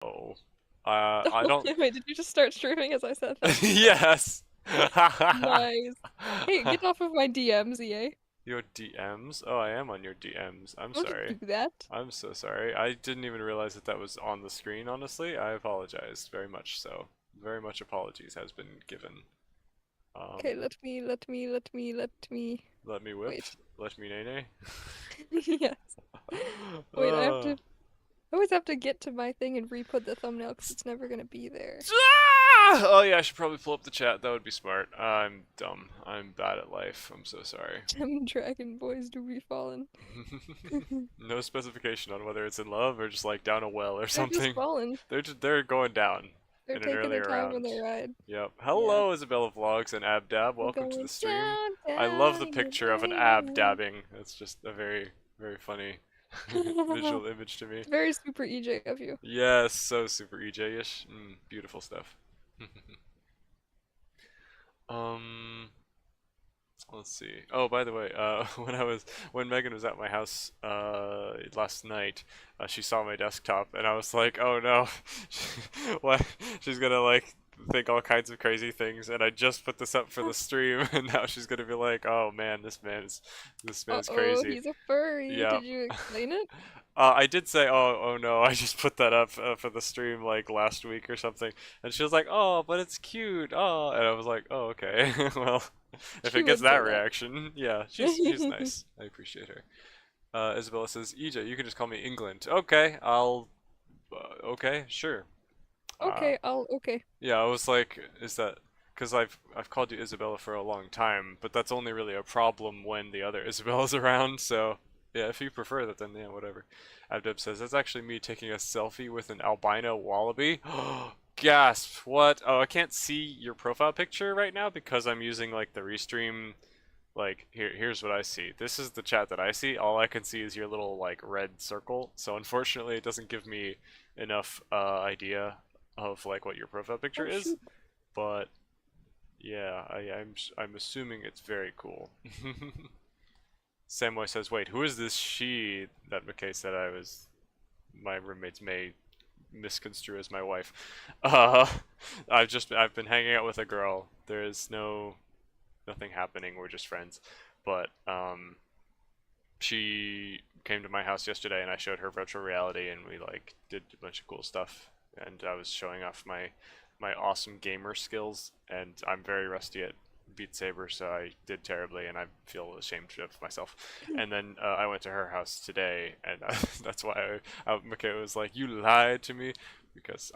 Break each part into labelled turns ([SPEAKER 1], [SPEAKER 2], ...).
[SPEAKER 1] Oh. I
[SPEAKER 2] Oh,
[SPEAKER 1] don't.
[SPEAKER 2] wait, did you just start streaming as I said that?
[SPEAKER 1] Yes.
[SPEAKER 2] Nice. Hey, get off of my DMs, EA.
[SPEAKER 1] Your DMs? Oh, I am on your DMs. I'm
[SPEAKER 2] Don't
[SPEAKER 1] sorry.
[SPEAKER 2] do that.
[SPEAKER 1] I'm so sorry. I didn't even realize that that was on the screen, honestly. I apologize very much so. Very much apologies has been given.
[SPEAKER 2] Okay,
[SPEAKER 1] Um,
[SPEAKER 2] let me.
[SPEAKER 1] let me whip.
[SPEAKER 2] Wait.
[SPEAKER 1] Let me nay nay.
[SPEAKER 2] Yes. Wait,
[SPEAKER 1] Uh,
[SPEAKER 2] I always have to get to my thing and re-put the thumbnail because it's never gonna be there.
[SPEAKER 1] Oh yeah, I should probably pull up the chat. That would be smart. I'm dumb. I'm bad at life. I'm so sorry.
[SPEAKER 2] Them dragon boys do be falling.
[SPEAKER 1] No specification on whether it's in love or just like down a well or
[SPEAKER 2] They're just
[SPEAKER 1] something.
[SPEAKER 2] falling.
[SPEAKER 1] They're going down
[SPEAKER 2] They're
[SPEAKER 1] in an
[SPEAKER 2] taking their
[SPEAKER 1] earlier
[SPEAKER 2] time on
[SPEAKER 1] round.
[SPEAKER 2] their ride.
[SPEAKER 1] Yep.
[SPEAKER 2] Yeah.
[SPEAKER 1] Hello, Isabella Vlogs and Ab Dab.
[SPEAKER 2] We're
[SPEAKER 1] Welcome to the
[SPEAKER 2] going
[SPEAKER 1] stream.
[SPEAKER 2] down,
[SPEAKER 1] I love
[SPEAKER 2] down
[SPEAKER 1] the
[SPEAKER 2] in the
[SPEAKER 1] picture of an ab
[SPEAKER 2] rain.
[SPEAKER 1] dabbing. That's just a very, very funny visual image to me.
[SPEAKER 2] It's very super EJ of you.
[SPEAKER 1] Yes, so super EJ-ish. Beautiful stuff. um, let's see. Oh, by the way, when Megan was at my house last night, she saw my desktop, and I was like, oh no, what? She's gonna like think all kinds of crazy things, and I just put this up for the stream, and now she's gonna be like, oh man, this man's
[SPEAKER 2] Uh-oh,
[SPEAKER 1] crazy.
[SPEAKER 2] he's a furry.
[SPEAKER 1] Yeah.
[SPEAKER 2] Did you explain it?
[SPEAKER 1] I did say, oh no, I just put that up for the stream like last week or something, and she was like, oh, but it's cute, oh, and I was like, oh, okay, well, if
[SPEAKER 2] She
[SPEAKER 1] it gets
[SPEAKER 2] would
[SPEAKER 1] that
[SPEAKER 2] say that.
[SPEAKER 1] reaction, yeah, she's nice. I appreciate her. Isabella says, EJ, you can just call me England. Okay, okay, sure. Uh,
[SPEAKER 2] Okay.
[SPEAKER 1] yeah, I was like, is that because I've called you Isabella for a long time, but that's only really a problem when the other Isabella's around. So yeah, if you prefer that, then yeah, whatever. Abdeb says that's actually me taking a selfie with an albino wallaby. Gasp! What? Oh, I can't see your profile picture right now because I'm using like the restream. Like here's what I see. This is the chat that I see. All I can see is your little like red circle. So unfortunately, it doesn't give me enough idea of like what your profile picture
[SPEAKER 2] Oh
[SPEAKER 1] is.
[SPEAKER 2] shoot.
[SPEAKER 1] But yeah, I'm assuming it's very cool. Samway says, "Wait, who is this she that McKay said my roommates may misconstrue as my wife?" Uh, I've been hanging out with a girl. There is nothing happening. We're just friends. But she came to my house yesterday, and I showed her virtual reality, and we like did a bunch of cool stuff. And I was showing off my awesome gamer skills, and I'm very rusty at Beat Saber, so I did terribly, and I feel ashamed of myself. And then I went to her house today, and that's why Michaela was like, "You lied to me," because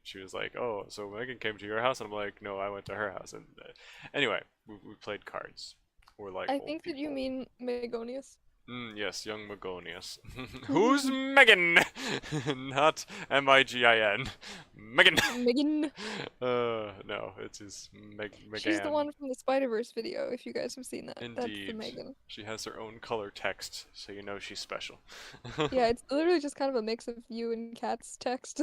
[SPEAKER 1] she was like, "Oh, so Megan came to your house," and I'm like, "No, I went to her house." And anyway, we played cards. We're like
[SPEAKER 2] I
[SPEAKER 1] old
[SPEAKER 2] think that you
[SPEAKER 1] people.
[SPEAKER 2] mean Megonius.
[SPEAKER 1] Yes, young Magonius. Who's Megan? Not Migin. Megan.
[SPEAKER 2] Megan.
[SPEAKER 1] No, it's his
[SPEAKER 2] She's the
[SPEAKER 1] Megan.
[SPEAKER 2] one from the Spider-Verse video, if you guys have seen that. That's the
[SPEAKER 1] Indeed.
[SPEAKER 2] Megan.
[SPEAKER 1] She has her own color text, so you know she's special.
[SPEAKER 2] Yeah, it's literally just kind of a mix of you and Cat's text.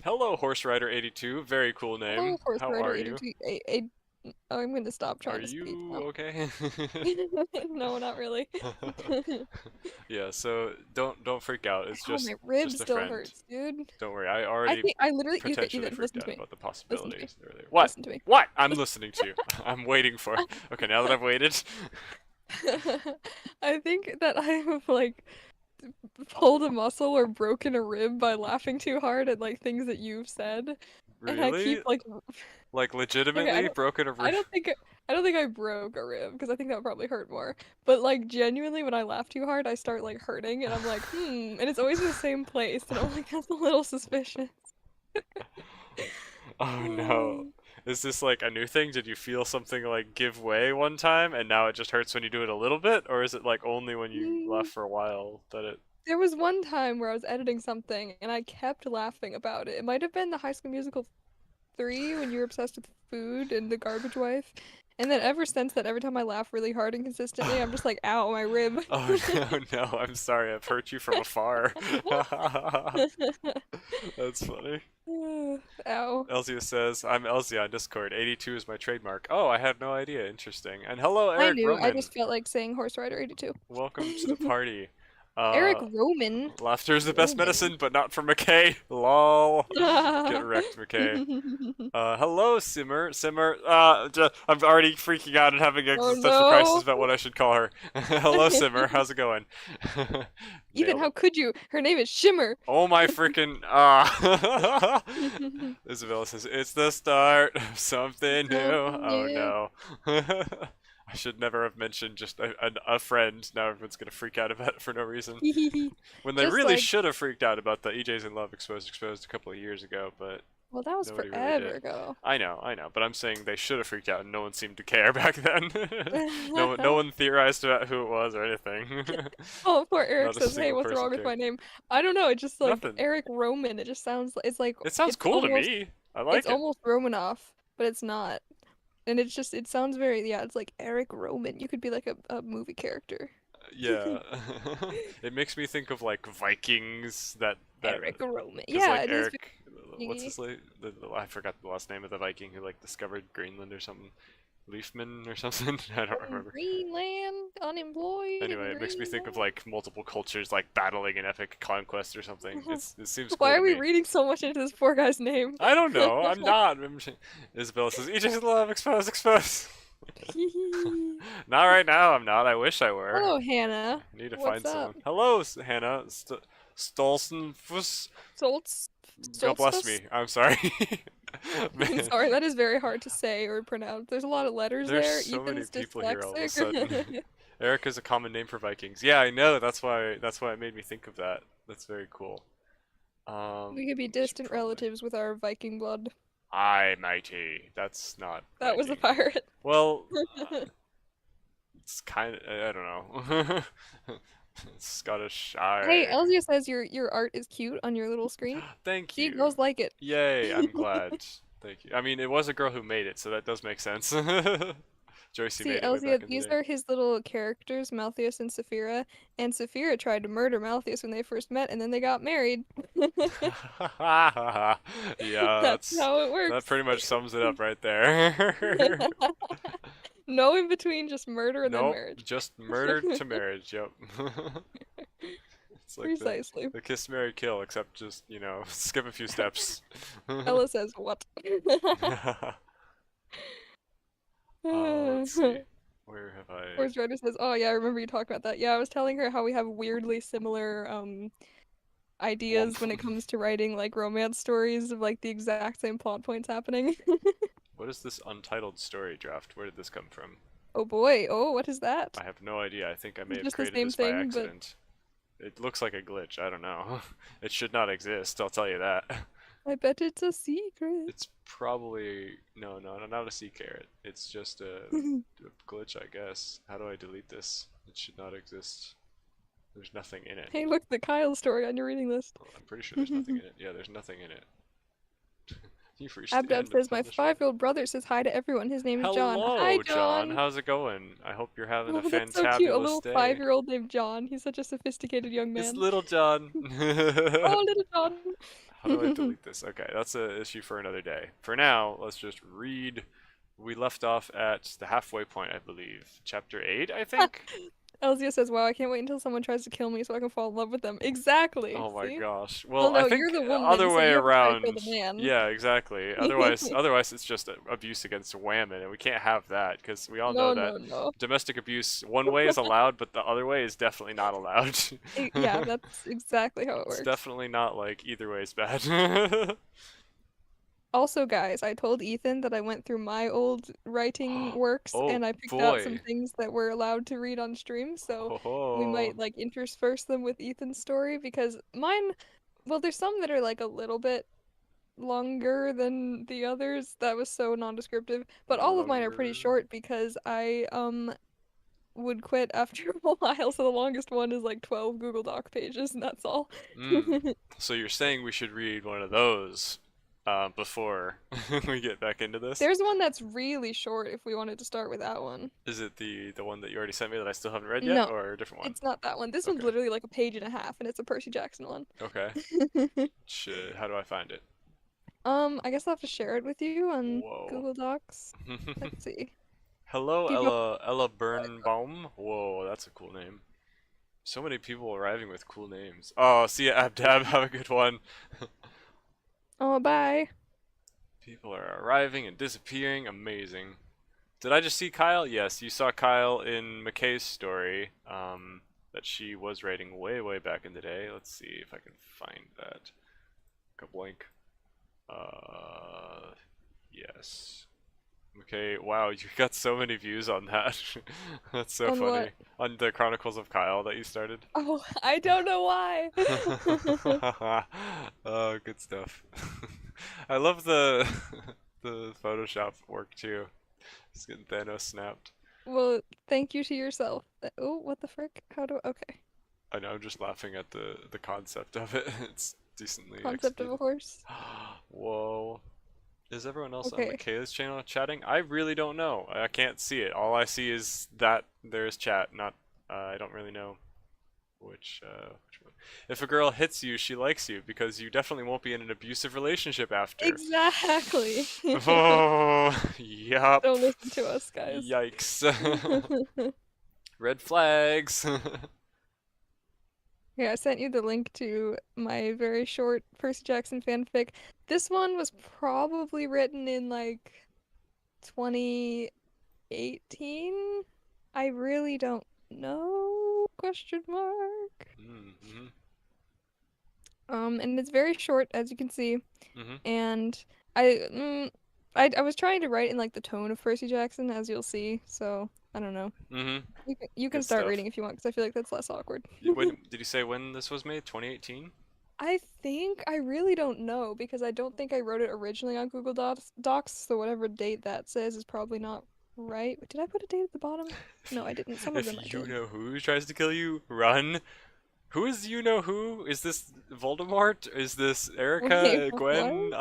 [SPEAKER 1] Hello, Horse Rider 82. Very cool
[SPEAKER 2] Hello,
[SPEAKER 1] name.
[SPEAKER 2] Horse
[SPEAKER 1] How
[SPEAKER 2] Rider
[SPEAKER 1] are you?
[SPEAKER 2] 82. Oh, I'm gonna stop
[SPEAKER 1] Are
[SPEAKER 2] trying to speak
[SPEAKER 1] you
[SPEAKER 2] now.
[SPEAKER 1] okay?
[SPEAKER 2] No, not really.
[SPEAKER 1] Yeah, so don't freak out. It's
[SPEAKER 2] Ow, my
[SPEAKER 1] just
[SPEAKER 2] rib
[SPEAKER 1] a
[SPEAKER 2] still
[SPEAKER 1] friend.
[SPEAKER 2] hurts, dude.
[SPEAKER 1] Don't worry. I
[SPEAKER 2] I
[SPEAKER 1] already
[SPEAKER 2] think I literally,
[SPEAKER 1] potentially
[SPEAKER 2] Ethan,
[SPEAKER 1] freaked
[SPEAKER 2] listen to
[SPEAKER 1] out
[SPEAKER 2] me.
[SPEAKER 1] about the
[SPEAKER 2] Listen to me.
[SPEAKER 1] possibilities earlier. What?
[SPEAKER 2] Listen to me.
[SPEAKER 1] What? I'm listening to you. I'm waiting for. Okay, now that I've waited.
[SPEAKER 2] I think that I have like pulled a muscle or broken a rib by laughing too hard at like things that you've said, and I keep
[SPEAKER 1] Really?
[SPEAKER 2] like
[SPEAKER 1] Like
[SPEAKER 2] okay,
[SPEAKER 1] legitimately broken a
[SPEAKER 2] I
[SPEAKER 1] rib?
[SPEAKER 2] don't think I don't think I broke a rib because I think that would probably hurt more. But like genuinely, when I laugh too hard, I start like hurting, and I'm like, and it's always in the same place, and I'm like, that's a little suspicious.
[SPEAKER 1] Oh no. Is this like a new thing? Did you feel something like give way one time and now it just hurts when you do it a little bit? Or is it like only when you laugh
[SPEAKER 2] Mm,
[SPEAKER 1] for a while that it.
[SPEAKER 2] There was one time where I was editing something, and I kept laughing about it. It might have been the High School Musical 3 when you were obsessed with food and the garbage wife. And then ever since that, every time I laugh really hard and consistently, I'm just like, ow, my rib.
[SPEAKER 1] Oh no, no, I'm sorry, I've hurt you from afar. That's funny.
[SPEAKER 2] Ow.
[SPEAKER 1] Elzia says, I'm Elzia on Discord. 82 is my trademark. Oh, I had no idea. Interesting. And hello,
[SPEAKER 2] I
[SPEAKER 1] Eric
[SPEAKER 2] knew, I
[SPEAKER 1] Roman.
[SPEAKER 2] just felt like saying Horse Rider 82.
[SPEAKER 1] Welcome to the party.
[SPEAKER 2] Eric
[SPEAKER 1] Uh,
[SPEAKER 2] Roman.
[SPEAKER 1] Laughter is the best
[SPEAKER 2] Roman.
[SPEAKER 1] medicine, but not for McKay. Lol. Get
[SPEAKER 2] Oh
[SPEAKER 1] wrecked, McKay. Hello, Simmer. Simmer. I'm already freaking out and having existential crisis
[SPEAKER 2] no.
[SPEAKER 1] about what I should call her. Hello, Simmer. How's it going?
[SPEAKER 2] Ethan,
[SPEAKER 1] Nailed
[SPEAKER 2] how
[SPEAKER 1] it.
[SPEAKER 2] could you? Her name is Shimmer.
[SPEAKER 1] Oh my freaking Isabella says it's the start of something new.
[SPEAKER 2] Something
[SPEAKER 1] Oh
[SPEAKER 2] new.
[SPEAKER 1] no. I should never have mentioned just a friend. Now everyone's gonna freak out about it for no reason. When they
[SPEAKER 2] Just
[SPEAKER 1] really
[SPEAKER 2] like,
[SPEAKER 1] should have freaked out about the EJ's in Love exposed a couple of years ago, but
[SPEAKER 2] well, that was
[SPEAKER 1] nobody really
[SPEAKER 2] forever
[SPEAKER 1] did.
[SPEAKER 2] ago.
[SPEAKER 1] I know, but I'm saying they should have freaked out and no one seemed to care back then. No one theorized about who it was or anything.
[SPEAKER 2] Oh, poor Eric
[SPEAKER 1] Not a
[SPEAKER 2] says, "Hey,
[SPEAKER 1] single
[SPEAKER 2] what's
[SPEAKER 1] person
[SPEAKER 2] wrong with my
[SPEAKER 1] cared.
[SPEAKER 2] name?" I don't know. It's just like
[SPEAKER 1] Nothing.
[SPEAKER 2] Eric Roman. It just sounds. It's like
[SPEAKER 1] It sounds
[SPEAKER 2] it's
[SPEAKER 1] cool to
[SPEAKER 2] almost
[SPEAKER 1] me. I
[SPEAKER 2] it's
[SPEAKER 1] like it.
[SPEAKER 2] almost Romanoff, but it's not. And it's just it sounds very yeah. It's like Eric Roman. You could be like a movie character.
[SPEAKER 1] Yeah. It makes me think of like Vikings that
[SPEAKER 2] Eric Roman.
[SPEAKER 1] because
[SPEAKER 2] Yeah,
[SPEAKER 1] like
[SPEAKER 2] it is
[SPEAKER 1] Eric, what's
[SPEAKER 2] very.
[SPEAKER 1] his name? I forgot the last name of the Viking who like discovered Greenland or something. Leafman or something. I don't
[SPEAKER 2] In
[SPEAKER 1] remember.
[SPEAKER 2] Greenland, unemployed in
[SPEAKER 1] Anyway, it makes me think of
[SPEAKER 2] Greenland.
[SPEAKER 1] like multiple cultures like battling an epic conquest or something. It seems
[SPEAKER 2] Why
[SPEAKER 1] cool
[SPEAKER 2] are
[SPEAKER 1] to
[SPEAKER 2] we
[SPEAKER 1] me.
[SPEAKER 2] reading so much into this poor guy's name?
[SPEAKER 1] I don't know. I'm not. Isabella says, "EJ's love, expose, expose." Not right now. I'm not. I wish I were.
[SPEAKER 2] Hello, Hannah.
[SPEAKER 1] I need to
[SPEAKER 2] What's
[SPEAKER 1] find
[SPEAKER 2] up?
[SPEAKER 1] someone. Hello, Hannah. Stolzenfuss.
[SPEAKER 2] Solts
[SPEAKER 1] God bless
[SPEAKER 2] Solstice?
[SPEAKER 1] me. I'm sorry. Man,
[SPEAKER 2] Sorry, that is very hard to say or pronounce. There's a lot of letters
[SPEAKER 1] there's
[SPEAKER 2] there.
[SPEAKER 1] so many
[SPEAKER 2] Ethan's
[SPEAKER 1] people here all of a sudden.
[SPEAKER 2] dyslexic.
[SPEAKER 1] Eric is a common name for Vikings. Yeah, I know. That's why it made me think of that. That's very cool.
[SPEAKER 2] We could be
[SPEAKER 1] Should
[SPEAKER 2] distant
[SPEAKER 1] probably.
[SPEAKER 2] relatives with our Viking blood.
[SPEAKER 1] I mighty. That's not
[SPEAKER 2] That was a
[SPEAKER 1] Viking.
[SPEAKER 2] pirate.
[SPEAKER 1] Well, it's kind of. I don't know. Scottish.
[SPEAKER 2] Hey,
[SPEAKER 1] I.
[SPEAKER 2] Elzia says your art is cute on your little screen.
[SPEAKER 1] Thank
[SPEAKER 2] See,
[SPEAKER 1] you.
[SPEAKER 2] girls like it.
[SPEAKER 1] Yay! I'm glad. Thank you. I mean, it was a girl who made it, so that does make sense. Joycey
[SPEAKER 2] See,
[SPEAKER 1] made it way
[SPEAKER 2] Elzia,
[SPEAKER 1] back in the
[SPEAKER 2] these
[SPEAKER 1] day.
[SPEAKER 2] are his little characters, Malthus and Saphira. And Saphira tried to murder Malthus when they first met, and then they got married.
[SPEAKER 1] Yeah,
[SPEAKER 2] That's how it
[SPEAKER 1] that
[SPEAKER 2] works.
[SPEAKER 1] pretty much sums it up right there.
[SPEAKER 2] No in between, just murder and then
[SPEAKER 1] Nope,
[SPEAKER 2] marriage.
[SPEAKER 1] just murder to marriage. Yep. It's like
[SPEAKER 2] Precisely.
[SPEAKER 1] the kiss, marry, kill, except just skip a few steps.
[SPEAKER 2] Ella says, what?
[SPEAKER 1] Let's see. Where have I?
[SPEAKER 2] Horse Rider says, oh yeah, I remember you talking about that. Yeah, I was telling her how we have weirdly similar
[SPEAKER 1] Womp.
[SPEAKER 2] ideas when it comes to writing like romance stories of like the exact same plot points happening.
[SPEAKER 1] What is this untitled story draft? Where did this come from?
[SPEAKER 2] Oh boy, oh, what is that?
[SPEAKER 1] I have no idea. I think I may
[SPEAKER 2] It's
[SPEAKER 1] have
[SPEAKER 2] just the
[SPEAKER 1] created
[SPEAKER 2] same
[SPEAKER 1] this by
[SPEAKER 2] thing, but
[SPEAKER 1] accident. It looks like a glitch. I don't know. It should not exist, I'll tell you that.
[SPEAKER 2] I bet it's a secret.
[SPEAKER 1] It's probably no, not a sea carrot. It's just a glitch, I guess. How do I delete this? It should not exist. There's nothing in it.
[SPEAKER 2] Hey, look, the Kyle story on your reading list.
[SPEAKER 1] I'm pretty sure there's nothing in it. Yeah, there's nothing in it. You've reached the
[SPEAKER 2] Abdab
[SPEAKER 1] end of
[SPEAKER 2] says, my
[SPEAKER 1] punishment.
[SPEAKER 2] 5-year-old brother says hi to everyone. His name is John. Hi,
[SPEAKER 1] Hello, John.
[SPEAKER 2] John.
[SPEAKER 1] How's it going? I hope you're having a
[SPEAKER 2] Oh, that's so cute. A
[SPEAKER 1] fantabulous
[SPEAKER 2] little
[SPEAKER 1] day.
[SPEAKER 2] 5-year-old named John. He's such a sophisticated young
[SPEAKER 1] It's
[SPEAKER 2] man.
[SPEAKER 1] little John.
[SPEAKER 2] Oh, little John.
[SPEAKER 1] How do I delete this? Okay, that's an issue for another day. For now, let's just read. We left off at the halfway point, I believe. Chapter 8, I think?
[SPEAKER 2] Elzia says, wow, I can't wait until someone tries to kill me so I can fall in love with them. Exactly.
[SPEAKER 1] Oh my
[SPEAKER 2] See?
[SPEAKER 1] gosh.
[SPEAKER 2] Well,
[SPEAKER 1] Well, I
[SPEAKER 2] no, you're
[SPEAKER 1] think
[SPEAKER 2] the
[SPEAKER 1] other
[SPEAKER 2] woman, so
[SPEAKER 1] way
[SPEAKER 2] you have to try to kill
[SPEAKER 1] around.
[SPEAKER 2] the man.
[SPEAKER 1] Yeah, exactly. Otherwise it's just abuse against women, and we can't have that because we all know
[SPEAKER 2] No,
[SPEAKER 1] that
[SPEAKER 2] no, no.
[SPEAKER 1] domestic abuse one way is allowed, but the other way is definitely not allowed.
[SPEAKER 2] Yeah, that's exactly how it
[SPEAKER 1] It's
[SPEAKER 2] works.
[SPEAKER 1] definitely not like either way is bad.
[SPEAKER 2] Also, guys, I told Ethan that I went through my old writing works
[SPEAKER 1] Oh
[SPEAKER 2] and I picked out some
[SPEAKER 1] boy.
[SPEAKER 2] things that were allowed to read on stream, so we
[SPEAKER 1] Oh.
[SPEAKER 2] might like intersperse them with Ethan's story because mine, well, there's some that are like a little bit longer than the others. That was so non-descriptive, but all of mine are pretty
[SPEAKER 1] Longer.
[SPEAKER 2] short because I would quit after a while, so the longest one is like 12 Google Doc pages and that's all.
[SPEAKER 1] So you're saying we should read one of those before we get back into this?
[SPEAKER 2] There's one that's really short if we wanted to start with that one.
[SPEAKER 1] Is it the one that you already sent me that I still haven't read yet,
[SPEAKER 2] No,
[SPEAKER 1] or a different one?
[SPEAKER 2] it's not that one. This one's
[SPEAKER 1] Okay.
[SPEAKER 2] literally like a page and a half, and it's a Percy Jackson one.
[SPEAKER 1] Okay. How do I find it?
[SPEAKER 2] I guess I'll have to share it with you on
[SPEAKER 1] Whoa.
[SPEAKER 2] Google Docs. Let's see.
[SPEAKER 1] Hello,
[SPEAKER 2] Do you know
[SPEAKER 1] Ella
[SPEAKER 2] what?
[SPEAKER 1] Birnbaum. Whoa, that's a cool name. So many people arriving with cool names. Oh, see ya, Abdab. Have a good one.
[SPEAKER 2] Oh, bye.
[SPEAKER 1] People are arriving and disappearing. Amazing. Did I just see Kyle? Yes, you saw Kyle in McKay's story. That she was writing way, way back in the day. Let's see if I can find that. Kablank. Uh, yes. Okay, wow, you got so many views on that. That's so
[SPEAKER 2] On
[SPEAKER 1] funny.
[SPEAKER 2] what?
[SPEAKER 1] On the Chronicles of Kyle that you started.
[SPEAKER 2] Oh, I don't know why.
[SPEAKER 1] Oh, good stuff. I love the the Photoshop work too. Just getting Thanos snapped.
[SPEAKER 2] Well, thank you to yourself. Oh, what the frick? How do okay.
[SPEAKER 1] I know, I'm just laughing at the concept of it. It's decently
[SPEAKER 2] Concept of a
[SPEAKER 1] executed.
[SPEAKER 2] horse.
[SPEAKER 1] Whoa. Is everyone else on
[SPEAKER 2] Okay.
[SPEAKER 1] Michaela's channel chatting? I really don't know. I can't see it. All I see is that there's chat, not I don't really know which one. If a girl hits you, she likes you because you definitely won't be in an abusive relationship after.
[SPEAKER 2] Exactly.
[SPEAKER 1] Oh, yup.
[SPEAKER 2] Don't listen to us, guys.
[SPEAKER 1] Yikes. Red flags.
[SPEAKER 2] Yeah, I sent you the link to my very short Percy Jackson fanfic. This one was probably written in like 2018. I really don't know, question mark.
[SPEAKER 1] Mm-hmm.
[SPEAKER 2] And it's very short, as you can see.
[SPEAKER 1] Mm-hmm.
[SPEAKER 2] And I, I was trying to write in like the tone of Percy Jackson, as you'll see. So I don't know.
[SPEAKER 1] Mm-hmm.
[SPEAKER 2] You can
[SPEAKER 1] Good
[SPEAKER 2] start
[SPEAKER 1] stuff.
[SPEAKER 2] reading if you want, because I feel like that's less awkward.
[SPEAKER 1] When did you say when this was made? 2018?
[SPEAKER 2] I think I really don't know because I don't think I wrote it originally on Google Docs, so whatever date that says is probably not right. Did I put a date at the bottom? No, I didn't. Some of them I
[SPEAKER 1] If you
[SPEAKER 2] did.
[SPEAKER 1] know who tries to kill you, run. Who is you know who? Is this Voldemort? Is this
[SPEAKER 2] Wait,
[SPEAKER 1] Erica?
[SPEAKER 2] what?
[SPEAKER 1] Gwen?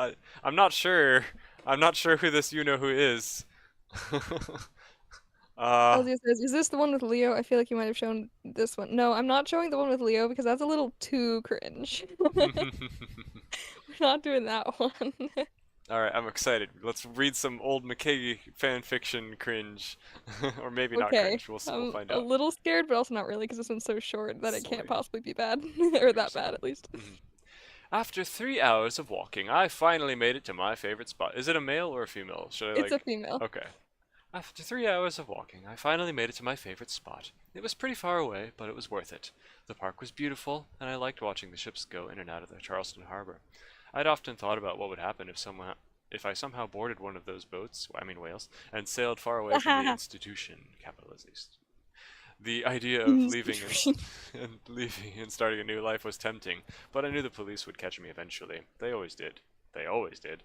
[SPEAKER 1] I'm not sure. I'm not sure who this you know who is. uh,
[SPEAKER 2] Elzia says, "Is this the one with Leo? I feel like you might have shown this one." No, I'm not showing the one with Leo because that's a little too cringe. We're not doing that one.
[SPEAKER 1] Alright, I'm excited. Let's read some old McKay fan fiction cringe. Or maybe not
[SPEAKER 2] Okay,
[SPEAKER 1] cringe. We'll
[SPEAKER 2] I'm
[SPEAKER 1] find
[SPEAKER 2] a
[SPEAKER 1] out.
[SPEAKER 2] little scared, but also not really because this one's so short that it can't
[SPEAKER 1] Silly.
[SPEAKER 2] possibly be bad or that bad
[SPEAKER 1] 100%.
[SPEAKER 2] at least.
[SPEAKER 1] Mhm. After 3 hours of walking, I finally made it to my favorite spot. Is it a male or a female? Should I
[SPEAKER 2] It's a
[SPEAKER 1] like...
[SPEAKER 2] female.
[SPEAKER 1] Okay. After 3 hours of walking, I finally made it to my favorite spot. It was pretty far away, but it was worth it. The park was beautiful, and I liked watching the ships go in and out of the Charleston harbor. I'd often thought about what would happen if I somehow boarded one of those boats, I mean whales, and sailed far away from the institution, capitalization. The idea of leaving
[SPEAKER 2] Institution.
[SPEAKER 1] and leaving and starting a new life was tempting, but I knew the police would catch me eventually. They always did. They always did.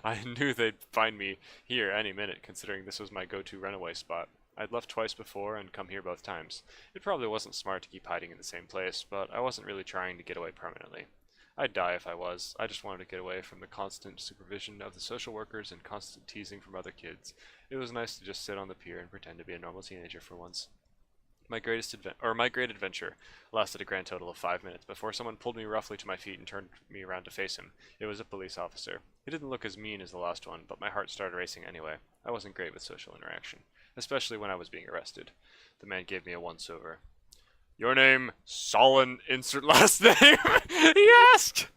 [SPEAKER 1] I knew they'd find me here any minute, considering this was my go-to runaway spot. I'd left twice before and come here both times. It probably wasn't smart to keep hiding in the same place, but I wasn't really trying to get away permanently. I'd die if I was. I just wanted to get away from the constant supervision of the social workers and constant teasing from other kids. It was nice to just sit on the pier and pretend to be a normal teenager for once. My great adventure lasted a grand total of 5 minutes before someone pulled me roughly to my feet and turned me around to face him. It was a police officer. He didn't look as mean as the last one, but my heart started racing anyway. I wasn't great with social interaction, especially when I was being arrested. The man gave me a once-over. Your name, Solon, insert last name? He asked!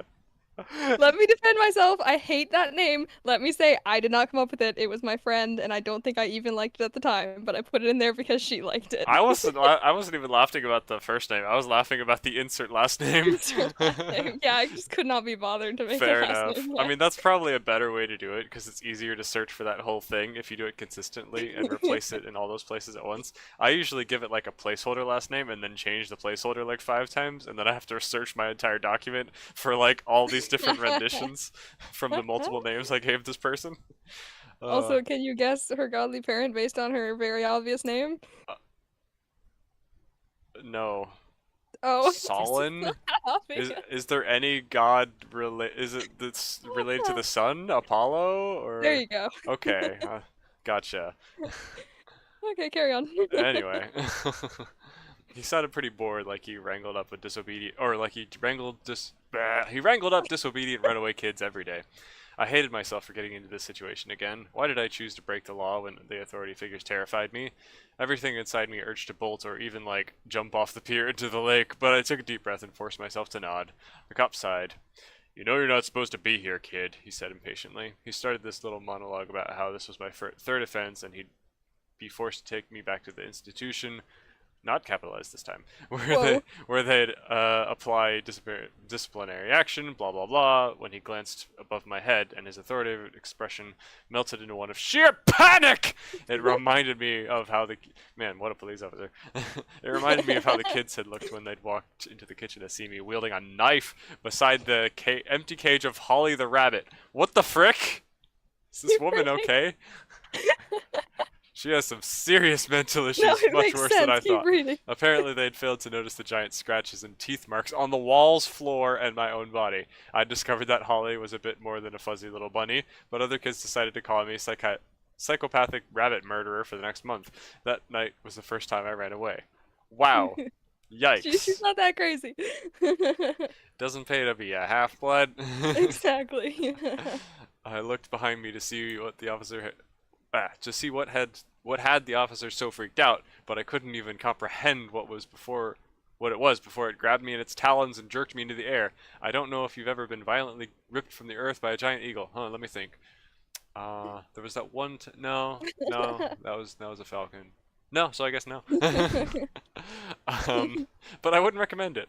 [SPEAKER 2] Let me defend myself. I hate that name. Let me say I did not come up with it. It was my friend, and I don't think I even liked it at the time, but I put it in there because she liked it.
[SPEAKER 1] I wasn't even laughing about the first name. I was laughing about the insert last name.
[SPEAKER 2] Insert last name. Yeah, I just could not be bothered to make a
[SPEAKER 1] Fair
[SPEAKER 2] last
[SPEAKER 1] enough.
[SPEAKER 2] name.
[SPEAKER 1] I mean, that's probably a better way to do it because it's easier to search for that whole thing if you do it consistently and
[SPEAKER 2] Yeah.
[SPEAKER 1] replace it in all those places at once. I usually give it like a placeholder last name and then change the placeholder like 5 times, and then I have to search my entire document for like all these different renditions from the multiple names I gave this person. Uh,
[SPEAKER 2] Also, can you guess her godly parent based on her very obvious name?
[SPEAKER 1] uh, no.
[SPEAKER 2] Oh, this is
[SPEAKER 1] Solon?
[SPEAKER 2] not obvious.
[SPEAKER 1] Is there any god is it that's related to the sun, Apollo,
[SPEAKER 2] There
[SPEAKER 1] or
[SPEAKER 2] you go.
[SPEAKER 1] okay, gotcha.
[SPEAKER 2] Okay, carry on.
[SPEAKER 1] Anyway, he sounded pretty bored, like he wrangled up a disobedient, or like he wrangled up disobedient runaway kids every day. I hated myself for getting into this situation again. Why did I choose to break the law when the authority figures terrified me? Everything inside me urged to bolt or even, like, jump off the pier into the lake, but I took a deep breath and forced myself to nod. The cop sighed. You know you're not supposed to be here, kid, he said impatiently. He started this little monologue about how this was my third offense and he'd be forced to take me back to the institution, not capitalized this time,
[SPEAKER 2] Whoa.
[SPEAKER 1] where they'd apply disciplinary action, blah blah blah. When he glanced above my head, and his authoritative expression melted into one of sheer panic. It reminded me of how the man, what a police officer! It reminded me of how the kids had looked when they'd walked into the kitchen to see me wielding a knife beside the empty cage of Holly the rabbit. What the frick? Is this woman okay? She has some serious mental issues,
[SPEAKER 2] No, it
[SPEAKER 1] much
[SPEAKER 2] makes
[SPEAKER 1] worse than I
[SPEAKER 2] sense. Keep
[SPEAKER 1] thought.
[SPEAKER 2] reading.
[SPEAKER 1] Apparently, they'd failed to notice the giant scratches and teeth marks on the walls, floor, and my own body. I discovered that Holly was a bit more than a fuzzy little bunny, but other kids decided to call me psychopathic rabbit murderer for the next month. That night was the first time I ran away. Wow.
[SPEAKER 2] She's
[SPEAKER 1] Yikes.
[SPEAKER 2] not that crazy.
[SPEAKER 1] Doesn't pay to be a half-blood.
[SPEAKER 2] Exactly.
[SPEAKER 1] I looked behind me to see what the officer to see what had the officer so freaked out, but I couldn't even comprehend what it was before it grabbed me in its talons and jerked me into the air. I don't know if you've ever been violently ripped from the earth by a giant eagle. Huh, let me think. There was that one no, no, that was a falcon. No, so I guess no. um, but I wouldn't recommend it.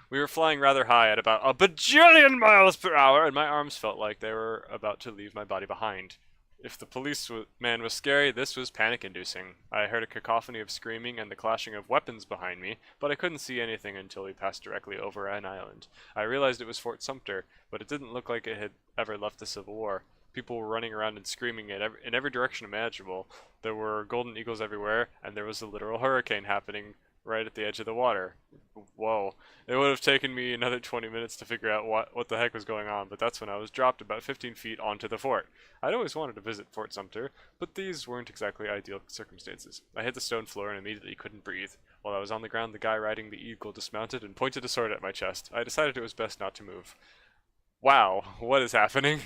[SPEAKER 1] We were flying rather high at about a bajillion miles per hour, and my arms felt like they were about to leave my body behind. If the policeman was scary, this was panic-inducing. I heard a cacophony of screaming and the clashing of weapons behind me, but I couldn't see anything until we passed directly over an island. I realized it was Fort Sumter, but it didn't look like it had ever left the Civil War. People were running around and screaming in every direction imaginable. There were golden eagles everywhere, and there was a literal hurricane happening right at the edge of the water. Whoa. It would have taken me another 20 minutes to figure out what the heck was going on, but that's when I was dropped about 15 feet onto the fort. I'd always wanted to visit Fort Sumter, but these weren't exactly ideal circumstances. I hit the stone floor and immediately couldn't breathe. While I was on the ground, the guy riding the eagle dismounted and pointed a sword at my chest. I decided it was best not to move. Wow, what is happening?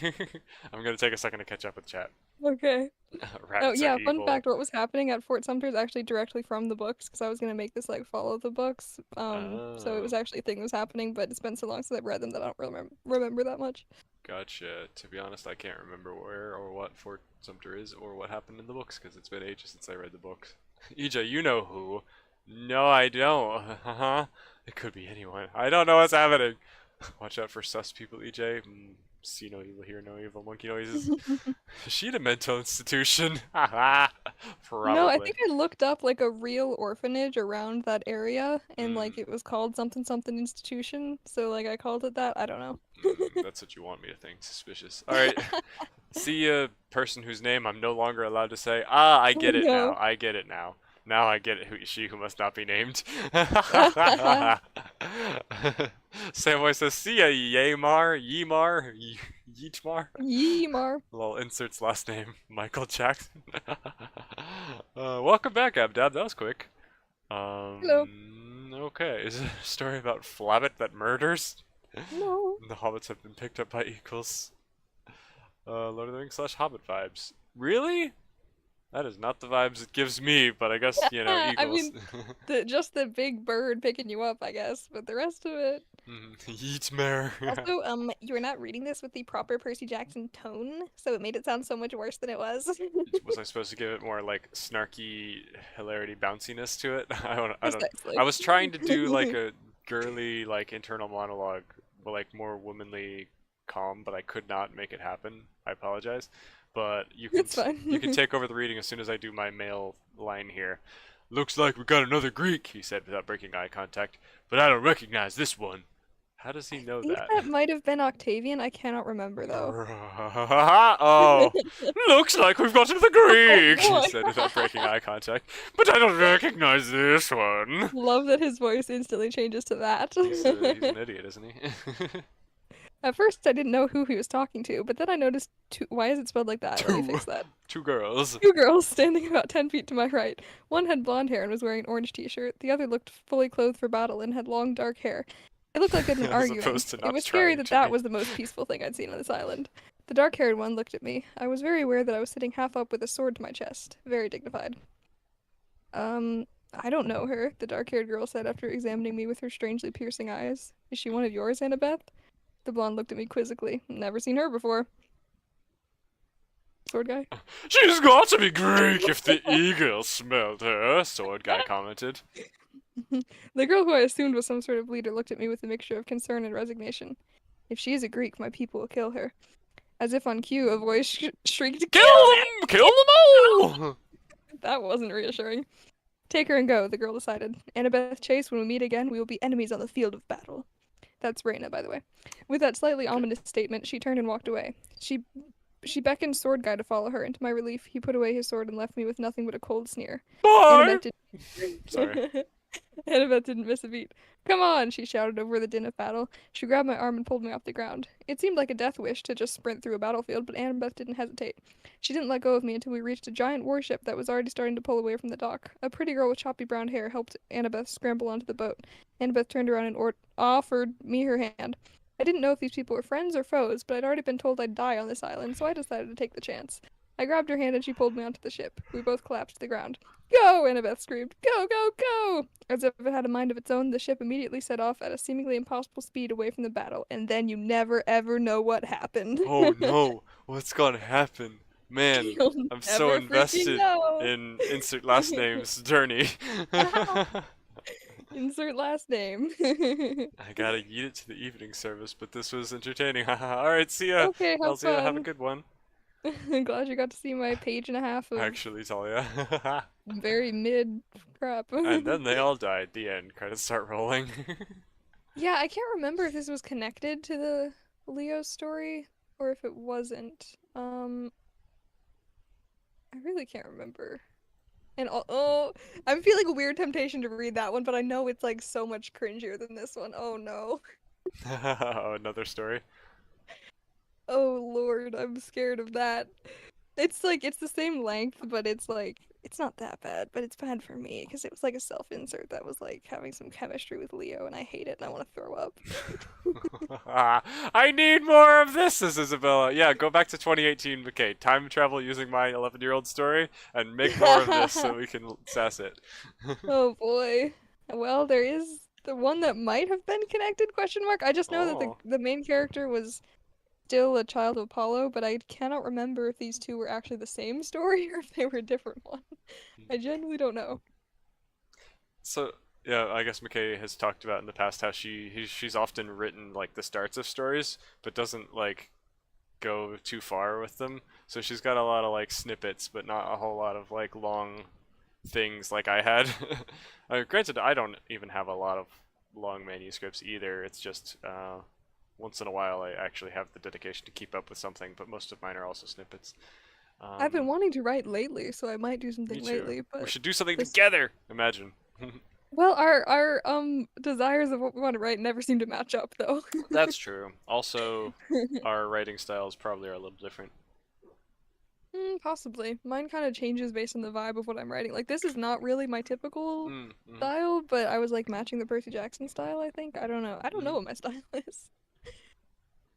[SPEAKER 1] I'm gonna take a second to catch up with chat.
[SPEAKER 2] Okay. Oh
[SPEAKER 1] Rats are
[SPEAKER 2] yeah, fun
[SPEAKER 1] evil.
[SPEAKER 2] fact, what was happening at Fort Sumter is actually directly from the books because I was gonna make this like follow the books. So it
[SPEAKER 1] Oh,
[SPEAKER 2] was actually a thing that was happening, but it's been so long since I've read them that I don't remember that much.
[SPEAKER 1] gotcha. To be honest, I can't remember where or what Fort Sumter is or what happened in the books because it's been ages since I read the books. EJ, you know who? No, I don't. Huh? It could be anyone. I don't know what's happening. Watch out for sus people, EJ. See no evil, hear no evil, monkey noises. Is she in a mental institution? Haha.
[SPEAKER 2] No, I
[SPEAKER 1] Probably.
[SPEAKER 2] think I looked up like a real orphanage around that area and
[SPEAKER 1] Mm,
[SPEAKER 2] like it was called something something institution. So like I called it that. I don't know.
[SPEAKER 1] that's what you want me to think. Suspicious. Alright. See a person whose name I'm no longer allowed to say. Ah, I
[SPEAKER 2] Oh
[SPEAKER 1] get it now.
[SPEAKER 2] no.
[SPEAKER 1] I get it now. Now I get it. She who must not be named. Samwise says, "See ya, Yeetmar."
[SPEAKER 2] Yeemar.
[SPEAKER 1] Lol, inserts last name, Michael Jackson. Welcome back, Abdab. That was quick.
[SPEAKER 2] Hello.
[SPEAKER 1] Okay. Is it a story about Flabbit that murders?
[SPEAKER 2] No.
[SPEAKER 1] The hobbits have been picked up by equals. Lord of the Rings slash Hobbit vibes. Really? That is not the vibes it gives me, but I guess,
[SPEAKER 2] I
[SPEAKER 1] eagles.
[SPEAKER 2] mean, just the big bird picking you up, I guess, but the rest of it.
[SPEAKER 1] Yeetmare.
[SPEAKER 2] Also, you're not reading this with the proper Percy Jackson tone, so it made it sound so much worse than it was.
[SPEAKER 1] Was I supposed to give it more like snarky hilarity bounciness to it? I don't.
[SPEAKER 2] Precisely.
[SPEAKER 1] I was trying to do like a girly like internal monologue, but like more womanly calm, but I could not make it happen. I apologize. But
[SPEAKER 2] It's
[SPEAKER 1] you can
[SPEAKER 2] fine.
[SPEAKER 1] take over the reading as soon as I do my male line here. Looks like we got another Greek, he said without breaking eye contact, but I don't recognize this one. How does he
[SPEAKER 2] I
[SPEAKER 1] know
[SPEAKER 2] think
[SPEAKER 1] that?
[SPEAKER 2] that might have been Octavian. I cannot remember though.
[SPEAKER 1] Oh, looks like we've got to the
[SPEAKER 2] Oh
[SPEAKER 1] Greek, he
[SPEAKER 2] boy.
[SPEAKER 1] said without breaking eye contact. But I don't recognize this one.
[SPEAKER 2] Love that his voice instantly changes to that.
[SPEAKER 1] He's an idiot, isn't he?
[SPEAKER 2] At first, I didn't know who he was talking to, but then I noticed why is it spelled like that? Let me
[SPEAKER 1] two,
[SPEAKER 2] fix that.
[SPEAKER 1] two girls.
[SPEAKER 2] Two girls standing about 10 feet to my right. One had blonde hair and was wearing an orange t-shirt. The other looked fully clothed for battle and had long dark hair. It looked like they'd been
[SPEAKER 1] as
[SPEAKER 2] arguing.
[SPEAKER 1] opposed to
[SPEAKER 2] It
[SPEAKER 1] not
[SPEAKER 2] was scary
[SPEAKER 1] trying
[SPEAKER 2] that
[SPEAKER 1] to
[SPEAKER 2] that
[SPEAKER 1] be.
[SPEAKER 2] was the most peaceful thing I'd seen on this island. The dark-haired one looked at me. I was very aware that I was sitting half up with a sword to my chest. Very dignified. Um, I don't know her, the dark-haired girl said after examining me with her strangely piercing eyes. Is she one of yours, Annabeth? The blonde looked at me quizzically. Never seen her before. Sword guy?
[SPEAKER 1] She's got to be Greek if the eagle smelled her, sword guy commented.
[SPEAKER 2] The girl who I assumed was some sort of leader looked at me with a mixture of concern and resignation. If she is a Greek, my people will kill her. As if on cue, a voice shrieked,
[SPEAKER 1] Kill
[SPEAKER 2] "Kill
[SPEAKER 1] them! Kill them all!
[SPEAKER 2] them!" That wasn't reassuring. Take her and go, the girl decided. Annabeth Chase, when we meet again, we will be enemies on the field of battle. That's Raina, by the way. With that slightly
[SPEAKER 1] Okay.
[SPEAKER 2] ominous statement, she turned and walked away. She beckoned Sword Guy to follow her, and to my relief, he put away his sword and left me with nothing but a cold sneer.
[SPEAKER 1] Bye!
[SPEAKER 2] Annabeth did
[SPEAKER 1] Sorry.
[SPEAKER 2] Annabeth didn't miss a beat. Come on, she shouted over the din of battle. She grabbed my arm and pulled me off the ground. It seemed like a death wish to just sprint through a battlefield, but Annabeth didn't hesitate. She didn't let go of me until we reached a giant warship that was already starting to pull away from the dock. A pretty girl with choppy brown hair helped Annabeth scramble onto the boat. Annabeth turned around and offered me her hand. I didn't know if these people were friends or foes, but I'd already been told I'd die on this island, so I decided to take the chance. I grabbed her hand and she pulled me onto the ship. We both collapsed to the ground. Go! Annabeth screamed. Go, go, go! As if it had a mind of its own, the ship immediately set off at a seemingly impossible speed away from the battle, and then you never ever know what happened.
[SPEAKER 1] Oh no, what's gonna happen? Man,
[SPEAKER 2] You'll
[SPEAKER 1] I'm so
[SPEAKER 2] never freaking
[SPEAKER 1] invested
[SPEAKER 2] know.
[SPEAKER 1] in insert last name's journey.
[SPEAKER 2] Insert last name.
[SPEAKER 1] I gotta eat it to the evening service, but this was entertaining. Alright, see ya,
[SPEAKER 2] Okay, have
[SPEAKER 1] Elzia. Have a
[SPEAKER 2] fun.
[SPEAKER 1] good one.
[SPEAKER 2] I'm glad you got to see my page and a half of
[SPEAKER 1] Actually, Talia.
[SPEAKER 2] very mid crap.
[SPEAKER 1] And then they all died. The end. Credits start rolling.
[SPEAKER 2] Yeah, I can't remember if this was connected to the Leo story or if it wasn't. I really can't remember. And oh, I'm feeling a weird temptation to read that one, but I know it's like so much cringier than this one. Oh no.
[SPEAKER 1] Another story.
[SPEAKER 2] Oh Lord, I'm scared of that. It's like it's the same length, but it's like it's not that bad, but it's bad for me because it was like a self-insert that was like having some chemistry with Leo, and I hate it and I want to throw up.
[SPEAKER 1] I need more of this, says Isabella. Yeah, go back to 2018, McKay. Time travel using my 11-year-old story and make more of this so we can sass it.
[SPEAKER 2] Oh boy. Well, there is the one that might have been connected, question mark. I just know that the
[SPEAKER 1] Oh.
[SPEAKER 2] the main character was still a child of Apollo, but I cannot remember if these two were actually the same story or if they were a different one. I genuinely don't know.
[SPEAKER 1] So yeah, I guess McKay has talked about in the past how she's often written like the starts of stories, but doesn't like go too far with them. So she's got a lot of like snippets, but not a whole lot of like long things like I had. Granted, I don't even have a lot of long manuscripts either. It's just once in a while I actually have the dedication to keep up with something, but most of mine are also snippets.
[SPEAKER 2] I've been
[SPEAKER 1] Um,
[SPEAKER 2] wanting to write lately, so I might do
[SPEAKER 1] Me
[SPEAKER 2] something
[SPEAKER 1] too.
[SPEAKER 2] lately,
[SPEAKER 1] We
[SPEAKER 2] but
[SPEAKER 1] should do something
[SPEAKER 2] this
[SPEAKER 1] together. Imagine.
[SPEAKER 2] well, our desires of what we want to write never seem to match up though.
[SPEAKER 1] That's true. Also, our writing styles probably are a little different.
[SPEAKER 2] Possibly. Mine kind of changes based on the vibe of what I'm writing. Like this is not really my typical
[SPEAKER 1] Mm-hmm.
[SPEAKER 2] style, but I was like matching the Percy Jackson style, I think. I don't know. I don't know
[SPEAKER 1] Mm-hmm.
[SPEAKER 2] what my style is.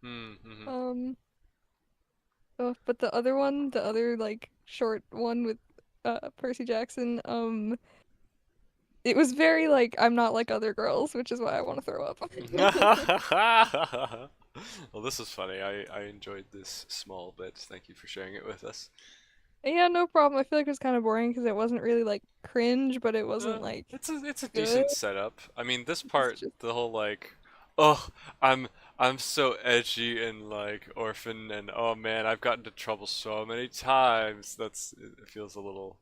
[SPEAKER 1] Mm-hmm.
[SPEAKER 2] Um, oh, but the other one, the other like short one with Percy Jackson, it was very like I'm not like other girls, which is why I want to throw up.
[SPEAKER 1] Well, this is funny. I enjoyed this small bit. Thank you for sharing it with us.
[SPEAKER 2] Yeah, no problem. I feel like it was kind of boring because it wasn't really like cringe, but it wasn't like
[SPEAKER 1] It's a
[SPEAKER 2] good.
[SPEAKER 1] decent setup. I mean, this
[SPEAKER 2] It's
[SPEAKER 1] part,
[SPEAKER 2] just
[SPEAKER 1] the whole like, oh, I'm so edgy and like orphan, and oh man, I've gotten into trouble so many times. It feels a little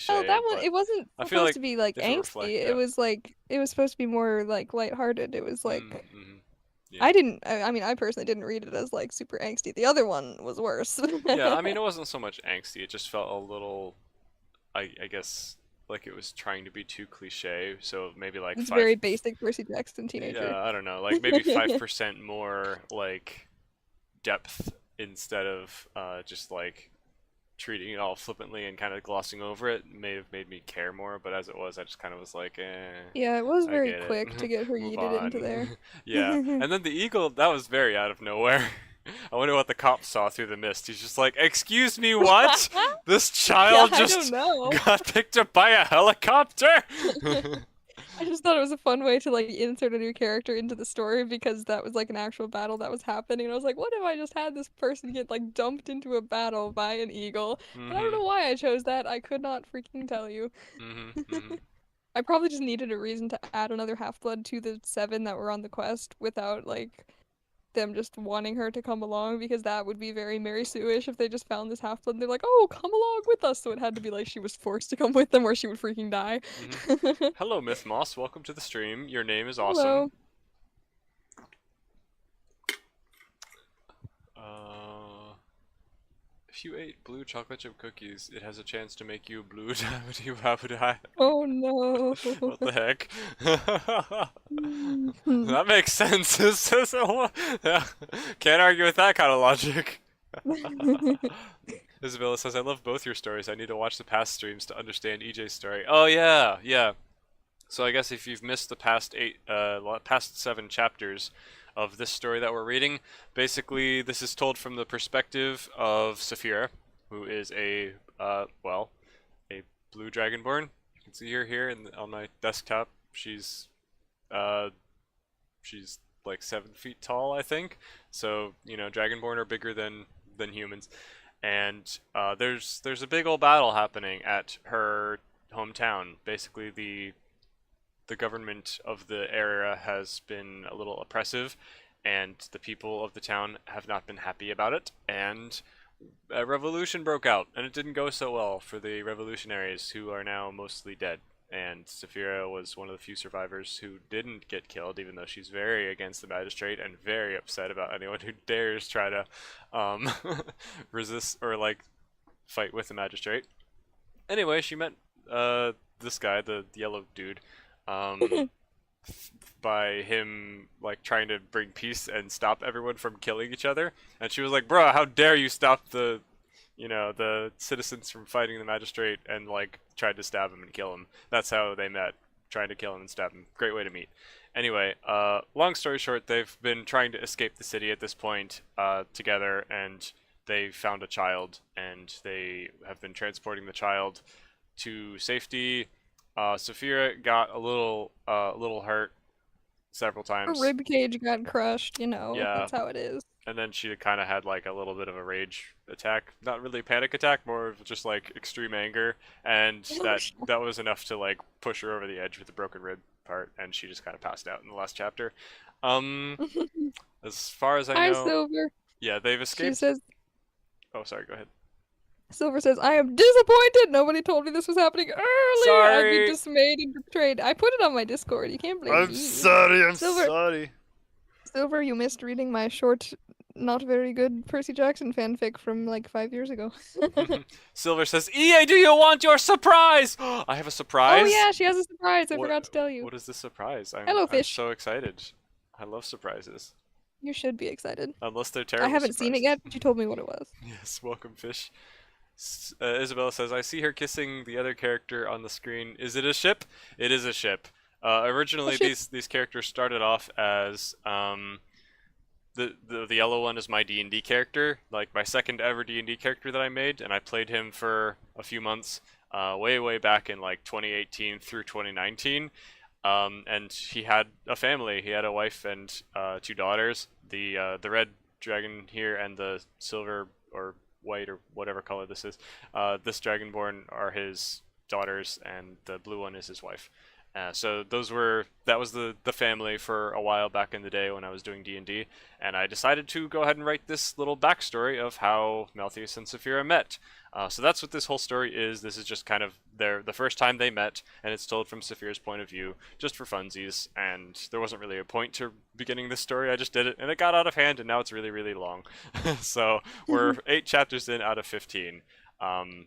[SPEAKER 2] oh,
[SPEAKER 1] cliche,
[SPEAKER 2] that one
[SPEAKER 1] but
[SPEAKER 2] it wasn't
[SPEAKER 1] I feel
[SPEAKER 2] supposed
[SPEAKER 1] like
[SPEAKER 2] to be like
[SPEAKER 1] if it reflect,
[SPEAKER 2] angsty. It
[SPEAKER 1] yeah.
[SPEAKER 2] was like it was supposed to be more like lighthearted. It was like
[SPEAKER 1] Mm-hmm. Yeah.
[SPEAKER 2] I didn't I mean I personally didn't read it as like super angsty. The other one was worse.
[SPEAKER 1] Yeah, I mean, it wasn't so much angsty. It just felt a little, I guess, like it was trying to be too cliche. So maybe like
[SPEAKER 2] It's
[SPEAKER 1] five.
[SPEAKER 2] very basic Percy Jackson teenager.
[SPEAKER 1] Yeah, I don't know, like maybe 5% more like depth instead of just like treating it all flippantly and kind of glossing over it may have made me care more, but as it was, I just kind of was like,
[SPEAKER 2] Yeah, it was
[SPEAKER 1] I
[SPEAKER 2] very
[SPEAKER 1] get it.
[SPEAKER 2] quick to get her
[SPEAKER 1] Move
[SPEAKER 2] yeeted into there.
[SPEAKER 1] on. Yeah. And then the eagle, that was very out of nowhere. I wonder what the cop saw through the mist. He's just like, "Excuse me, what? This
[SPEAKER 2] Yeah,
[SPEAKER 1] child
[SPEAKER 2] I don't
[SPEAKER 1] just
[SPEAKER 2] know.
[SPEAKER 1] got picked up by a helicopter?"
[SPEAKER 2] I just thought it was a fun way to like insert a new character into the story because that was like an actual battle that was happening. And I was like, what if I just had this person get like dumped into a battle by an eagle? And I don't
[SPEAKER 1] Mhm.
[SPEAKER 2] know why I chose that. I could not freaking tell you.
[SPEAKER 1] Mhm. Mhm.
[SPEAKER 2] I probably just needed a reason to add another half-blood to the seven that were on the quest without like them just wanting her to come along because that would be very Mary Sue-ish if they just found this half-blood and they're like, oh, come along with us. So it had to be like she was forced to come with them or she would freaking die.
[SPEAKER 1] Mhm. Hello, Myth Moss. Welcome to the stream. Your name is awesome.
[SPEAKER 2] Hello.
[SPEAKER 1] Uh, if you ate blue chocolate chip cookies, it has a chance to make you blue dabbity wabbity.
[SPEAKER 2] Oh no.
[SPEAKER 1] What the heck?
[SPEAKER 2] Mhm.
[SPEAKER 1] That makes sense. Yeah. Can't argue with that kind of logic. Isabella says, I love both your stories. I need to watch the past streams to understand EJ's story. Oh yeah, yeah. So I guess if you've missed the past 7 chapters of this story that we're reading, basically this is told from the perspective of Saphira, who is well, a blue dragonborn. You can see her here on my desktop. Uh, she's like 7 feet tall, I think. So dragonborn are bigger than humans, and there's a big old battle happening at her hometown. Basically, the government of the area has been a little oppressive, and the people of the town have not been happy about it, and a revolution broke out, and it didn't go so well for the revolutionaries, who are now mostly dead. And Saphira was one of the few survivors who didn't get killed, even though she's very against the magistrate and very upset about anyone who dares try to um, resist or like fight with the magistrate. Anyway, she met this guy, the yellow dude, um, by him like trying to bring peace and stop everyone from killing each other. And she was like, "Bruh, how dare you stop the citizens from fighting the magistrate?" And like tried to stab him and kill him. That's how they met, trying to kill him and stab him. Great way to meet. Anyway, long story short, they've been trying to escape the city at this point together, and they found a child, and they have been transporting the child to safety. Saphira got a little hurt several
[SPEAKER 2] Her
[SPEAKER 1] times.
[SPEAKER 2] rib cage got crushed, you know,
[SPEAKER 1] Yeah,
[SPEAKER 2] that's how it is.
[SPEAKER 1] and then she kind of had like a little bit of a rage attack, not really a panic attack, more of just like extreme anger, and
[SPEAKER 2] Oh,
[SPEAKER 1] that was enough to like push her over the edge with the broken rib part, and she just kind of passed out in the last chapter. Um, as far as I
[SPEAKER 2] Hi,
[SPEAKER 1] know,
[SPEAKER 2] Silver.
[SPEAKER 1] yeah, they've
[SPEAKER 2] She
[SPEAKER 1] escaped.
[SPEAKER 2] says,
[SPEAKER 1] Oh, sorry, go ahead.
[SPEAKER 2] Silver says, I am disappointed. Nobody told me this was happening earlier. I'd be
[SPEAKER 1] Sorry.
[SPEAKER 2] dismayed and betrayed. I put it on my Discord. You can't blame
[SPEAKER 1] I'm
[SPEAKER 2] me.
[SPEAKER 1] sorry. I'm
[SPEAKER 2] Silver,
[SPEAKER 1] sorry.
[SPEAKER 2] Silver, you missed reading my short, not very good Percy Jackson fanfic from like 5 years ago.
[SPEAKER 1] Silver says, "EA, do you want your surprise?" I have a
[SPEAKER 2] Oh
[SPEAKER 1] surprise.
[SPEAKER 2] yeah, she has a surprise. I
[SPEAKER 1] What?
[SPEAKER 2] forgot to tell you.
[SPEAKER 1] What is this surprise? I'm
[SPEAKER 2] Hello,
[SPEAKER 1] I'm
[SPEAKER 2] fish.
[SPEAKER 1] so excited. I love surprises,
[SPEAKER 2] You should be excited.
[SPEAKER 1] unless they're
[SPEAKER 2] I
[SPEAKER 1] terrible
[SPEAKER 2] haven't seen it
[SPEAKER 1] surprises.
[SPEAKER 2] yet, but you told me what it was.
[SPEAKER 1] Yes, welcome, fish. Isabella says, "I see her kissing the other character on the screen. Is it a ship? It is a ship.
[SPEAKER 2] Oh
[SPEAKER 1] Originally,
[SPEAKER 2] shit.
[SPEAKER 1] these characters started off as the yellow one is my D&D character, like my second ever D&D character that I made, and I played him for a few months, way back in like 2018 through 2019. And he had a family. He had a wife and 2 daughters. The red dragon here and the silver or white or whatever color this is, this dragonborn are his daughters, and the blue one is his wife. So that was the family for a while back in the day when I was doing D&D, and I decided to go ahead and write this little backstory of how Malthus and Saphira met. So that's what this whole story is. This is just kind of the first time they met, and it's told from Saphira's point of view, just for funsies. And there wasn't really a point to beginning this story. I just did it, and it got out of hand, and now it's really long. So we're 8 chapters in out of 15. Um,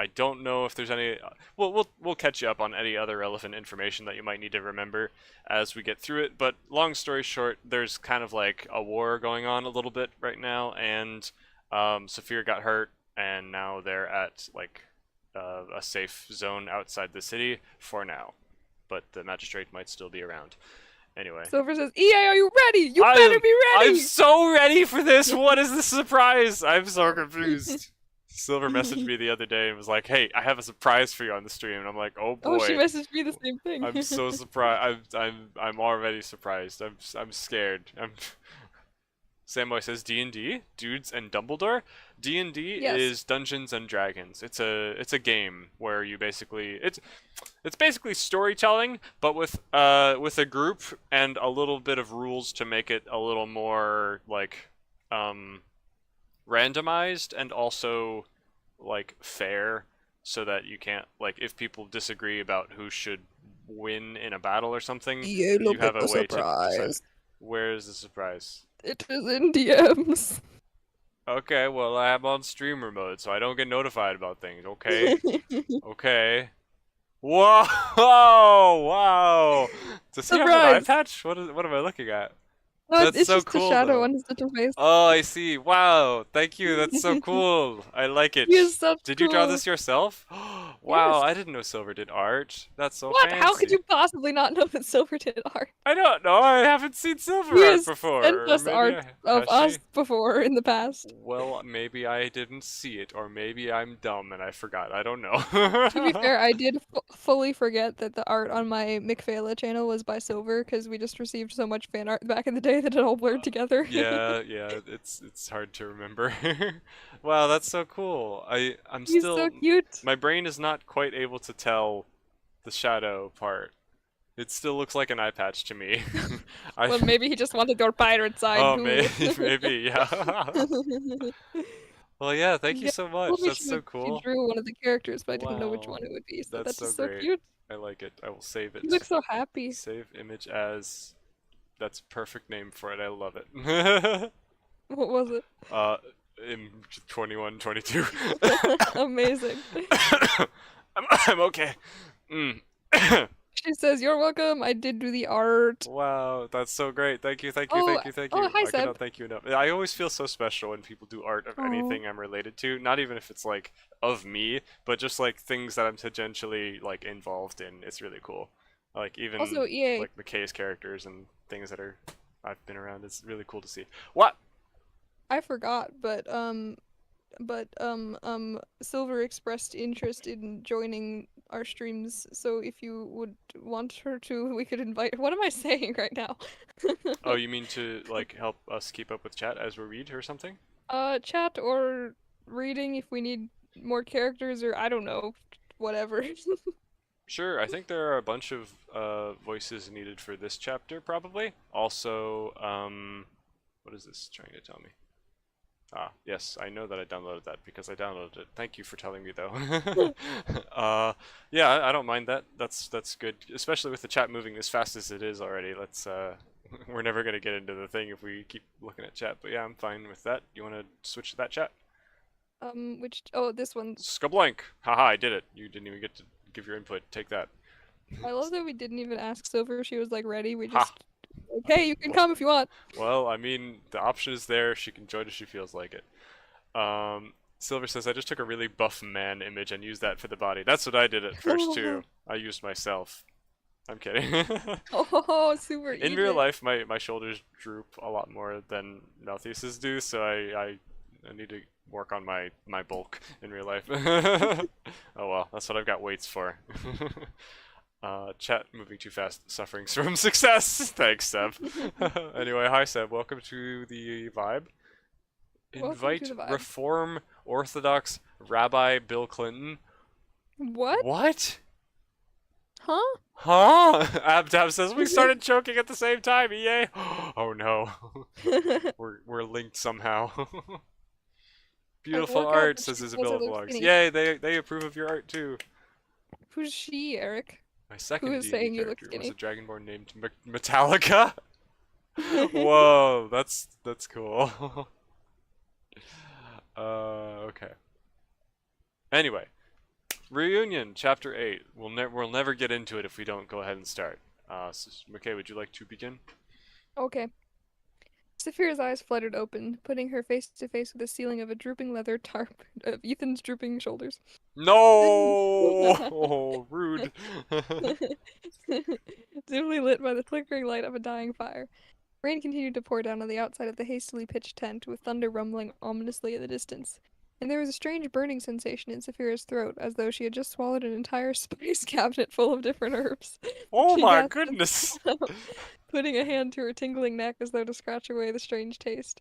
[SPEAKER 1] I don't know if there's any. We'll catch you up on any other relevant information that you might need to remember as we get through it. But long story short, there's kind of like a war going on a little bit right now, and Saphir got hurt, and now they're at like a safe zone outside the city for now. But the magistrate might still be around. Anyway,
[SPEAKER 2] Silver says, EA, are you ready? You better
[SPEAKER 1] I'm
[SPEAKER 2] be
[SPEAKER 1] I'm
[SPEAKER 2] ready!
[SPEAKER 1] so ready for this. What is the surprise? I'm so confused. Silver messaged me the other day and was like, "Hey, I have a surprise for you on the stream." And I'm like, "Oh
[SPEAKER 2] Oh, she
[SPEAKER 1] boy."
[SPEAKER 2] messaged me the same thing.
[SPEAKER 1] I'm so surprised. I'm already surprised. I'm scared. Samboy says D&D, dudes and Dumbledore. D&D
[SPEAKER 2] Yes.
[SPEAKER 1] is Dungeons and Dragons. It's a game where you basically it's basically storytelling, but with a group and a little bit of rules to make it a little more like um randomized and also like fair, so that you can't, like, if people disagree about who should win in a battle or something,
[SPEAKER 2] EA,
[SPEAKER 1] you
[SPEAKER 2] look
[SPEAKER 1] have
[SPEAKER 2] at
[SPEAKER 1] a
[SPEAKER 2] the
[SPEAKER 1] way to decide it.
[SPEAKER 2] surprise.
[SPEAKER 1] Where is the surprise?
[SPEAKER 2] It is in DMs.
[SPEAKER 1] Okay, well, I'm on streamer mode, so I don't get notified about things. Okay, okay. Whoa! Wow! Does he have an eye
[SPEAKER 2] Surprise!
[SPEAKER 1] patch? What am I looking at?
[SPEAKER 2] No,
[SPEAKER 1] That's
[SPEAKER 2] it's
[SPEAKER 1] so
[SPEAKER 2] just the
[SPEAKER 1] cool,
[SPEAKER 2] shadow
[SPEAKER 1] though.
[SPEAKER 2] on his little face.
[SPEAKER 1] Oh, I see. Wow. Thank you. That's so cool. I like it.
[SPEAKER 2] He is so
[SPEAKER 1] Did you draw
[SPEAKER 2] cool.
[SPEAKER 1] this yourself? Wow,
[SPEAKER 2] Yes.
[SPEAKER 1] I didn't know Silver did art. That's so
[SPEAKER 2] What? How could
[SPEAKER 1] fancy.
[SPEAKER 2] you possibly not know that Silver did art?
[SPEAKER 1] I don't know. I haven't seen Silver
[SPEAKER 2] He
[SPEAKER 1] art
[SPEAKER 2] has
[SPEAKER 1] before.
[SPEAKER 2] sent
[SPEAKER 1] Or
[SPEAKER 2] us
[SPEAKER 1] maybe
[SPEAKER 2] art
[SPEAKER 1] I
[SPEAKER 2] of
[SPEAKER 1] has
[SPEAKER 2] us
[SPEAKER 1] she?
[SPEAKER 2] before in the past.
[SPEAKER 1] Well, maybe I didn't see it, or maybe I'm dumb and I forgot. I don't know.
[SPEAKER 2] To be fair, I did fully forget that the art on my McPhaila channel was by Silver because we just received so much fan art back in the day that it all blurred together.
[SPEAKER 1] Yeah, it's hard to remember. Wow, that's so cool. I'm
[SPEAKER 2] He's
[SPEAKER 1] still
[SPEAKER 2] so cute.
[SPEAKER 1] my brain is not quite able to tell the shadow part. It still looks like an eye patch to me. I
[SPEAKER 2] Well, maybe he just wanted your pirate side
[SPEAKER 1] oh
[SPEAKER 2] too.
[SPEAKER 1] maybe yeah. Well, yeah, thank you
[SPEAKER 2] Yeah,
[SPEAKER 1] so
[SPEAKER 2] he told
[SPEAKER 1] much.
[SPEAKER 2] me
[SPEAKER 1] That's so
[SPEAKER 2] she
[SPEAKER 1] cool.
[SPEAKER 2] drew one of the characters, but I didn't know which
[SPEAKER 1] Wow,
[SPEAKER 2] one it would be. So
[SPEAKER 1] that's
[SPEAKER 2] that's
[SPEAKER 1] so
[SPEAKER 2] just so
[SPEAKER 1] great.
[SPEAKER 2] cute.
[SPEAKER 1] I like it. I will save
[SPEAKER 2] You
[SPEAKER 1] it.
[SPEAKER 2] look so happy.
[SPEAKER 1] Save image as. That's perfect name for it. I love it.
[SPEAKER 2] What was it?
[SPEAKER 1] uh, in 21, 22.
[SPEAKER 2] Amazing.
[SPEAKER 1] I'm okay. Mm.
[SPEAKER 2] She says, "You're welcome. I did do the art."
[SPEAKER 1] Wow, that's so great. Thank you, thank you,
[SPEAKER 2] Oh,
[SPEAKER 1] thank you, thank
[SPEAKER 2] oh,
[SPEAKER 1] you.
[SPEAKER 2] hi
[SPEAKER 1] I
[SPEAKER 2] Seb.
[SPEAKER 1] cannot thank you enough. I always feel so special when people do art of
[SPEAKER 2] Oh.
[SPEAKER 1] anything I'm related to, not even if it's like of me, but just like things that I'm tangentially like involved in. It's really cool. Like even
[SPEAKER 2] Also, EA,
[SPEAKER 1] like McKay's characters and things that are I've been around. It's really cool to see. What?
[SPEAKER 2] I forgot, Silver expressed interest in joining our streams, so if you would want her to, we could invite. What am I saying right now?
[SPEAKER 1] Oh, you mean to like help us keep up with chat as we read or something?
[SPEAKER 2] Chat or reading if we need more characters, or I don't know, whatever.
[SPEAKER 1] Sure, I think there are a bunch of voices needed for this chapter, probably. Also, what is this trying to tell me? Ah, yes, I know that I downloaded that because I downloaded it. Thank you for telling me, though. Yeah, I don't mind that. That's good, especially with the chat moving as fast as it is already. Let's we're never gonna get into the thing if we keep looking at chat. But yeah, I'm fine with that. You want to switch to that chat?
[SPEAKER 2] This one.
[SPEAKER 1] Skablank! Haha, I did it. You didn't even get to give your input. Take that.
[SPEAKER 2] I love that we didn't even ask Silver if she was like ready. We
[SPEAKER 1] Ha!
[SPEAKER 2] just, okay, you can come if you want.
[SPEAKER 1] Well, I mean, the option is there. She can join if she feels like it. Silver says, I just took a really buff man image and used that for the body. That's what I did at first, too. I used myself. I'm kidding.
[SPEAKER 2] Oh, super
[SPEAKER 1] In
[SPEAKER 2] eager.
[SPEAKER 1] real life, my shoulders droop a lot more than Maltheus's do, so I need to work on my bulk in real life. Oh well, that's what I've got weights for. Chat moving too fast, suffering from success. Thanks, Seb. Anyway, hi Seb, welcome to the vibe.
[SPEAKER 2] Welcome to
[SPEAKER 1] Invite
[SPEAKER 2] the vibe.
[SPEAKER 1] Reform Orthodox Rabbi Bill Clinton.
[SPEAKER 2] What?
[SPEAKER 1] What?
[SPEAKER 2] Huh?
[SPEAKER 1] Huh? Abdab says we started choking at the same time. EA. Oh no. We're linked somehow. Beautiful
[SPEAKER 2] Look up,
[SPEAKER 1] art,
[SPEAKER 2] she
[SPEAKER 1] says
[SPEAKER 2] says
[SPEAKER 1] Isabella
[SPEAKER 2] it looks
[SPEAKER 1] Vlogs.
[SPEAKER 2] skinny.
[SPEAKER 1] Yay, they approve of your art too.
[SPEAKER 2] Who's she, Eric?
[SPEAKER 1] My second
[SPEAKER 2] is
[SPEAKER 1] D&D
[SPEAKER 2] saying you look
[SPEAKER 1] character was
[SPEAKER 2] skinny?
[SPEAKER 1] a dragonborn named Metallica. Whoa, that's cool. Okay. Anyway, reunion chapter 8. We'll never get into it if we don't go ahead and start. So, McKay, would you like to begin?
[SPEAKER 2] Okay. Saphira's eyes fluttered open, putting her face to face with the ceiling of a drooping leather tarp of Ethan's drooping shoulders.
[SPEAKER 1] No! Oh, rude.
[SPEAKER 2] Dimly lit by the flickering light of a dying fire. Rain continued to pour down on the outside of the hastily pitched tent, with thunder rumbling ominously in the distance. And there was a strange burning sensation in Saphira's throat, as though she had just swallowed an entire spice cabinet full of different herbs.
[SPEAKER 1] Oh
[SPEAKER 2] She
[SPEAKER 1] my
[SPEAKER 2] gasped and
[SPEAKER 1] goodness!
[SPEAKER 2] sat up, putting a hand to her tingling neck as though to scratch away the strange taste.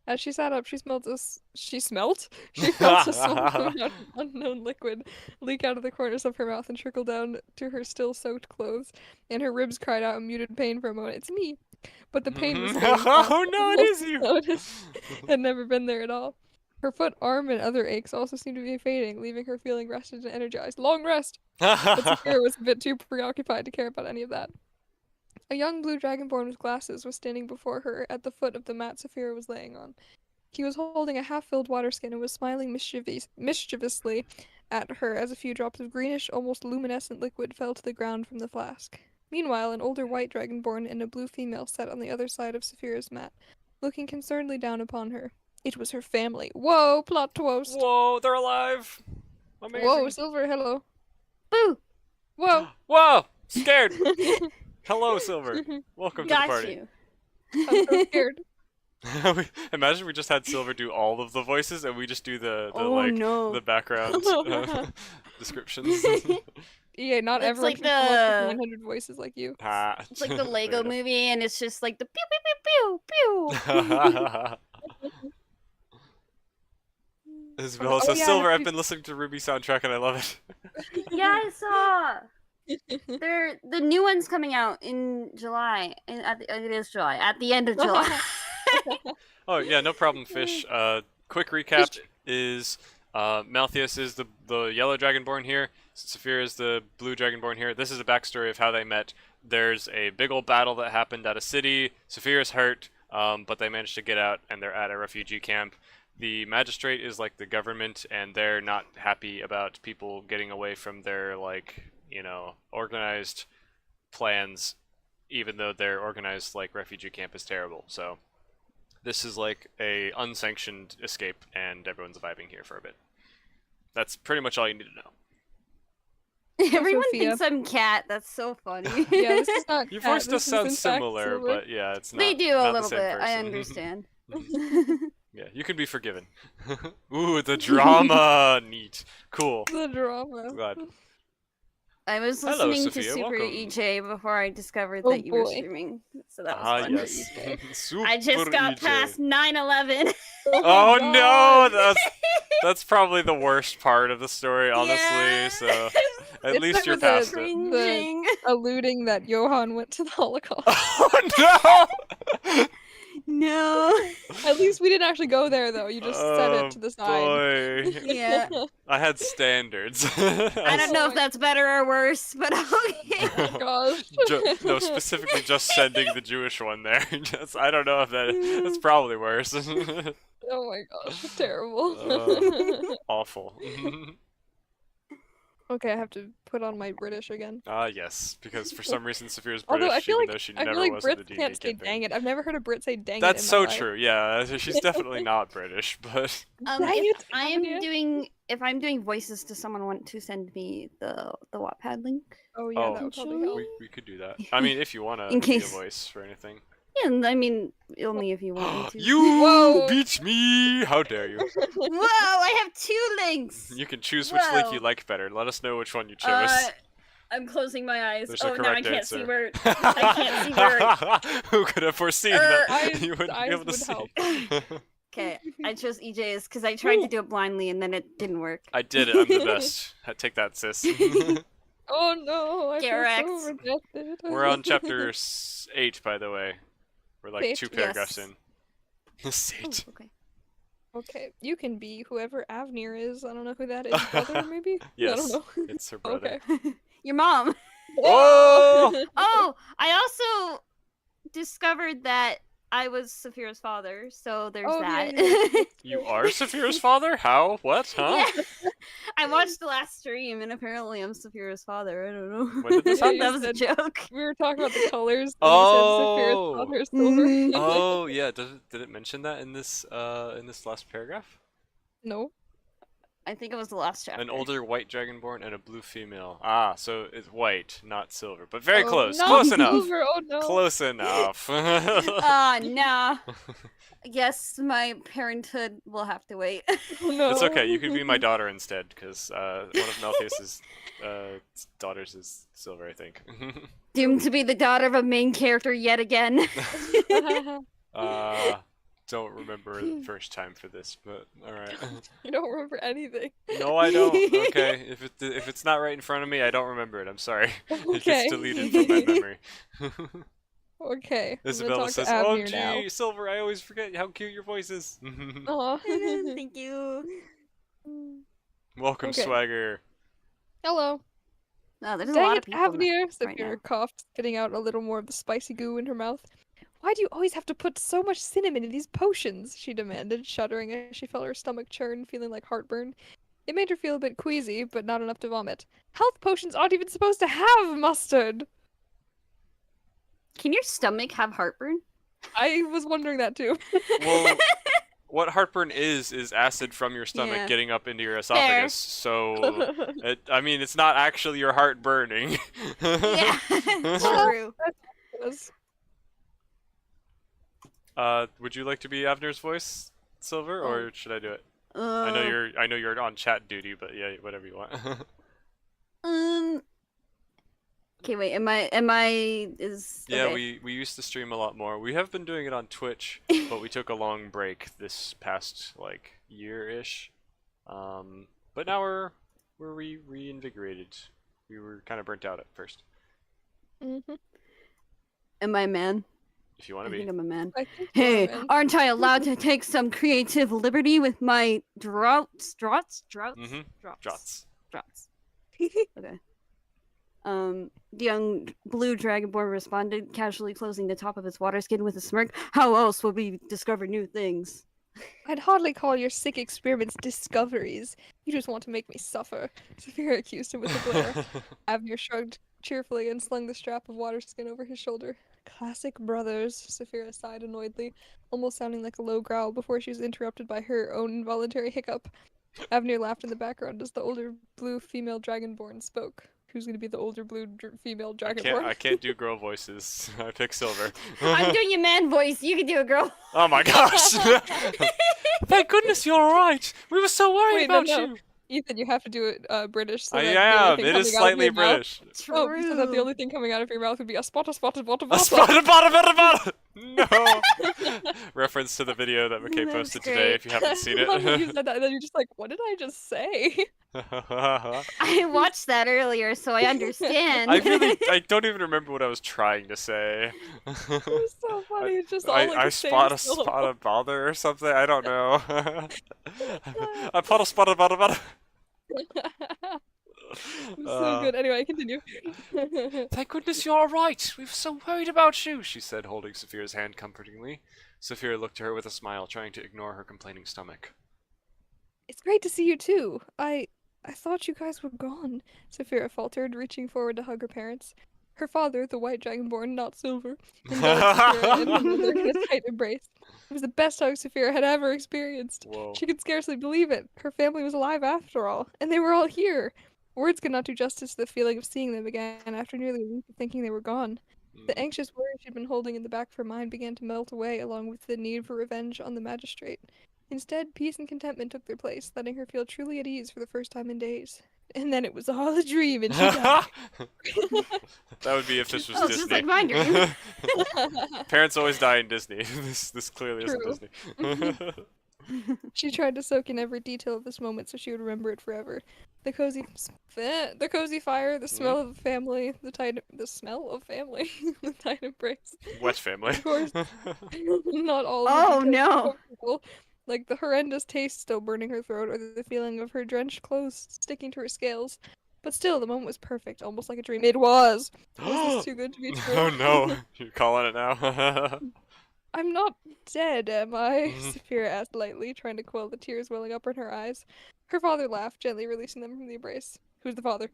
[SPEAKER 2] As she sat up, she smelled she smelt? She felt a small unknown liquid leak out of the corners of her mouth and trickle down to her still soaked clothes, and her ribs cried out in muted pain for a moment. It's me! But the pain was fading fast.
[SPEAKER 1] Oh no, it is you!
[SPEAKER 2] Notice had never been there at all. Her foot, arm, and other aches also seemed to be fading, leaving her feeling rested and energized. Long rest! But Saphira was a bit too preoccupied to care about any of that. A young blue dragonborn with glasses was standing before her at the foot of the mat Saphira was laying on. He was holding a half-filled water skin and was smiling mischievously at her as a few drops of greenish, almost luminescent liquid fell to the ground from the flask. Meanwhile, an older white dragonborn and a blue female sat on the other side of Saphira's mat, looking concernedly down upon her. It was her family. Whoa, plot twist.
[SPEAKER 1] Whoa, they're alive! Amazing!
[SPEAKER 2] Whoa, Silver, hello.
[SPEAKER 3] Boo!
[SPEAKER 2] Whoa.
[SPEAKER 1] Whoa! Scared! Hello, Silver. Welcome to the
[SPEAKER 3] Got
[SPEAKER 1] party.
[SPEAKER 3] you.
[SPEAKER 2] I'm so scared.
[SPEAKER 1] Imagine we just had Silver do all of the voices and we just do the
[SPEAKER 3] Oh,
[SPEAKER 1] like
[SPEAKER 3] no.
[SPEAKER 1] the background descriptions.
[SPEAKER 2] Yeah, not
[SPEAKER 3] It's
[SPEAKER 2] everyone
[SPEAKER 3] like
[SPEAKER 2] can come up with
[SPEAKER 3] the-
[SPEAKER 2] 100 voices like you.
[SPEAKER 1] Ha.
[SPEAKER 3] It's like the Lego
[SPEAKER 1] Fair
[SPEAKER 3] movie, and it's just like the pew pew pew pew pew.
[SPEAKER 1] enough. Isabella
[SPEAKER 2] Oh,
[SPEAKER 1] says,
[SPEAKER 2] yeah,
[SPEAKER 1] Silver, I've
[SPEAKER 2] you-
[SPEAKER 1] been listening to Ruby soundtrack and I love it.
[SPEAKER 3] Yeah, I saw. The new one's coming out in July, and it is July at the end of July.
[SPEAKER 1] Oh yeah, no problem, Fish. Quick recap is Malthius is the yellow dragonborn here. Saphira is the blue dragonborn here. This is a backstory of how they met. There's a big old battle that happened at a city. Saphira's hurt, but they managed to get out and they're at a refugee camp. The magistrate is like the government, and they're not happy about people getting away from their organized plans, even though their organized refugee camp is terrible. So this is like a unsanctioned escape, and everyone's vibing here for a bit. That's pretty much all you need to know.
[SPEAKER 3] Everyone
[SPEAKER 2] Sophia.
[SPEAKER 3] thinks I'm Cat. That's so funny.
[SPEAKER 2] Yeah, this is not
[SPEAKER 1] Your
[SPEAKER 2] Cat,
[SPEAKER 1] voice does
[SPEAKER 2] this is
[SPEAKER 1] sound
[SPEAKER 2] in fact
[SPEAKER 1] similar,
[SPEAKER 2] Silver.
[SPEAKER 1] but yeah, it's not.
[SPEAKER 3] They do
[SPEAKER 1] not
[SPEAKER 3] a
[SPEAKER 1] the
[SPEAKER 3] little
[SPEAKER 1] same
[SPEAKER 3] bit. I
[SPEAKER 1] person.
[SPEAKER 3] understand.
[SPEAKER 1] Yeah, you can be forgiven. Ooh, the drama! Neat. Cool.
[SPEAKER 2] The drama.
[SPEAKER 1] Glad.
[SPEAKER 3] I was
[SPEAKER 1] Hello,
[SPEAKER 3] listening to
[SPEAKER 1] Sophia,
[SPEAKER 3] Super
[SPEAKER 1] welcome.
[SPEAKER 3] EJ before I discovered
[SPEAKER 2] Oh,
[SPEAKER 3] that you were
[SPEAKER 2] boy.
[SPEAKER 3] streaming, so that was
[SPEAKER 1] Ah,
[SPEAKER 3] fun.
[SPEAKER 1] yes. Super
[SPEAKER 3] I just got
[SPEAKER 1] EJ.
[SPEAKER 3] past 9/11.
[SPEAKER 1] Oh
[SPEAKER 2] God.
[SPEAKER 1] no, that's probably the worst part of the story, honestly.
[SPEAKER 3] Yeah.
[SPEAKER 1] So at
[SPEAKER 2] If
[SPEAKER 1] least
[SPEAKER 2] it
[SPEAKER 1] you're
[SPEAKER 2] was a
[SPEAKER 1] past it.
[SPEAKER 3] Cringing.
[SPEAKER 2] Alluding that Johan went to the Holocaust.
[SPEAKER 1] Oh no!
[SPEAKER 3] No.
[SPEAKER 2] At least we didn't actually go there, though. You just said
[SPEAKER 1] Oh,
[SPEAKER 2] it to the side.
[SPEAKER 1] boy.
[SPEAKER 3] Yeah.
[SPEAKER 1] I had standards.
[SPEAKER 3] I don't know if that's better or worse, but okay.
[SPEAKER 2] Oh gosh.
[SPEAKER 1] No, specifically just sending the Jewish one there. I don't know if that's probably worse.
[SPEAKER 2] Oh my gosh, terrible.
[SPEAKER 1] Awful.
[SPEAKER 2] Okay, I have to put on my British again.
[SPEAKER 1] Yes, because for some reason Saphira's
[SPEAKER 2] Although
[SPEAKER 1] British, even though she
[SPEAKER 2] I
[SPEAKER 1] never
[SPEAKER 2] feel like
[SPEAKER 1] was in the
[SPEAKER 2] Brits
[SPEAKER 1] D&D
[SPEAKER 2] can't say
[SPEAKER 1] campaign.
[SPEAKER 2] "dang it." I've never heard a Brit say "dang
[SPEAKER 1] That's
[SPEAKER 2] it."
[SPEAKER 1] so
[SPEAKER 2] in my life.
[SPEAKER 1] true. Yeah, she's definitely not British, but
[SPEAKER 2] Dang
[SPEAKER 3] If
[SPEAKER 2] it,
[SPEAKER 3] I am
[SPEAKER 2] Anya.
[SPEAKER 3] if I'm doing voices, does someone want to send me the Wattpad link?
[SPEAKER 2] Oh yeah,
[SPEAKER 1] Oh.
[SPEAKER 2] that would probably
[SPEAKER 3] Actually-
[SPEAKER 2] help.
[SPEAKER 1] we could do that. I mean, if you want
[SPEAKER 3] In
[SPEAKER 1] to be a
[SPEAKER 3] case.
[SPEAKER 1] voice for anything.
[SPEAKER 3] Yeah, I mean only if you want me to.
[SPEAKER 1] You
[SPEAKER 2] Whoa.
[SPEAKER 1] beat me! How dare you?
[SPEAKER 3] Whoa! I have 2 links.
[SPEAKER 1] You can choose which link you
[SPEAKER 3] Whoa.
[SPEAKER 1] like better. Let us know which one you chose.
[SPEAKER 3] I'm closing my eyes.
[SPEAKER 1] There's a
[SPEAKER 3] Oh no, I
[SPEAKER 1] correct
[SPEAKER 3] can't
[SPEAKER 1] answer.
[SPEAKER 3] see where. I can't see where.
[SPEAKER 1] Who could have foreseen that
[SPEAKER 2] Eyes-
[SPEAKER 1] you wouldn't be
[SPEAKER 2] eyes
[SPEAKER 1] able to
[SPEAKER 2] would
[SPEAKER 1] see?
[SPEAKER 2] help.
[SPEAKER 3] Okay, I chose EJ's because I tried to do it blindly and then it didn't work.
[SPEAKER 1] I did it. I'm the best. Take that, sis.
[SPEAKER 2] Oh no, I
[SPEAKER 3] Get
[SPEAKER 2] feel
[SPEAKER 3] wrecked.
[SPEAKER 2] so rejected.
[SPEAKER 1] We're on chapter 8, by the way. We're like
[SPEAKER 2] 8?
[SPEAKER 1] 2 paragraphs
[SPEAKER 3] Yes.
[SPEAKER 1] in.
[SPEAKER 3] Oh,
[SPEAKER 1] 8.
[SPEAKER 3] okay.
[SPEAKER 2] Okay, you can be whoever Avnir is. I don't know who that is. Brother, maybe? I
[SPEAKER 1] Yes,
[SPEAKER 2] don't know.
[SPEAKER 1] it's her brother.
[SPEAKER 2] Okay.
[SPEAKER 3] Your mom.
[SPEAKER 1] Oh!
[SPEAKER 3] Oh, I also discovered that I was Saphira's father, so there's
[SPEAKER 2] Oh,
[SPEAKER 3] that.
[SPEAKER 2] yeah,
[SPEAKER 1] You are Saphira's father? How? What? Huh?
[SPEAKER 3] Yeah. I watched the last stream, and apparently I'm Saphira's father. I don't know.
[SPEAKER 1] When did this
[SPEAKER 3] I thought
[SPEAKER 2] happen?
[SPEAKER 3] that was a joke.
[SPEAKER 2] We were talking about the colors, and
[SPEAKER 1] Oh.
[SPEAKER 2] you said Saphira's father is silver.
[SPEAKER 1] Oh yeah, did it mention that in this last paragraph?
[SPEAKER 2] No.
[SPEAKER 3] I think it was the last chapter.
[SPEAKER 1] An older white dragonborn and a blue female. Ah, so it's white, not silver, but very
[SPEAKER 2] Oh,
[SPEAKER 1] close.
[SPEAKER 2] not
[SPEAKER 1] Close enough.
[SPEAKER 2] silver, oh no.
[SPEAKER 1] Close enough.
[SPEAKER 3] Ah, nah. Guess my parenthood will have to wait.
[SPEAKER 2] Oh, no.
[SPEAKER 1] It's okay. You could be my daughter instead, because one of Meltheus's daughters is silver, I think.
[SPEAKER 3] Doomed to be the daughter of a main character yet again.
[SPEAKER 1] Don't remember the first time for this, but all right.
[SPEAKER 2] You don't remember anything.
[SPEAKER 1] No, I don't. Okay, if it's not right in front of me, I don't remember it. I'm sorry. It
[SPEAKER 2] Okay.
[SPEAKER 1] gets deleted from my memory.
[SPEAKER 2] Okay. I'm gonna
[SPEAKER 1] Isabella
[SPEAKER 2] talk
[SPEAKER 1] says,
[SPEAKER 2] to
[SPEAKER 1] "Oh
[SPEAKER 2] Avnir now.
[SPEAKER 1] gee, Silver, I always forget how cute your voice is."
[SPEAKER 2] Aw.
[SPEAKER 3] Thank you.
[SPEAKER 1] Welcome,
[SPEAKER 2] Okay.
[SPEAKER 1] Swagger.
[SPEAKER 2] Hello.
[SPEAKER 3] Oh, there's a
[SPEAKER 2] Dang
[SPEAKER 3] lot
[SPEAKER 2] it,
[SPEAKER 3] of people.
[SPEAKER 2] Avnir,
[SPEAKER 3] right
[SPEAKER 2] Saphira
[SPEAKER 3] now.
[SPEAKER 2] coughed, spitting out a little more of the spicy goo in her mouth. Why do you always have to put so much cinnamon in these potions? She demanded, shuddering as she felt her stomach churn, feeling like heartburn. It made her feel a bit queasy, but not enough to vomit. Health potions aren't even supposed to have mustard!
[SPEAKER 3] Can your stomach have heartburn?
[SPEAKER 2] I was wondering that too.
[SPEAKER 1] Well, what heartburn is acid from your stomach
[SPEAKER 3] Yeah.
[SPEAKER 1] getting up into your esophagus. So, I mean, it's not actually your heart burning.
[SPEAKER 3] Yeah, true.
[SPEAKER 2] Yes.
[SPEAKER 1] Would you like to be Avner's voice, Silver, or should I do it? I know you're on chat duty, but yeah, whatever you want.
[SPEAKER 3] Okay, wait. Am I? Is
[SPEAKER 1] Yeah,
[SPEAKER 3] okay.
[SPEAKER 1] we used to stream a lot more. We have been doing it on Twitch, but we took a long break this past like year-ish. But now we're reinvigorated. We were kind of burnt out at first.
[SPEAKER 2] Mm-hmm.
[SPEAKER 3] Am I a man?
[SPEAKER 1] If you want
[SPEAKER 3] I
[SPEAKER 1] to be.
[SPEAKER 3] think I'm a man.
[SPEAKER 2] I think you are,
[SPEAKER 3] Hey,
[SPEAKER 2] man.
[SPEAKER 3] aren't I allowed to take some creative liberty with my draughts?
[SPEAKER 1] Mhm. Drots.
[SPEAKER 3] Draughts. Okay. The young blue dragonborn responded, casually closing the top of its water skin with a smirk. How else would we discover new things?
[SPEAKER 2] I'd hardly call your sick experiments discoveries. You just want to make me suffer. Saphira accused him with a glare. Avnir shrugged cheerfully and slung the strap of water skin over his shoulder. Classic brothers, Saphira sighed annoyedly, almost sounding like a low growl before she was interrupted by her own involuntary hiccup. Avnir laughed in the background as the older blue female dragonborn spoke. Who's going to be the older blue female dragonborn?
[SPEAKER 1] I can't do girl voices. I pick Silver.
[SPEAKER 3] I'm doing a man voice. You can do a girl.
[SPEAKER 1] Oh my gosh! Thank goodness you're alright. We were so worried
[SPEAKER 2] Wait, no,
[SPEAKER 1] about
[SPEAKER 2] no.
[SPEAKER 1] you.
[SPEAKER 2] Ethan, you have to do it British. So
[SPEAKER 1] I
[SPEAKER 2] that the
[SPEAKER 1] am.
[SPEAKER 2] only thing
[SPEAKER 1] It is
[SPEAKER 2] coming out of
[SPEAKER 1] slightly
[SPEAKER 2] your mouth-
[SPEAKER 1] British.
[SPEAKER 2] Oh, so that the only thing coming out of your mouth would be a spot.
[SPEAKER 1] A spot, bada. No. Reference to the video that McKay
[SPEAKER 3] That's
[SPEAKER 1] posted today.
[SPEAKER 3] great.
[SPEAKER 1] If you haven't seen
[SPEAKER 2] I love that you
[SPEAKER 1] it.
[SPEAKER 2] said that, and then you're just like, what did I just say?
[SPEAKER 3] I watched that earlier, so I understand.
[SPEAKER 1] I don't even remember what I was trying to say.
[SPEAKER 2] It was so funny. It's just all
[SPEAKER 1] I
[SPEAKER 2] like
[SPEAKER 1] I
[SPEAKER 2] the same
[SPEAKER 1] spot a
[SPEAKER 2] syllable.
[SPEAKER 1] spot of bother or something. I don't know. I pot a spot of bother.
[SPEAKER 2] It was so good. Anyway, continue.
[SPEAKER 1] Thank goodness you're alright. We were so worried about you, she said, holding Saphira's hand comfortingly. Saphira looked to her with a smile, trying to ignore her complaining stomach.
[SPEAKER 2] It's great to see you too. I thought you guys were gone, Saphira faltered, reaching forward to hug her parents. Her father, the white dragonborn, not silver, enveloped Saphira in another in a tight embrace. It was the best hug Saphira had ever experienced.
[SPEAKER 1] Whoa.
[SPEAKER 2] She could scarcely believe it. Her family was alive after all, and they were all here. Words could not do justice to the feeling of seeing them again after nearly a week of thinking they were gone. The anxious worry she'd been holding in the back of her mind began to melt away along with the need for revenge on the magistrate. Instead, peace and contentment took their place, letting her feel truly at ease for the first time in days. And then it was all a dream, and she died.
[SPEAKER 1] That would be if this was
[SPEAKER 3] Oh,
[SPEAKER 1] Disney.
[SPEAKER 3] just like my dream.
[SPEAKER 1] Parents always die in Disney. This clearly
[SPEAKER 2] True.
[SPEAKER 1] isn't Disney.
[SPEAKER 2] She tried to soak in every detail of this moment so she would remember it forever. The cozy fire, the smell of family, the smell of family, the tight embrace.
[SPEAKER 1] Wet family.
[SPEAKER 2] Of course. Not all of
[SPEAKER 3] Oh,
[SPEAKER 2] the details were
[SPEAKER 3] no.
[SPEAKER 2] comfortable, like the horrendous taste still burning her throat or the feeling of her drenched clothes sticking to her scales. But still, the moment was perfect, almost like a dream. It was! Was this too good to be true?
[SPEAKER 1] Oh no, you're calling it now.
[SPEAKER 2] I'm not dead, am I? Saphira asked lightly, trying to quell the tears welling up in her eyes. Her father laughed, gently releasing them from the embrace. Who's the father?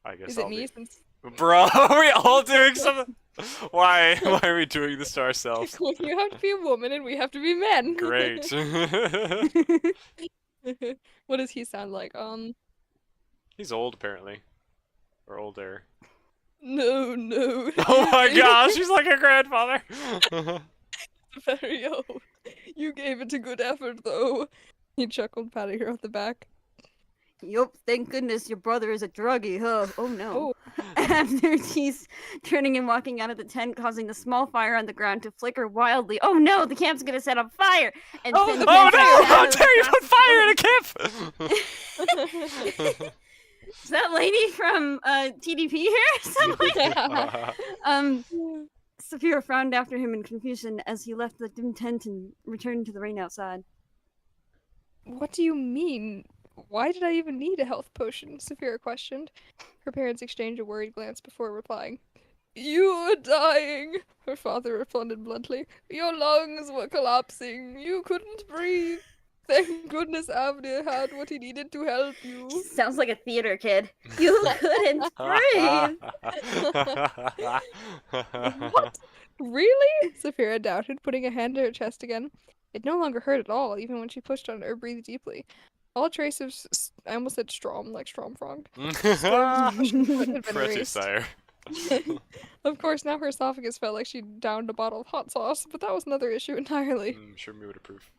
[SPEAKER 1] I guess
[SPEAKER 2] Is it
[SPEAKER 1] I'll
[SPEAKER 2] me,
[SPEAKER 1] be.
[SPEAKER 2] since
[SPEAKER 1] Bro, are we all doing something? Why? Why are we doing this to ourselves?
[SPEAKER 2] you have to be a woman and we have to be men?
[SPEAKER 1] Great.
[SPEAKER 2] What does he sound like?
[SPEAKER 1] He's old, apparently. Or older.
[SPEAKER 2] No, no.
[SPEAKER 1] Oh my
[SPEAKER 2] You
[SPEAKER 1] gosh, he's like a grandfather!
[SPEAKER 2] very old. You gave it a good effort, though. He chuckled, patting her on the back.
[SPEAKER 3] Yup, thank goodness your brother is a druggie, huh? Oh no.
[SPEAKER 2] Oh,
[SPEAKER 3] After he's turning and walking out of the tent, causing the small fire on the ground to flicker wildly. Oh no, the camp's gonna set on fire! And
[SPEAKER 2] Oh,
[SPEAKER 3] send
[SPEAKER 2] the
[SPEAKER 1] Oh
[SPEAKER 3] tents
[SPEAKER 1] no!
[SPEAKER 3] of
[SPEAKER 1] How
[SPEAKER 3] shadows
[SPEAKER 1] dare you
[SPEAKER 3] across
[SPEAKER 1] put
[SPEAKER 3] the
[SPEAKER 1] fire in a
[SPEAKER 3] building. Is that lady from TDP here? Somewhere?
[SPEAKER 1] camp?
[SPEAKER 3] Saphira frowned after him in confusion as he left the dim tent and returned to the rain outside.
[SPEAKER 2] What do you mean? Why did I even need a health potion? Saphira questioned. Her parents exchanged a worried glance before replying. You were dying, her father responded bluntly. Your lungs were collapsing. You couldn't breathe. Thank goodness Avnir had what he needed to help you.
[SPEAKER 3] Sounds like a theater kid. You couldn't breathe!
[SPEAKER 2] What? Really? Saphira doubted, putting a hand to her chest again. It no longer hurt at all, even when she pushed on it or breathed deeply. All trace of I almost said Strom, like Stromfrog. Had been
[SPEAKER 1] Pretty
[SPEAKER 2] erased.
[SPEAKER 1] sire.
[SPEAKER 2] Of course, now her esophagus felt like she downed a bottle of hot sauce, but that was another issue entirely.
[SPEAKER 1] Sure, me would approve.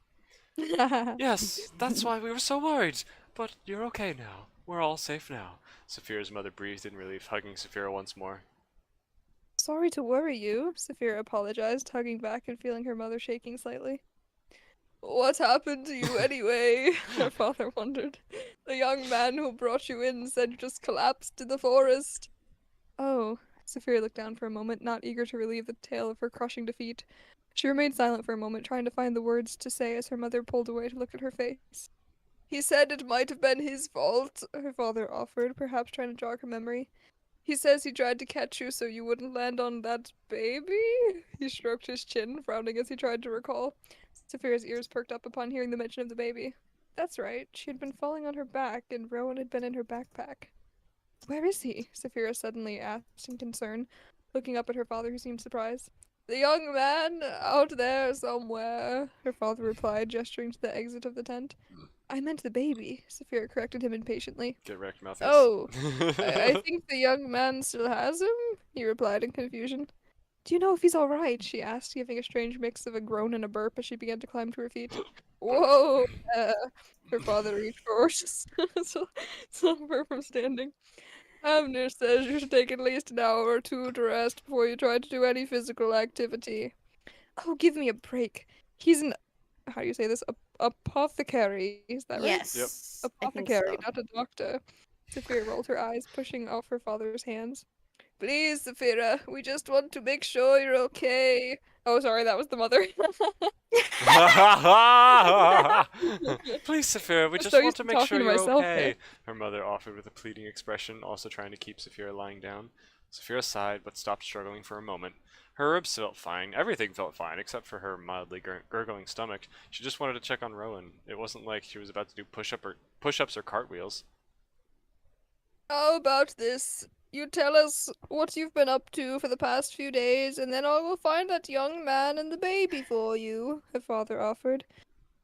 [SPEAKER 1] Yes, that's why we were so worried. But you're okay now. We're all safe now. Saphira's mother breathed in relief, hugging Saphira once more.
[SPEAKER 2] Sorry to worry you, Saphira apologized, hugging back and feeling her mother shaking slightly. What happened to you anyway? Her father wondered. The young man who brought you in said you just collapsed in the forest. Oh, Saphira looked down for a moment, not eager to relieve the tale of her crushing defeat. She remained silent for a moment, trying to find the words to say as her mother pulled away to look at her face. He said it might have been his fault, her father offered, perhaps trying to jog her memory. He says he tried to catch you so you wouldn't land on that baby? He stroked his chin, frowning as he tried to recall. Saphira's ears perked up upon hearing the mention of the baby. That's right, she had been falling on her back, and Rowan had been in her backpack. Where is he? Saphira suddenly asked in concern, looking up at her father, who seemed surprised. The young man, out there somewhere, her father replied, gesturing to the exit of the tent. I meant the baby, Saphira corrected him impatiently.
[SPEAKER 1] Get wrecked, Malthus.
[SPEAKER 2] Oh, I think the young man still has him, he replied in confusion. Do you know if he's alright? She asked, giving a strange mix of a groan and a burp as she began to climb to her feet. Whoa! Her father reached forward, so stop her from standing. Avner says you should take at least an hour or two to rest before you try to do any physical activity. Oh, give me a break. He's an, how do you say this? Apothecary, is that right?
[SPEAKER 3] Yes.
[SPEAKER 1] Yep.
[SPEAKER 3] I think
[SPEAKER 2] Apothecary,
[SPEAKER 3] so.
[SPEAKER 2] not a doctor. Saphira rolled her eyes, pushing off her father's hands. Please, Saphira, we just want to make sure you're okay. Oh, sorry, that was the mother.
[SPEAKER 1] Please, Saphira, we
[SPEAKER 2] I'm
[SPEAKER 1] just
[SPEAKER 2] so
[SPEAKER 1] want
[SPEAKER 2] used
[SPEAKER 1] to
[SPEAKER 2] to
[SPEAKER 1] make sure
[SPEAKER 2] talking to
[SPEAKER 1] you're
[SPEAKER 2] myself
[SPEAKER 1] okay.
[SPEAKER 2] there.
[SPEAKER 1] Her mother offered with a pleading expression, also trying to keep Saphira lying down. Saphira sighed, but stopped struggling for a moment. Her ribs felt fine. Everything felt fine, except for her mildly gurgling stomach. She just wanted to check on Rowan. It wasn't like she was about to do push-ups or cartwheels.
[SPEAKER 2] How about this? You tell us what you've been up to for the past few days, and then I will find that young man and the baby for you, her father offered.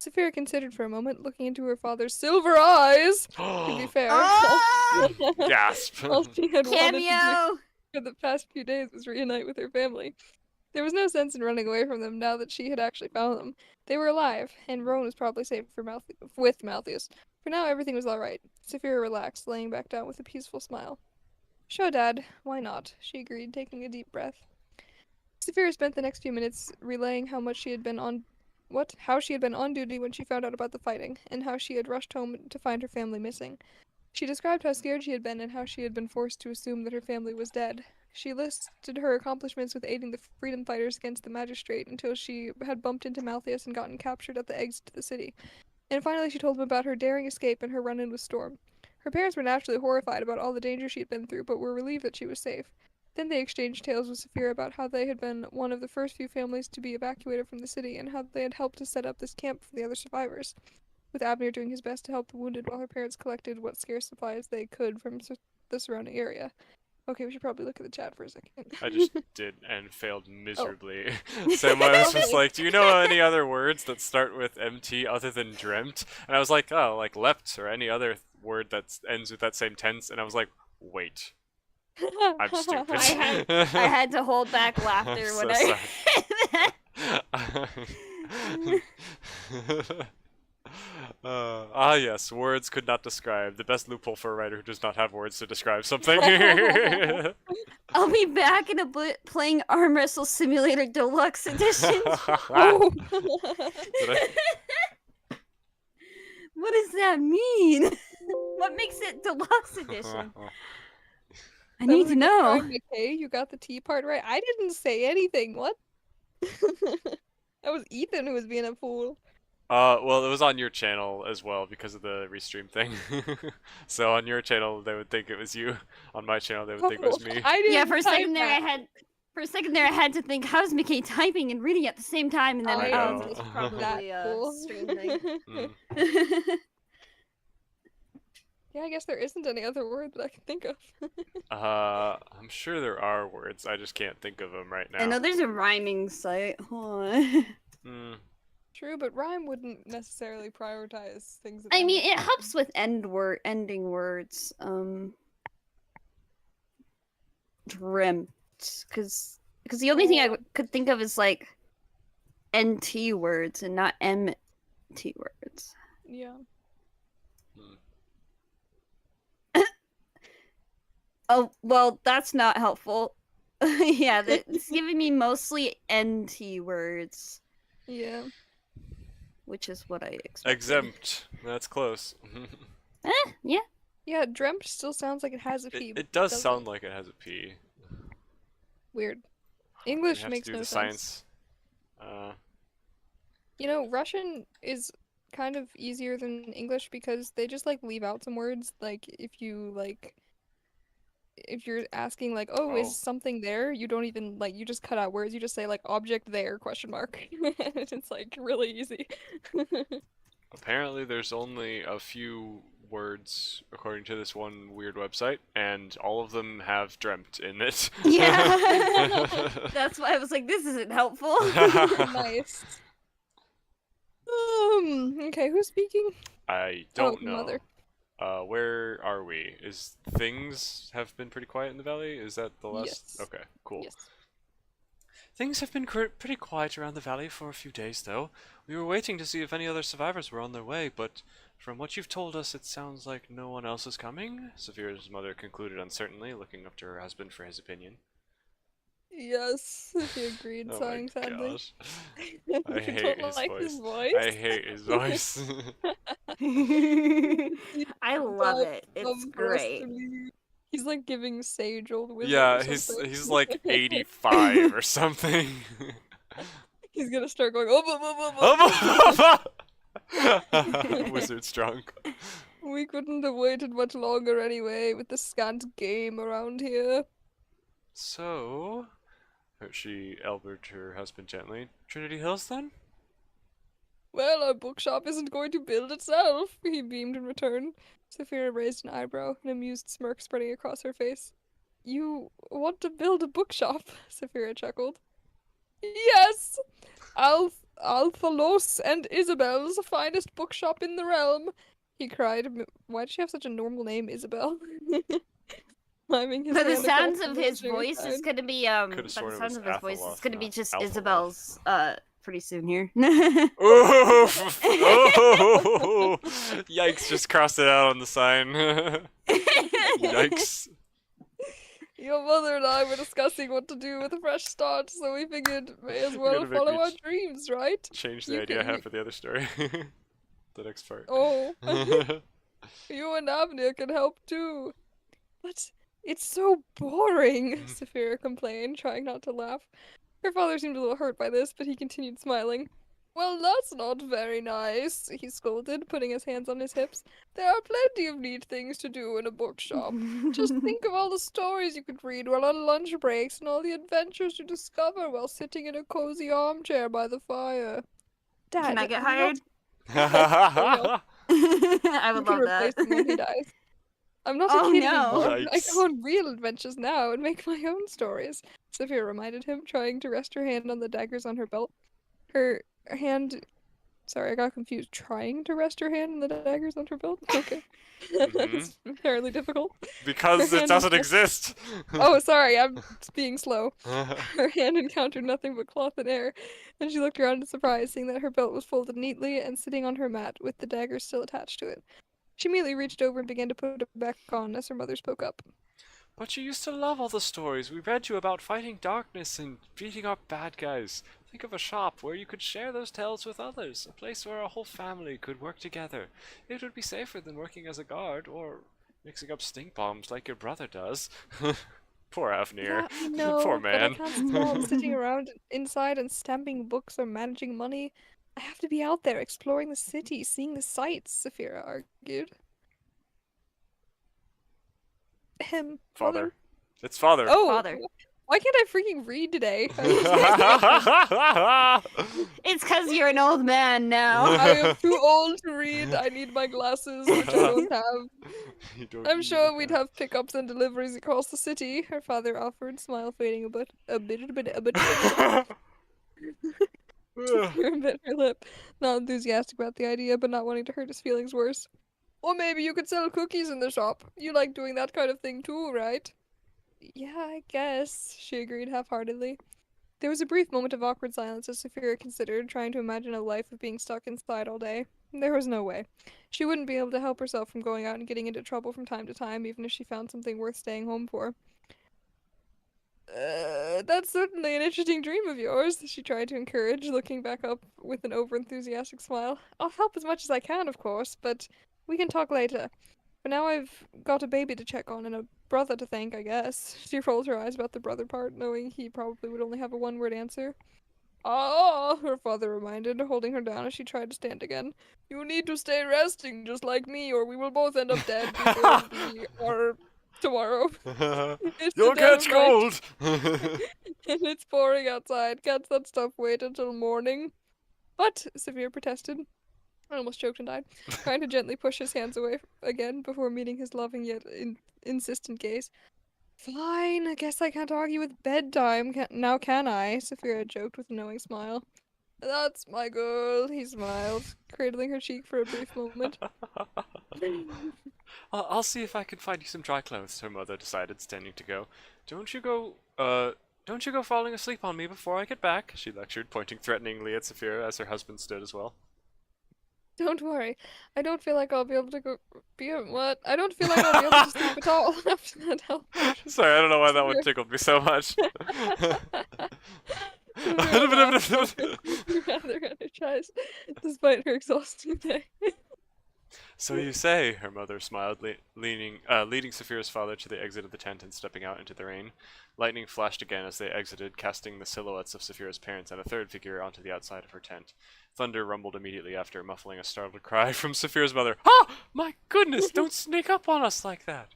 [SPEAKER 2] Saphira considered for a moment, looking into her father's silver eyes. To be fair,
[SPEAKER 3] Ah!
[SPEAKER 1] Gasp!
[SPEAKER 2] all she had wanted to do
[SPEAKER 3] Cameo!
[SPEAKER 2] for the past few days was reunite with her family. There was no sense in running away from them now that she had actually found them. They were alive, and Rowan was probably safe with Malthus. For now, everything was alright. Saphira relaxed, laying back down with a peaceful smile. Sure, Dad. Why not? She agreed, taking a deep breath. Saphira spent the next few minutes relaying how she had been on duty when she found out about the fighting, and how she had rushed home to find her family missing. She described how scared she had been and how she had been forced to assume that her family was dead. She listed her accomplishments with aiding the freedom fighters against the magistrate until she had bumped into Malthus and gotten captured at the exit to the city. And finally she told him about her daring escape and her run-in with Storm. Her parents were naturally horrified about all the danger she had been through, but were relieved that she was safe. Then they exchanged tales with Saphira about how they had been one of the first few families to be evacuated from the city and how they had helped to set up this camp for the other survivors, with Abner doing his best to help the wounded while her parents collected what scarce supplies they could from the surrounding area. Okay, we should probably look at the chat for a second.
[SPEAKER 1] I just did and failed
[SPEAKER 2] Oh.
[SPEAKER 1] miserably. Samuel was just
[SPEAKER 2] Okay.
[SPEAKER 1] like, "Do you know any other words that start with MT other than dreamt?" And I was like, "Oh, like leapt or any other word that ends with that same tense." And I was like, "Wait, I'm stupid."
[SPEAKER 3] I had to hold back laughter
[SPEAKER 1] I'm
[SPEAKER 3] when
[SPEAKER 1] so
[SPEAKER 3] I
[SPEAKER 1] yes, words could not describe. The best loophole for a writer who does not have words to describe something.
[SPEAKER 3] I'll be back in a bit playing Arm Wrestle Simulator Deluxe Edition.
[SPEAKER 2] Oh.
[SPEAKER 1] Did I-
[SPEAKER 3] What does that mean? What makes it Deluxe Edition? I need to know.
[SPEAKER 2] Okay, you got the T part right. I didn't say anything. What? That was Ethan who was being a fool.
[SPEAKER 1] Well, it was on your channel as well because of the restream thing. So on your channel, they would think it was you. On my channel, they would think it was me.
[SPEAKER 2] I didn't
[SPEAKER 3] Yeah, for a
[SPEAKER 2] type
[SPEAKER 3] second there,
[SPEAKER 2] that.
[SPEAKER 3] I had to think, how's Mickey typing and reading at the same time? And then
[SPEAKER 1] I
[SPEAKER 3] oh,
[SPEAKER 1] know.
[SPEAKER 3] it's
[SPEAKER 2] That
[SPEAKER 3] probably a
[SPEAKER 2] cool.
[SPEAKER 3] stream thing.
[SPEAKER 1] Mm.
[SPEAKER 2] Yeah, I guess there isn't any other word that I can think of.
[SPEAKER 1] I'm sure there are words. I just can't think of them right
[SPEAKER 3] I know
[SPEAKER 1] now.
[SPEAKER 3] there's a rhyming site. Hold on.
[SPEAKER 1] Mm.
[SPEAKER 2] True, but rhyme wouldn't necessarily prioritize things. That
[SPEAKER 3] I
[SPEAKER 2] end
[SPEAKER 3] mean,
[SPEAKER 2] with
[SPEAKER 3] it helps with ending words. Dreamt, because the only thing I could think of is like NT words and not MT words.
[SPEAKER 2] Yeah.
[SPEAKER 3] Oh, well, that's not helpful. Yeah, it's giving me mostly NT words,
[SPEAKER 2] Yeah.
[SPEAKER 3] which is what I expected.
[SPEAKER 1] Exempt. That's close.
[SPEAKER 3] Yeah.
[SPEAKER 2] Yeah, dreamt still sounds like it has a
[SPEAKER 1] It,
[SPEAKER 2] P. but
[SPEAKER 1] it does
[SPEAKER 2] doesn't.
[SPEAKER 1] sound like it has a P.
[SPEAKER 2] Weird.
[SPEAKER 1] We
[SPEAKER 2] English
[SPEAKER 1] have
[SPEAKER 2] makes
[SPEAKER 1] to do
[SPEAKER 2] no
[SPEAKER 1] the
[SPEAKER 2] sense.
[SPEAKER 1] science.
[SPEAKER 2] You know, Russian is kind of easier than English because they just like leave out some words. Like if you're asking like, oh,
[SPEAKER 1] Oh.
[SPEAKER 2] is something there? You don't even like you just cut out words. You just say like object there question mark. It's like really easy.
[SPEAKER 1] Apparently, there's only a few words according to this one weird website, and all of them have dreamt in it.
[SPEAKER 3] Yeah. That's why I was like, this isn't helpful.
[SPEAKER 2] Nice. Okay, who's speaking?
[SPEAKER 1] I
[SPEAKER 2] Oh,
[SPEAKER 1] don't know.
[SPEAKER 2] Mother.
[SPEAKER 1] Where are we? Is things have been pretty quiet in the valley? Is that the last?
[SPEAKER 2] Yes.
[SPEAKER 1] Okay, cool.
[SPEAKER 2] Yes.
[SPEAKER 1] Things have been pretty quiet around the valley for a few days, though. We were waiting to see if any other survivors were on their way, but from what you've told us, it sounds like no one else is coming. Saphira's mother concluded uncertainly, looking up to her husband for his opinion.
[SPEAKER 2] Yes, he agreed,
[SPEAKER 1] Oh my
[SPEAKER 2] sighing sadly.
[SPEAKER 1] gosh.
[SPEAKER 2] You
[SPEAKER 1] I hate
[SPEAKER 2] don't
[SPEAKER 1] his
[SPEAKER 2] like
[SPEAKER 1] voice.
[SPEAKER 2] his voice?
[SPEAKER 1] I hate his voice.
[SPEAKER 3] I love it. It's
[SPEAKER 2] Love
[SPEAKER 3] great.
[SPEAKER 2] roasting. He's like giving sage old wisdom.
[SPEAKER 1] Yeah,
[SPEAKER 2] or
[SPEAKER 1] he's
[SPEAKER 2] something.
[SPEAKER 1] he's like 85 or something.
[SPEAKER 2] He's gonna start going. Oh,
[SPEAKER 1] Wizard's drunk.
[SPEAKER 2] we couldn't have waited much longer anyway, with the scant game around here.
[SPEAKER 1] So, she elbowed her husband gently. Trinity Hills, then?
[SPEAKER 2] Well, our bookshop isn't going to build itself, he beamed in return. Saphira raised an eyebrow, an amused smirk spreading across her face. You want to build a bookshop? Saphira chuckled. Yes! Alphalos and Isabel's finest bookshop in the realm, he cried. Why does she have such a normal name, Isabel? Miming his
[SPEAKER 3] But the
[SPEAKER 2] hand
[SPEAKER 3] sounds
[SPEAKER 2] across
[SPEAKER 3] of
[SPEAKER 2] the
[SPEAKER 3] his
[SPEAKER 2] imaginary
[SPEAKER 3] voice is
[SPEAKER 2] sign.
[SPEAKER 3] gonna be
[SPEAKER 1] Could've
[SPEAKER 3] by the
[SPEAKER 1] sworn it
[SPEAKER 3] sounds
[SPEAKER 1] was
[SPEAKER 3] of his voice,
[SPEAKER 1] Athaloth,
[SPEAKER 3] it's gonna be
[SPEAKER 1] not
[SPEAKER 3] just
[SPEAKER 1] Alphaloth.
[SPEAKER 3] Isabel's pretty soon here.
[SPEAKER 1] Oof! Oh! Yikes, just crossed it out on the sign. Yikes.
[SPEAKER 2] Your mother and I were discussing what to do with a fresh start, so we figured may as
[SPEAKER 1] You're
[SPEAKER 2] well
[SPEAKER 1] gonna make
[SPEAKER 2] follow
[SPEAKER 1] me
[SPEAKER 2] our dreams, right?
[SPEAKER 1] Change the
[SPEAKER 2] You
[SPEAKER 1] idea I
[SPEAKER 2] can-
[SPEAKER 1] have for the other story. The next part.
[SPEAKER 2] Oh, you and Avnia can help too. But it's so boring, Saphira complained, trying not to laugh. Her father seemed a little hurt by this, but he continued smiling. Well, that's not very nice, he scolded, putting his hands on his hips. There are plenty of neat things to do in a bookshop. Just think of all the stories you could read while on lunch breaks and all the adventures you discover while sitting in a cozy armchair by the fire.
[SPEAKER 3] Can I
[SPEAKER 2] Dad,
[SPEAKER 3] get
[SPEAKER 2] I'm not.
[SPEAKER 3] hired?
[SPEAKER 2] For real.
[SPEAKER 3] I
[SPEAKER 2] You
[SPEAKER 3] would
[SPEAKER 2] can
[SPEAKER 3] love
[SPEAKER 2] replace
[SPEAKER 3] that.
[SPEAKER 2] him when he dies. I'm not a
[SPEAKER 3] Oh
[SPEAKER 2] kid
[SPEAKER 3] no.
[SPEAKER 2] anymore. I
[SPEAKER 1] Yikes.
[SPEAKER 2] go on real adventures now and make my own stories. Sophia reminded him, trying to rest her hand on the daggers on her belt. Her hand. Sorry, I got confused. Trying to rest her hand on the daggers on her belt? Okay.
[SPEAKER 1] Hmm.
[SPEAKER 2] It's apparently difficult. Her
[SPEAKER 1] Because it
[SPEAKER 2] hand
[SPEAKER 1] doesn't exist.
[SPEAKER 2] Oh, sorry, I'm being slow. Her hand encountered nothing but cloth and air, and she looked around in surprise, seeing that her belt was folded neatly and sitting on her mat, with the daggers still attached to it. She immediately reached over and began to put it back on as her mother spoke up.
[SPEAKER 1] But you used to love all the stories. We read you about fighting darkness and beating up bad guys. Think of a shop where you could share those tales with others. A place where a whole family could work together. It would be safer than working as a guard or mixing up stink bombs like your brother does. Poor Avnir.
[SPEAKER 2] Yeah, I
[SPEAKER 1] Poor
[SPEAKER 2] know, but I
[SPEAKER 1] man.
[SPEAKER 2] can't sit home sitting around inside and stamping books or managing money. I have to be out there exploring the city, seeing the sights, Saphira argued. Him,
[SPEAKER 1] Father.
[SPEAKER 2] mother.
[SPEAKER 1] It's father.
[SPEAKER 2] Oh,
[SPEAKER 3] Father.
[SPEAKER 2] why can't I freaking read today? I
[SPEAKER 3] It's because you're an old man now.
[SPEAKER 2] am too old to read. I need my glasses, which I don't have.
[SPEAKER 1] You don't
[SPEAKER 2] I'm
[SPEAKER 1] need
[SPEAKER 2] sure
[SPEAKER 1] a
[SPEAKER 2] we'd
[SPEAKER 1] gun.
[SPEAKER 2] have pickups and deliveries across the city, her father offered, smile fading a bit. Saphira bit her lip, not enthusiastic about the idea, but not wanting to hurt his feelings worse. Or maybe you could sell cookies in the shop. You like doing that kind of thing too, right? Yeah, I guess, she agreed half-heartedly. There was a brief moment of awkward silence as Saphira considered, trying to imagine a life of being stuck inside all day. There was no way. She wouldn't be able to help herself from going out and getting into trouble from time to time, even if she found something worth staying home for. That's certainly an interesting dream of yours, she tried to encourage, looking back up with an overenthusiastic smile. I'll help as much as I can, of course, but we can talk later. For now I've got a baby to check on and a brother to thank, I guess. She rolled her eyes about the brother part, knowing he probably would only have a one-word answer. Ah, her father reminded, holding her down as she tried to stand again. You need to stay resting, just like me, or we will both end up dead before we are tomorrow. It's the
[SPEAKER 1] You'll
[SPEAKER 2] dead of
[SPEAKER 1] catch
[SPEAKER 2] night,
[SPEAKER 1] cold.
[SPEAKER 2] and it's pouring outside. Can't that stuff wait until morning? But, Severe protested. I almost choked and died, trying to gently push his hands away again before meeting his loving yet insistent gaze. Fine, I guess I can't argue with bedtime, now can I? Saphira joked with a knowing smile. That's my girl, he smiled, cradling her cheek for a brief moment.
[SPEAKER 1] I'll see if I can find you some dry clothes, her mother decided, standing to go. Don't you go falling asleep on me before I get back, she lectured, pointing threateningly at Saphira as her husband stood as well.
[SPEAKER 2] Don't worry, I don't feel like I'll be able to what? I don't feel like I'll be able to sleep at all after that health potion.
[SPEAKER 1] Sorry, I don't know why that one
[SPEAKER 2] Saphira
[SPEAKER 1] tickled me so much.
[SPEAKER 2] Saphira laughed rather energized, despite her exhausting day.
[SPEAKER 1] So you say, her mother smiled, leading Saphira's father to the exit of the tent and stepping out into the rain. Lightning flashed again as they exited, casting the silhouettes of Saphira's parents and a third figure onto the outside of her tent. Thunder rumbled immediately after, muffling a startled cry from Saphira's mother. Ah! My goodness, don't sneak up on us like that!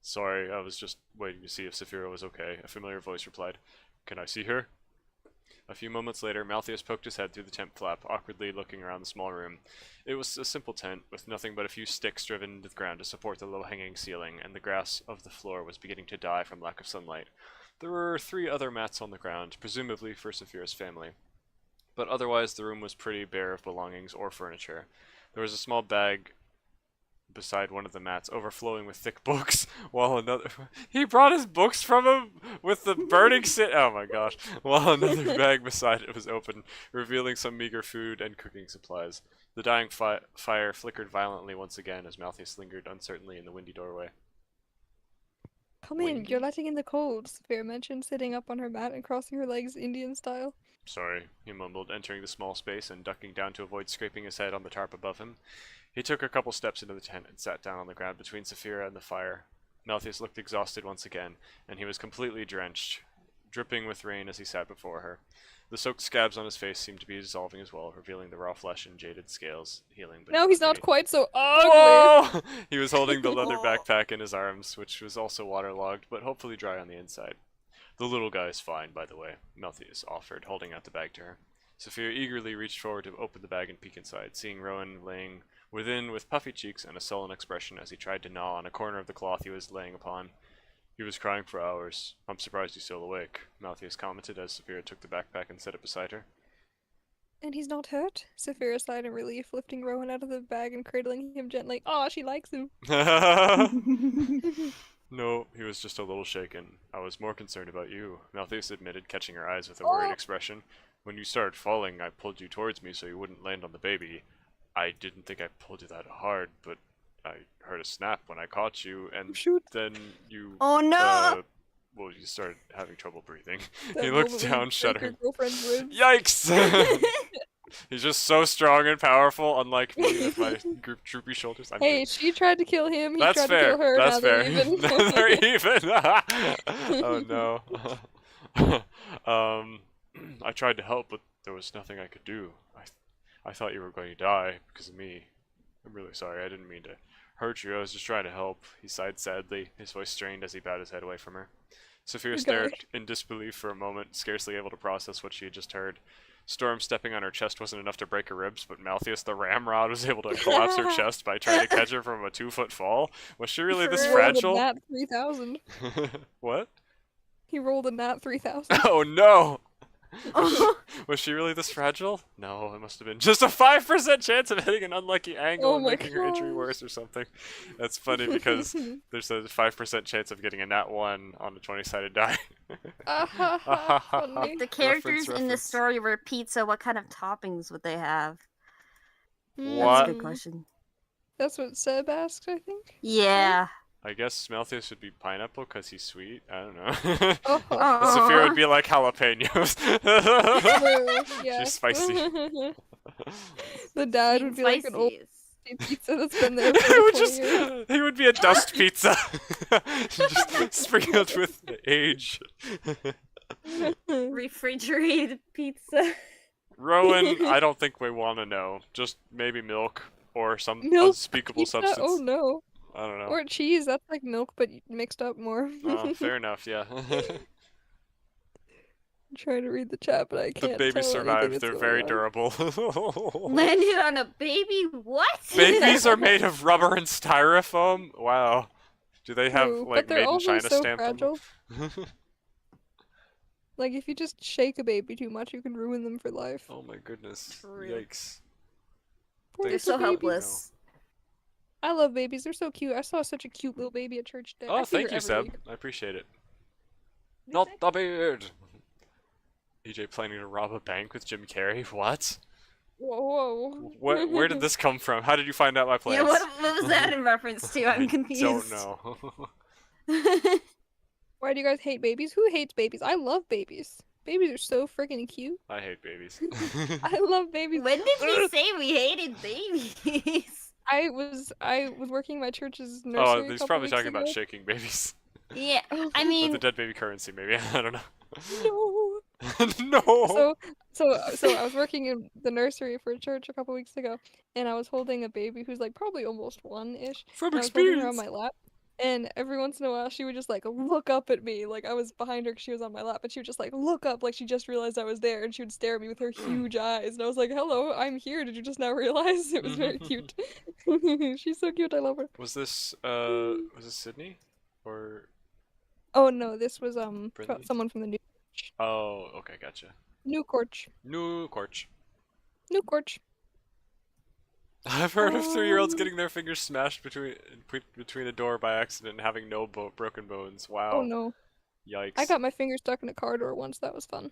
[SPEAKER 1] Sorry, I was just waiting to see if Saphira was okay, a familiar voice replied. Can I see her? A few moments later, Malthus poked his head through the tent flap, awkwardly looking around the small room. It was a simple tent, with nothing but a few sticks driven into the ground to support the low-hanging ceiling, and the grass of the floor was beginning to die from lack of sunlight. There were 3 other mats on the ground, presumably for Saphira's family. But otherwise, the room was pretty bare of belongings or furniture. There was a small bag beside one of the mats, overflowing with thick books, while another— He brought his books from him with the burning oh my gosh. While another bag beside it was open, revealing some meager food and cooking supplies. The dying fire flickered violently once again as Malthus lingered uncertainly in the windy doorway.
[SPEAKER 2] Come in,
[SPEAKER 1] Windy?
[SPEAKER 2] you're letting in the cold, Saphira mentioned, sitting up on her mat and crossing her legs Indian style.
[SPEAKER 1] Sorry, he mumbled, entering the small space and ducking down to avoid scraping his head on the tarp above him. He took a couple steps into the tent and sat down on the ground between Saphira and the fire. Malthus looked exhausted once again, and he was completely drenched, dripping with rain as he sat before her. The soaked scabs on his face seemed to be dissolving as well, revealing the raw flesh and jaded scales, healing but
[SPEAKER 2] No, he's not
[SPEAKER 1] beneath.
[SPEAKER 2] quite so ugly.
[SPEAKER 1] Whoa! He was holding the leather backpack in his arms, which was also waterlogged, but hopefully dry on the inside. The little guy is fine, by the way, Malthus offered, holding out the bag to her. Sophia eagerly reached forward to open the bag and peek inside, seeing Rowan laying within with puffy cheeks and a sullen expression as he tried to gnaw on a corner of the cloth he was laying upon. He was crying for hours. I'm surprised he's still awake, Malthus commented as Sophia took the backpack and set it beside her.
[SPEAKER 2] And he's not hurt? Saphira sighed in relief, lifting Rowan out of the bag and cradling him gently. Aw, she likes him.
[SPEAKER 1] No, he was just a little shaken. I was more concerned about you, Malthus admitted, catching her eyes with a worried expression. When you started falling, I pulled you towards me so you wouldn't land on the baby. I didn't think I pulled you that hard, but I heard a snap when I caught you, and
[SPEAKER 2] Shoot.
[SPEAKER 1] then you...
[SPEAKER 3] Oh no!
[SPEAKER 1] Well, you started having trouble breathing.
[SPEAKER 2] That
[SPEAKER 1] He looked
[SPEAKER 2] moment when
[SPEAKER 1] down,
[SPEAKER 2] you break your
[SPEAKER 1] shuddering.
[SPEAKER 2] girlfriend's ribs.
[SPEAKER 1] Yikes! He's just so strong and powerful, unlike me with my droopy shoulders. I'm
[SPEAKER 2] Hey,
[SPEAKER 1] kidding.
[SPEAKER 2] she tried to kill him, he
[SPEAKER 1] That's
[SPEAKER 2] tried
[SPEAKER 1] fair.
[SPEAKER 2] to kill her,
[SPEAKER 1] That's
[SPEAKER 2] now
[SPEAKER 1] fair.
[SPEAKER 2] they're even.
[SPEAKER 1] Now they're even. Oh no. I tried to help, but there was nothing I could do. I thought you were going to die because of me. I'm really sorry. I didn't mean to hurt you. I was just trying to help. He sighed sadly, his voice strained as he bowed his head away from her. Sophia
[SPEAKER 2] Okay.
[SPEAKER 1] stared in disbelief for a moment, scarcely able to process what she had just heard. Storm stepping on her chest wasn't enough to break her ribs, but Malthus the Ramrod was able to collapse her chest by trying to catch her from a 2-foot fall. Was she really this
[SPEAKER 3] For
[SPEAKER 2] He rolled a
[SPEAKER 1] fragile?
[SPEAKER 2] nat 3000.
[SPEAKER 1] What?
[SPEAKER 2] He rolled a nat 3000.
[SPEAKER 1] Oh no! Was she really this fragile? No, it must have been just a 5% chance of hitting an unlucky angle
[SPEAKER 2] Oh
[SPEAKER 1] and
[SPEAKER 2] my
[SPEAKER 1] making her injury
[SPEAKER 2] gosh.
[SPEAKER 1] worse or something. That's funny because there's a 5% chance of getting a nat 1 on a 20-sided die.
[SPEAKER 2] Funny.
[SPEAKER 3] If the characters in
[SPEAKER 1] Reference.
[SPEAKER 3] this story were pizza, what kind of toppings would they have? That's
[SPEAKER 1] What?
[SPEAKER 3] a good question.
[SPEAKER 2] That's what Seb asked, I think.
[SPEAKER 3] Yeah.
[SPEAKER 1] I guess Malthus would be pineapple because he's sweet. I don't know.
[SPEAKER 2] Oh,
[SPEAKER 1] Sophia would be like jalapenos.
[SPEAKER 2] true, yeah.
[SPEAKER 1] She's spicy.
[SPEAKER 2] The dad
[SPEAKER 3] Sweet
[SPEAKER 2] would
[SPEAKER 3] and
[SPEAKER 2] be like an old
[SPEAKER 3] spicy.
[SPEAKER 2] pizza that's been there
[SPEAKER 1] He
[SPEAKER 2] for
[SPEAKER 1] would
[SPEAKER 2] 20
[SPEAKER 1] just,
[SPEAKER 2] years.
[SPEAKER 1] he would be a dust pizza, just sprinkled with age.
[SPEAKER 3] Refrigerated pizza.
[SPEAKER 1] Rowan, I don't think we want to know. Just maybe milk or some
[SPEAKER 2] Milk
[SPEAKER 1] unspeakable
[SPEAKER 2] Pizza?
[SPEAKER 1] substance.
[SPEAKER 2] Oh no.
[SPEAKER 1] I don't know.
[SPEAKER 2] Or cheese, that's like milk but mixed up more.
[SPEAKER 1] Fair enough, yeah.
[SPEAKER 2] I'm trying to read the chat, but I
[SPEAKER 1] The
[SPEAKER 2] can't
[SPEAKER 1] babies
[SPEAKER 2] tell anything
[SPEAKER 1] survived.
[SPEAKER 2] that's
[SPEAKER 1] They're
[SPEAKER 2] going
[SPEAKER 1] very
[SPEAKER 2] on.
[SPEAKER 1] durable.
[SPEAKER 3] Landed on a baby? What?
[SPEAKER 1] Babies are made of rubber and styrofoam? Wow. Do they have,
[SPEAKER 2] True,
[SPEAKER 1] like,
[SPEAKER 2] but they're
[SPEAKER 1] made in
[SPEAKER 2] also
[SPEAKER 1] China
[SPEAKER 2] so
[SPEAKER 1] stamped on them?
[SPEAKER 2] fragile. Like if you just shake a baby too much, you can ruin them for life.
[SPEAKER 1] Oh my goodness.
[SPEAKER 3] True.
[SPEAKER 1] Yikes.
[SPEAKER 2] Poor
[SPEAKER 3] They're
[SPEAKER 1] Thanks
[SPEAKER 3] so
[SPEAKER 2] little
[SPEAKER 1] for letting me
[SPEAKER 2] babies.
[SPEAKER 3] helpless.
[SPEAKER 2] I love babies. They're so cute. I saw such a cute little baby at church today. I
[SPEAKER 1] Oh,
[SPEAKER 2] see
[SPEAKER 1] thank
[SPEAKER 2] her
[SPEAKER 1] you,
[SPEAKER 2] every
[SPEAKER 1] Seb.
[SPEAKER 2] week.
[SPEAKER 1] I appreciate it.
[SPEAKER 2] They
[SPEAKER 1] Not
[SPEAKER 2] say-
[SPEAKER 1] the beard. EJ planning to rob a bank with Jim Carrey? What?
[SPEAKER 2] Whoa.
[SPEAKER 1] Where did this come from? How did you find out my plans?
[SPEAKER 3] Yeah, what was that in reference to? I'm confused.
[SPEAKER 1] Don't know.
[SPEAKER 2] Why do you guys hate babies? Who hates babies? I love babies. Babies are so freaking cute.
[SPEAKER 1] I hate babies.
[SPEAKER 2] I love babies.
[SPEAKER 3] When did we say we hated babies?
[SPEAKER 2] I was working my church's nursery.
[SPEAKER 1] Oh,
[SPEAKER 2] a
[SPEAKER 1] he's
[SPEAKER 2] couple
[SPEAKER 1] probably
[SPEAKER 2] weeks
[SPEAKER 1] talking about
[SPEAKER 2] ago.
[SPEAKER 1] shaking babies.
[SPEAKER 3] Yeah,
[SPEAKER 2] Oh,
[SPEAKER 3] I
[SPEAKER 1] With
[SPEAKER 3] mean,
[SPEAKER 1] the dead baby currency, maybe. I don't know.
[SPEAKER 2] no.
[SPEAKER 1] No.
[SPEAKER 2] So I was working in the nursery for church a couple weeks ago, and I was holding a baby who's like probably almost 1-ish.
[SPEAKER 1] From
[SPEAKER 2] And I was holding her on
[SPEAKER 1] experience.
[SPEAKER 2] my lap, and every once in a while she would just like look up at me, like I was behind her 'cause she was on my lap, but she would just like look up like she just realized I was there, and she would stare at me with her huge eyes, and I was like, "Hello, I'm here. Did you just now realize?" It was very cute. She's so cute. I love her.
[SPEAKER 1] Was this Sydney? Or
[SPEAKER 2] Oh no, this was
[SPEAKER 1] Brittany?
[SPEAKER 2] someone from the
[SPEAKER 1] oh, okay, gotcha.
[SPEAKER 2] new Corch.
[SPEAKER 1] New Corch.
[SPEAKER 2] New Corch.
[SPEAKER 1] I've heard of 3-year-olds
[SPEAKER 2] Um,
[SPEAKER 1] getting their fingers smashed between a door by accident and having no broken bones. Wow.
[SPEAKER 2] Oh no,
[SPEAKER 1] Yikes.
[SPEAKER 2] I got my finger stuck in a car door once. That was fun.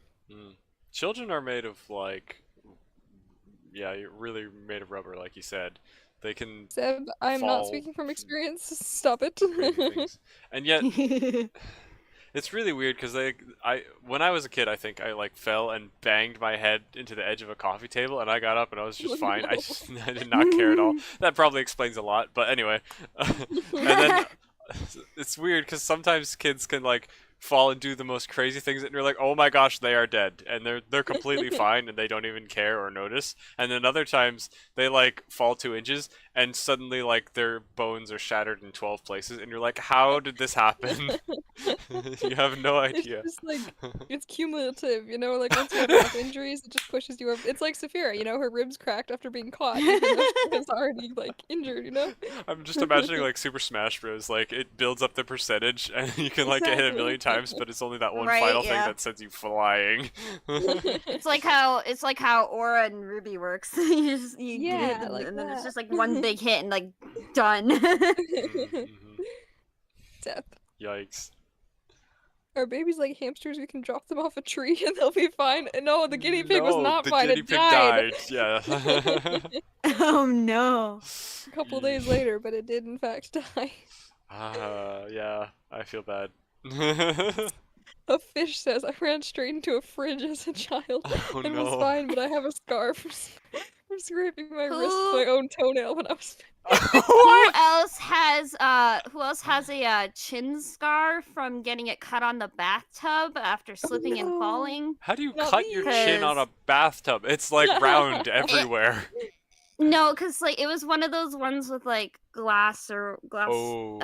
[SPEAKER 1] Children are made of like, yeah, you're really made of rubber, like you said. They can
[SPEAKER 2] Seb, I'm not
[SPEAKER 1] fall
[SPEAKER 2] speaking from experience. Stop it.
[SPEAKER 1] crazy things, and yet it's really weird because when I was a kid, I think I like fell and banged my head into the edge of a coffee table, and I got up and I was just
[SPEAKER 2] Oh,
[SPEAKER 1] fine.
[SPEAKER 2] no.
[SPEAKER 1] I did not care at all. That probably explains a lot, but anyway. And then it's weird because sometimes kids can like fall and do the most crazy things, and you're like, oh my gosh, they are dead, and they're completely fine, and they don't even care or notice. And then other times they like fall 2 inches, and suddenly like their bones are shattered in 12 places, and you're like, how did this happen? You have no
[SPEAKER 2] It's
[SPEAKER 1] idea.
[SPEAKER 2] just like it's cumulative, you know. Like once you have enough injuries, it just pushes you over. It's like Saphira, you know, her ribs cracked after being caught, even though she was already like injured, you know.
[SPEAKER 1] I'm just imagining like Super Smash Bros. Like it builds up the percentage, and you can like get hit a million
[SPEAKER 2] Exactly.
[SPEAKER 1] times, but it's only that one
[SPEAKER 3] Right,
[SPEAKER 1] final thing
[SPEAKER 3] yeah.
[SPEAKER 1] that sends you flying.
[SPEAKER 3] It's like how Aura and Ruby works. You hit
[SPEAKER 2] Yeah,
[SPEAKER 3] them,
[SPEAKER 2] like
[SPEAKER 3] and then it's
[SPEAKER 2] that.
[SPEAKER 3] just like one big hit and like done.
[SPEAKER 1] Mm-hmm.
[SPEAKER 2] Death.
[SPEAKER 1] Yikes.
[SPEAKER 2] Our babies like hamsters. We can drop them off a tree and they'll be fine. And no, the guinea pig was
[SPEAKER 1] No,
[SPEAKER 2] not
[SPEAKER 1] the
[SPEAKER 2] fine.
[SPEAKER 1] guinea
[SPEAKER 2] It
[SPEAKER 1] pig
[SPEAKER 2] died
[SPEAKER 1] died. Yeah.
[SPEAKER 3] Oh no.
[SPEAKER 2] a couple days later, but it did in fact die.
[SPEAKER 1] Yeah, I feel bad.
[SPEAKER 2] A fish says, I ran straight into a fridge as a child
[SPEAKER 1] Oh
[SPEAKER 2] and was
[SPEAKER 1] no.
[SPEAKER 2] fine, but I have a scar from scraping my wrist
[SPEAKER 3] Who
[SPEAKER 2] with my own toenail when I was.
[SPEAKER 3] who
[SPEAKER 1] What?
[SPEAKER 3] else has a chin scar from getting it cut on the bathtub after slipping and
[SPEAKER 2] No.
[SPEAKER 3] falling?
[SPEAKER 1] How do you
[SPEAKER 2] Not
[SPEAKER 1] cut your
[SPEAKER 2] me.
[SPEAKER 1] chin on a
[SPEAKER 3] 'Cause-
[SPEAKER 1] bathtub? It's like round
[SPEAKER 3] It,
[SPEAKER 1] everywhere.
[SPEAKER 3] no, cause like it was one of those ones with like glass. I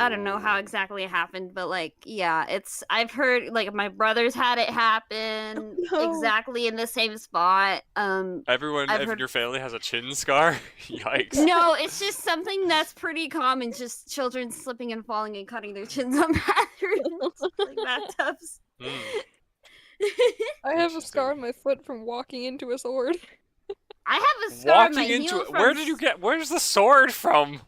[SPEAKER 3] don't know how
[SPEAKER 1] Oh.
[SPEAKER 3] exactly it happened, but like yeah, I've heard like my brothers had it happen
[SPEAKER 2] No.
[SPEAKER 3] exactly in the same spot.
[SPEAKER 1] Everyone
[SPEAKER 3] I've
[SPEAKER 1] in
[SPEAKER 3] heard
[SPEAKER 1] your family has a chin scar? Yikes.
[SPEAKER 3] no, it's just something that's pretty common. Just children slipping and falling and cutting their chins on bathrooms, like bathtubs.
[SPEAKER 1] Mm,
[SPEAKER 2] I have a scar
[SPEAKER 1] interesting.
[SPEAKER 2] on my foot from walking into a sword.
[SPEAKER 3] I have a scar on my
[SPEAKER 1] Walking into
[SPEAKER 3] heel
[SPEAKER 1] it.
[SPEAKER 3] from.
[SPEAKER 1] Where did you get? Where's the sword from?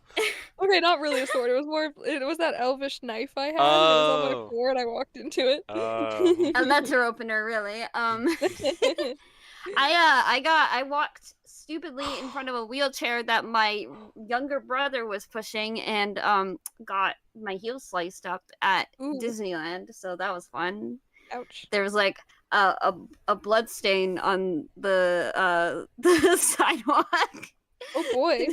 [SPEAKER 2] Okay, not really a sword. It was more. It was that elvish knife I had, and it was on my
[SPEAKER 1] Oh.
[SPEAKER 2] floor, and I walked into it.
[SPEAKER 1] Oh.
[SPEAKER 3] A letter opener, really. I walked stupidly in front of a wheelchair that my younger brother was pushing, and got my heel sliced up at
[SPEAKER 2] Ooh,
[SPEAKER 3] Disneyland. So that was fun.
[SPEAKER 2] ouch.
[SPEAKER 3] There was like a blood stain on the the sidewalk.
[SPEAKER 2] Oh boy.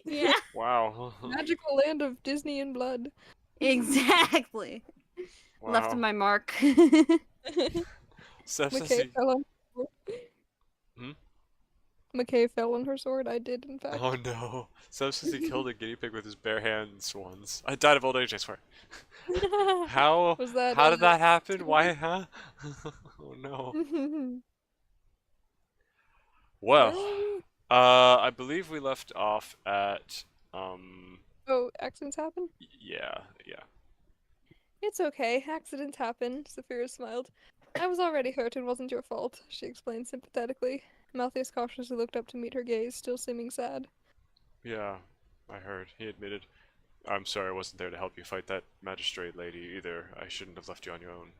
[SPEAKER 3] Yeah,
[SPEAKER 1] Wow.
[SPEAKER 2] Magical land of Disney and blood.
[SPEAKER 3] exactly. Left
[SPEAKER 1] Wow.
[SPEAKER 3] my mark.
[SPEAKER 1] Sepsis.
[SPEAKER 2] McKay fell on.
[SPEAKER 1] Hmm?
[SPEAKER 2] McKay fell on her sword. I did, in fact.
[SPEAKER 1] Oh no. Sepsis, he killed a guinea pig with his bare hands once. I died of old age, I swear. How?
[SPEAKER 2] Was that?
[SPEAKER 1] How did that happen? Why, huh? Oh no. Well, I believe we left off at,
[SPEAKER 2] Oh, accidents happen?
[SPEAKER 1] yeah, yeah.
[SPEAKER 2] It's okay. Accidents happen. Saphira smiled. I was already hurt. It wasn't your fault, she explained sympathetically. Malthus cautiously looked up to meet her gaze, still seeming sad.
[SPEAKER 1] Yeah, I heard. He admitted. I'm sorry I wasn't there to help you fight that magistrate lady either. I shouldn't have left you on your own.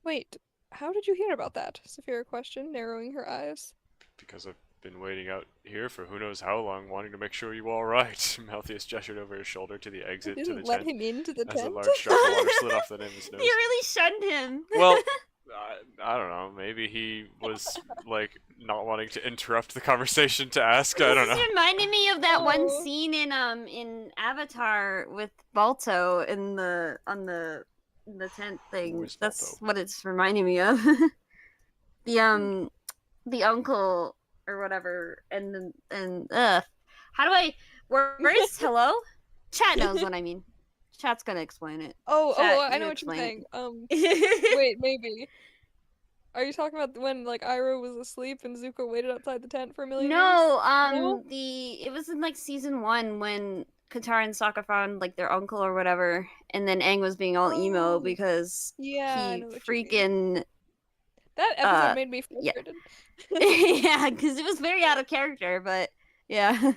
[SPEAKER 2] Wait, how did you hear about that? Saphira questioned, narrowing her eyes.
[SPEAKER 1] Because I've been waiting out here for who knows how long, wanting to make sure you were all right. Malthus gestured over his shoulder to the
[SPEAKER 2] You
[SPEAKER 1] exit to the
[SPEAKER 2] didn't let
[SPEAKER 1] tent
[SPEAKER 2] him into the
[SPEAKER 1] as a
[SPEAKER 2] tent?
[SPEAKER 1] large drop of water slid off the end of his
[SPEAKER 3] You
[SPEAKER 1] nose.
[SPEAKER 3] really shunned him.
[SPEAKER 1] Well, I don't know. Maybe he was like not wanting to interrupt the conversation to ask. I don't
[SPEAKER 3] This
[SPEAKER 1] know.
[SPEAKER 3] is reminding me of that one
[SPEAKER 2] Oh.
[SPEAKER 3] scene in Avatar with Balto in the tent thing.
[SPEAKER 1] Who is
[SPEAKER 3] That's
[SPEAKER 1] Balto?
[SPEAKER 3] what it's reminding me of. The uncle or whatever, and how do I? Where's hello? Chat knows what I mean. Chat's gonna explain it.
[SPEAKER 2] Oh,
[SPEAKER 3] Chat,
[SPEAKER 2] I
[SPEAKER 3] you
[SPEAKER 2] know what you're
[SPEAKER 3] explain
[SPEAKER 2] saying.
[SPEAKER 3] it.
[SPEAKER 2] Wait, maybe. Are you talking about when like Iroh was asleep and Zuko waited outside the tent for a million years?
[SPEAKER 3] No,
[SPEAKER 2] No?
[SPEAKER 3] it was in like season 1 when Katara and Sokka found like their uncle or whatever, and then Aang was being all emo
[SPEAKER 2] Oh.
[SPEAKER 3] because
[SPEAKER 2] Yeah, I
[SPEAKER 3] he
[SPEAKER 2] know what you mean.
[SPEAKER 3] freaking
[SPEAKER 2] That episode
[SPEAKER 3] uh,
[SPEAKER 2] made me
[SPEAKER 3] yeah.
[SPEAKER 2] frustrated.
[SPEAKER 3] yeah, because it was very out of character, but yeah.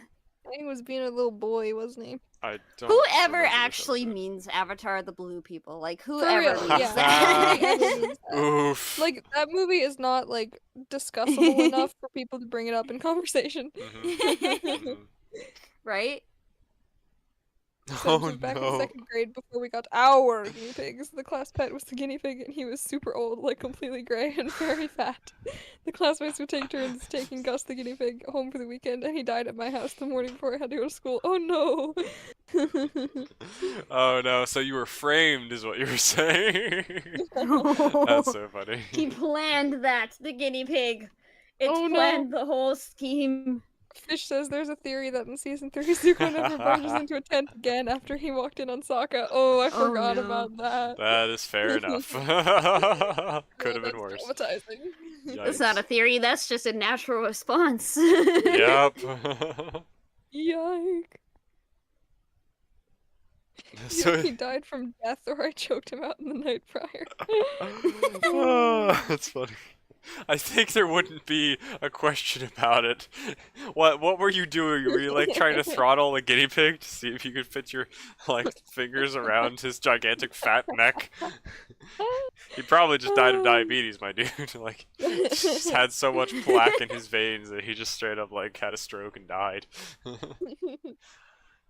[SPEAKER 2] He was being a little boy, wasn't he?
[SPEAKER 1] I don't.
[SPEAKER 3] Whoever
[SPEAKER 1] remember this
[SPEAKER 3] actually
[SPEAKER 1] episode.
[SPEAKER 3] means Avatar the Blue People, like
[SPEAKER 2] For
[SPEAKER 3] whoever
[SPEAKER 2] real,
[SPEAKER 3] means
[SPEAKER 2] yeah.
[SPEAKER 3] that.
[SPEAKER 2] Whoever means that.
[SPEAKER 1] Oof.
[SPEAKER 2] Like that movie is not like discussable enough for people to bring it up in conversation.
[SPEAKER 1] Mhm.
[SPEAKER 3] Right?
[SPEAKER 2] Since
[SPEAKER 1] Oh
[SPEAKER 2] was back in
[SPEAKER 1] no.
[SPEAKER 2] second grade before we got our guinea pigs. The class pet was the guinea pig, and he was super old, like completely gray and very fat. The classmates would take turns taking Gus the guinea pig home for the weekend, and he died at my house the morning before I had to go to school. Oh no!
[SPEAKER 1] Oh no, so you were framed is what you were saying. That's so funny.
[SPEAKER 3] He planned that, the guinea pig. It's
[SPEAKER 2] Oh, no.
[SPEAKER 3] planned the whole scheme.
[SPEAKER 2] Fish says there's a theory that in season 3, Zuko never barges into a tent again after he walked in on Sokka. Oh, I
[SPEAKER 3] Oh,
[SPEAKER 2] forgot
[SPEAKER 3] no.
[SPEAKER 2] about that.
[SPEAKER 1] That is fair enough. Could
[SPEAKER 2] Oh,
[SPEAKER 1] have been
[SPEAKER 2] that's
[SPEAKER 1] worse.
[SPEAKER 2] traumatizing.
[SPEAKER 3] That's not a theory, that's just a natural response.
[SPEAKER 1] Yep.
[SPEAKER 2] Yike.
[SPEAKER 1] So
[SPEAKER 2] He died from death, or I choked him out in the night prior.
[SPEAKER 1] oh, that's funny. I think there wouldn't be a question about it. What were you doing? Were you like trying to throttle a guinea pig to see if you could fit your like fingers around his gigantic fat neck? He probably just died of diabetes, my dude. Like just had so much plaque in his veins that he just straight up like had a stroke and died.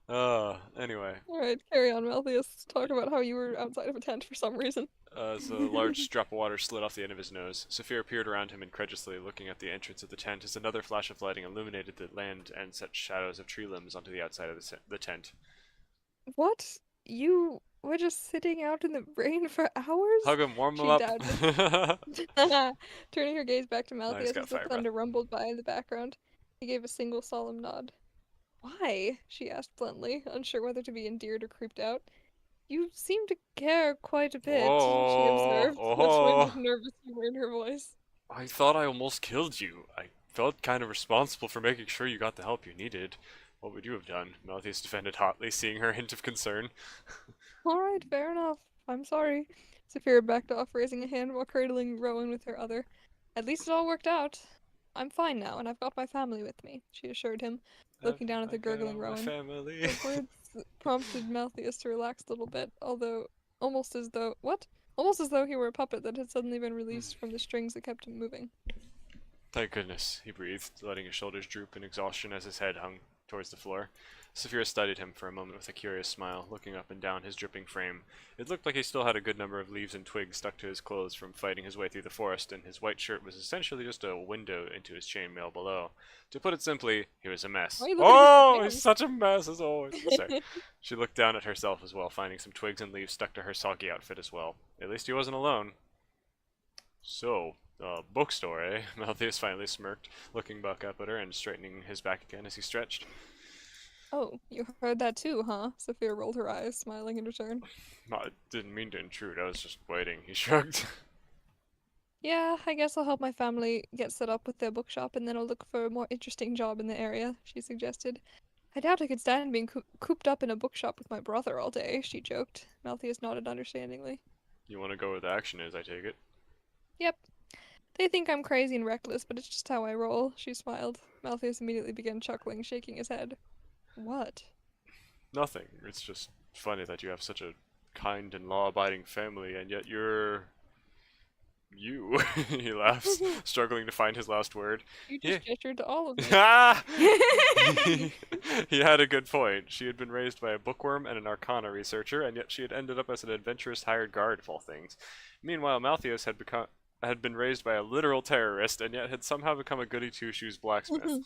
[SPEAKER 1] Anyway.
[SPEAKER 2] Alright, carry on, Malthus. Talk about how you were outside of a tent for some reason.
[SPEAKER 1] As a large drop of water slid off the end of his nose, Saphir peered around him incredulously, looking at the entrance of the tent as another flash of lighting illuminated the land and set shadows of tree limbs onto the outside of the tent.
[SPEAKER 2] What? You were just sitting out in the rain for hours?
[SPEAKER 1] Hug him, warm him
[SPEAKER 2] She
[SPEAKER 1] up.
[SPEAKER 2] doubted. Turning her gaze back to Malthus
[SPEAKER 1] got
[SPEAKER 2] as the
[SPEAKER 1] fire
[SPEAKER 2] thunder rumbled by in the background, he gave a single solemn nod. Why? She asked bluntly, unsure whether to be endeared or creeped out. You seem to care quite a bit, she observed, which
[SPEAKER 1] Oh.
[SPEAKER 2] of nervous humor in her voice.
[SPEAKER 1] I thought I almost killed you. I felt kind of responsible for making sure you got the help you needed. What would you have done? Malthus defended hotly, seeing her hint of concern.
[SPEAKER 2] Alright, fair enough. I'm sorry. Saphira backed off, raising a hand while cradling Rowan with her other. At least it all worked out. I'm fine now, and I've got my family with me, she assured him, looking down at the gurgling
[SPEAKER 1] My
[SPEAKER 2] Rowan.
[SPEAKER 1] family.
[SPEAKER 2] Her words prompted Malthus to relax a little bit, although almost as though he were a puppet that had suddenly been released from the strings that kept him moving.
[SPEAKER 1] Thank goodness, he breathed, letting his shoulders droop in exhaustion as his head hung towards the floor. Saphira studied him for a moment with a curious smile, looking up and down his dripping frame. It looked like he still had a good number of leaves and twigs stuck to his clothes from fighting his way through the forest, and his white shirt was essentially just a window into his chainmail below. To put it simply, he was a mess.
[SPEAKER 2] Why are you looking at his
[SPEAKER 1] Oh,
[SPEAKER 2] hands?
[SPEAKER 1] he's such a mess as always. Sorry. She looked down at herself as well, finding some twigs and leaves stuck to her soggy outfit as well. At least he wasn't alone. So, bookstore, eh? Malthus finally smirked, looking back up at her and straightening his back again as he stretched.
[SPEAKER 2] Oh, you heard that too, huh? Sophia rolled her eyes, smiling in return.
[SPEAKER 1] I didn't mean to intrude, I was just waiting. He shrugged.
[SPEAKER 2] Yeah, I guess I'll help my family get set up with their bookshop and then I'll look for a more interesting job in the area, she suggested. I doubt I could stand being cooped up in a bookshop with my brother all day, she joked. Malthus nodded understandingly.
[SPEAKER 1] You want to go where the action is, I take it?
[SPEAKER 2] Yep. They think I'm crazy and reckless, but it's just how I roll, she smiled. Malthus immediately began chuckling, shaking his head. What?
[SPEAKER 1] Nothing. It's just funny that you have such a kind and law-abiding family, and yet you're... you. He laughs, struggling to find his last word.
[SPEAKER 2] You just gestured to all of me.
[SPEAKER 1] Ah! He had a good point. She had been raised by a bookworm and an arcana researcher, and yet she had ended up as an adventurous hired guard of all things. Meanwhile, Malthus had been raised by a literal terrorist, and yet had somehow become a goody two-shoes blacksmith.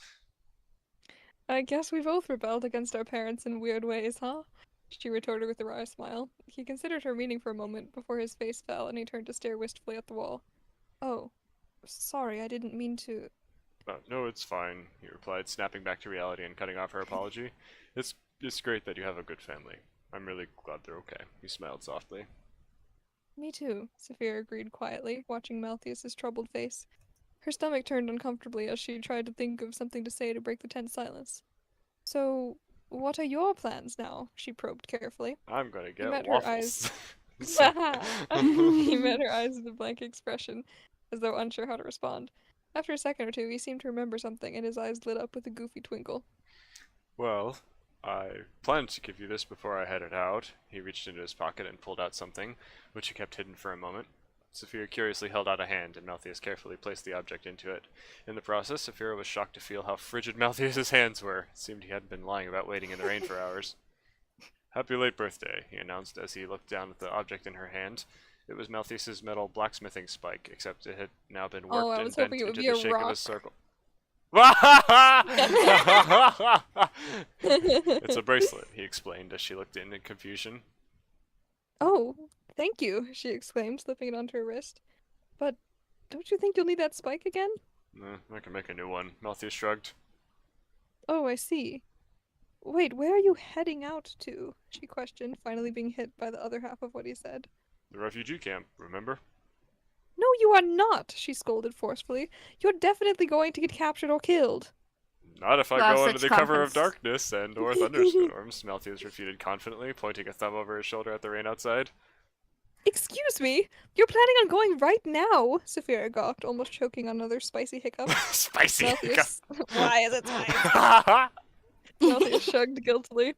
[SPEAKER 2] I guess we both rebelled against our parents in weird ways, huh? She retorted with a wry smile. He considered her meaning for a moment before his face fell and he turned to stare wistfully at the wall. Oh, sorry, I didn't mean to.
[SPEAKER 1] No, it's fine, he replied, snapping back to reality and cutting off her apology. It's great that you have a good family. I'm really glad they're okay. He smiled softly.
[SPEAKER 2] Me too, Saphira agreed quietly, watching Malthus's troubled face. Her stomach turned uncomfortably as she tried to think of something to say to break the tense silence. So, what are your plans now? She probed carefully.
[SPEAKER 1] I'm gonna
[SPEAKER 2] He met
[SPEAKER 1] get
[SPEAKER 2] her eyes.
[SPEAKER 1] waffles.
[SPEAKER 2] He met her eyes with a blank expression, as though unsure how to respond. After a second or two, he seemed to remember something, and his eyes lit up with a goofy twinkle.
[SPEAKER 1] Well, I planned to give you this before I headed out. He reached into his pocket and pulled out something, which he kept hidden for a moment. Saphira curiously held out a hand, and Malthus carefully placed the object into it. In the process, Saphira was shocked to feel how frigid Malthus's hands were. It seemed he hadn't been lying about waiting in the rain for hours. Happy late birthday, he announced as he looked down at the object in her hand. It was Malthus's metal blacksmithing spike, except it had now been
[SPEAKER 2] Oh,
[SPEAKER 1] worked
[SPEAKER 2] I
[SPEAKER 1] and
[SPEAKER 2] was
[SPEAKER 1] bent
[SPEAKER 2] hoping it would
[SPEAKER 1] into
[SPEAKER 2] be
[SPEAKER 1] the
[SPEAKER 2] a
[SPEAKER 1] shape of a
[SPEAKER 2] rock.
[SPEAKER 1] circle. It's a bracelet, he explained as she looked in confusion.
[SPEAKER 2] Oh, thank you, she exclaimed, slipping it onto her wrist. But don't you think you'll need that spike again?
[SPEAKER 1] I can make a new one, Malthus shrugged.
[SPEAKER 2] Oh, I see. Wait, where are you heading out to? She questioned, finally being hit by the other half of what he said.
[SPEAKER 1] The refugee camp, remember?
[SPEAKER 2] No, you are not, she scolded forcefully. You're definitely going to get captured or killed.
[SPEAKER 1] Not if I
[SPEAKER 3] Wow,
[SPEAKER 1] go under
[SPEAKER 3] such
[SPEAKER 1] the cover of
[SPEAKER 3] confidence.
[SPEAKER 1] darkness and or thunderstorms, Malthus refuted confidently, pointing a thumb over his shoulder at the rain outside.
[SPEAKER 2] Excuse me? You're planning on going right now? Saphira gawked, almost choking on another spicy hiccup.
[SPEAKER 1] Spicy.
[SPEAKER 2] Malthus. Why is it spicy? Malthus shrugged guiltily.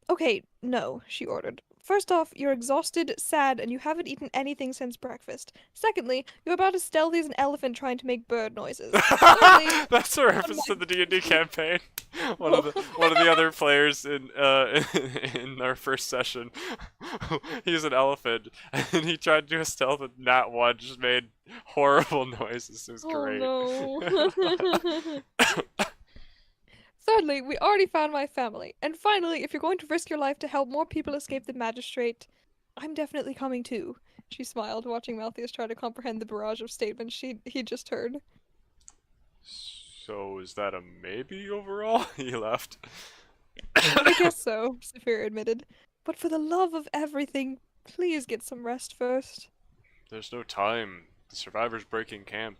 [SPEAKER 2] Okay, no, she ordered. First off, you're exhausted, sad, and you haven't eaten anything since breakfast. Secondly, you're about as stealthy as an elephant trying to make bird noises. Thirdly,
[SPEAKER 1] That's a reference to the D&D campaign. One of the other players in our first session, he's an elephant, and he tried to do a stealth, and Nat 1 just made horrible noises. It was great.
[SPEAKER 2] no. Thirdly, we already found my family. And finally, if you're going to risk your life to help more people escape the magistrate, I'm definitely coming too. She smiled, watching Malthus try to comprehend the barrage of statements he just heard.
[SPEAKER 1] So is that a maybe overall? He laughed.
[SPEAKER 2] I guess so, Saphira admitted. But for the love of everything, please get some rest first.
[SPEAKER 1] There's no time. The survivors are breaking camp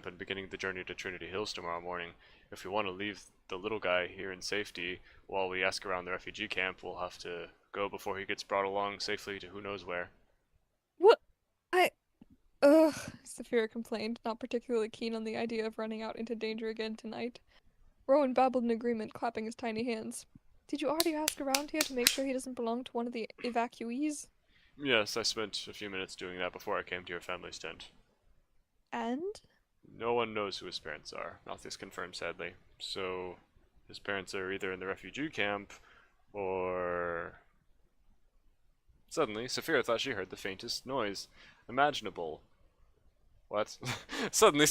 [SPEAKER 1] and beginning the journey to Trinity Hills tomorrow morning. If we want to leave the little guy here in safety while we ask around the refugee camp, we'll have to go before he gets brought along safely to who knows where.
[SPEAKER 2] What? Ugh, Saphira complained, not particularly keen on the idea of running out into danger again tonight. Rowan babbled in agreement, clapping his tiny hands. Did you already ask around here to make sure he doesn't belong to one of the evacuees?
[SPEAKER 1] Yes, I spent a few minutes doing that before I came to your family's tent.
[SPEAKER 2] And?
[SPEAKER 1] No one knows who his parents are, Malthus confirmed sadly. So, his parents are either in the refugee camp, or... Suddenly, Saphira thought she heard the faintest noise imaginable. What? Suddenly,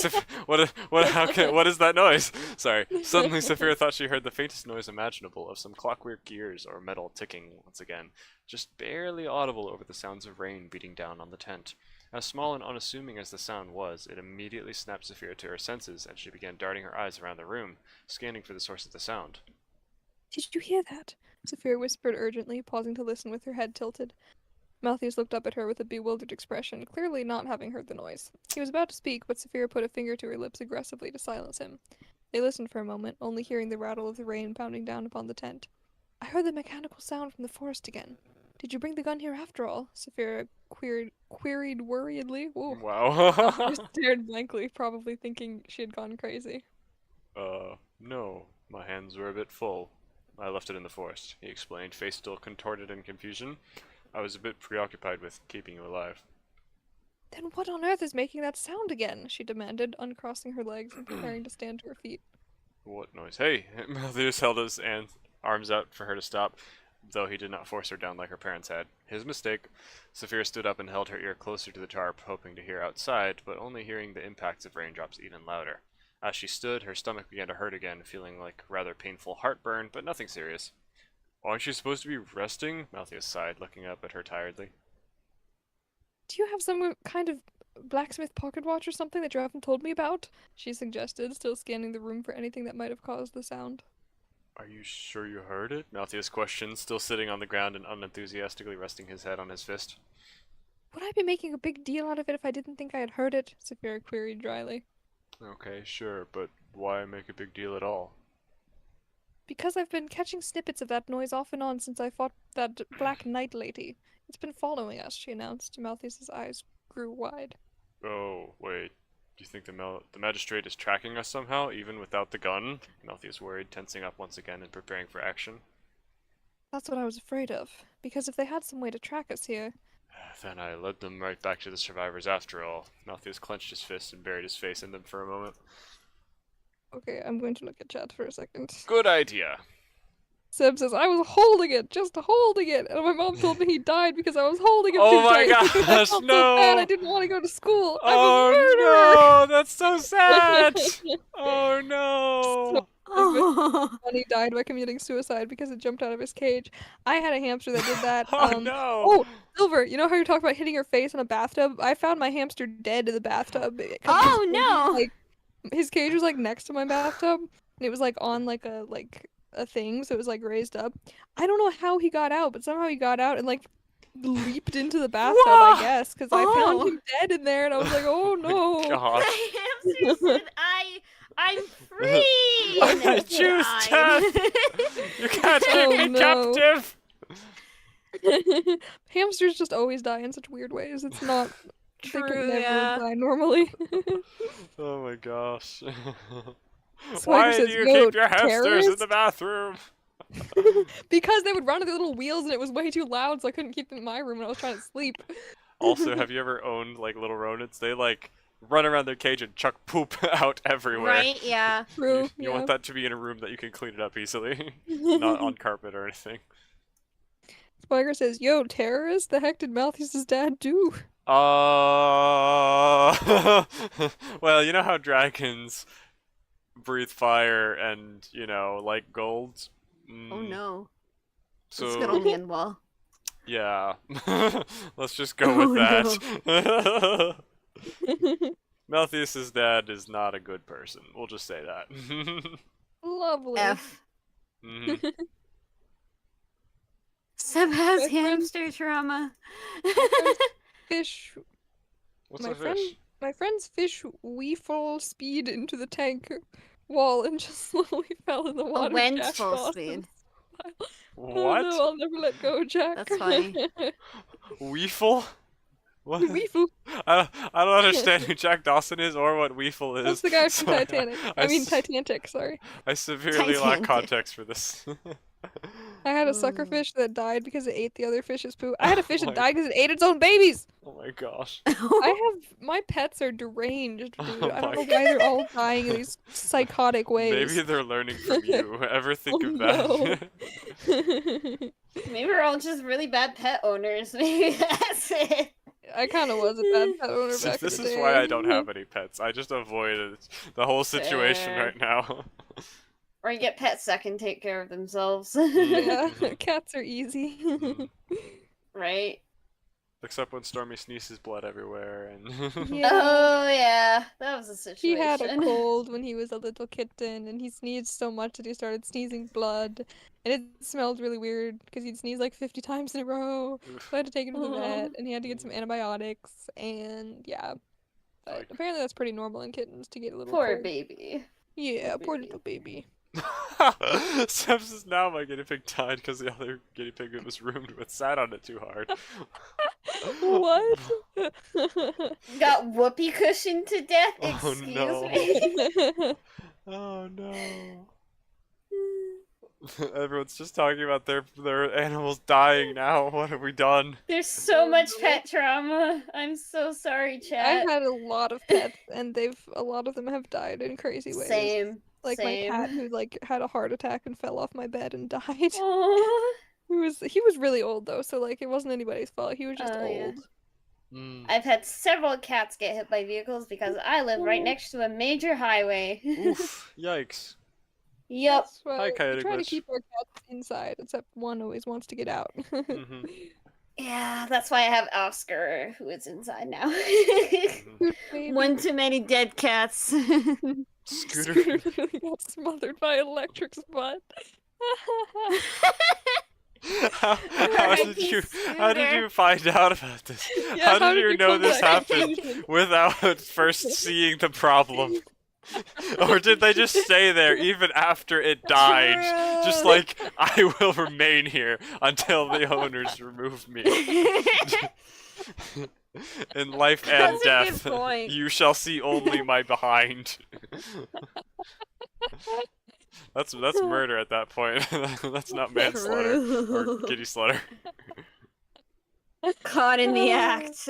[SPEAKER 1] what is that noise? Sorry. Suddenly, Saphira thought she heard the faintest noise imaginable of some clockwork gears or metal ticking once again, just barely audible over the sounds of rain beating down on the tent. As small and unassuming as the sound was, it immediately snapped Saphira to her senses, and she began darting her eyes around the room, scanning for the source of the sound.
[SPEAKER 2] Did you hear that? Saphira whispered urgently, pausing to listen with her head tilted. Malthus looked up at her with a bewildered expression, clearly not having heard the noise. He was about to speak, but Saphira put a finger to her lips aggressively to silence him. They listened for a moment, only hearing the rattle of the rain pounding down upon the tent. I heard the mechanical sound from the forest again. Did you bring the gun here after all? Saphira queried worriedly. Whoa.
[SPEAKER 1] Wow.
[SPEAKER 2] Malthus stared blankly, probably thinking she had gone crazy.
[SPEAKER 1] No. My hands were a bit full. I left it in the forest, he explained, face still contorted in confusion. I was a bit preoccupied with keeping you alive.
[SPEAKER 2] Then what on earth is making that sound again? She demanded, uncrossing her legs and preparing to stand to her feet.
[SPEAKER 1] What noise? Hey! Malthus held his arms out for her to stop, though he did not force her down like her parents had. His mistake. Saphira stood up and held her ear closer to the tarp, hoping to hear outside, but only hearing the impacts of raindrops even louder. As she stood, her stomach began to hurt again, feeling like rather painful heartburn, but nothing serious. Aren't you supposed to be resting? Malthus sighed, looking up at her tiredly.
[SPEAKER 2] Do you have some kind of blacksmith pocket watch or something that you haven't told me about? She suggested, still scanning the room for anything that might have caused the sound.
[SPEAKER 1] Are you sure you heard it? Malthus questioned, still sitting on the ground and unenthusiastically resting his head on his fist.
[SPEAKER 2] Would I be making a big deal out of it if I didn't think I had heard it? Saphira queried dryly.
[SPEAKER 1] Okay, sure, but why make a big deal at all?
[SPEAKER 2] Because I've been catching snippets of that noise off and on since I fought that black knight lady. It's been following us, she announced. Malthus's eyes grew wide.
[SPEAKER 1] Oh, wait. Do you think the magistrate is tracking us somehow, even without the gun? Malthus worried, tensing up once again and preparing for action.
[SPEAKER 2] That's what I was afraid of. Because if they had some way to track us here...
[SPEAKER 1] Then I led them right back to the survivors after all. Malthus clenched his fist and buried his face in them for a moment.
[SPEAKER 2] Okay, I'm going to look at chat for a second.
[SPEAKER 1] Good idea.
[SPEAKER 2] Seb says, I was holding it, just holding it. And my mom told me he died because I was holding him
[SPEAKER 1] Oh
[SPEAKER 2] too
[SPEAKER 1] my
[SPEAKER 2] tight. I
[SPEAKER 1] gosh,
[SPEAKER 2] felt so bad, I
[SPEAKER 1] no!
[SPEAKER 2] didn't want to go to school.
[SPEAKER 1] Oh no, that's so sad!
[SPEAKER 2] I'm
[SPEAKER 1] Oh
[SPEAKER 2] a murderer.
[SPEAKER 1] no!
[SPEAKER 3] Oh,
[SPEAKER 2] And he died by committing suicide because it jumped out of his cage. I had a hamster that did that.
[SPEAKER 1] Oh no!
[SPEAKER 2] Oh, Silver, you know how you talk about hitting your face in a bathtub? I found my hamster dead in the bathtub. 'Cause
[SPEAKER 3] oh no!
[SPEAKER 2] like his cage was like next to my bathtub, and it was like on like a thing, so it was like raised up. I don't know how he got out, but somehow he got out and like leaped into the bathtub, I
[SPEAKER 1] Wha-
[SPEAKER 2] guess, because I found
[SPEAKER 3] Oh.
[SPEAKER 2] him dead in there, and I was like, oh no.
[SPEAKER 1] Gosh.
[SPEAKER 4] The hamster said, I'm free! And then
[SPEAKER 1] I
[SPEAKER 4] he
[SPEAKER 1] choose
[SPEAKER 4] died.
[SPEAKER 1] death! You can't keep
[SPEAKER 2] Oh,
[SPEAKER 1] me
[SPEAKER 2] no.
[SPEAKER 1] captive!
[SPEAKER 2] Hamsters just always die in such weird ways. It's not they could
[SPEAKER 4] True,
[SPEAKER 2] never
[SPEAKER 4] yeah.
[SPEAKER 2] die normally.
[SPEAKER 1] Oh my gosh.
[SPEAKER 2] Swagger
[SPEAKER 1] Why
[SPEAKER 2] says,
[SPEAKER 1] do you
[SPEAKER 2] "Yo,
[SPEAKER 1] keep your hamsters in the
[SPEAKER 2] terrorist?"
[SPEAKER 1] bathroom?
[SPEAKER 2] Because they would run the little wheels and it was way too loud, so I couldn't keep them in my room when I was trying to sleep.
[SPEAKER 1] Also, have you ever owned like little rodents? They like run around their cage and chuck poop out everywhere.
[SPEAKER 4] Right, yeah.
[SPEAKER 2] True.
[SPEAKER 1] You
[SPEAKER 2] yeah.
[SPEAKER 1] want that to be in a room that you can clean it up easily, not on carpet or anything.
[SPEAKER 2] Swagger says, "Yo, terrorist? The heck did Malthus's dad do?"
[SPEAKER 1] Well, you know how dragons breathe fire and, you know, like gold?
[SPEAKER 4] Oh no.
[SPEAKER 1] So,
[SPEAKER 4] This could only end well.
[SPEAKER 1] yeah. Let's just go with that. Malthus's dad is not a good person. We'll just say that.
[SPEAKER 2] Lovely.
[SPEAKER 4] F.
[SPEAKER 1] Mhm.
[SPEAKER 4] Seb has
[SPEAKER 2] My friend-
[SPEAKER 4] hamster trauma.
[SPEAKER 2] Fish.
[SPEAKER 1] What's
[SPEAKER 2] My
[SPEAKER 1] a fish?
[SPEAKER 2] My friend's fish weeful speed into the tank wall and just slowly fell in the water.
[SPEAKER 4] went
[SPEAKER 2] Jack
[SPEAKER 4] full
[SPEAKER 2] Dawson
[SPEAKER 4] speed.
[SPEAKER 2] style. Oh
[SPEAKER 1] What?
[SPEAKER 2] no, I'll never let go, Jack.
[SPEAKER 4] That's funny.
[SPEAKER 1] Weefle? What?
[SPEAKER 2] Weeful.
[SPEAKER 1] I don't understand who Jack Dawson is or what Weefle is.
[SPEAKER 2] That's the guy from
[SPEAKER 1] so
[SPEAKER 2] Titanic. I mean,
[SPEAKER 1] s-
[SPEAKER 2] Titanic, sorry.
[SPEAKER 1] I severely lack
[SPEAKER 4] Titanic.
[SPEAKER 1] context for this.
[SPEAKER 2] I had a
[SPEAKER 4] Mm.
[SPEAKER 2] suckerfish that died because it ate the other fish's poo. I had a fish
[SPEAKER 1] Oh
[SPEAKER 2] that
[SPEAKER 1] my-
[SPEAKER 2] died because it ate its own babies!
[SPEAKER 1] Oh my gosh.
[SPEAKER 2] My pets are deranged, dude.
[SPEAKER 1] Oh
[SPEAKER 2] I don't
[SPEAKER 1] my
[SPEAKER 2] know why they're all dying in these psychotic ways.
[SPEAKER 1] Maybe they're learning from you. Ever think
[SPEAKER 2] Oh,
[SPEAKER 1] of that?
[SPEAKER 4] Maybe we're all just really bad pet owners. Maybe that's it.
[SPEAKER 2] I kind of was a bad pet owner
[SPEAKER 1] See,
[SPEAKER 2] back
[SPEAKER 1] this
[SPEAKER 2] in the
[SPEAKER 1] is
[SPEAKER 2] day.
[SPEAKER 1] why I don't have any pets. I just avoid the whole situation
[SPEAKER 4] Fair.
[SPEAKER 1] right now.
[SPEAKER 4] Or you get pets that can take care of themselves.
[SPEAKER 2] Yeah,
[SPEAKER 1] Mhm.
[SPEAKER 2] cats are easy.
[SPEAKER 1] Mhm.
[SPEAKER 4] Right?
[SPEAKER 1] Except when Stormy sneezes blood everywhere and
[SPEAKER 2] Yeah.
[SPEAKER 4] Oh yeah, that was a
[SPEAKER 2] He
[SPEAKER 4] situation.
[SPEAKER 2] had a cold when he was a little kitten, and he sneezed so much that he started sneezing blood. And it smelled really weird because he'd sneeze like 50 times in a row. So I had to take him to the vet, and he had to get some antibiotics, and yeah. But
[SPEAKER 1] Like-
[SPEAKER 2] apparently that's pretty normal in kittens to get a little
[SPEAKER 4] Poor
[SPEAKER 2] cold.
[SPEAKER 4] baby.
[SPEAKER 2] Yeah, poor
[SPEAKER 4] baby.
[SPEAKER 2] little baby.
[SPEAKER 1] Sebs is now my guinea pig died because the other guinea pig that was roomed with sat on it too hard.
[SPEAKER 2] What?
[SPEAKER 4] Got whoopee cushioned to death?
[SPEAKER 1] Oh,
[SPEAKER 4] Excuse
[SPEAKER 1] no.
[SPEAKER 4] me?
[SPEAKER 1] Oh no. Everyone's just talking about their animals dying now. What have we done?
[SPEAKER 4] There's so much pet trauma. I'm so sorry, chat.
[SPEAKER 2] I've had a lot of pets, and a lot of them have died in crazy ways.
[SPEAKER 4] Same.
[SPEAKER 2] Like
[SPEAKER 4] same.
[SPEAKER 2] my cat who like had a heart attack and fell off my bed and died.
[SPEAKER 4] Aww.
[SPEAKER 2] He was really old though, so like it wasn't anybody's fault. He was just
[SPEAKER 4] Oh, yeah.
[SPEAKER 2] old.
[SPEAKER 1] Mm.
[SPEAKER 4] I've had several cats get hit by vehicles because I live right next to a major highway.
[SPEAKER 1] Oof! Yikes!
[SPEAKER 4] Yup.
[SPEAKER 2] That's why
[SPEAKER 1] Hi,
[SPEAKER 2] we
[SPEAKER 1] Coyote
[SPEAKER 2] try to
[SPEAKER 1] Glitch.
[SPEAKER 2] keep our cats inside, except one always wants to get out.
[SPEAKER 1] Mhm.
[SPEAKER 4] Yeah, that's why I have Oscar, who is inside now.
[SPEAKER 1] Mhm.
[SPEAKER 2] Baby.
[SPEAKER 4] One too many dead cats.
[SPEAKER 1] Scooter.
[SPEAKER 2] Scooter literally got smothered by Electric's butt.
[SPEAKER 1] How did
[SPEAKER 4] R.I.P.
[SPEAKER 1] how did
[SPEAKER 4] Scooter.
[SPEAKER 1] you find out about this?
[SPEAKER 2] Yeah,
[SPEAKER 1] how did you know
[SPEAKER 2] come
[SPEAKER 1] this
[SPEAKER 2] to that
[SPEAKER 1] happened
[SPEAKER 2] conclusion?
[SPEAKER 1] without first seeing the problem? Or did they just stay there even after it died? Just
[SPEAKER 4] True.
[SPEAKER 1] like, I will remain here until the owners remove me. In life and
[SPEAKER 4] That's a good
[SPEAKER 1] death,
[SPEAKER 4] point.
[SPEAKER 1] you shall see only my behind. That's murder at that point. That's not manslaughter or
[SPEAKER 4] True.
[SPEAKER 1] kitty slaughter.
[SPEAKER 4] Caught in the act.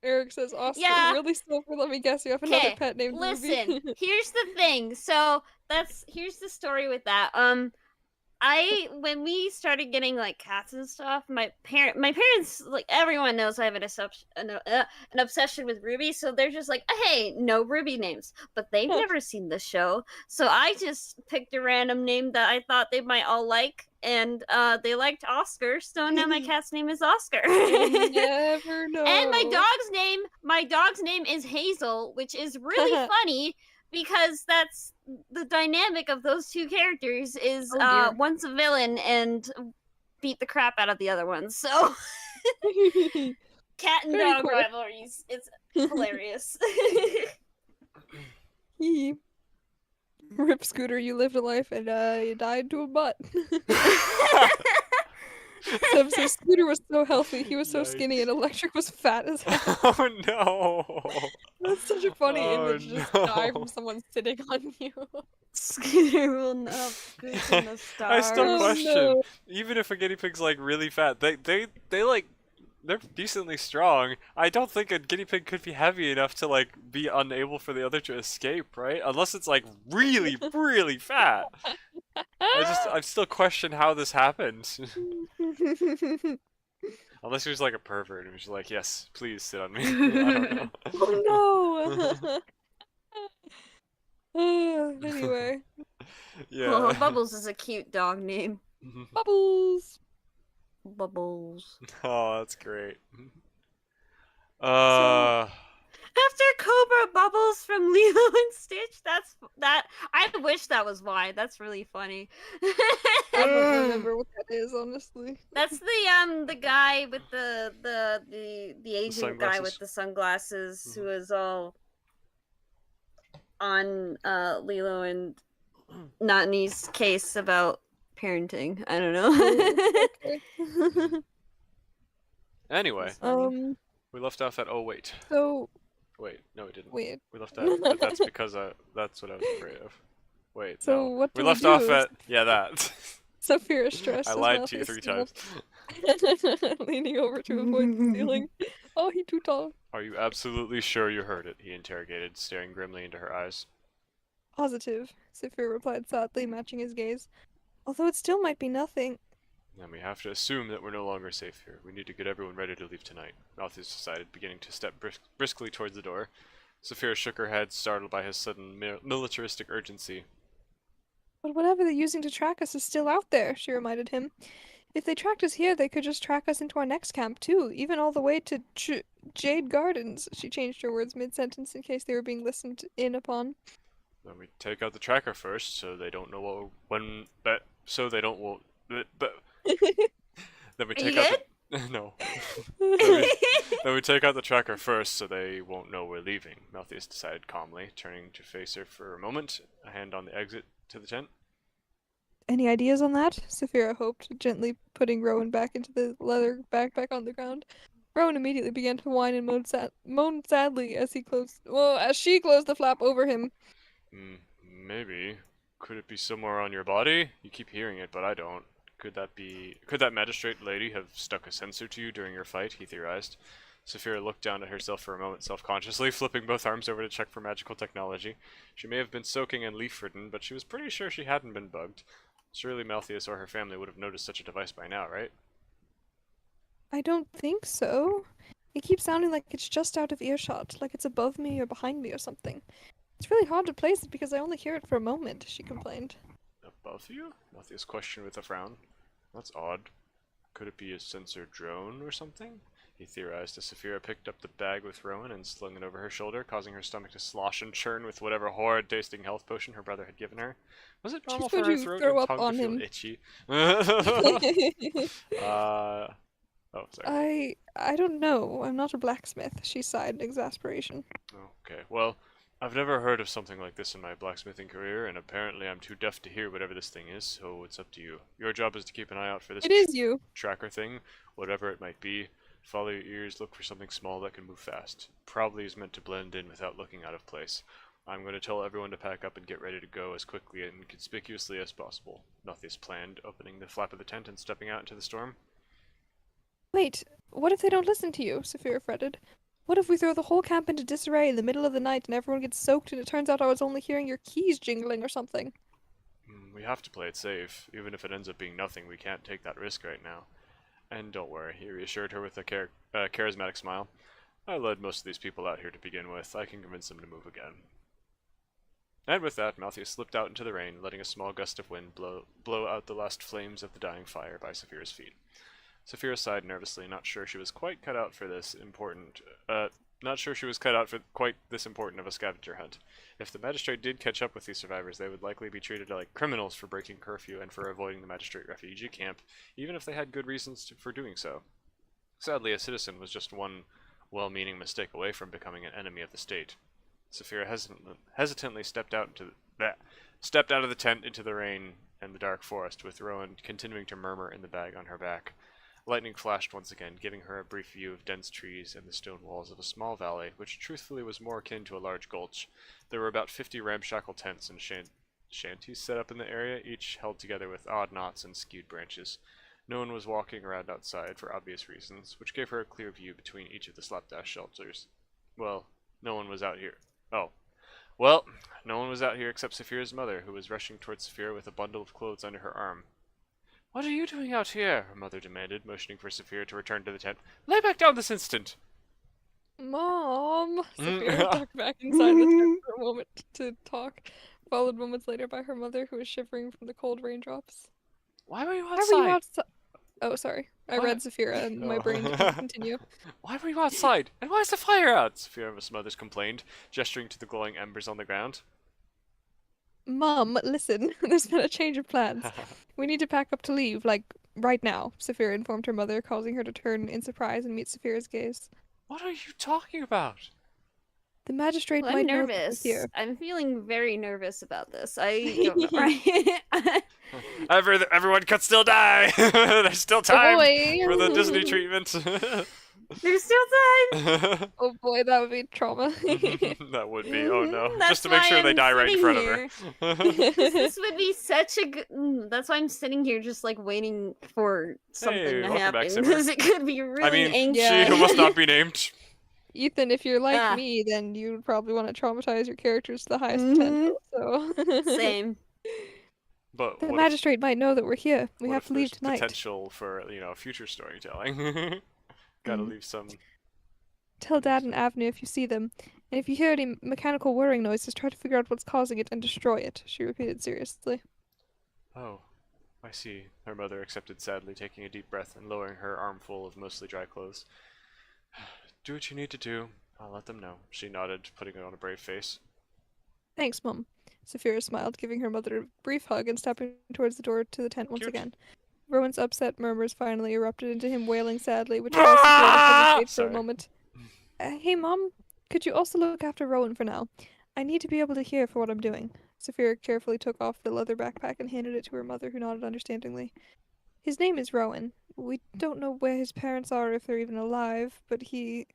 [SPEAKER 2] Eric says, Oscar,
[SPEAKER 4] Yeah.
[SPEAKER 2] really silver, let me guess, you have another
[SPEAKER 4] Okay,
[SPEAKER 2] pet named Ruby.
[SPEAKER 4] Listen, here's the thing. So here's the story with that. When we started getting like cats and stuff, my parents, like everyone knows I have an obsession with Ruby, so they're just like, hey, no Ruby names, but they've never seen the show, so I just picked a random name that I thought they might all like, and they liked Oscar, so now my cat's name is Oscar.
[SPEAKER 2] You never know.
[SPEAKER 4] And my dog's name is Hazel, which is really funny because that's the dynamic of those two characters is one's a villain and beat the crap out of the other one. So cat and
[SPEAKER 2] Very
[SPEAKER 4] dog
[SPEAKER 2] cool.
[SPEAKER 4] rivalries. It's hilarious.
[SPEAKER 2] Rip Scooter, you lived a life and you died to a butt. So Scooter was so healthy, he was so skinny, and Electric was fat as hell.
[SPEAKER 1] Oh no!
[SPEAKER 2] That's such a funny
[SPEAKER 1] Oh,
[SPEAKER 2] image, just die
[SPEAKER 1] no.
[SPEAKER 2] from someone sitting on you.
[SPEAKER 3] Scooter will not fit in the stars.
[SPEAKER 1] I still
[SPEAKER 2] Oh,
[SPEAKER 1] question,
[SPEAKER 2] no.
[SPEAKER 1] even if a guinea pig's like really fat, they like they're decently strong. I don't think a guinea pig could be heavy enough to like be unable for the other to escape, right? Unless it's like really, really fat. I still question how this happened. Unless he was like a pervert and was like, yes, please sit on me. I don't know.
[SPEAKER 2] Oh no! Anyway,
[SPEAKER 1] Yeah.
[SPEAKER 4] Oh, Bubbles is a cute dog name.
[SPEAKER 2] Bubbles!
[SPEAKER 3] Bubbles.
[SPEAKER 1] Oh, that's great.
[SPEAKER 4] After Cobra Bubbles from Lilo and Stitch, I wish that was why. That's really funny.
[SPEAKER 2] I don't remember what that is, honestly.
[SPEAKER 4] That's the guy with the Asian guy with
[SPEAKER 1] sunglasses?
[SPEAKER 4] the sunglasses who was all on Lilo and Notney's case about parenting. I don't know.
[SPEAKER 2] Okay.
[SPEAKER 1] Anyway, we left off at wait.
[SPEAKER 2] So,
[SPEAKER 1] Wait, no, we didn't.
[SPEAKER 2] wait.
[SPEAKER 1] We left out, but that's because that's what I was afraid of. Wait,
[SPEAKER 2] So
[SPEAKER 1] no.
[SPEAKER 2] what
[SPEAKER 1] We
[SPEAKER 2] do we
[SPEAKER 1] left off
[SPEAKER 2] do?
[SPEAKER 1] at that.
[SPEAKER 2] Saphira stressed.
[SPEAKER 1] I
[SPEAKER 2] as
[SPEAKER 1] lied
[SPEAKER 2] well,
[SPEAKER 1] to you
[SPEAKER 2] he's
[SPEAKER 1] 3 times.
[SPEAKER 2] leaning over to avoid the ceiling. Oh, he too tall.
[SPEAKER 1] Are you absolutely sure you heard it? He interrogated, staring grimly into her eyes.
[SPEAKER 2] Positive, Saphira replied sadly, matching his gaze. Although it still might be nothing.
[SPEAKER 1] Then we have to assume that we're no longer safe here. We need to get everyone ready to leave tonight. Malthus decided, beginning to step briskly towards the door. Saphira shook her head, startled by his sudden militaristic urgency.
[SPEAKER 2] But whatever they're using to track us is still out there, she reminded him. If they tracked us here, they could just track us into our next camp, too, even all the way to Jade Gardens. She changed her words mid-sentence in case they were being listened in upon.
[SPEAKER 1] Then we take out the tracker first, so they don't know then we take out no. Then we take out the tracker first, so they won't know we're leaving. Malthus decided calmly, turning to face her for a moment, a hand on the exit to the tent.
[SPEAKER 2] Any ideas on that? Saphira hoped, gently putting Rowan back into the leather backpack on the ground. Rowan immediately began to whine and moan sadly as she closed the flap over him.
[SPEAKER 1] Maybe. Could it be somewhere on your body? You keep hearing it, but I don't. Could that magistrate lady have stuck a sensor to you during your fight? He theorized. Saphira looked down at herself for a moment self-consciously, flipping both arms over to check for magical technology. She may have been soaking and leaf-ridden, but she was pretty sure she hadn't been bugged. Surely Malthus or her family would have noticed such a device by now, right?
[SPEAKER 2] I don't think so. It keeps sounding like it's just out of earshot, like it's above me or behind me or something. It's really hard to place it because I only hear it for a moment, she complained.
[SPEAKER 1] Above you? Malthus questioned with a frown. That's odd. Could it be a sensor drone or something? He theorized as Saphira picked up the bag with Rowan and slung it over her shoulder, causing her stomach to slosh and churn with whatever horrid-tasting health potion her brother had given her. Was it normal for
[SPEAKER 2] going
[SPEAKER 1] her
[SPEAKER 2] to
[SPEAKER 1] throat
[SPEAKER 2] throw
[SPEAKER 1] and
[SPEAKER 2] up
[SPEAKER 1] tongue
[SPEAKER 2] on
[SPEAKER 1] to feel
[SPEAKER 2] him.
[SPEAKER 1] itchy? Oh, sorry.
[SPEAKER 2] I don't know. I'm not a blacksmith, she sighed in exasperation.
[SPEAKER 1] Okay, well, I've never heard of something like this in my blacksmithing career, and apparently I'm too deaf to hear whatever this thing is, so it's up to you. Your job is to keep an eye out for this
[SPEAKER 2] It is you.
[SPEAKER 1] tracker thing, whatever it might be. Follow your ears, look for something small that can move fast. Probably is meant to blend in without looking out of place. I'm going to tell everyone to pack up and get ready to go as quickly and conspicuously as possible. Malthus planned, opening the flap of the tent and stepping out into the storm.
[SPEAKER 2] Wait, what if they don't listen to you? Saphira fretted. What if we throw the whole camp into disarray in the middle of the night and everyone gets soaked and it turns out I was only hearing your keys jingling or something?
[SPEAKER 1] We have to play it safe. Even if it ends up being nothing, we can't take that risk right now. And don't worry, he reassured her with a charismatic smile. I led most of these people out here to begin with. I can convince them to move again. And with that, Malthus slipped out into the rain, letting a small gust of wind blow out the last flames of the dying fire by Saphira's feet. Saphira sighed nervously, not sure she was quite cut out for this important of a scavenger hunt. If the magistrate did catch up with these survivors, they would likely be treated like criminals for breaking curfew and for avoiding the magistrate refugee camp, even if they had good reasons for doing so. Sadly, a citizen was just one well-meaning mistake away from becoming an enemy of the state. Saphira hesitantly stepped out of the tent into the rain and the dark forest, with Rowan continuing to murmur in the bag on her back. Lightning flashed once again, giving her a brief view of dense trees and the stone walls of a small valley, which truthfully was more akin to a large gulch. There were about 50 ramshackle tents and shanties set up in the area, each held together with odd knots and skewed branches. No one was walking around outside for obvious reasons, which gave her a clear view between each of the slapdash shelters. Well, no one was out here. Well, no one was out here except Saphira's mother, who was rushing towards Saphira with a bundle of clothes under her arm. What are you doing out here? Her mother demanded, motioning for Saphira to return to the tent. Lay back down this instant!
[SPEAKER 2] Mom! Saphira ducked back inside the tent for a moment to talk, followed moments later by her mother, who was shivering from the cold raindrops.
[SPEAKER 1] Why were you
[SPEAKER 2] Why
[SPEAKER 1] outside?
[SPEAKER 2] were you outside? Oh, sorry. I
[SPEAKER 1] What?
[SPEAKER 2] read Saphira and my
[SPEAKER 1] Oh.
[SPEAKER 2] brain didn't continue.
[SPEAKER 1] Why were you outside? And why is the fire out? Saphira's mother complained, gesturing to the glowing embers on the ground.
[SPEAKER 2] Mom, listen, there's been a change of plans. We need to pack up to leave, like, right now, Saphira informed her mother, causing her to turn in surprise and meet Saphira's gaze.
[SPEAKER 1] What are you talking about?
[SPEAKER 2] The magistrate
[SPEAKER 4] Well,
[SPEAKER 2] might
[SPEAKER 4] I'm
[SPEAKER 2] know that we're
[SPEAKER 4] nervous.
[SPEAKER 2] here.
[SPEAKER 4] I'm feeling very nervous about this. I don't know. Right?
[SPEAKER 1] Everyone could still die! There's still
[SPEAKER 2] Oh
[SPEAKER 1] time
[SPEAKER 2] boy!
[SPEAKER 1] for the Disney treatment.
[SPEAKER 4] There's still time.
[SPEAKER 2] Oh boy, that would be trauma.
[SPEAKER 1] That would be, oh no.
[SPEAKER 4] That's
[SPEAKER 1] Just to make
[SPEAKER 4] why
[SPEAKER 1] sure they
[SPEAKER 4] I'm
[SPEAKER 1] die right in
[SPEAKER 4] sitting
[SPEAKER 1] front of her.
[SPEAKER 4] This would be such a good. That's why I'm sitting here just like waiting for something
[SPEAKER 1] Hey,
[SPEAKER 4] to
[SPEAKER 1] welcome back,
[SPEAKER 4] happen
[SPEAKER 1] Simmer.
[SPEAKER 4] because it could be really
[SPEAKER 1] I mean,
[SPEAKER 4] anxious.
[SPEAKER 2] Yeah.
[SPEAKER 1] she who must not be named.
[SPEAKER 2] Ethan, if you're like
[SPEAKER 4] Ah.
[SPEAKER 2] me, then you would probably want to traumatize your characters to the highest
[SPEAKER 4] Mhm.
[SPEAKER 2] potential, so...
[SPEAKER 4] Same.
[SPEAKER 1] But
[SPEAKER 2] The
[SPEAKER 1] what
[SPEAKER 2] magistrate might know that we're here. We
[SPEAKER 1] what
[SPEAKER 2] have
[SPEAKER 1] if
[SPEAKER 2] to leave
[SPEAKER 1] there's
[SPEAKER 2] tonight.
[SPEAKER 1] potential for, future storytelling? Gotta
[SPEAKER 2] Mhm.
[SPEAKER 1] leave some...
[SPEAKER 2] Tell Dad and Avenue if you see them. And if you hear any mechanical whirring noises, try to figure out what's causing it and destroy it, she repeated seriously.
[SPEAKER 1] Oh, I see. Her mother accepted sadly, taking a deep breath and lowering her armful of mostly dry clothes. Do what you need to do. I'll let them know. She nodded, putting on a brave face.
[SPEAKER 2] Thanks, Mum. Saphira smiled, giving her mother a brief hug and stepping towards the door to the tent once
[SPEAKER 1] Cute.
[SPEAKER 2] again. Rowan's upset murmurs finally erupted into him wailing sadly, which caused Saphira to hesitate for
[SPEAKER 1] Sorry.
[SPEAKER 2] a moment. Hey, Mom, could you also look after Rowan for now? I need to be able to hear for what I'm doing. Saphira carefully took off the leather backpack and handed it to her mother, who nodded understandingly. His name is Rowan. We don't know where his parents are, if they're even alive, but he...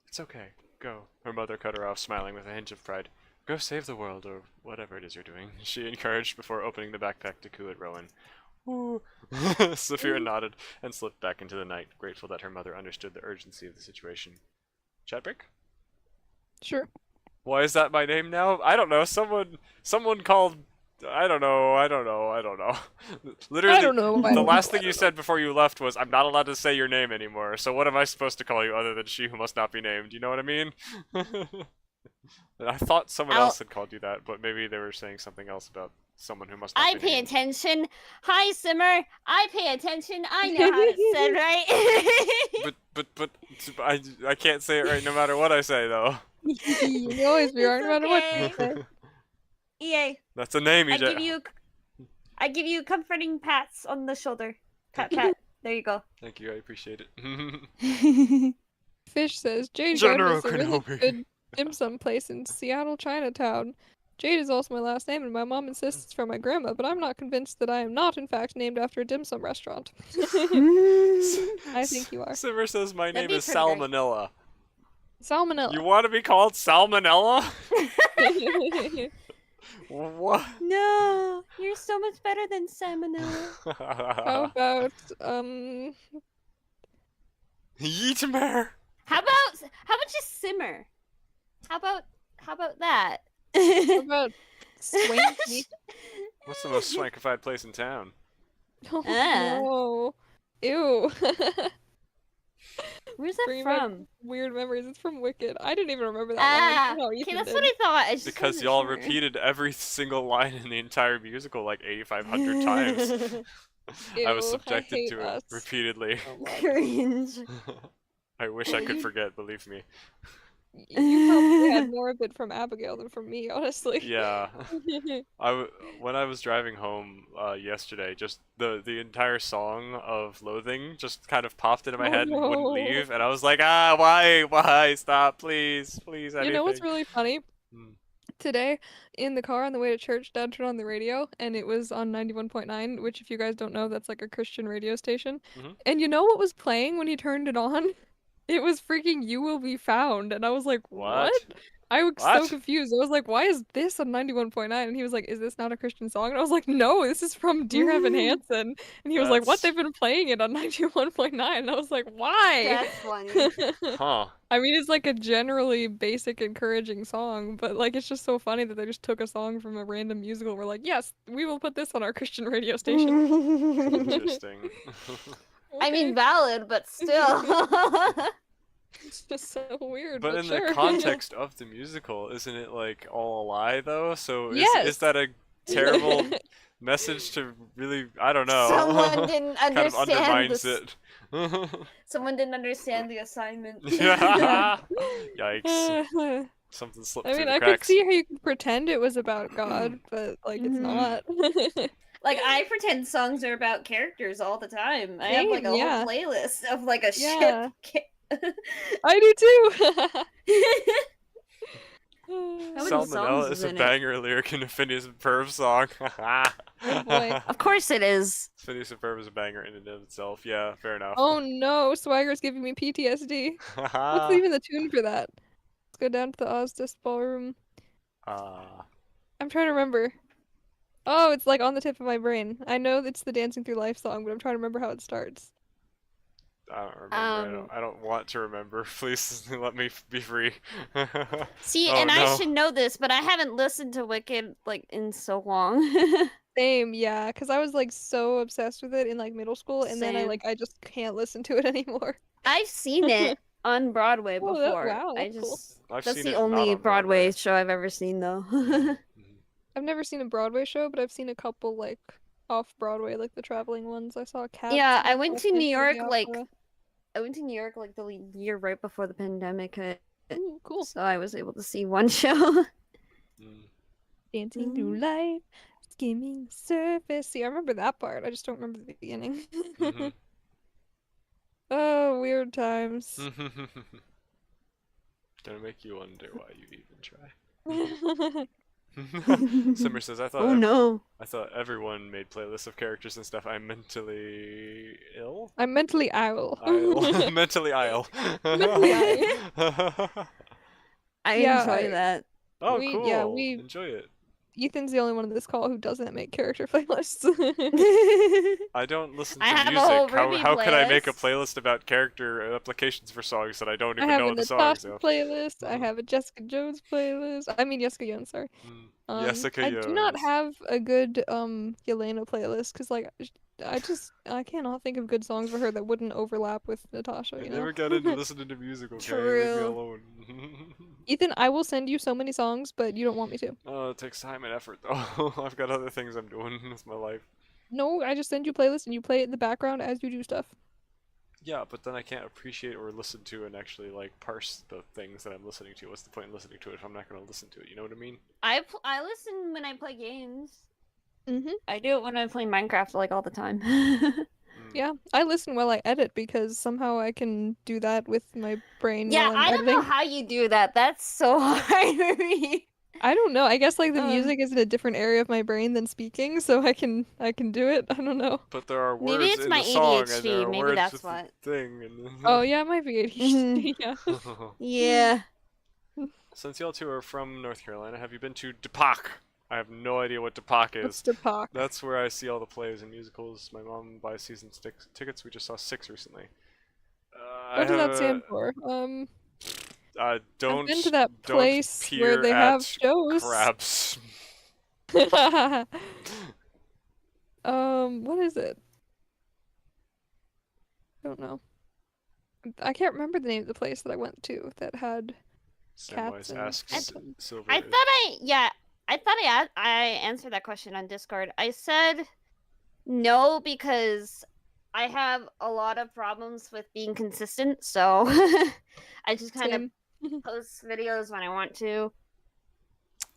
[SPEAKER 1] It's okay. Go. Her mother cut her off, smiling with a hint of pride. Go save the world, or whatever it is you're doing, she encouraged before opening the backpack to coo at Rowan. Ooh. Saphira nodded and slipped back into the night, grateful that her mother understood the urgency of the situation. Chat break?
[SPEAKER 2] Sure.
[SPEAKER 1] Why is that my name now? I don't know. Someone called. I don't know. Literally,
[SPEAKER 2] I don't know.
[SPEAKER 1] the last thing you said before you left was, "I'm not allowed to say your name anymore." So what am I supposed to call you other than she who must not be named? You know what I mean? I thought someone
[SPEAKER 4] I'll-
[SPEAKER 1] else had called you that, but maybe they were saying something else about someone who must not
[SPEAKER 4] I
[SPEAKER 1] be
[SPEAKER 4] pay
[SPEAKER 1] named.
[SPEAKER 4] attention. Hi, Simmer. I pay attention. I know how it's said, right?
[SPEAKER 1] But I can't say it right no matter what I say though.
[SPEAKER 2] You always be right, no matter what you
[SPEAKER 4] okay.
[SPEAKER 2] say.
[SPEAKER 4] Yay.
[SPEAKER 1] That's a name,
[SPEAKER 4] I
[SPEAKER 1] EJ.
[SPEAKER 4] give you comforting pats on the shoulder. Pat, pat. There you go.
[SPEAKER 1] Thank you, I appreciate it.
[SPEAKER 2] Fish says, Jade
[SPEAKER 1] General
[SPEAKER 2] Garden is a really
[SPEAKER 1] Kenobi.
[SPEAKER 2] good dim sum place in Seattle, Chinatown. Jade is also my last name, and my mom insists it's from my grandma, but I'm not convinced that I am not, in fact, named after a dim sum restaurant. I think you are.
[SPEAKER 1] Simmer says my
[SPEAKER 4] That'd
[SPEAKER 1] name
[SPEAKER 4] be
[SPEAKER 1] is
[SPEAKER 4] pretty great.
[SPEAKER 1] Salmonella.
[SPEAKER 2] Salmonella.
[SPEAKER 1] You want to be called Salmonella? What?
[SPEAKER 4] No, you're so much better than salmonella.
[SPEAKER 2] How about,
[SPEAKER 1] Yeetmer.
[SPEAKER 4] How about just simmer? How about that?
[SPEAKER 2] how about Swanky.
[SPEAKER 1] What's the most swankified place in town?
[SPEAKER 2] Oh
[SPEAKER 4] Ah.
[SPEAKER 2] no. Ew.
[SPEAKER 4] Where's that
[SPEAKER 2] Bringing back
[SPEAKER 4] from?
[SPEAKER 2] weird memories. It's from Wicked. I didn't even remember that one.
[SPEAKER 4] Ah,
[SPEAKER 2] Somehow
[SPEAKER 4] okay,
[SPEAKER 2] Ethan
[SPEAKER 4] that's
[SPEAKER 2] did.
[SPEAKER 4] what I thought. I just
[SPEAKER 1] Because
[SPEAKER 4] wasn't
[SPEAKER 1] y'all
[SPEAKER 4] sure.
[SPEAKER 1] repeated every single line in the entire musical like 8,500 times. I was
[SPEAKER 2] Ew,
[SPEAKER 1] subjected
[SPEAKER 2] hate
[SPEAKER 1] to it
[SPEAKER 2] us
[SPEAKER 1] repeatedly.
[SPEAKER 2] so much.
[SPEAKER 4] Cringe.
[SPEAKER 1] I wish
[SPEAKER 2] Well,
[SPEAKER 1] I could
[SPEAKER 2] you-
[SPEAKER 1] forget, believe me.
[SPEAKER 2] You probably had more of it from Abigail than from me, honestly.
[SPEAKER 1] Yeah. When I was driving home yesterday, just the entire song of Loathing just kind of popped into my
[SPEAKER 2] Oh,
[SPEAKER 1] head and wouldn't
[SPEAKER 2] no.
[SPEAKER 1] leave, and I was like, ah, why, stop, please,
[SPEAKER 2] You know what's
[SPEAKER 1] anything.
[SPEAKER 2] really funny?
[SPEAKER 1] Hmm.
[SPEAKER 2] Today, in the car on the way to church, Dad turned on the radio, and it was on 91.9, which, if you guys don't know, that's like a Christian radio station.
[SPEAKER 1] Mhm.
[SPEAKER 2] And you know what was playing when he turned it on? It was freaking You Will Be Found. And I was like,
[SPEAKER 1] What?
[SPEAKER 2] what? I was so
[SPEAKER 1] What?
[SPEAKER 2] confused. I was like, why is this on 91.9? And he was like, is this not a Christian song? And I was like, no, this is from Dear Evan Hansen. And he was like, what?
[SPEAKER 1] That's
[SPEAKER 2] They've been playing it on 91.9. And I was like, why?
[SPEAKER 3] That's funny.
[SPEAKER 1] huh.
[SPEAKER 2] I mean, it's like a generally basic, encouraging song, but like it's just so funny that they just took a song from a random musical. We're like, yes, we will put this on our Christian radio station.
[SPEAKER 1] Interesting.
[SPEAKER 4] I mean,
[SPEAKER 2] Okay.
[SPEAKER 4] valid, but still.
[SPEAKER 2] It's just so weird.
[SPEAKER 1] But in
[SPEAKER 2] sure.
[SPEAKER 1] the context of the musical, isn't it like all a lie though? So
[SPEAKER 2] Yes.
[SPEAKER 1] is that a terrible message to really? I don't know.
[SPEAKER 4] Someone didn't
[SPEAKER 1] kind of
[SPEAKER 4] understand
[SPEAKER 1] undermines
[SPEAKER 4] this.
[SPEAKER 1] it.
[SPEAKER 4] Someone didn't understand the assignment.
[SPEAKER 1] Yeah. Yikes!
[SPEAKER 2] Uh,
[SPEAKER 1] Something slipped
[SPEAKER 2] I
[SPEAKER 1] through
[SPEAKER 2] mean,
[SPEAKER 1] the
[SPEAKER 2] I could
[SPEAKER 1] cracks.
[SPEAKER 2] see how you could pretend it was about God, but like it's
[SPEAKER 4] Mhm.
[SPEAKER 2] not.
[SPEAKER 4] Like, I pretend songs are about characters all the time. I have like a
[SPEAKER 2] Same, yeah.
[SPEAKER 4] whole playlist of like a
[SPEAKER 2] Yeah.
[SPEAKER 4] ship.
[SPEAKER 2] I do too.
[SPEAKER 4] How many songs
[SPEAKER 1] Salmonella
[SPEAKER 4] is
[SPEAKER 1] is a
[SPEAKER 4] in it?
[SPEAKER 1] banger lyric in a Phineas and Ferb song.
[SPEAKER 2] Oh, boy.
[SPEAKER 4] Of course it is.
[SPEAKER 1] Phineas and Ferb is a banger in and of itself. Yeah, fair enough.
[SPEAKER 2] Oh no, Swagger's giving me PTSD. What's even the tune for that? Let's go down to the Ozdis ballroom. I'm trying to remember. Oh, it's like on the tip of my brain. I know it's the Dancing Through Life song, but I'm trying to remember how it starts.
[SPEAKER 1] I don't remember. I don't want to remember. Please let me be free.
[SPEAKER 4] See,
[SPEAKER 1] Oh,
[SPEAKER 4] and I
[SPEAKER 1] no.
[SPEAKER 4] should know this, but I haven't listened to Wicked like in so long.
[SPEAKER 2] Same, yeah, because I was like so obsessed with it in like middle school, and then
[SPEAKER 4] Same.
[SPEAKER 2] I just can't listen to it anymore.
[SPEAKER 4] I've seen it on Broadway
[SPEAKER 2] Oh,
[SPEAKER 4] before.
[SPEAKER 2] wow,
[SPEAKER 4] I
[SPEAKER 2] that's cool.
[SPEAKER 4] just
[SPEAKER 1] I've
[SPEAKER 4] that's
[SPEAKER 1] seen
[SPEAKER 4] the
[SPEAKER 1] it not
[SPEAKER 4] only
[SPEAKER 1] on
[SPEAKER 4] Broadway show I've ever seen though.
[SPEAKER 1] Mhm.
[SPEAKER 2] I've never seen a Broadway show, but I've seen a couple like off Broadway, like the traveling ones. I saw Cats.
[SPEAKER 4] Yeah, I
[SPEAKER 2] and
[SPEAKER 4] went to
[SPEAKER 2] Phantom
[SPEAKER 4] New
[SPEAKER 2] of the
[SPEAKER 4] York like
[SPEAKER 2] Opera.
[SPEAKER 4] I went to New York like the year right before the pandemic hit,
[SPEAKER 2] Ooh, cool.
[SPEAKER 4] so I was able to see one show.
[SPEAKER 1] Mm.
[SPEAKER 2] Dancing through life, skimming the surface. See, I remember that part. I just don't remember the beginning.
[SPEAKER 1] Mhm.
[SPEAKER 2] Oh, weird times.
[SPEAKER 1] Gonna make you wonder why you even try. Simmer says,
[SPEAKER 4] Oh no.
[SPEAKER 1] I thought everyone made playlists of characters and stuff. I'm mentally ill?
[SPEAKER 2] I'm mentally owl.
[SPEAKER 1] I'll mentally I'll.
[SPEAKER 2] Mentally
[SPEAKER 4] I
[SPEAKER 2] Yeah,
[SPEAKER 4] enjoy that.
[SPEAKER 1] Oh,
[SPEAKER 2] We-
[SPEAKER 1] cool.
[SPEAKER 2] yeah, we-
[SPEAKER 1] Enjoy it.
[SPEAKER 2] Ethan's the only one in this call who doesn't make character playlists.
[SPEAKER 1] I don't listen to
[SPEAKER 4] I have a
[SPEAKER 1] music.
[SPEAKER 4] whole
[SPEAKER 1] How
[SPEAKER 4] Ruby
[SPEAKER 1] could I make a
[SPEAKER 4] playlist.
[SPEAKER 1] playlist about character applications for songs that I don't
[SPEAKER 2] I
[SPEAKER 1] even
[SPEAKER 2] have
[SPEAKER 1] know
[SPEAKER 2] a
[SPEAKER 1] the songs
[SPEAKER 2] Natasha
[SPEAKER 1] of?
[SPEAKER 2] playlist. I
[SPEAKER 1] Mhm.
[SPEAKER 2] have a Jessica Jones playlist. I mean Jessica Jones, sorry.
[SPEAKER 1] Mm. Jessica
[SPEAKER 2] I do not
[SPEAKER 1] Jones.
[SPEAKER 2] have a good Yelena playlist because like I cannot think of good songs for her that wouldn't overlap with Natasha.
[SPEAKER 1] I
[SPEAKER 2] You
[SPEAKER 1] never
[SPEAKER 2] know.
[SPEAKER 1] got into listening to music, okay? Leave me
[SPEAKER 4] True.
[SPEAKER 1] alone.
[SPEAKER 2] Ethan, I will send you so many songs, but you don't want me to.
[SPEAKER 1] Oh, it takes time and effort, though. I've got other things I'm doing with my life.
[SPEAKER 2] No, I just send you playlists and you play it in the background as you do stuff.
[SPEAKER 1] Yeah, but then I can't appreciate or listen to and actually, like, parse the things that I'm listening to. What's the point in listening to it if I'm not going to listen to it? You know what I mean?
[SPEAKER 4] I listen when I play games.
[SPEAKER 2] Mm-hmm.
[SPEAKER 4] I do it when I play Minecraft like all the time.
[SPEAKER 1] Mm.
[SPEAKER 2] Yeah, I listen while I edit because somehow I can do that with my brain
[SPEAKER 4] Yeah,
[SPEAKER 2] while I'm
[SPEAKER 4] I don't
[SPEAKER 2] editing.
[SPEAKER 4] know how you do that. That's so hard for me.
[SPEAKER 2] I don't know. I guess like the
[SPEAKER 4] Um,
[SPEAKER 2] music is in a different area of my brain than speaking, so I can do it. I don't know.
[SPEAKER 1] But there are words
[SPEAKER 4] Maybe it's
[SPEAKER 1] in
[SPEAKER 4] my
[SPEAKER 1] the song, and
[SPEAKER 4] ADHD,
[SPEAKER 1] there are
[SPEAKER 4] maybe
[SPEAKER 1] words
[SPEAKER 4] that's
[SPEAKER 1] with
[SPEAKER 4] what.
[SPEAKER 1] the thing. And
[SPEAKER 2] Oh yeah, it might be ADHD. Yeah.
[SPEAKER 4] Yeah.
[SPEAKER 1] Since y'all two are from North Carolina, have you been to DePac? I have no idea what DePac
[SPEAKER 2] What's
[SPEAKER 1] is.
[SPEAKER 2] the talk?
[SPEAKER 1] That's where I see all the plays and musicals. My mom buys season tickets. We just saw 6 recently.
[SPEAKER 2] What does that stand for?
[SPEAKER 1] Don't
[SPEAKER 2] I've been to that
[SPEAKER 1] don't
[SPEAKER 2] place where
[SPEAKER 1] peer
[SPEAKER 2] they have
[SPEAKER 1] at
[SPEAKER 2] shows.
[SPEAKER 1] crabs.
[SPEAKER 2] What is it? I don't know. I can't remember the name of the place that I went to that had cats
[SPEAKER 1] Samwise
[SPEAKER 2] and
[SPEAKER 1] asks
[SPEAKER 2] something.
[SPEAKER 1] Silver.
[SPEAKER 4] I thought I answered that question on Discord. I said no because I have a lot of problems with being consistent, so I just kind of
[SPEAKER 2] Same.
[SPEAKER 4] post videos when I want to.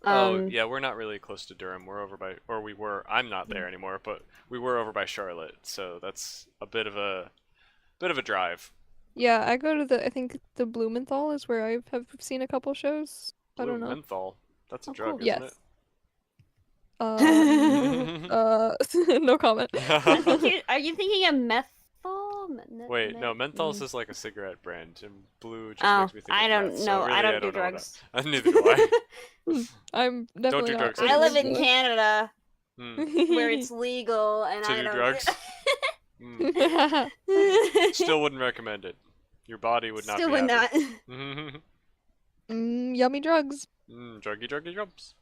[SPEAKER 1] Oh yeah, we're not really close to Durham. We're over by, or we were. I'm not there
[SPEAKER 2] Mm.
[SPEAKER 1] anymore, but we were over by Charlotte, so that's a bit of a drive.
[SPEAKER 2] Yeah, I go to I think the Blumenthal is where I have seen a couple shows. I
[SPEAKER 1] Blue
[SPEAKER 2] don't know.
[SPEAKER 1] menthol. That's a
[SPEAKER 3] Oh,
[SPEAKER 1] drug,
[SPEAKER 3] cool.
[SPEAKER 1] isn't it?
[SPEAKER 2] Yes. No comment.
[SPEAKER 4] Are you thinking of methyl?
[SPEAKER 1] Wait, no, menthols is like a cigarette brand, and blue just
[SPEAKER 4] Oh,
[SPEAKER 1] makes me think
[SPEAKER 4] I
[SPEAKER 1] of
[SPEAKER 4] don't
[SPEAKER 1] meth. So
[SPEAKER 4] know.
[SPEAKER 1] really,
[SPEAKER 4] I don't
[SPEAKER 1] I
[SPEAKER 4] do
[SPEAKER 1] don't know what
[SPEAKER 4] drugs.
[SPEAKER 1] neither do I.
[SPEAKER 2] I'm
[SPEAKER 1] Don't
[SPEAKER 2] definitely
[SPEAKER 1] do
[SPEAKER 2] not
[SPEAKER 1] drugs,
[SPEAKER 4] I live
[SPEAKER 1] kids.
[SPEAKER 4] in Canada
[SPEAKER 1] Hmm.
[SPEAKER 4] where it's legal, and
[SPEAKER 1] To
[SPEAKER 4] I
[SPEAKER 1] do
[SPEAKER 4] don't.
[SPEAKER 1] drugs? Hmm. Still wouldn't recommend it. Your body would not
[SPEAKER 4] Still
[SPEAKER 1] be
[SPEAKER 4] would
[SPEAKER 1] happy.
[SPEAKER 4] not.
[SPEAKER 2] Yummy drugs.
[SPEAKER 1] Druggy, druggy jumps.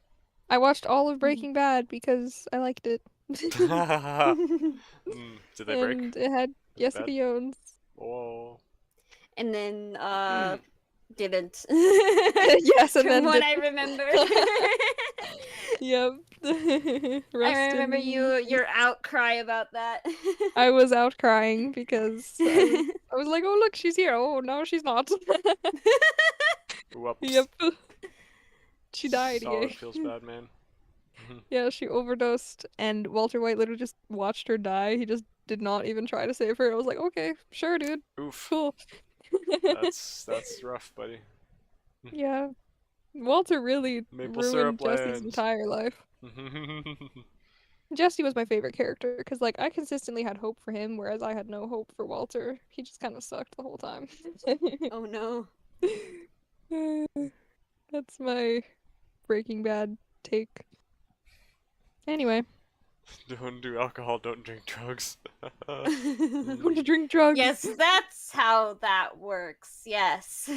[SPEAKER 2] I watched all of Breaking Bad because I liked it.
[SPEAKER 1] Did they break?
[SPEAKER 2] And it had
[SPEAKER 1] Was it bad?
[SPEAKER 2] Jessica Jones.
[SPEAKER 1] Oh.
[SPEAKER 4] And then didn't.
[SPEAKER 2] Yes, and
[SPEAKER 4] From
[SPEAKER 2] then
[SPEAKER 4] what I remember.
[SPEAKER 2] Yep.
[SPEAKER 4] I
[SPEAKER 2] Rest
[SPEAKER 4] remember
[SPEAKER 2] in
[SPEAKER 4] your outcry about that.
[SPEAKER 2] I was out crying because I was like, "Oh look, she's here. Oh no, she's not."
[SPEAKER 1] Whoops.
[SPEAKER 2] Yep. She died.
[SPEAKER 1] Solid
[SPEAKER 2] Yay.
[SPEAKER 1] feels bad, man.
[SPEAKER 2] Yeah, she overdosed, and Walter White literally just watched her die. He just did not even try to save her. I was like, "Okay, sure, dude.
[SPEAKER 1] Oof.
[SPEAKER 2] Cool."
[SPEAKER 1] That's rough, buddy.
[SPEAKER 2] Yeah. Walter really
[SPEAKER 1] Maple
[SPEAKER 2] ruined
[SPEAKER 1] syrup
[SPEAKER 2] Jesse's
[SPEAKER 1] lands.
[SPEAKER 2] entire life. Jesse was my favorite character because, like, I consistently had hope for him, whereas I had no hope for Walter. He just kind of sucked the whole time.
[SPEAKER 4] Oh no.
[SPEAKER 2] That's my Breaking Bad take. Anyway,
[SPEAKER 1] Don't do alcohol, don't drink drugs.
[SPEAKER 2] want to drink drugs.
[SPEAKER 4] Yes, that's how that works. Yes.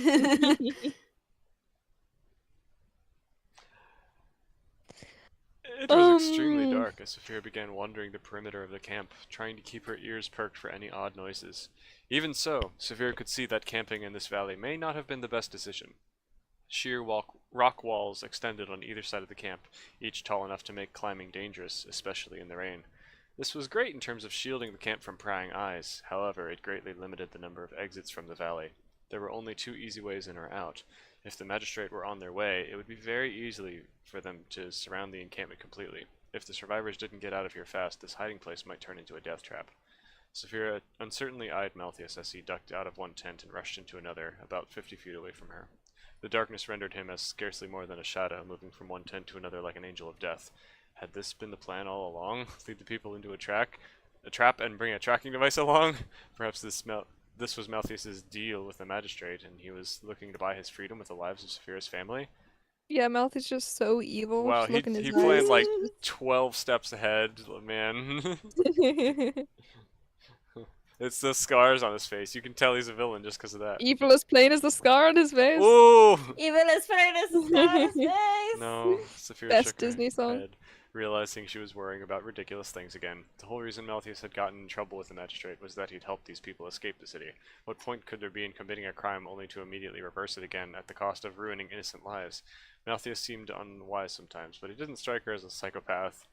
[SPEAKER 1] It was extremely
[SPEAKER 2] Um,
[SPEAKER 1] dark as Sophia began wandering the perimeter of the camp, trying to keep her ears perked for any odd noises. Even so, Sophia could see that camping in this valley may not have been the best decision. Sheer rock walls extended on either side of the camp, each tall enough to make climbing dangerous, especially in the rain. This was great in terms of shielding the camp from prying eyes, however, it greatly limited the number of exits from the valley. There were only two easy ways in or out. If the magistrate were on their way, it would be very easy for them to surround the encampment completely. If the survivors didn't get out of here fast, this hiding place might turn into a death trap. Saphira uncertainly eyed Malthus as he ducked out of one tent and rushed into another, about 50 feet away from her. The darkness rendered him as scarcely more than a shadow, moving from one tent to another like an angel of death. Had this been the plan all along? Lead the people into a trap, and bring a tracking device along? Perhaps this was Malthus's deal with the magistrate, and he was looking to buy his freedom with the lives of Saphira's family?
[SPEAKER 2] Yeah, Mouth is just so evil.
[SPEAKER 1] Wow,
[SPEAKER 2] Just look in his
[SPEAKER 1] he
[SPEAKER 2] eyes.
[SPEAKER 1] planned like 12 steps ahead, man. It's the scars on his face. You can tell he's a villain just because of that.
[SPEAKER 2] Evil as plain as the scar on his face.
[SPEAKER 1] Ooh!
[SPEAKER 4] Even as far as the face.
[SPEAKER 1] No, Saphira
[SPEAKER 2] Best
[SPEAKER 1] shook her
[SPEAKER 2] Disney song.
[SPEAKER 1] head, realizing she was worrying about ridiculous things again. The whole reason Malthus had gotten in trouble with the magistrate was that he'd helped these people escape the city. What point could there be in committing a crime only to immediately reverse it again at the cost of ruining innocent lives? Malthus seemed unwise sometimes, but he didn't strike her as a psychopath.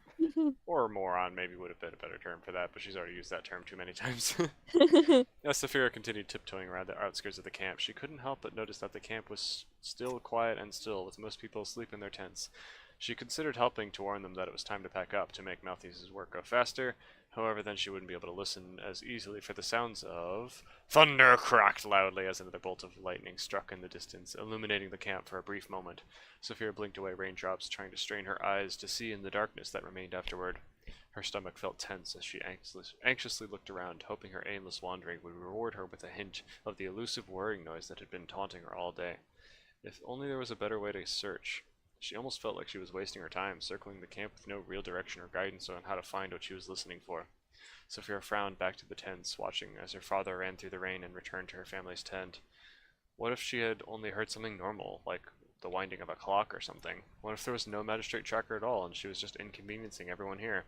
[SPEAKER 1] Or a moron, maybe would have been a better term for that, but she's already used that term too many times. As Saphira continued tiptoeing around the outskirts of the camp, she couldn't help but notice that the camp was still quiet and still, with most people asleep in their tents. She considered helping to warn them that it was time to pack up to make Malthus's work go faster. However, then she wouldn't be able to listen as easily, for the sounds of thunder cracked loudly as another bolt of lightning struck in the distance, illuminating the camp for a brief moment. Sophia blinked away raindrops, trying to strain her eyes to see in the darkness that remained afterward. Her stomach felt tense as she anxiously looked around, hoping her aimless wandering would reward her with a hint of the elusive whirring noise that had been taunting her all day. If only there was a better way to search. She almost felt like she was wasting her time, circling the camp with no real direction or guidance on how to find what she was listening for. Sophia frowned back to the tents, watching as her father ran through the rain and returned to her family's tent. What if she had only heard something normal, like the winding of a clock or something. What if there was no magistrate tracker at all, and she was just inconveniencing everyone here?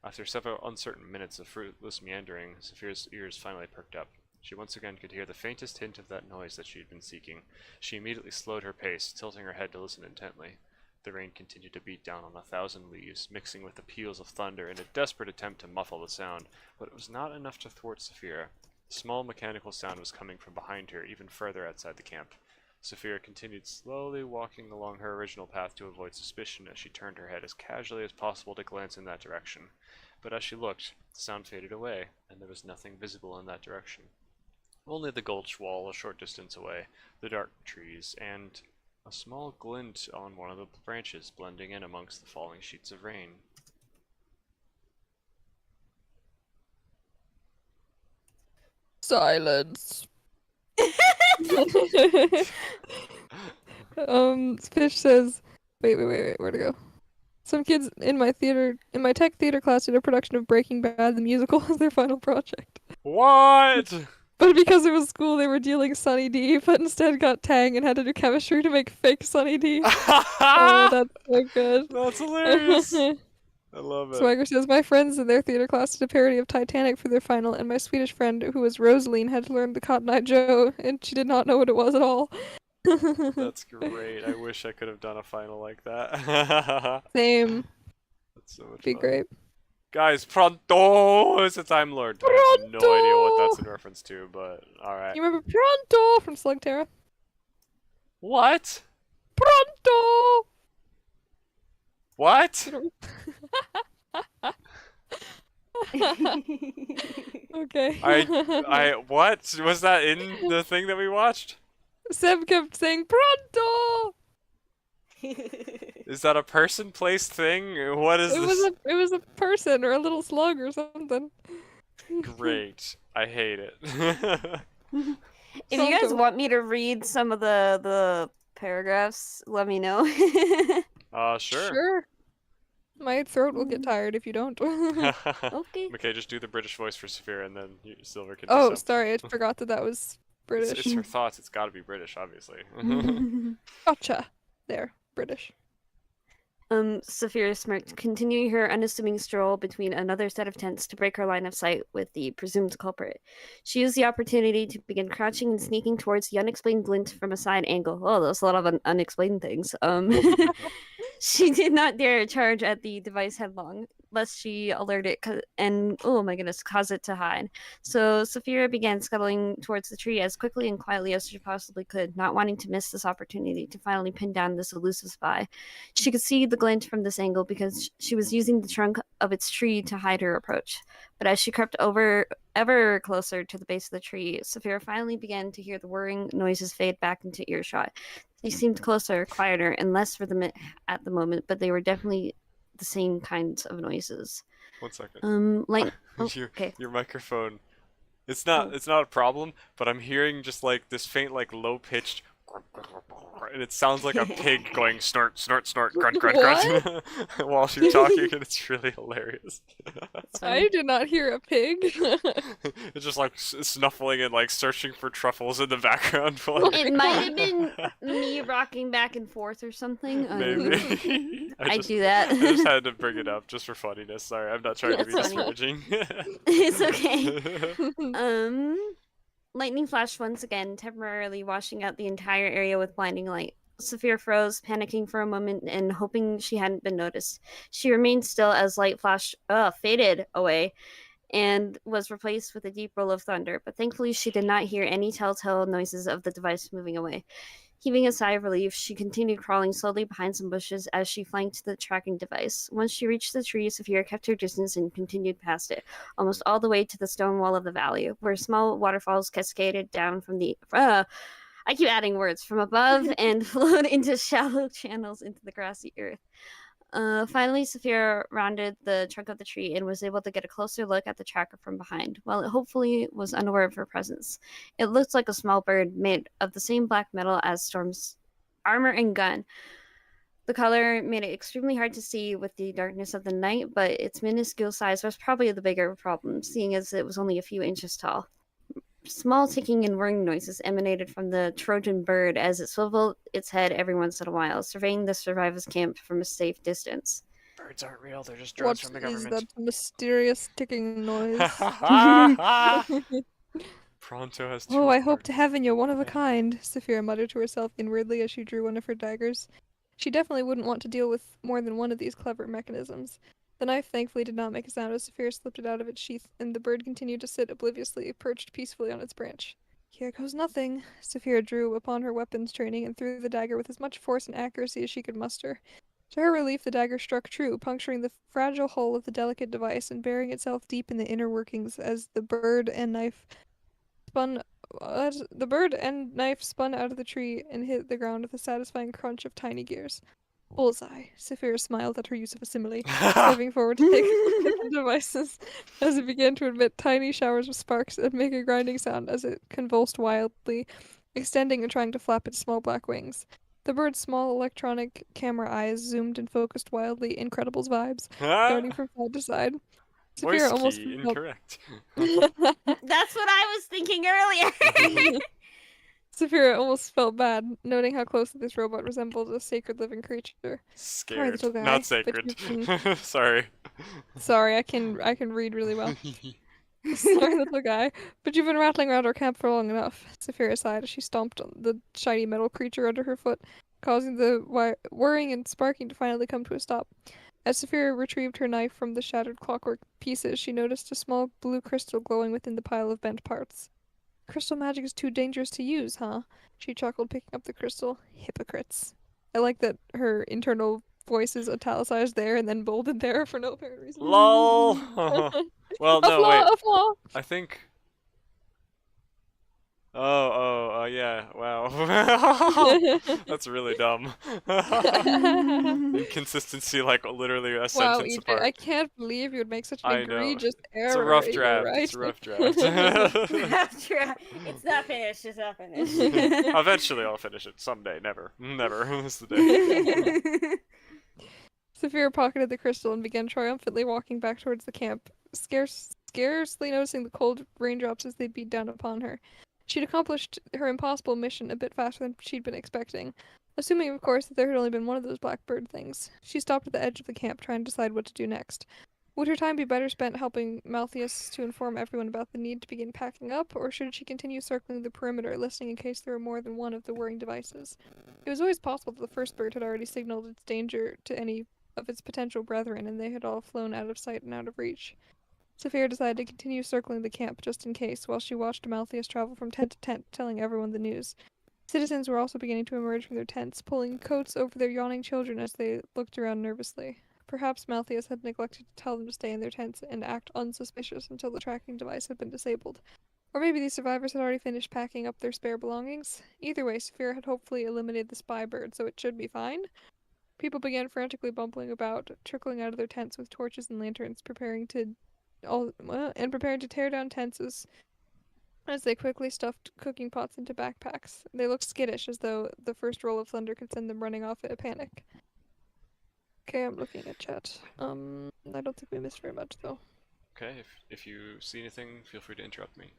[SPEAKER 1] After several uncertain minutes of fruitless meandering, Saphira's ears finally perked up. She once again could hear the faintest hint of that noise that she had been seeking. She immediately slowed her pace, tilting her head to listen intently. The rain continued to beat down on 1,000 leaves, mixing with the peals of thunder in a desperate attempt to muffle the sound, but it was not enough to thwart Saphira. A small mechanical sound was coming from behind her, even further outside the camp. Saphira continued slowly walking along her original path to avoid suspicion as she turned her head as casually as possible to glance in that direction. But as she looked, the sound faded away, and there was nothing visible in that direction. Only the gulch wall a short distance away, the dark trees, and a small glint on one of the branches blending in amongst the falling sheets of rain.
[SPEAKER 2] Silence. Fish says, wait, where'd it go? Some kids in my tech theater class did a production of Breaking Bad the musical as their final project.
[SPEAKER 1] What?
[SPEAKER 2] But because it was school, they were dealing Sunny D, but instead got Tang and had to do chemistry to make fake Sunny D. Oh, that's so good.
[SPEAKER 1] That's hilarious. I love it.
[SPEAKER 2] Swagger says, my friends in their theater class did a parody of Titanic for their final, and my Swedish friend, who was Rosaline, had to learn the Cotton Eye Joe, and she did not know what it was at all.
[SPEAKER 1] That's great. I wish I could have done a final like that.
[SPEAKER 2] Same.
[SPEAKER 1] That's so much
[SPEAKER 2] Be
[SPEAKER 1] fun.
[SPEAKER 2] great.
[SPEAKER 1] Guys, pronto is the Time Lord. I have no idea what that's in
[SPEAKER 2] Pronto!
[SPEAKER 1] reference to, but alright.
[SPEAKER 2] You remember Pronto from Slugterra?
[SPEAKER 1] What?
[SPEAKER 2] Pronto!
[SPEAKER 1] What?
[SPEAKER 2] Okay.
[SPEAKER 1] What? Was that in the thing that we watched?
[SPEAKER 2] Seb kept saying Pronto!
[SPEAKER 1] Is that a person, place, thing? What is this?
[SPEAKER 2] It was a person or a little slug or something.
[SPEAKER 1] Great. I hate it.
[SPEAKER 4] If you guys
[SPEAKER 2] Pronto.
[SPEAKER 4] want me to read some of the paragraphs, let me know.
[SPEAKER 1] Sure.
[SPEAKER 2] Sure. My throat will get tired if you don't.
[SPEAKER 4] Okay.
[SPEAKER 1] Okay, just do the British voice for Saphira, and then Silver can do
[SPEAKER 2] Oh,
[SPEAKER 1] some.
[SPEAKER 2] sorry, I forgot that was British.
[SPEAKER 1] It's her thoughts. It's got to be British, obviously.
[SPEAKER 2] Gotcha. There, British.
[SPEAKER 3] Saphira smirked, continuing her unassuming stroll between another set of tents to break her line of sight with the presumed culprit. She used the opportunity to begin crouching and sneaking towards the unexplained glint from a side angle. Oh, there's a lot of unexplained things. She did not dare charge at the device headlong, lest she alert it and, oh my goodness, cause it to hide. So Saphira began scuttling towards the tree as quickly and quietly as she possibly could, not wanting to miss this opportunity to finally pin down this elusive spy. She could see the glint from this angle because she was using the trunk of its tree to hide her approach. But as she crept ever closer to the base of the tree, Saphira finally began to hear the whirring noises fade back into earshot. They seemed closer, quieter, and less rhythmic at the moment, but they were definitely the same kinds of noises.
[SPEAKER 1] 1 second.
[SPEAKER 3] Like
[SPEAKER 1] your your microphone. It's not a problem, but I'm hearing just like this faint, like low pitched, and it sounds like a pig going snort, snort, snort, grunt, grunt, grunt while you're talking, and it's really hilarious.
[SPEAKER 2] I did not hear a pig.
[SPEAKER 1] It's just like snuffling and like searching for truffles in the background. While
[SPEAKER 4] It might have been me rocking back and forth or something.
[SPEAKER 1] Maybe.
[SPEAKER 4] I do that.
[SPEAKER 1] I just had to bring it up just for funniness. Sorry, I'm not trying to be
[SPEAKER 4] That's funny.
[SPEAKER 1] discouraging.
[SPEAKER 4] It's okay. Lightning flashed once again, temporarily washing out the entire area with blinding light. Saphira froze, panicking for a moment and hoping she hadn't been noticed. She remained still as light faded away and was replaced with a deep roll of thunder, but thankfully she did not hear any telltale noises of the device moving away. Heaving a sigh of relief, she continued crawling slowly behind some bushes as she flanked the tracking device. Once she reached the tree, Saphira kept her distance and continued past it, almost all the way to the stone wall of the valley, where small waterfalls cascaded down from the I keep adding words from above and flowed into shallow channels into the grassy earth. Finally, Saphira rounded the trunk of the tree and was able to get a closer look at the tracker from behind, while it hopefully was unaware of her presence. It looked like a small bird made of the same black metal as Storm's armor and gun. The color made it extremely hard to see with the darkness of the night, but its minuscule size was probably the bigger problem, seeing as it was only a few inches tall.
[SPEAKER 3] Small ticking and whirring noises emanated from the Trojan bird as it swiveled its head every once in a while, surveying the survivors' camp from a safe distance.
[SPEAKER 1] Birds aren't real, they're just drones
[SPEAKER 2] What
[SPEAKER 1] from the
[SPEAKER 2] is
[SPEAKER 1] government.
[SPEAKER 2] that mysterious ticking noise?
[SPEAKER 1] Pronto has
[SPEAKER 2] Oh,
[SPEAKER 1] two
[SPEAKER 2] I hope to
[SPEAKER 1] hearts.
[SPEAKER 2] heaven you're one of a
[SPEAKER 1] Yeah.
[SPEAKER 2] kind, Saphira muttered to herself inwardly as she drew one of her daggers. She definitely wouldn't want to deal with more than one of these clever mechanisms. The knife thankfully did not make a sound as Saphira slipped it out of its sheath, and the bird continued to sit obliviously, perched peacefully on its branch. Here goes nothing. Saphira drew upon her weapons training and threw the dagger with as much force and accuracy as she could muster. To her relief, the dagger struck true, puncturing the fragile hull of the delicate device and burying itself deep in the inner workings as the bird and knife spun the bird and knife spun out of the tree and hit the ground with a satisfying crunch of tiny gears. Bullseye. Saphira smiled at her use of a simile, stepping forward to take a look at the devices as it began to emit tiny showers of sparks and make a grinding sound as it convulsed wildly, extending and trying to flap its small black wings. The bird's small electronic camera eyes zoomed and focused wildly, Incredibles vibes, darting from side to side.
[SPEAKER 1] Voice
[SPEAKER 2] Saphira almost
[SPEAKER 1] key
[SPEAKER 2] felt
[SPEAKER 1] incorrect.
[SPEAKER 4] That's what I was thinking earlier.
[SPEAKER 2] Saphira almost felt bad, noting how closely this robot resembled a sacred living creature. Sorry,
[SPEAKER 1] Scared.
[SPEAKER 2] little guy,
[SPEAKER 1] Not
[SPEAKER 2] but
[SPEAKER 1] sacred.
[SPEAKER 2] you can...
[SPEAKER 1] Sorry.
[SPEAKER 2] Sorry, I can read really well. Sorry, little guy, but you've been rattling around our camp for long enough. Saphira sighed as she stomped on the shiny metal creature under her foot, causing the whirring and sparking to finally come to a stop. As Saphira retrieved her knife from the shattered clockwork pieces, she noticed a small blue crystal glowing within the pile of bent parts. Crystal magic is too dangerous to use, huh? She chuckled, picking up the crystal. Hypocrites. I like that her internal voice is italicized there and then bolded there for no apparent reason.
[SPEAKER 1] LOL. Well,
[SPEAKER 2] A
[SPEAKER 1] no, wait.
[SPEAKER 2] flaw, a flaw.
[SPEAKER 1] I think. Yeah. Wow. That's really dumb. Inconsistency, like literally a
[SPEAKER 2] Wow,
[SPEAKER 1] sentence
[SPEAKER 2] EJ, I
[SPEAKER 1] apart.
[SPEAKER 2] can't believe you would make such an
[SPEAKER 1] I know.
[SPEAKER 2] egregious
[SPEAKER 1] It's a
[SPEAKER 2] error
[SPEAKER 1] rough
[SPEAKER 2] in your
[SPEAKER 1] draft. It's a
[SPEAKER 2] writing.
[SPEAKER 1] rough draft.
[SPEAKER 4] It's not finished. It's not finished.
[SPEAKER 1] Eventually, I'll finish it someday. Never, never. This is the day.
[SPEAKER 2] Saphira pocketed the crystal and began triumphantly walking back towards the camp, scarcely noticing the cold raindrops as they beat down upon her. She'd accomplished her impossible mission a bit faster than she'd been expecting, assuming, of course, that there had only been one of those blackbird things. She stopped at the edge of the camp, trying to decide what to do next. Would her time be better spent helping Malthus to inform everyone about the need to begin packing up, or should she continue circling the perimeter, listening in case there were more than one of the whirring devices? It was always possible that the first bird had already signaled its danger to any of its potential brethren, and they had all flown out of sight and out of reach. Saphira decided to continue circling the camp just in case, while she watched Malthus travel from tent to tent, telling everyone the news. Citizens were also beginning to emerge from their tents, pulling coats over their yawning children as they looked around nervously. Perhaps Malthus had neglected to tell them to stay in their tents and act unsuspicious until the tracking device had been disabled. Or maybe these survivors had already finished packing up their spare belongings. Either way, Saphira had hopefully eliminated the spy bird, so it should be fine. People began frantically bumbling about, trickling out of their tents with torches and lanterns, preparing to tear down tents as they quickly stuffed cooking pots into backpacks. They looked skittish, as though the first roll of thunder could send them running off in a panic. Okay, I'm looking at chat. I don't think we missed very much, though.
[SPEAKER 1] Okay, if you see anything, feel free to interrupt me.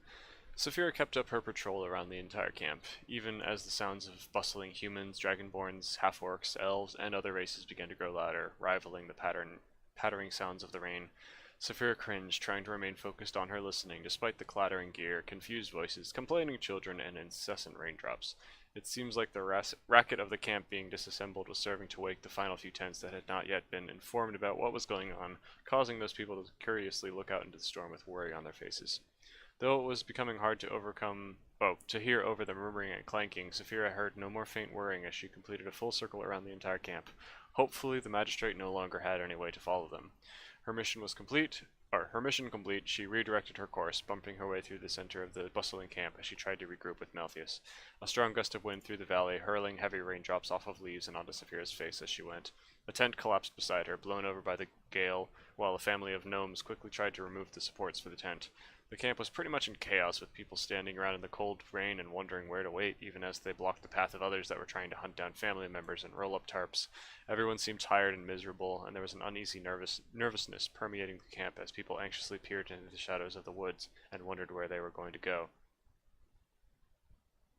[SPEAKER 1] Saphira kept up her patrol around the entire camp, even as the sounds of bustling humans, dragonborns, half-orcs, elves, and other races began to grow louder, rivaling the pattering sounds of the rain. Saphira cringed, trying to remain focused on her listening, despite the clattering gear, confused voices, complaining children, and incessant raindrops. It seems like the racket of the camp being disassembled was serving to wake the final few tents that had not yet been informed about what was going on, causing those people to curiously look out into the storm with worry on their faces. Though it was becoming hard to hear over the murmuring and clanking, Saphira heard no more faint whirring as she completed a full circle around the entire camp. Hopefully, the magistrate no longer had any way to follow them. Her mission complete, she redirected her course, bumping her way through the center of the bustling camp as she tried to regroup with Malthus. A strong gust of wind through the valley, hurling heavy raindrops off of leaves and onto Saphira's face as she went. A tent collapsed beside her, blown over by the gale, while a family of gnomes quickly tried to remove the supports for the tent. The camp was pretty much in chaos, with people standing around in the cold rain and wondering where to wait, even as they blocked the path of others that were trying to hunt down family members and roll up tarps. Everyone seemed tired and miserable, and there was an uneasy nervousness permeating the camp as people anxiously peered into the shadows of the woods and wondered where they were going to go.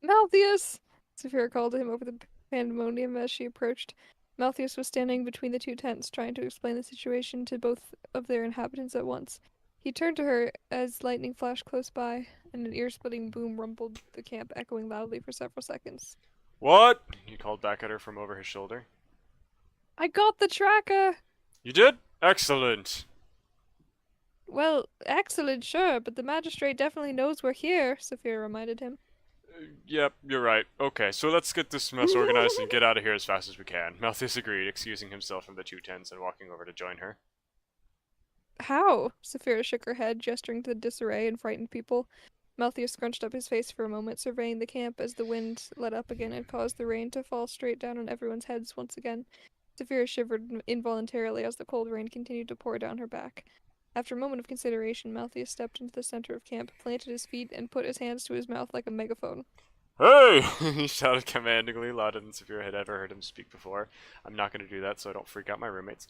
[SPEAKER 2] Malthius! Saphira called to him over the pandemonium as she approached. Malthius was standing between the two tents, trying to explain the situation to both of their inhabitants at once. He turned to her as lightning flashed close by, and an ear-splitting boom rumbled the camp, echoing loudly for several seconds.
[SPEAKER 1] What? He called back at her from over his shoulder.
[SPEAKER 2] I got the tracker!
[SPEAKER 1] You did? Excellent.
[SPEAKER 2] Well, excellent, sure, but the magistrate definitely knows we're here, Saphira reminded him.
[SPEAKER 1] Yep, you're right. Okay, so let's get this mess organized and get out of here as fast as we can. Malthus agreed, excusing himself from the two tents and walking over to join her.
[SPEAKER 2] How? Saphira shook her head, gesturing to the disarray and frightened people. Malthius scrunched up his face for a moment, surveying the camp as the wind let up again and caused the rain to fall straight down on everyone's heads once again. Saphira shivered involuntarily as the cold rain continued to pour down her back. After a moment of consideration, Malthius stepped into the center of camp, planted his feet, and put his hands to his mouth like a megaphone.
[SPEAKER 1] Hey! He shouted commandingly, louder than Saphira had ever heard him speak before. I'm not going to do that so I don't freak out my roommates.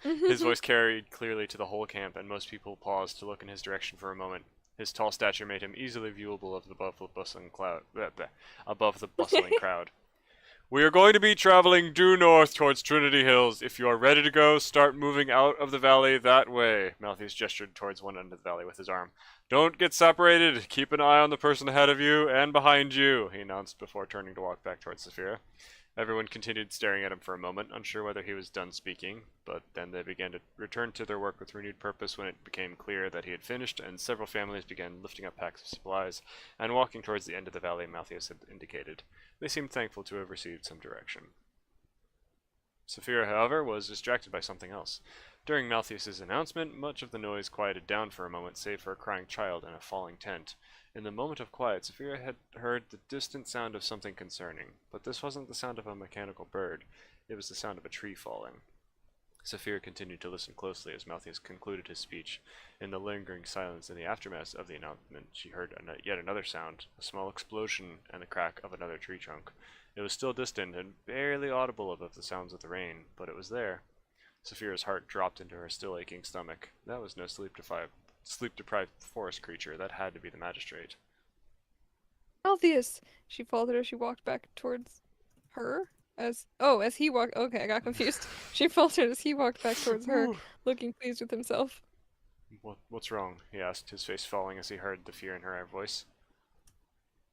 [SPEAKER 1] His voice carried clearly to the whole camp, and most people paused to look in his direction for a moment. His tall stature made him easily viewable above the bustling crowd. We are going to be traveling due north towards Trinity Hills. If you are ready to go, start moving out of the valley that way. Malthus gestured towards one end of the valley with his arm. Don't get separated. Keep an eye on the person ahead of you and behind you, he announced before turning to walk back towards Saphira. Everyone continued staring at him for a moment, unsure whether he was done speaking, but then they began to return to their work with renewed purpose when it became clear that he had finished, and several families began lifting up packs of supplies and walking towards the end of the valley Malthus had indicated. They seemed thankful to have received some direction. Saphira, however, was distracted by something else. During Malthus's announcement, much of the noise quieted down for a moment, save for a crying child and a falling tent. In the moment of quiet, Saphira had heard the distant sound of something concerning, but this wasn't the sound of a mechanical bird. It was the sound of a tree falling. Saphira continued to listen closely as Malthus concluded his speech. In the lingering silence in the aftermath of the announcement, she heard yet another sound, a small explosion and the crack of another tree trunk. It was still distant and barely audible above the sounds of the rain, but it was there. Saphira's heart dropped into her still aching stomach. That was no sleep-deprived forest creature. That had to be the magistrate.
[SPEAKER 2] Malthius! She faltered as she walked back towards her. As he walked. Okay, I got confused. She faltered as he walked back towards her, looking pleased with himself.
[SPEAKER 1] What's wrong? He asked, his face falling as he heard the fear in her voice.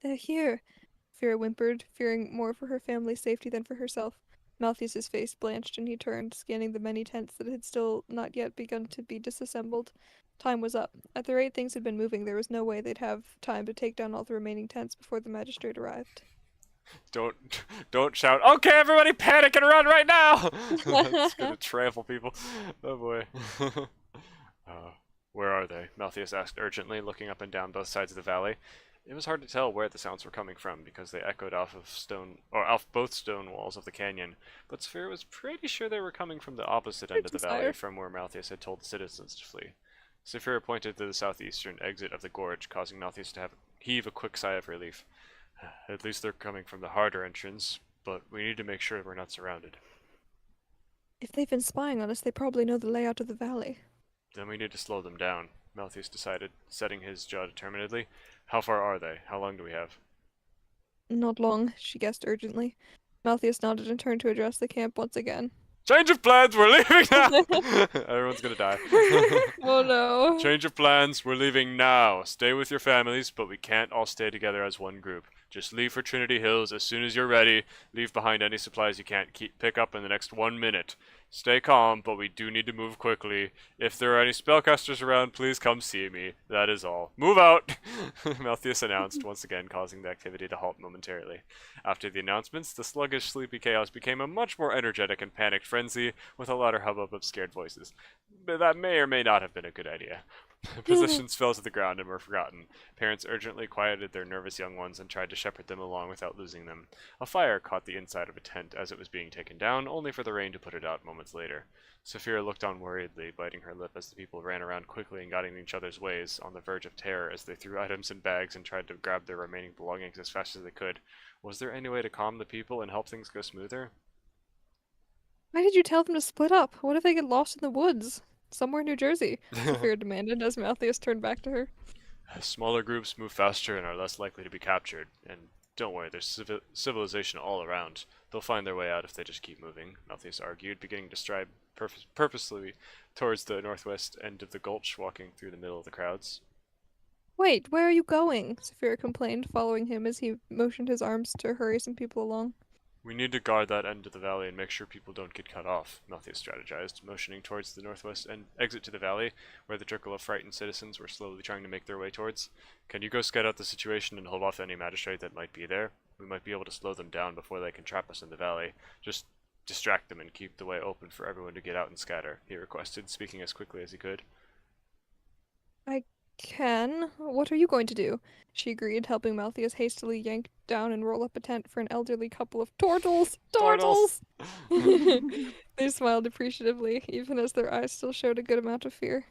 [SPEAKER 2] They're here, Fira whimpered, fearing more for her family's safety than for herself. Malthus's face blanched and he turned, scanning the many tents that had still not yet begun to be disassembled. Time was up. At the rate things had been moving, there was no way they'd have time to take down all the remaining tents before the magistrate arrived.
[SPEAKER 1] Don't shout, okay, everybody panic and run right now! That's gonna trample people. Oh boy. Where are they? Malthus asked urgently, looking up and down both sides of the valley. It was hard to tell where the sounds were coming from because they echoed off both stone walls of the canyon, but Saphira was pretty sure they were coming from the opposite end of the valley from where Malthus had told the citizens to flee. Saphira pointed to the southeastern exit of the gorge, causing Malthus to heave a quick sigh of relief. At least they're coming from the harder entrance, but we need to make sure we're not surrounded.
[SPEAKER 2] If they've been spying on us, they probably know the layout of the valley.
[SPEAKER 1] Then we need to slow them down, Malthus decided, setting his jaw determinedly. How far are they? How long do we have?
[SPEAKER 2] Not long, she guessed urgently. Malthus nodded and turned to address the camp once again.
[SPEAKER 1] Change of plans, we're leaving now! Everyone's gonna die.
[SPEAKER 2] Oh no.
[SPEAKER 1] Change of plans, we're leaving now. Stay with your families, but we can't all stay together as one group. Just leave for Trinity Hills as soon as you're ready. Leave behind any supplies you can't pick up in the next 1 minute. Stay calm, but we do need to move quickly. If there are any spellcasters around, please come see me. That is all. Move out! Malthus announced, once again causing the activity to halt momentarily. After the announcements, the sluggish, sleepy chaos became a much more energetic and panicked frenzy, with a louder hubbub of scared voices. But that may or may not have been a good idea. Positions fell to the ground and were forgotten. Parents urgently quieted their nervous young ones and tried to shepherd them along without losing them. A fire caught the inside of a tent as it was being taken down, only for the rain to put it out moments later. Saphira looked on worriedly, biting her lip as the people ran around quickly and got in each other's ways, on the verge of terror as they threw items in bags and tried to grab their remaining belongings as fast as they could. Was there any way to calm the people and help things go smoother?
[SPEAKER 2] Why did you tell them to split up? What if they get lost in the woods? Somewhere in New Jersey, Saphira demanded as Malthus turned back to her.
[SPEAKER 1] Smaller groups move faster and are less likely to be captured, and Don't worry, there's civilization all around. They'll find their way out if they just keep moving, Malthus argued, beginning to stride purposely towards the northwest end of the gulch, walking through the middle of the crowds.
[SPEAKER 2] Wait, where are you going? Saphira complained, following him as he motioned his arms to hurry some people along.
[SPEAKER 1] We need to guard that end of the valley and make sure people don't get cut off, Malthus strategized, motioning towards the northwest exit to the valley, where the trickle of frightened citizens were slowly trying to make their way towards. Can you go scout out the situation and hold off any magistrate that might be there? We might be able to slow them down before they can trap us in the valley. Just distract them and keep the way open for everyone to get out and scatter, he requested, speaking as quickly as he could.
[SPEAKER 2] I can. What are you going to do? She agreed, helping Malthus hastily yank down and roll up a tent for an elderly couple of turtles. Turtles! They smiled appreciatively, even as their eyes still showed a good amount of fear.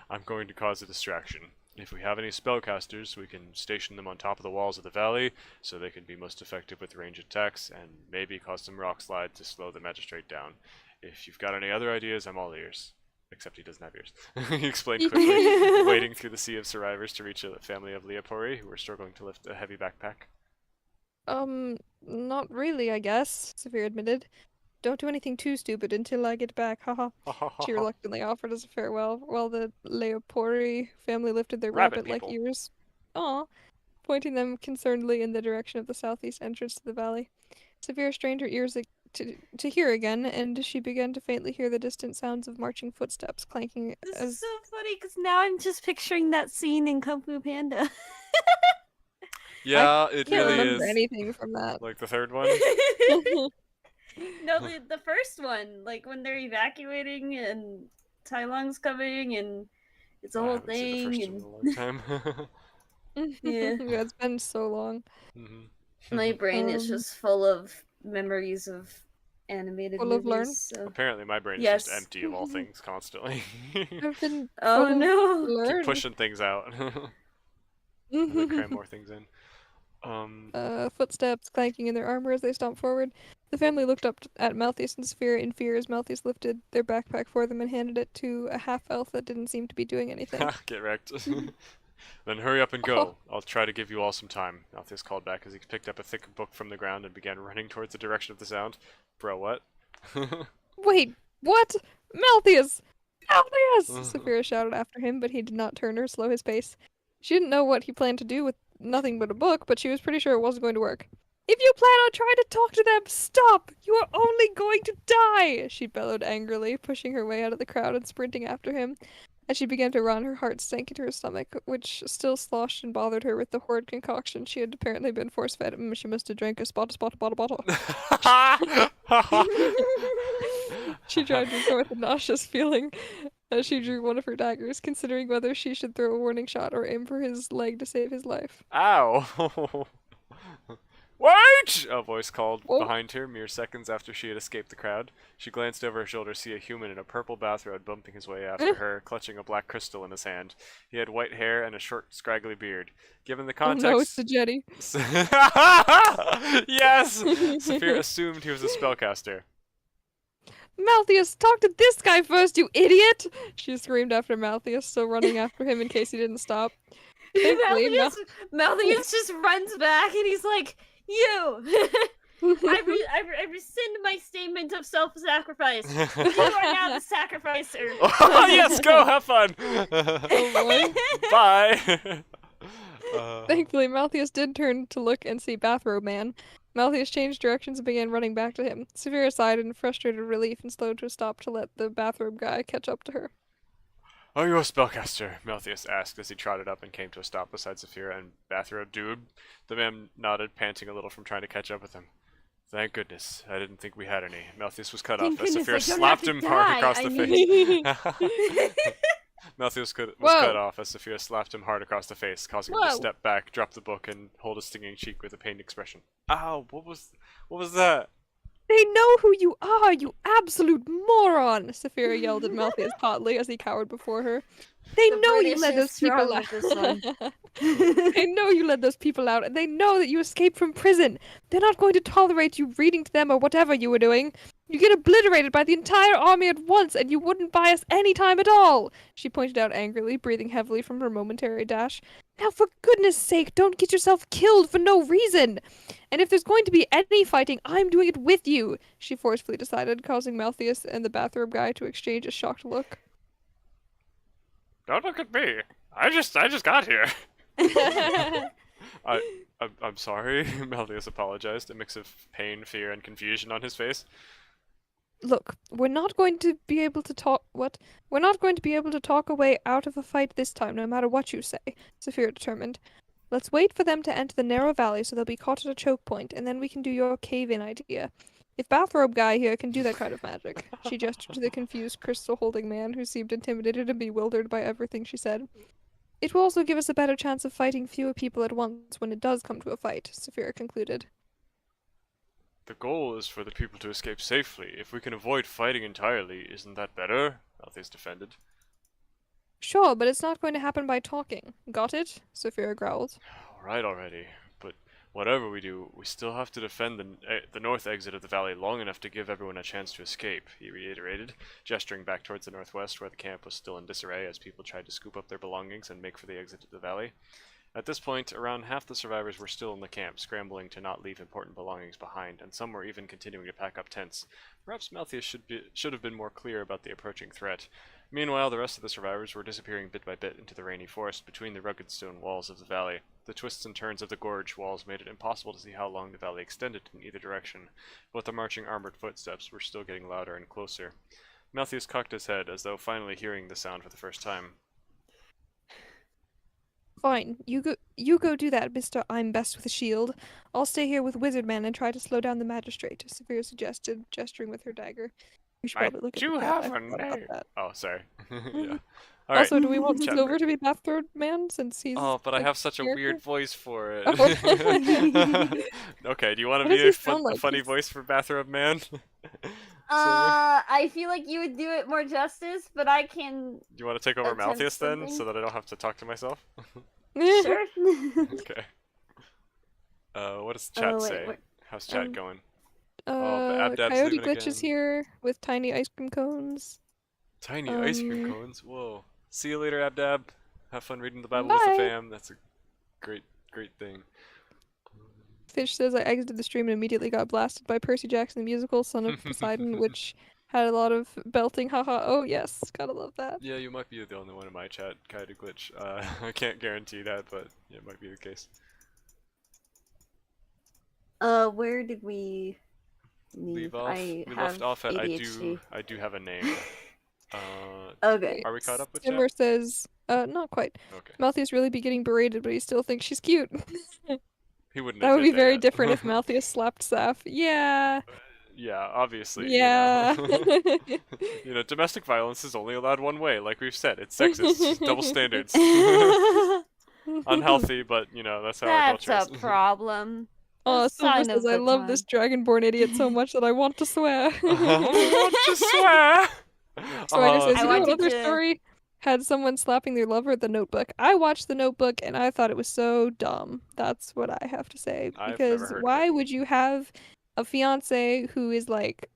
[SPEAKER 1] I'm going to cause a distraction. If we have any spellcasters, we can station them on top of the walls of the valley, so they can be most effective with ranged attacks, and maybe cause some rock slide to slow the magistrate down. If you've got any other ideas, I'm all ears. Except he doesn't have ears. He explained quickly, wading through the sea of survivors to reach a family of Leopori who were struggling to lift a heavy backpack.
[SPEAKER 2] Not really, I guess, Saphir admitted. Don't do anything too stupid until I get back, haha. She reluctantly offered as a farewell, while the Leopori family lifted their rabbit-like ears. Aw, pointing them concernedly in the direction of the southeast entrance to the valley. Saphir strained her ears to hear again, and she began to faintly hear the distant sounds of marching footsteps clanking
[SPEAKER 4] This
[SPEAKER 2] as...
[SPEAKER 4] is so funny because now I'm just picturing that scene in Kung Fu Panda.
[SPEAKER 1] Yeah, it
[SPEAKER 2] can't
[SPEAKER 1] really
[SPEAKER 2] remember
[SPEAKER 1] is.
[SPEAKER 2] anything from that.
[SPEAKER 1] Like the third one?
[SPEAKER 4] No, the first one, like when they're evacuating and Tai Lung's coming and it's a
[SPEAKER 1] I
[SPEAKER 4] whole
[SPEAKER 1] haven't seen the
[SPEAKER 4] thing.
[SPEAKER 1] first one in a long time.
[SPEAKER 4] Yeah.
[SPEAKER 2] Yeah, it's been so long.
[SPEAKER 4] My brain is
[SPEAKER 2] Um,
[SPEAKER 4] just full of memories of animated
[SPEAKER 2] Full of
[SPEAKER 4] movies.
[SPEAKER 2] learn?
[SPEAKER 4] So.
[SPEAKER 1] Apparently my brain is
[SPEAKER 4] Yes.
[SPEAKER 1] just empty of all things constantly.
[SPEAKER 2] I've been
[SPEAKER 4] Oh
[SPEAKER 2] full of
[SPEAKER 4] no!
[SPEAKER 1] Keep
[SPEAKER 2] learn.
[SPEAKER 1] pushing things out. And then cram more things in.
[SPEAKER 2] Footsteps clanking in their armor as they stomped forward. The family looked up at Malthus and Saphira in fear as Malthus lifted their backpack for them and handed it to a half-elf that didn't seem to be doing anything.
[SPEAKER 1] Get wrecked. Then hurry up and go. I'll try to give you all some time, Malthus called back as he picked up a thick book from the ground and began running towards the direction of the sound. Bro, what?
[SPEAKER 2] Wait, what? Malthus! Malthus! Saphira shouted after him, but he did not turn or slow his pace. She didn't know what he planned to do with nothing but a book, but she was pretty sure it wasn't going to work. If you plan on trying to talk to them, stop! You are only going to die! She bellowed angrily, pushing her way out of the crowd and sprinting after him. As she began to run, her heart sank into her stomach, which still sloshed and bothered her with the horrid concoction she had apparently been force-fed. She must have drank a bottle. She tried to ignore the nauseous feeling as she drew one of her daggers, considering whether she should throw a warning shot or aim for his leg to save his life.
[SPEAKER 1] Ow! Wait! A voice called
[SPEAKER 2] Whoa.
[SPEAKER 1] behind her mere seconds after she had escaped the crowd. She glanced over her shoulder to see a human in a purple bathrobe bumping his way after her, clutching a black crystal in his hand. He had white hair and a short, scraggly beard. Given the
[SPEAKER 2] Oh no, it's
[SPEAKER 1] context...
[SPEAKER 2] the jetty.
[SPEAKER 1] Yes! Saphir assumed he was a spellcaster.
[SPEAKER 2] Malthus, talk to this guy first, you idiot! She screamed after Malthus, still running after him in case he didn't stop. Thankfully,
[SPEAKER 4] Malthus just runs back and he's like, "You! I rescind my statement of self-sacrifice. You are now the sacrificer."
[SPEAKER 1] Oh, yes, go, have fun!
[SPEAKER 2] Oh,
[SPEAKER 1] Bye!
[SPEAKER 2] Thankfully, Malthus did turn to look and see Bathrobe Man. Malthus changed directions and began running back to him. Saphira sighed in frustrated relief and slowed to a stop to let the bathrobe guy catch up to her.
[SPEAKER 1] Are you a spellcaster? Malthus asked as he trotted up and came to a stop beside Saphira and Bathrobe Dude. The man nodded, panting a little from trying to catch up with him. Thank goodness. I didn't think we had any. Malthus was cut off as Saphira slapped him hard across the face. Malthus was cut off as Saphira slapped him hard across the face, causing him to step back, drop the book, and hold a stinging cheek with a pained expression. Ow, what was that?
[SPEAKER 2] They know who you are, you absolute moron! Saphira yelled at Malthus hotly as he cowered before her. They know you let those people out. They know you let those people out, and they know that you escaped from prison. They're not going to tolerate you reading to them or whatever you were doing. You get obliterated by the entire army at once, and you wouldn't buy us any time at all! She pointed out angrily, breathing heavily from her momentary dash. Now, for goodness sake, don't get yourself killed for no reason! And if there's going to be any fighting, I'm doing it with you, she forcefully decided, causing Malthus and the bathrobe guy to exchange a shocked look.
[SPEAKER 1] Don't look at me. I just got here. I'm sorry. Malleus apologized, a mix of pain, fear, and confusion on his face.
[SPEAKER 2] Look, we're not going to be able to talk. What? We're not going to be able to talk a way out of a fight this time, no matter what you say, Saphira determined. Let's wait for them to enter the narrow valley so they'll be caught at a choke point, and then we can do your cave-in idea. If bathrobe guy here can do that kind of magic, she gestured to the confused crystal-holding man who seemed intimidated and bewildered by everything she said. It will also give us a better chance of fighting fewer people at once when it does come to a fight, Saphira concluded.
[SPEAKER 1] The goal is for the people to escape safely. If we can avoid fighting entirely, isn't that better? Malthus defended.
[SPEAKER 2] Sure, but it's not going to happen by talking. Got it? Saphira growled.
[SPEAKER 1] Alright already, but whatever we do, we still have to defend the north exit of the valley long enough to give everyone a chance to escape, he reiterated, gesturing back towards the northwest where the camp was still in disarray as people tried to scoop up their belongings and make for the exit of the valley. At this point, around half the survivors were still in the camp, scrambling to not leave important belongings behind, and some were even continuing to pack up tents. Perhaps Malthus should have been more clear about the approaching threat. Meanwhile, the rest of the survivors were disappearing bit by bit into the rainy forest between the rugged stone walls of the valley. The twists and turns of the gorge walls made it impossible to see how long the valley extended in either direction, but the marching armored footsteps were still getting louder and closer. Malthus cocked his head as though finally hearing the sound for the first time.
[SPEAKER 2] Fine, you go do that, Mr. I'm best with a shield. I'll stay here with Wizardman and try to slow down the magistrate, Saphira suggested, gesturing with her dagger. We should probably look at the cat. I forgot about that.
[SPEAKER 1] Oh, sorry. Yeah.
[SPEAKER 2] Also, do we want
[SPEAKER 1] Chat
[SPEAKER 2] Silver
[SPEAKER 1] break.
[SPEAKER 2] to be bathrobe man since he's
[SPEAKER 1] Oh, but I
[SPEAKER 2] like,
[SPEAKER 1] have such a
[SPEAKER 2] character?
[SPEAKER 1] weird voice for it.
[SPEAKER 2] Oh.
[SPEAKER 1] Okay, do you want to
[SPEAKER 2] What does
[SPEAKER 1] be
[SPEAKER 2] he
[SPEAKER 1] a
[SPEAKER 2] sound like?
[SPEAKER 1] funny voice for bathrobe man?
[SPEAKER 4] I feel like you would do it more justice, but I can.
[SPEAKER 1] Do you want to take over
[SPEAKER 4] Attempt
[SPEAKER 1] Malthus then,
[SPEAKER 4] something?
[SPEAKER 1] so that I don't have to talk to myself?
[SPEAKER 4] Sure.
[SPEAKER 1] Okay. What does chat
[SPEAKER 4] wait,
[SPEAKER 1] say?
[SPEAKER 4] what-
[SPEAKER 1] How's chat going? but Abdab's
[SPEAKER 2] Coyote
[SPEAKER 1] leaving
[SPEAKER 2] Glitch is
[SPEAKER 1] again.
[SPEAKER 2] here with tiny ice cream cones.
[SPEAKER 1] Tiny ice cream
[SPEAKER 2] Um,
[SPEAKER 1] cones. Whoa. See you later, Abdab. Have fun reading the Bible with the
[SPEAKER 2] Bye.
[SPEAKER 1] fam. That's a great thing.
[SPEAKER 2] Fish says I exited the stream and immediately got blasted by Percy Jackson the Musical, Son of Poseidon, which had a lot of belting. Haha. Oh yes, gotta love that.
[SPEAKER 1] Yeah, you might be the only one in my chat, Coyote Glitch. I can't guarantee that, but yeah, it might be the case.
[SPEAKER 4] Where did we
[SPEAKER 1] Leave off.
[SPEAKER 4] I
[SPEAKER 1] We
[SPEAKER 4] have
[SPEAKER 1] left off at
[SPEAKER 4] ADHD.
[SPEAKER 1] I do have a name.
[SPEAKER 4] Okay.
[SPEAKER 1] Are we caught up with
[SPEAKER 2] Simmer
[SPEAKER 1] chat?
[SPEAKER 2] says, not quite.
[SPEAKER 1] Okay.
[SPEAKER 2] Malthus really be getting berated, but he still thinks she's cute.
[SPEAKER 1] He wouldn't
[SPEAKER 2] That would be
[SPEAKER 1] admit
[SPEAKER 2] very
[SPEAKER 1] that.
[SPEAKER 2] different if Malthus slapped Saf. Yeah.
[SPEAKER 1] Yeah, obviously.
[SPEAKER 2] Yeah.
[SPEAKER 1] You know, domestic violence is only allowed one way, like we've said. It's sexist. Double standards. Unhealthy, but you know, that's how our
[SPEAKER 4] That's
[SPEAKER 1] culture
[SPEAKER 4] a
[SPEAKER 1] is.
[SPEAKER 4] problem.
[SPEAKER 2] Oh,
[SPEAKER 4] A
[SPEAKER 2] Silver
[SPEAKER 4] sign of
[SPEAKER 2] says, I
[SPEAKER 4] the
[SPEAKER 2] love this Dragonborn idiot so much that I want to swear.
[SPEAKER 1] I want to swear.
[SPEAKER 2] Swagger says,
[SPEAKER 4] I
[SPEAKER 2] you know
[SPEAKER 4] want
[SPEAKER 2] what
[SPEAKER 4] you
[SPEAKER 2] other
[SPEAKER 4] to-
[SPEAKER 2] story had someone slapping their lover? The Notebook. I watched The Notebook and I thought it was so dumb. That's what I have to say.
[SPEAKER 1] I've
[SPEAKER 2] Because
[SPEAKER 1] never heard of
[SPEAKER 2] why
[SPEAKER 1] it.
[SPEAKER 2] would you have a fiance who is like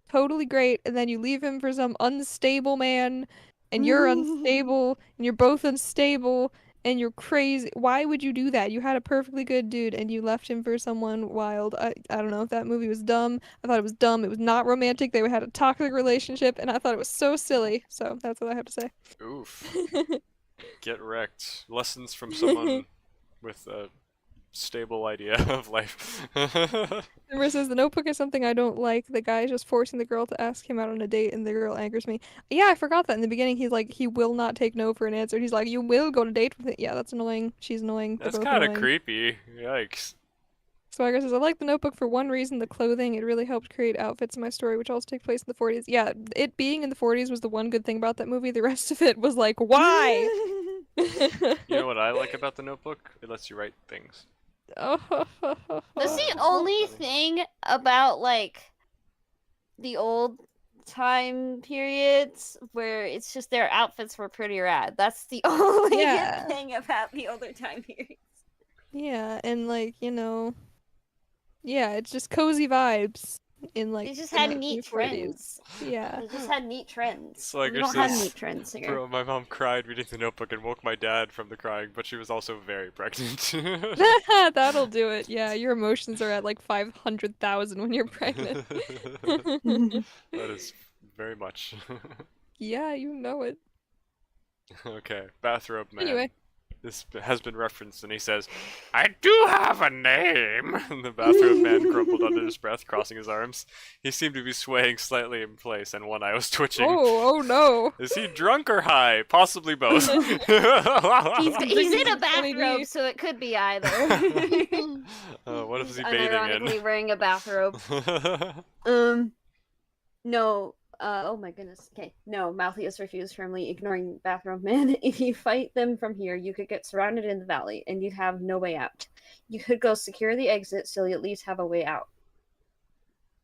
[SPEAKER 2] totally great and then you leave him for some unstable man and you're unstable and you're both unstable and you're crazy? Why would you do that? You had a perfectly good dude and you left him for someone wild. I don't know if that movie was dumb. I thought it was dumb. It was not romantic. They had a toxic relationship and I thought it was so silly. So that's what I have to say.
[SPEAKER 1] Oof. Get wrecked. Lessons from someone with a stable idea of life.
[SPEAKER 2] Simmer says the Notebook is something I don't like. The guy is just forcing the girl to ask him out on a date and the girl angers me. Yeah, I forgot that in the beginning. He's like, he will not take no for an answer. He's like, you will go on a date with it. Yeah, that's annoying. She's annoying. They're
[SPEAKER 1] That's
[SPEAKER 2] both
[SPEAKER 1] kind of
[SPEAKER 2] annoying.
[SPEAKER 1] creepy. Yikes.
[SPEAKER 2] Swagger says, I like the Notebook for one reason, the clothing. It really helped create outfits in my story, which also take place in the 40s. Yeah, it being in the 40s was the one good thing about that movie. The rest of it was like, why?
[SPEAKER 1] You know what I like about the Notebook? It lets you write things.
[SPEAKER 4] That's the
[SPEAKER 1] Oh,
[SPEAKER 4] only
[SPEAKER 1] funny.
[SPEAKER 4] thing about like the old time periods where it's just their outfits were pretty rad. That's the only
[SPEAKER 2] Yeah.
[SPEAKER 4] good thing about the older time periods.
[SPEAKER 2] Yeah, and like, yeah, it's just cozy vibes. in like
[SPEAKER 4] They just
[SPEAKER 2] the
[SPEAKER 4] had neat
[SPEAKER 2] 1940s.
[SPEAKER 4] trends.
[SPEAKER 2] Yeah.
[SPEAKER 4] They just had neat trends.
[SPEAKER 1] So like
[SPEAKER 4] We
[SPEAKER 1] it
[SPEAKER 4] don't have
[SPEAKER 1] says,
[SPEAKER 4] neat trends here.
[SPEAKER 1] bro, my mom cried reading the notebook and woke my dad from the crying, but she was also very pregnant.
[SPEAKER 2] That'll do it. Yeah, your emotions are at like 500,000 when you're pregnant.
[SPEAKER 1] That is very much.
[SPEAKER 2] Yeah, you know it.
[SPEAKER 1] Okay, bathrobe man.
[SPEAKER 2] Anyway.
[SPEAKER 1] This has been referenced, and he says, "I do have a name." And the bathrobe man grumbled under his breath, crossing his arms. He seemed to be swaying slightly in place, and one eye was twitching.
[SPEAKER 2] Oh no.
[SPEAKER 1] Is he drunk or high? Possibly both.
[SPEAKER 4] He's in a
[SPEAKER 2] Funny
[SPEAKER 4] bathrobe,
[SPEAKER 2] me.
[SPEAKER 4] so it could be either.
[SPEAKER 1] What is
[SPEAKER 4] He's
[SPEAKER 1] he bathing
[SPEAKER 4] unironically
[SPEAKER 1] in?
[SPEAKER 4] wearing a bathrobe. No. Oh my goodness. Okay. No, Malthus refused, firmly ignoring bathrobe man. If you fight them from here, you could get surrounded in the valley, and you'd have no way out. You could go secure the exit, so you at least have a way out.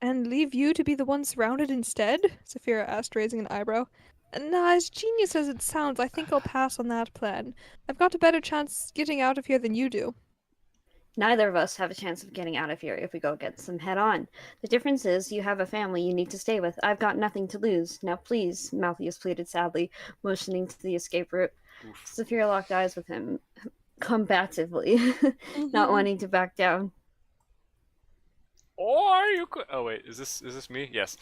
[SPEAKER 2] And leave you to be the one surrounded instead? Saphira asked, raising an eyebrow. Nah, as genius as it sounds, I think I'll pass on that plan. I've got a better chance getting out of here than you do.
[SPEAKER 4] Neither of us have a chance of getting out of here if we go against them head on. The difference is you have a family you need to stay with. I've got nothing to lose. Now please, Malthus pleaded sadly, motioning to the escape route. Saphira locked eyes with him combatively, not wanting to back down.
[SPEAKER 1] Or you could. Oh wait, is this me? Yes.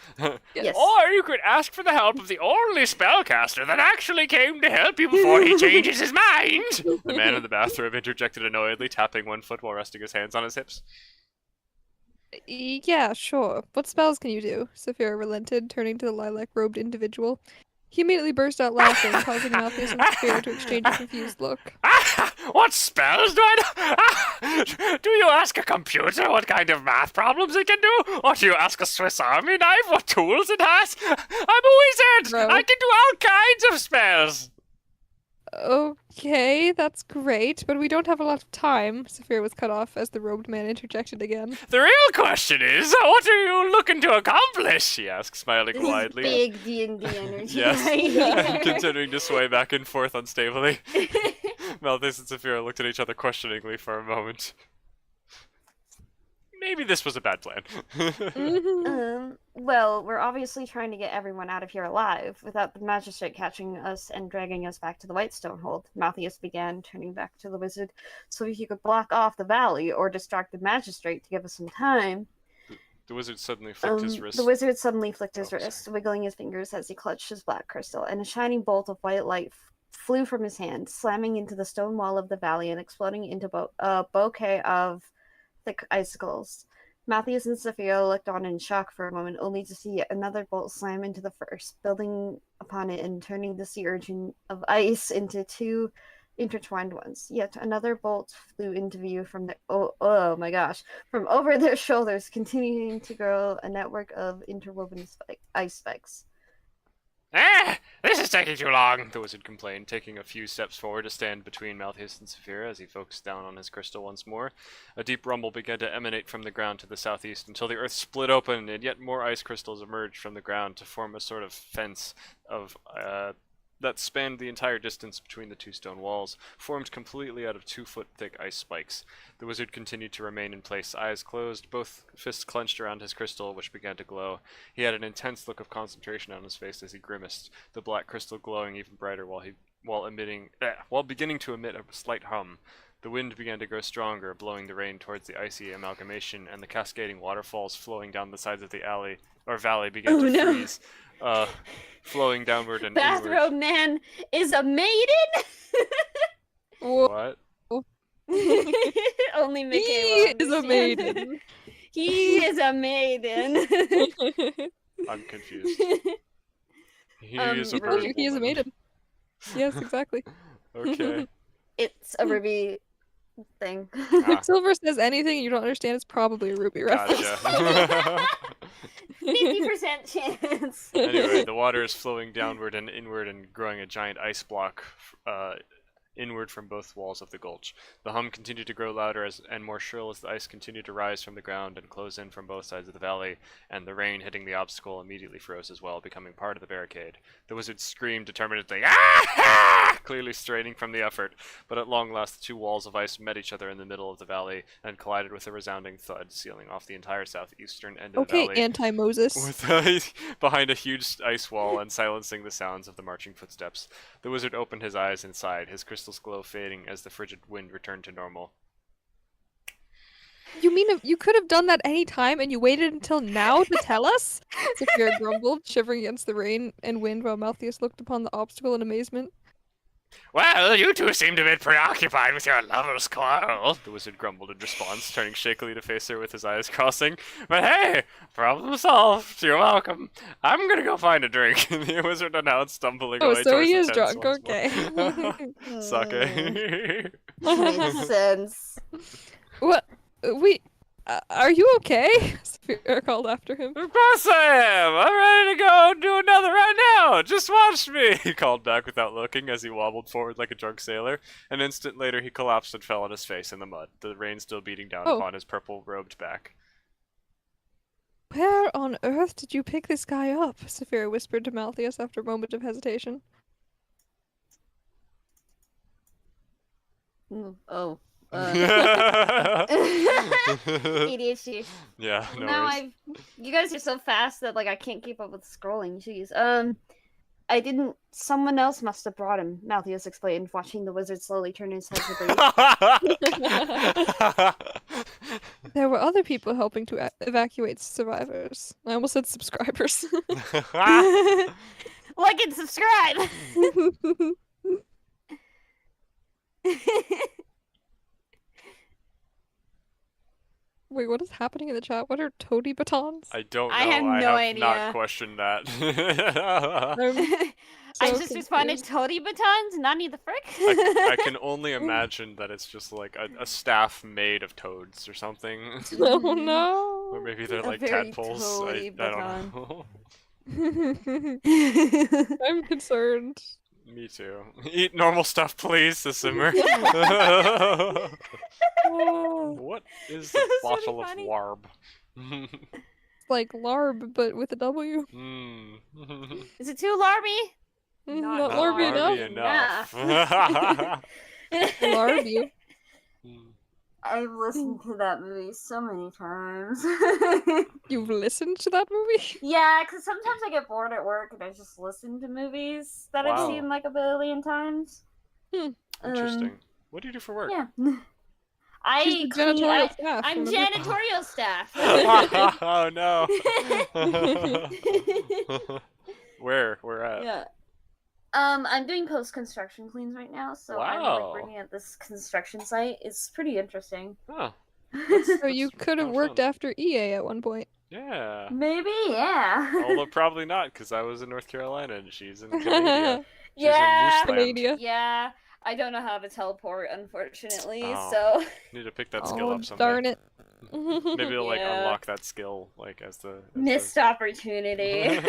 [SPEAKER 4] Yes.
[SPEAKER 1] Or you could ask for the help of the only spellcaster that actually came to help you before he changes his mind. The man in the bathrobe interjected annoyedly, tapping one foot while resting his hands on his hips.
[SPEAKER 2] Yeah, sure. What spells can you do? Saphira relented, turning to the lilac-robed individual. He immediately burst out laughing, causing Malthus and Saphira to exchange a confused look.
[SPEAKER 1] What spells do I know? Do you ask a computer what kind of math problems it can do? Or do you ask a Swiss Army knife what tools it has? I'm a wizard!
[SPEAKER 2] Bro.
[SPEAKER 1] I can do all kinds of spells!
[SPEAKER 2] Okay, that's great, but we don't have a lot of time. Saphira was cut off as the robed man interjected again.
[SPEAKER 1] The real question is, what are you looking to accomplish? He asked, smiling
[SPEAKER 4] This
[SPEAKER 1] widely.
[SPEAKER 4] is big D&D energy
[SPEAKER 1] Yes.
[SPEAKER 4] right here.
[SPEAKER 1] Continuing to sway back and forth unstably. Malthus and Saphira looked at each other questioningly for a moment. Maybe this was a bad plan.
[SPEAKER 4] Well, we're obviously trying to get everyone out of here alive without the magistrate catching us and dragging us back to the Whitestone Hold. Malthus began, turning back to the wizard, so he could block off the valley or distract the magistrate to give us some time.
[SPEAKER 1] The wizard suddenly flicked his wrist.
[SPEAKER 4] The wizard suddenly flicked his
[SPEAKER 1] sorry.
[SPEAKER 4] wrist, wiggling his fingers as he clutched his black crystal, and a shining bolt of white light flew from his hand, slamming into the stone wall of the valley and exploding into a bouquet of thick icicles. Malthus and Saphira looked on in shock for a moment, only to see yet another bolt slam into the first, building upon it and turning the sea urchin of ice into two intertwined ones. Yet another bolt flew into view from oh my gosh, from over their shoulders, continuing to grow a network of interwoven ice spikes.
[SPEAKER 1] This is taking too long, the wizard complained, taking a few steps forward to stand between Malthus and Saphira as he focused down on his crystal once more. A deep rumble began to emanate from the ground to the southeast until the earth split open and yet more ice crystals emerged from the ground to form a sort of fence of that spanned the entire distance between the two stone walls, formed completely out of 2-foot-thick ice spikes. The wizard continued to remain in place, eyes closed, both fists clenched around his crystal, which began to glow. He had an intense look of concentration on his face as he grimaced, the black crystal glowing even brighter while beginning to emit a slight hum. The wind began to grow stronger, blowing the rain towards the icy amalgamation, and the cascading waterfalls flowing down the sides of the valley began to freeze, flowing downward and
[SPEAKER 4] Bathrobe
[SPEAKER 1] inward.
[SPEAKER 4] man is a maiden?
[SPEAKER 2] Whoa.
[SPEAKER 1] What?
[SPEAKER 4] Only
[SPEAKER 2] He
[SPEAKER 4] Michaela
[SPEAKER 2] is a
[SPEAKER 4] understands.
[SPEAKER 2] maiden.
[SPEAKER 4] He is a maiden.
[SPEAKER 1] I'm confused. He is a
[SPEAKER 2] He told you he is a
[SPEAKER 1] woman.
[SPEAKER 2] maiden. Yes, exactly.
[SPEAKER 1] Okay.
[SPEAKER 4] It's a Ruby thing.
[SPEAKER 1] Ah,
[SPEAKER 2] If Silver says anything and you don't understand, it's probably a Ruby reference.
[SPEAKER 1] gotcha.
[SPEAKER 4] 50% chance.
[SPEAKER 1] Anyway, the water is flowing downward and inward and growing a giant ice block inward from both walls of the gulch. The hum continued to grow louder and more shrill as the ice continued to rise from the ground and close in from both sides of the valley, and the rain hitting the obstacle immediately froze as well, becoming part of the barricade. The wizard screamed determinedly, "Ah!" clearly straining from the effort, but at long last the two walls of ice met each other in the middle of the valley and collided with a resounding thud, sealing off the entire southeastern end of the
[SPEAKER 2] Okay,
[SPEAKER 1] valley
[SPEAKER 2] anti-Moses.
[SPEAKER 1] with behind a huge ice wall and silencing the sounds of the marching footsteps. The wizard opened his eyes and sighed, his crystal's glow fading as the frigid wind returned to normal.
[SPEAKER 2] You mean you could have done that any time and you waited until now to tell us? Saphira grumbled, shivering against the rain and wind while Malthus looked upon the obstacle in amazement.
[SPEAKER 1] Well, you two seemed a bit preoccupied with your lover's quarrel, the wizard grumbled in response, turning shakily to face her with his eyes crossing. But hey, problem solved. You're welcome. I'm gonna go find a drink, the wizard announced, stumbling away
[SPEAKER 2] so
[SPEAKER 1] towards
[SPEAKER 2] he
[SPEAKER 1] the
[SPEAKER 2] is
[SPEAKER 1] tents
[SPEAKER 2] drunk,
[SPEAKER 1] once
[SPEAKER 2] okay.
[SPEAKER 1] more. Sucker.
[SPEAKER 4] Makes sense.
[SPEAKER 2] What? Are you okay? Saphira called after him.
[SPEAKER 1] Of course I am! I'm ready to go and do another right now! Just watch me! He called back without looking as he wobbled forward like a drunk sailor. An instant later he collapsed and fell on his face in the mud, the rain still beating down upon his purple-robed back.
[SPEAKER 2] Where on earth did you pick this guy up? Saphira whispered to Malthus after a moment of hesitation.
[SPEAKER 4] Oh.
[SPEAKER 1] Yeah,
[SPEAKER 4] ADHD.
[SPEAKER 1] no
[SPEAKER 4] Now
[SPEAKER 1] worries.
[SPEAKER 4] you guys are so fast that like I can't keep up with scrolling. Jeez. I didn't. Someone else must have brought him. Malthus explained, watching the wizard slowly turn his head to breathe.
[SPEAKER 2] There were other people helping to evacuate survivors. I almost said subscribers.
[SPEAKER 4] Like and subscribe.
[SPEAKER 2] Wait, what is happening in the chat? What are toady batons?
[SPEAKER 1] I don't know.
[SPEAKER 4] I have no
[SPEAKER 1] have
[SPEAKER 4] idea.
[SPEAKER 1] not questioned that.
[SPEAKER 4] I
[SPEAKER 2] So
[SPEAKER 4] just responded,
[SPEAKER 2] confused.
[SPEAKER 4] toady batons? Nani the frick?
[SPEAKER 1] I can only imagine that it's just like a staff made of toads or something.
[SPEAKER 2] Oh no.
[SPEAKER 1] Or maybe they're
[SPEAKER 4] A
[SPEAKER 1] like
[SPEAKER 4] very
[SPEAKER 1] tadpoles.
[SPEAKER 4] toady
[SPEAKER 1] I
[SPEAKER 4] baton.
[SPEAKER 1] don't know.
[SPEAKER 2] I'm concerned.
[SPEAKER 1] Me too. Eat normal stuff, please, the simmer. What is the
[SPEAKER 4] That's really
[SPEAKER 1] bottle of
[SPEAKER 4] funny.
[SPEAKER 1] warb?
[SPEAKER 2] Like larb, but with a W.
[SPEAKER 1] Mm.
[SPEAKER 4] Is it too larby?
[SPEAKER 2] Not
[SPEAKER 4] Not
[SPEAKER 2] larby
[SPEAKER 1] larby
[SPEAKER 2] enough.
[SPEAKER 1] enough.
[SPEAKER 2] Larb you.
[SPEAKER 1] Mm.
[SPEAKER 4] I've listened to that movie so many times.
[SPEAKER 2] You've listened to that movie?
[SPEAKER 4] Yeah, because sometimes I get bored at work and I just listen to movies that I've
[SPEAKER 1] Wow.
[SPEAKER 4] seen like a billion times.
[SPEAKER 1] Interesting. What do you do for work?
[SPEAKER 4] Yeah.
[SPEAKER 2] She's the janitorial staff.
[SPEAKER 4] I'm
[SPEAKER 2] remember?
[SPEAKER 4] janitorial staff.
[SPEAKER 1] Oh no. Where? Where at?
[SPEAKER 4] Yeah. I'm doing post-construction cleans right now, so I'm
[SPEAKER 1] Wow.
[SPEAKER 4] like working at this construction site. It's pretty interesting.
[SPEAKER 1] Oh,
[SPEAKER 2] So you could have
[SPEAKER 1] sounds
[SPEAKER 2] worked
[SPEAKER 1] fun.
[SPEAKER 2] after EA at one point.
[SPEAKER 1] yeah.
[SPEAKER 4] Maybe, yeah.
[SPEAKER 1] Although probably not, because I was in North Carolina and she's in Canada. She's
[SPEAKER 4] Yeah.
[SPEAKER 1] in Mooseland.
[SPEAKER 2] Canada.
[SPEAKER 4] Yeah. I don't know how to teleport, unfortunately,
[SPEAKER 1] Oh.
[SPEAKER 4] so
[SPEAKER 1] Need to pick that skill
[SPEAKER 2] Oh,
[SPEAKER 1] up someday.
[SPEAKER 2] darn it.
[SPEAKER 1] Maybe it'll like
[SPEAKER 4] Yeah.
[SPEAKER 1] unlock that skill, like as the.
[SPEAKER 4] missed opportunity.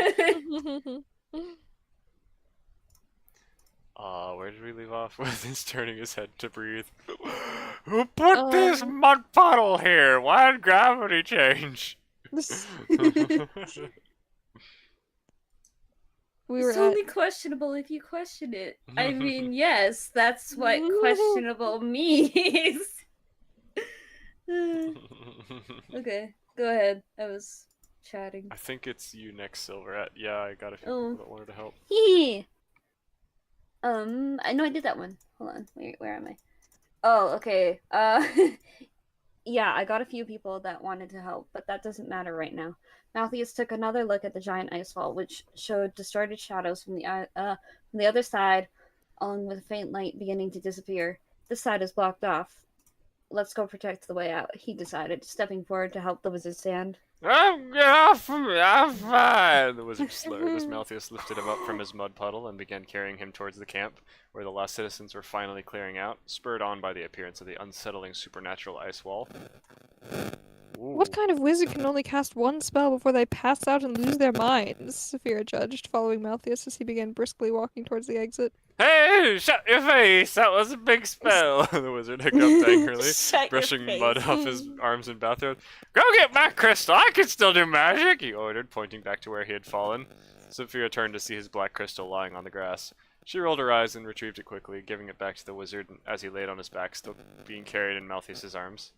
[SPEAKER 1] Where did we leave off with his turning his head to breathe? Who put this
[SPEAKER 2] Um.
[SPEAKER 1] mud puddle here? Why did gravity change?
[SPEAKER 2] We were
[SPEAKER 4] It's
[SPEAKER 2] at
[SPEAKER 4] only questionable if you question it. I mean, yes, that's what questionable means. Okay, go ahead. I was chatting.
[SPEAKER 1] I think it's you next, Silverette. Yeah, I got a few
[SPEAKER 4] Oh.
[SPEAKER 1] people that wanted to help.
[SPEAKER 4] Hee. I know I did that one. Hold on. Where am I? Oh, okay. Yeah, I got a few people that wanted to help, but that doesn't matter right now. Malthus took another look at the giant ice wall, which showed distorted shadows from the other side, along with a faint light beginning to disappear. This side is blocked off. Let's go protect the way out, he decided, stepping forward to help the wizard stand.
[SPEAKER 1] Oh, get off from me! I'm fine! The wizard slurred as Malthus lifted him up from his mud puddle and began carrying him towards the camp, where the last citizens were finally clearing out, spurred on by the appearance of the unsettling supernatural ice wall.
[SPEAKER 2] What kind of wizard can only cast one spell before they pass out and lose their minds? Saphira judged, following Malthus as he began briskly walking towards the exit.
[SPEAKER 1] Hey, shut your face! That was a big spell! The wizard hiccuped angrily,
[SPEAKER 4] Shut your
[SPEAKER 1] brushing
[SPEAKER 4] face.
[SPEAKER 1] mud off his arms and bathrobe. Go get my crystal! I can still do magic! He ordered, pointing back to where he had fallen. Sophia turned to see his black crystal lying on the grass. She rolled her eyes and retrieved it quickly, giving it back to the wizard as he laid on his back, still being carried in Malthus's arms.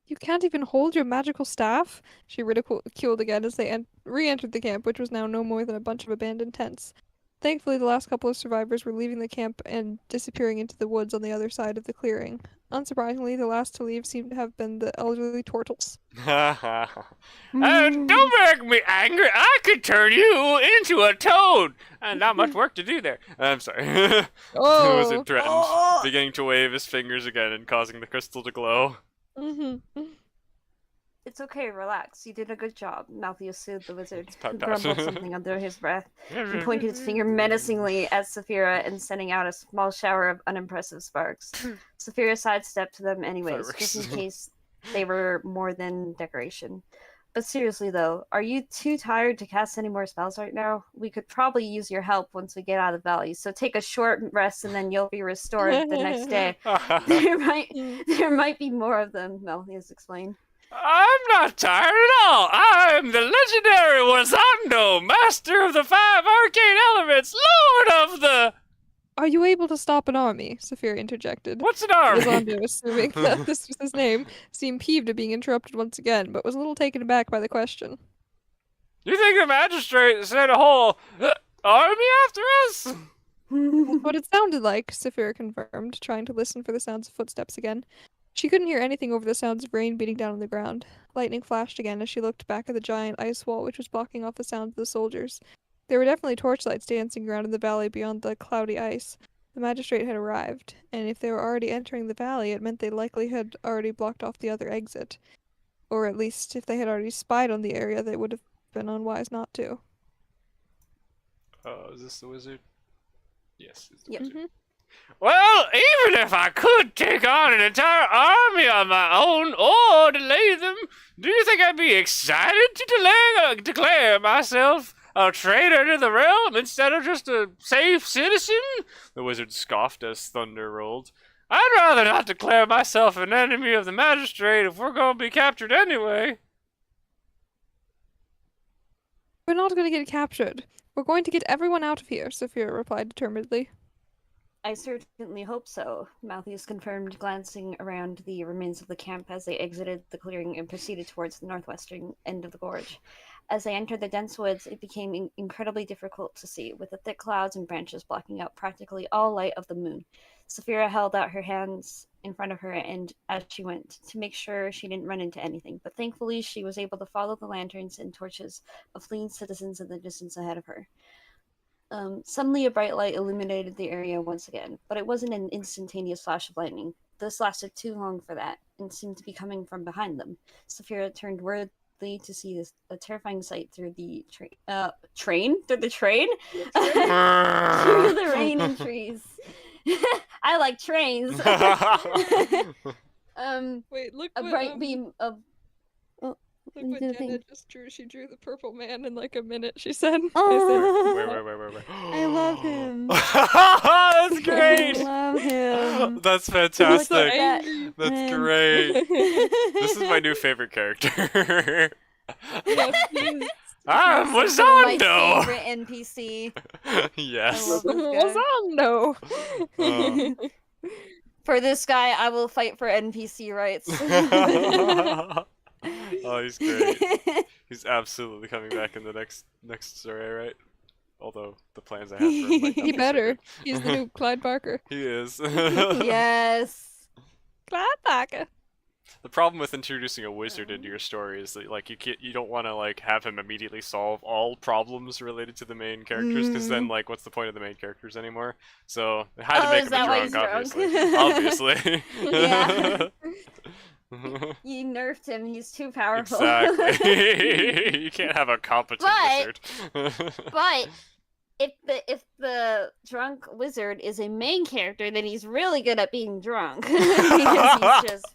[SPEAKER 2] You can't even hold your magical staff? She ridiculed again as they re-entered the camp, which was now no more than a bunch of abandoned tents. Thankfully, the last couple of survivors were leaving the camp and disappearing into the woods on the other side of the clearing. Unsurprisingly, the last to leave seemed to have been the elderly Tortles.
[SPEAKER 1] Don't make me angry! I could turn you into a toad! And not much work to do there. I'm sorry. The wizard threatened, beginning to wave his fingers again and causing the crystal to glow.
[SPEAKER 3] It's okay, relax. You did a good job. Malthus soothed the wizard,
[SPEAKER 1] Pat
[SPEAKER 3] who
[SPEAKER 1] pat.
[SPEAKER 3] grumbled something under his breath. He pointed his finger menacingly at Saphira and sending out a small shower of unimpressive sparks. Saphira sidestepped them anyways, just in
[SPEAKER 1] Fireworks.
[SPEAKER 3] case they were more than decoration. But seriously though, are you too tired to cast any more spells right now? We could probably use your help once we get out of the valley, so take a short rest and then you'll be restored the next day. There might be more of them, Malthus explained.
[SPEAKER 1] I'm not tired at all. I'm the legendary Wazando, master of the 5 arcane elements, lord of the...
[SPEAKER 2] Are you able to stop an army? Saphira interjected.
[SPEAKER 1] What's an army?
[SPEAKER 2] Rosando, assuming that this was his name, seemed peeved at being interrupted once again, but was a little taken aback by the question.
[SPEAKER 1] You think the magistrate sent a whole army after us?
[SPEAKER 2] That's what it sounded like, Saphira confirmed, trying to listen for the sounds of footsteps again. She couldn't hear anything over the sounds of rain beating down on the ground. Lightning flashed again as she looked back at the giant ice wall which was blocking off the sound of the soldiers. There were definitely torchlights dancing around in the valley beyond the cloudy ice. The magistrate had arrived, and if they were already entering the valley, it meant they likely had already blocked off the other exit. Or at least, if they had already spied on the area, they would have been unwise not to.
[SPEAKER 1] Oh, is this the wizard? Yes, it's the
[SPEAKER 3] Yep.
[SPEAKER 1] wizard. Well, even if I could take on an entire army on my own or delay them, do you think I'd be excited to declare myself a traitor to the realm instead of just a safe citizen? The wizard scoffed as thunder rolled. I'd rather not declare myself an enemy of the magistrate if we're going to be captured anyway.
[SPEAKER 2] We're not going to get captured. We're going to get everyone out of here, Saphira replied determinedly.
[SPEAKER 3] I certainly hope so, Malthus confirmed, glancing around the remains of the camp as they exited the clearing and proceeded towards the northwestern end of the gorge. As they entered the dense woods, it became incredibly difficult to see, with the thick clouds and branches blocking out practically all light of the moon. Saphira held out her hands in front of her and as she went to make sure she didn't run into anything, but thankfully she was able to follow the lanterns and torches of fleeing citizens in the distance ahead of her. Suddenly a bright light illuminated the area once again, but it wasn't an instantaneous flash of lightning. This lasted too long for that, and seemed to be coming from behind them. Saphira turned worriedly to see a terrifying sight through the train? Through the train? Through the rain and trees. I like trains.
[SPEAKER 2] Wait, look
[SPEAKER 3] A
[SPEAKER 2] what,
[SPEAKER 3] bright beam of...
[SPEAKER 2] look what
[SPEAKER 3] the
[SPEAKER 2] Jenna
[SPEAKER 3] thing.
[SPEAKER 2] just drew. She drew the purple man in like a minute, she said.
[SPEAKER 3] Oh,
[SPEAKER 1] Wait.
[SPEAKER 3] I love him.
[SPEAKER 1] That's great!
[SPEAKER 3] I love him.
[SPEAKER 1] That's
[SPEAKER 2] So
[SPEAKER 1] fantastic.
[SPEAKER 2] angry.
[SPEAKER 1] That's great. This is my new favorite character.
[SPEAKER 2] Yes, he is.
[SPEAKER 1] I'm
[SPEAKER 3] My
[SPEAKER 1] Wazando!
[SPEAKER 3] favorite NPC.
[SPEAKER 1] Yes.
[SPEAKER 3] I love this guy.
[SPEAKER 2] Wazando.
[SPEAKER 3] For this guy, I will fight for NPC rights.
[SPEAKER 1] Oh, he's great. He's absolutely coming back in the next story, right? Although the plans I have for him might not
[SPEAKER 2] He
[SPEAKER 1] be so
[SPEAKER 2] better.
[SPEAKER 1] good.
[SPEAKER 2] He's the new Clyde Barker.
[SPEAKER 1] He is.
[SPEAKER 3] Yes.
[SPEAKER 2] Clyde Barker.
[SPEAKER 1] The problem with introducing a wizard into your story is that like you don't want to like have him immediately solve all problems related to the main characters because then like what's the point of the main characters anymore? So I had to make
[SPEAKER 3] is
[SPEAKER 1] him
[SPEAKER 3] that why
[SPEAKER 1] a
[SPEAKER 3] he's
[SPEAKER 1] drunk, obviously.
[SPEAKER 3] Yeah. You nerfed him. He's too powerful.
[SPEAKER 1] Exactly. You can't have a competent
[SPEAKER 3] But-
[SPEAKER 1] wizard.
[SPEAKER 3] But if the drunk wizard is a main character, then he's really good at being drunk because he's just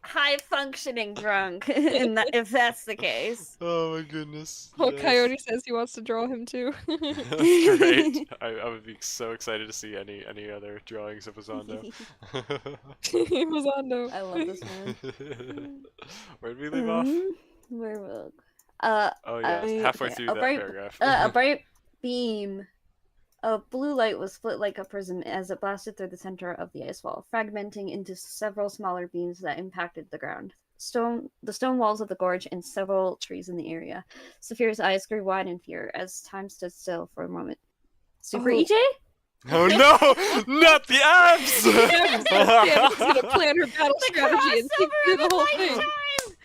[SPEAKER 4] high functioning drunk, if that's the case.
[SPEAKER 1] Oh my goodness.
[SPEAKER 2] Oh,
[SPEAKER 1] Yes.
[SPEAKER 2] Coyote says he wants to draw him too.
[SPEAKER 1] That's great. I would be so excited to see any other drawings of Azando.
[SPEAKER 2] He was on no.
[SPEAKER 4] I love this man.
[SPEAKER 1] Where did we leave off?
[SPEAKER 4] Where will?
[SPEAKER 1] Oh yeah, halfway
[SPEAKER 4] okay,
[SPEAKER 1] through
[SPEAKER 4] a
[SPEAKER 1] that
[SPEAKER 4] bright,
[SPEAKER 1] paragraph.
[SPEAKER 4] a bright beam of blue light was split like a prism as it blasted through the center of the ice wall, fragmenting into several smaller beams that impacted the ground. The stone walls of the gorge and several trees in the area. Saphira's eyes grew wide in fear as time stood still for a moment. Super
[SPEAKER 2] Oh.
[SPEAKER 4] EJ?
[SPEAKER 1] Oh no! Not the abs!
[SPEAKER 2] Candace's gonna plan her battle strategy and think through the whole thing.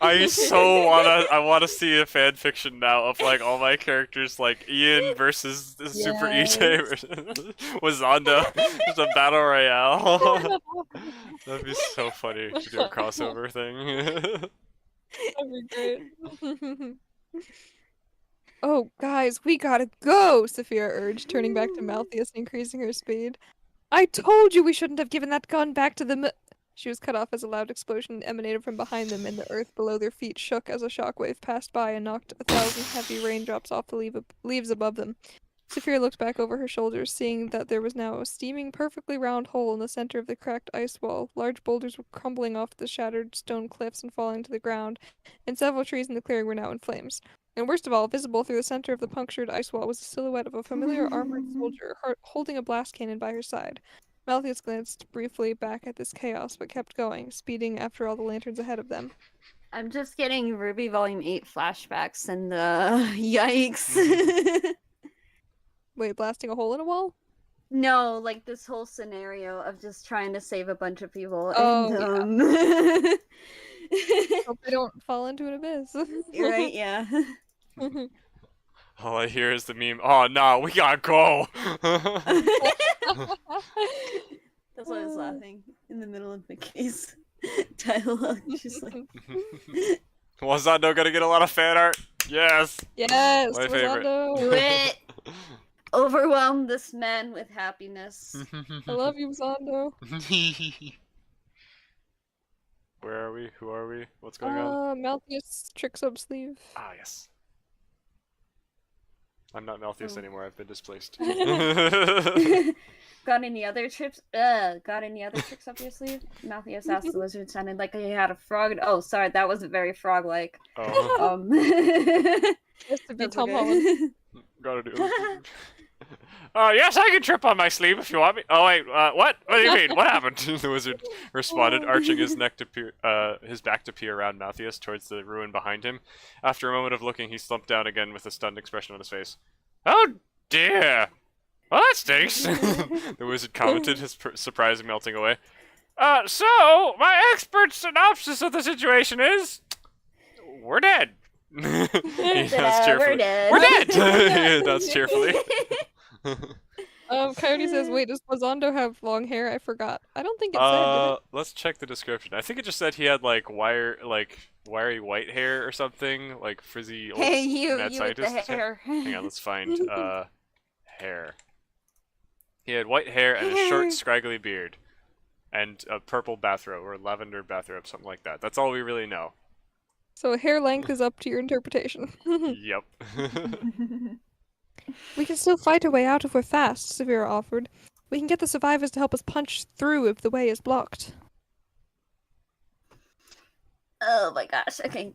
[SPEAKER 1] I wanna see a fan fiction now of like all my characters like Ian versus the Super EJ versus Wazanda. Just a battle royale. That'd be so funny to do a crossover thing.
[SPEAKER 2] That'd be great. Oh, guys, we gotta go, Saphira urged, turning back to Malthius and increasing her speed. I told you we shouldn't have given that gun back to the She was cut off as a loud explosion emanated from behind them, and the earth below their feet shook as a shockwave passed by and knocked 1,000 heavy raindrops off the leaves above them. Saphira looked back over her shoulders, seeing that there was now a steaming, perfectly round hole in the center of the cracked ice wall. Large boulders were crumbling off the shattered stone cliffs and falling to the ground, and several trees in the clearing were now in flames. And worst of all, visible through the center of the punctured ice wall was the silhouette of a familiar armored soldier holding a blast cannon by her side. Malthius glanced briefly back at this chaos, but kept going, speeding after all the lanterns ahead of them.
[SPEAKER 3] I'm just getting Ruby Volume 8 flashbacks and yikes.
[SPEAKER 2] Wait, blasting a hole in a wall?
[SPEAKER 3] No, like this whole scenario of just trying to save a bunch of people
[SPEAKER 2] Oh,
[SPEAKER 3] and
[SPEAKER 2] Hope they don't fall into an abyss.
[SPEAKER 3] right, yeah.
[SPEAKER 1] All I hear is the meme, oh no, we gotta go!
[SPEAKER 3] That's why I was laughing in the middle of the case dialogue. Just like
[SPEAKER 1] Wazando gonna get a lot of fan art? Yes!
[SPEAKER 2] Yes,
[SPEAKER 1] My favorite.
[SPEAKER 2] Rosando.
[SPEAKER 3] do it. Overwhelm this man with happiness.
[SPEAKER 2] I love you, Zondo.
[SPEAKER 1] Where are we? Who are we? What's going on?
[SPEAKER 2] Malthius trick sub sleeve.
[SPEAKER 1] Ah, yes. I'm not Malthius
[SPEAKER 3] Oh.
[SPEAKER 1] anymore, I've been displaced.
[SPEAKER 3] Got any other tricks up your sleeve? Malthius asked the wizard. Sounded like he had a frog. Oh, sorry, that wasn't very frog-like.
[SPEAKER 1] Oh,
[SPEAKER 2] Just to be
[SPEAKER 3] That's
[SPEAKER 2] Tom
[SPEAKER 3] okay.
[SPEAKER 2] Holland.
[SPEAKER 1] gotta do it. Yes, I can trip on my sleeve if you want me. Oh wait, what? What do you mean? What happened? The wizard responded, arching his neck to his back to peer around Malthius towards the ruin behind him. After a moment of looking, he slumped down again with a stunned expression on his face. Oh dear. Well, that stinks. The wizard commented, his surprise melting away. So my expert synopsis of the situation is, we're dead. He announced cheerfully.
[SPEAKER 3] We're dead.
[SPEAKER 1] We're dead. He announced cheerfully.
[SPEAKER 2] Coyote says, wait, does Zondo have long hair? I forgot. I don't think it said, did it?
[SPEAKER 1] Let's check the description. I think it just said he had like wiry white hair or something, like frizzy old
[SPEAKER 3] Hey, you
[SPEAKER 1] mad
[SPEAKER 3] with the
[SPEAKER 1] scientist.
[SPEAKER 3] hair.
[SPEAKER 1] Hang on, let's find hair. He had white hair and a short, scraggly beard, and a purple bathrobe or lavender bathrobe, something like that. That's all we really know.
[SPEAKER 2] So hair length is up to your interpretation.
[SPEAKER 1] Yep.
[SPEAKER 2] We can still fight our way out if we're fast, Severa offered. We can get the survivors to help us punch through if the way is blocked.
[SPEAKER 3] Oh my gosh, okay.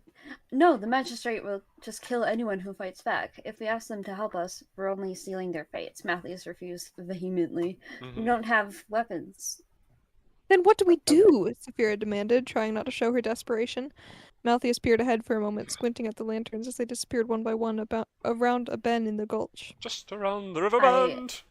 [SPEAKER 3] No, the magistrate will just kill anyone who fights back. If we ask them to help us, we're only sealing their fates. Malthius refused vehemently. We don't have weapons.
[SPEAKER 2] Then what do we do? Saphira demanded, trying not to show her desperation. Malthius peered ahead for a moment, squinting at the lanterns as they disappeared one by one around a bend in the gulch.
[SPEAKER 1] Just around the river bend.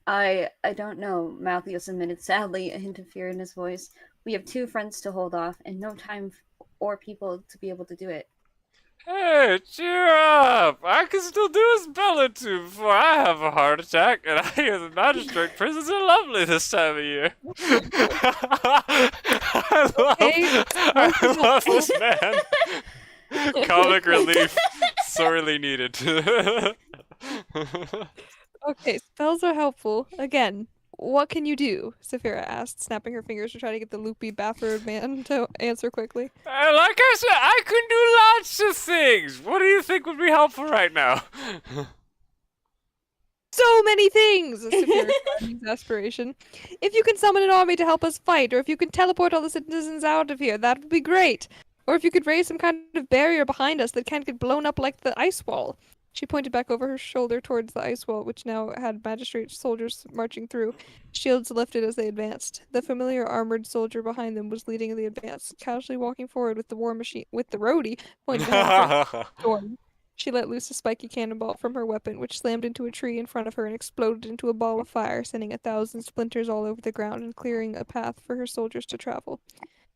[SPEAKER 3] I don't know, Malthius admitted sadly, a hint of fear in his voice. We have 2 friends to hold off, and no time or people to be able to do it.
[SPEAKER 1] Hey, cheer up! I can still do a spell or two before I have a heart attack, and I hear the magistrate prisons are lovely this time of year. I love this man. Comic relief, sorely needed.
[SPEAKER 2] Okay, spells are helpful. Again, what can you do? Saphira asked, snapping her fingers to try to get the loopy bathrobe man to answer quickly.
[SPEAKER 1] Like I said, I can do lots of things. What do you think would be helpful right now?
[SPEAKER 2] So many things! Saphira cried in exasperation. If you can summon an army to help us fight, or if you can teleport all the citizens out of here, that would be great. Or if you could raise some kind of barrier behind us that can't get blown up like the ice wall. She pointed back over her shoulder towards the ice wall, which now had magistrate soldiers marching through, shields lifted as they advanced. The familiar armored soldier behind them was leading the advance, casually walking forward with the war machine with the roadie pointed ahead for storm. She let loose a spiky cannonball from her weapon, which slammed into a tree in front of her and exploded into a ball of fire, sending 1,000 splinters all over the ground and clearing a path for her soldiers to travel.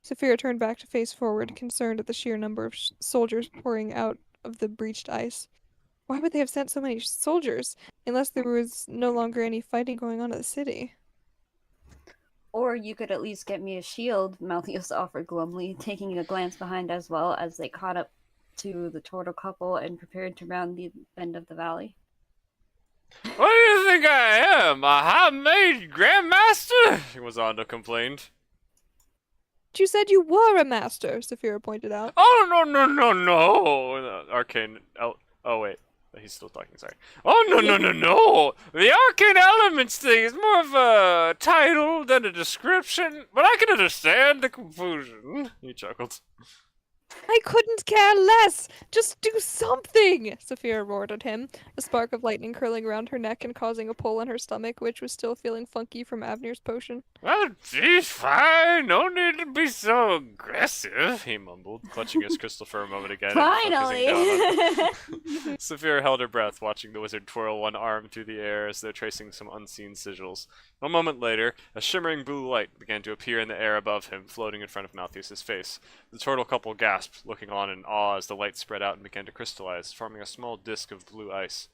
[SPEAKER 2] Saphira turned back to face forward, concerned at the sheer number of soldiers pouring out of the breached ice. Why would they have sent so many soldiers, unless there was no longer any fighting going on in the city?
[SPEAKER 3] Or you could at least get me a shield, Malthus offered glumly, taking a glance behind as well as they caught up to the turtle couple and prepared to round the bend of the valley.
[SPEAKER 1] What do you think I am? A high-made grandmaster? Wazanda complained.
[SPEAKER 2] You said you were a master, Saphira pointed out.
[SPEAKER 1] Oh, no. Arcane... Oh, wait. He's still talking, sorry. Oh, no. The arcane elements thing is more of a title than a description, but I can understand the confusion. He chuckled.
[SPEAKER 2] I couldn't care less! Just do something! Saphira roared at him, a spark of lightning curling around her neck and causing a pull in her stomach, which was still feeling funky from Avnir's potion.
[SPEAKER 1] Well, geez, fine. No need to be so aggressive, he mumbled, clutching his crystal for a moment again.
[SPEAKER 3] Finally!
[SPEAKER 1] Saphira held her breath, watching the wizard twirl one arm through the air as though tracing some unseen sigils. A moment later, a shimmering blue light began to appear in the air above him, floating in front of Malthus's face. The turtle couple gasped, looking on in awe as the light spread out and began to crystallize, forming a small disk of blue ice.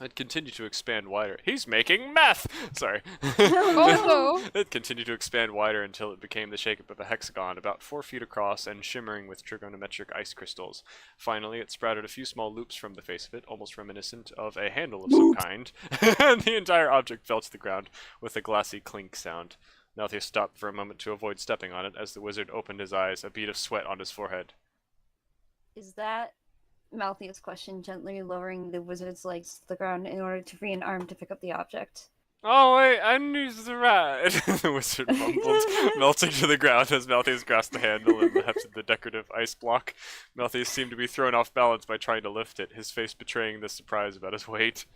[SPEAKER 1] It continued to expand wider. He's making meth! Sorry.
[SPEAKER 2] Oh no!
[SPEAKER 1] It continued to expand wider until it became the shape of a hexagon, about 4 feet across and shimmering with trigonometric ice crystals. Finally, it sprouted a few small loops from the face of it, almost reminiscent of a handle of some kind, and the entire object fell to the ground with a glassy clink sound. Malthus stopped for a moment to avoid stepping on it as the wizard opened his eyes, a bead of sweat on his forehead.
[SPEAKER 3] Is that Malthus questioned, gently lowering the wizard's legs to the ground in order to free an arm to pick up the object.
[SPEAKER 1] Oh wait, I need the ride, the wizard mumbled, melting to the ground as Malthus grasped the handle and hefted the decorative ice block. Malthus seemed to be thrown off balance by trying to lift it, his face betraying the surprise about his weight.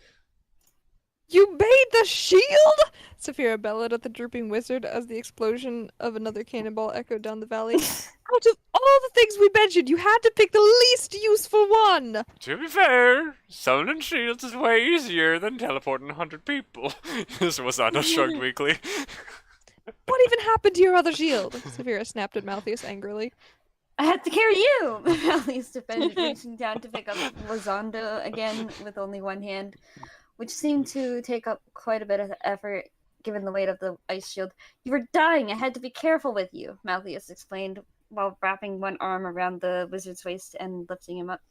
[SPEAKER 2] You made the shield? Saphira bellowed at the drooping wizard as the explosion of another cannonball echoed down the valley. Out of all the things we mentioned, you had to pick the least useful one!
[SPEAKER 1] To be fair, summoning shields is way easier than teleporting 100 people. This was not shrugged weakly.
[SPEAKER 2] What even happened to your other shield? Saphira snapped at Malthus angrily.
[SPEAKER 3] I had to carry you! Malthus defended, reaching down to pick up Lazanda again with only one hand, which seemed to take up quite a bit of effort given the weight of the ice shield. You were dying, I had to be careful with you, Malthus explained, while wrapping one arm around the wizard's waist and lifting him up.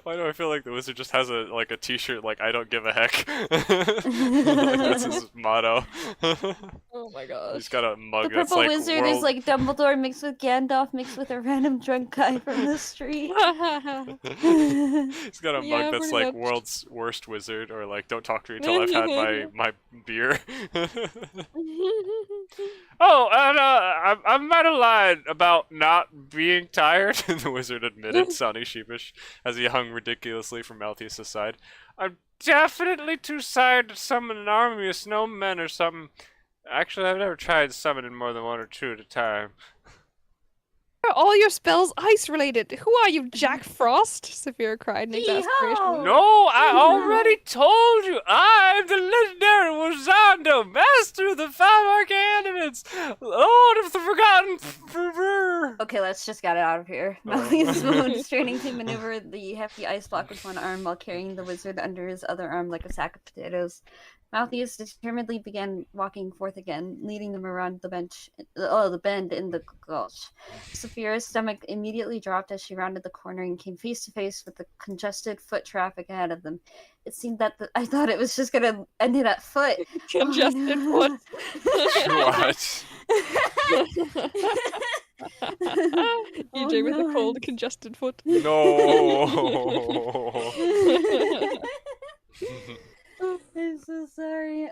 [SPEAKER 1] Why do I feel like the wizard just has a t-shirt like I don't give a heck? Like, that's his motto.
[SPEAKER 2] Oh my gosh.
[SPEAKER 1] He's got a mug
[SPEAKER 3] The
[SPEAKER 1] that's
[SPEAKER 3] purple
[SPEAKER 1] like
[SPEAKER 3] wizard is like Dumbledore mixed with Gandalf mixed with a random drunk guy from the street.
[SPEAKER 1] He's got a
[SPEAKER 2] Yeah,
[SPEAKER 1] mug that's
[SPEAKER 2] we're
[SPEAKER 1] like
[SPEAKER 2] gonna-
[SPEAKER 1] world's worst wizard, or like don't talk to me until I've had my beer. Oh, and I might have lied about not being tired, the wizard admitted, sounding sheepish as he hung ridiculously from Malthus' side. I'm definitely too tired to summon an army of snowmen or something. Actually, I've never tried summoning more than 1 or 2 at a time.
[SPEAKER 2] Are all your spells ice-related? Who are you, Jack Frost? Saphira cried in exasperation.
[SPEAKER 3] Yeehaw!
[SPEAKER 1] No, I already told you. I'm the legendary Wazando, master of the 5 arcane elements, lord of the forgotten.
[SPEAKER 3] Okay, let's just get it out of here. Malthus moaned, straining to maneuver the hefty ice block with one arm while carrying the wizard under his other arm like a sack of potatoes. Malthus determinedly began walking forth again, leading them around the the bend in the gulch. Saphira's stomach immediately dropped as she rounded the corner and came face to face with the congested foot traffic ahead of them. It seemed that I thought it was just gonna end it at foot.
[SPEAKER 2] Congested
[SPEAKER 3] Oh,
[SPEAKER 1] What?
[SPEAKER 2] EJ with a
[SPEAKER 3] no.
[SPEAKER 2] cold, congested foot.
[SPEAKER 1] No.
[SPEAKER 3] I'm so sorry.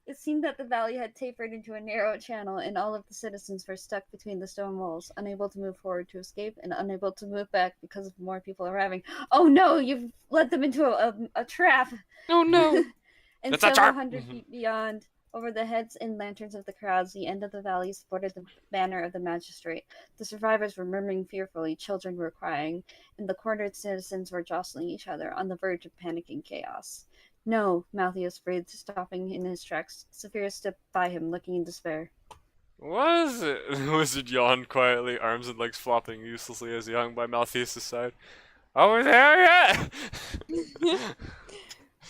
[SPEAKER 3] It seemed that the valley had tapered into a narrow channel, and all of the citizens were stuck between the stone walls, unable to move forward to escape, and unable to move back because of more people arriving. Oh no, you've led them into a trap!
[SPEAKER 2] Oh no!
[SPEAKER 3] And
[SPEAKER 1] It's a
[SPEAKER 3] several
[SPEAKER 1] trap!
[SPEAKER 3] 100 feet beyond, over the heads and lanterns of the crowds, the end of the valley sported the banner of the magistrate. The survivors were murmuring fearfully, children were crying, and the cornered citizens were jostling each other, on the verge of panicking chaos. No, Malthus breathed, stopping in his tracks. Saphira stood by him, looking in despair.
[SPEAKER 1] What is it? The wizard yawned quietly, arms and legs flopping uselessly as he hung by Malthus' side. Over there yet?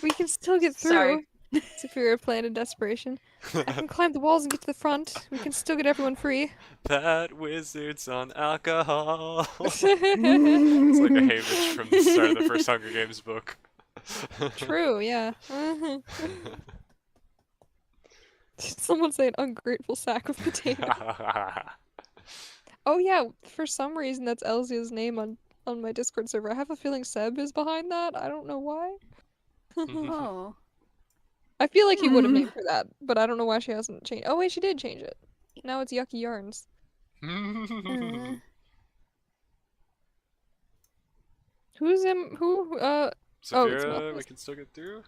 [SPEAKER 2] We can still get through.
[SPEAKER 3] Sorry.
[SPEAKER 2] Saphira planned in desperation. I can climb the walls and get to the front. We can still get everyone free.
[SPEAKER 1] That wizard's on alcohol. It's
[SPEAKER 2] True,
[SPEAKER 1] like a Hamish from the start of the first Hunger Games book.
[SPEAKER 2] yeah. Did someone say an ungrateful sack of potatoes? Oh yeah, for some reason that's Elzia's name on my Discord server. I have a feeling Seb is behind that. I don't know why.
[SPEAKER 3] Oh.
[SPEAKER 2] I feel like he would have named her that, but I don't know why she hasn't changed. Oh wait, she did change it. Now it's Yucky Yarns. Who's him? Who? Oh, it's
[SPEAKER 1] Saphira,
[SPEAKER 2] Malthus.
[SPEAKER 1] we can still get through?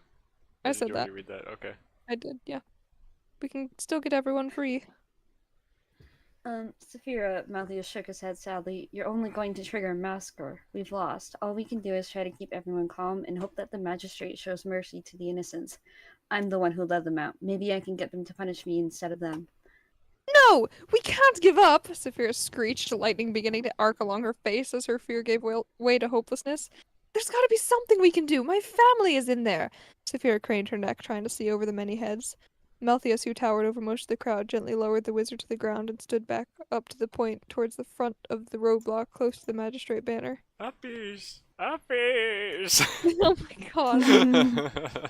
[SPEAKER 2] I
[SPEAKER 1] Or did
[SPEAKER 2] said
[SPEAKER 1] you
[SPEAKER 2] that.
[SPEAKER 1] already read that? Okay.
[SPEAKER 2] I did, yeah. We can still get everyone free.
[SPEAKER 3] Saphira, Malthus shook his head sadly. You're only going to trigger a massacre. We've lost. All we can do is try to keep everyone calm and hope that the magistrate shows mercy to the innocents. I'm the one who led them out. Maybe I can get them to punish me instead of them.
[SPEAKER 2] No! We can't give up! Saphira screeched, lightning beginning to arc along her face as her fear gave way to hopelessness. There's gotta be something we can do! My family is in there! Saphira craned her neck, trying to see over the many heads. Malthus, who towered over most of the crowd, gently lowered the wizard to the ground and stood back up to the point towards the front of the roadblock close to the magistrate banner.
[SPEAKER 1] Uppies! Uppies!
[SPEAKER 2] Oh my god.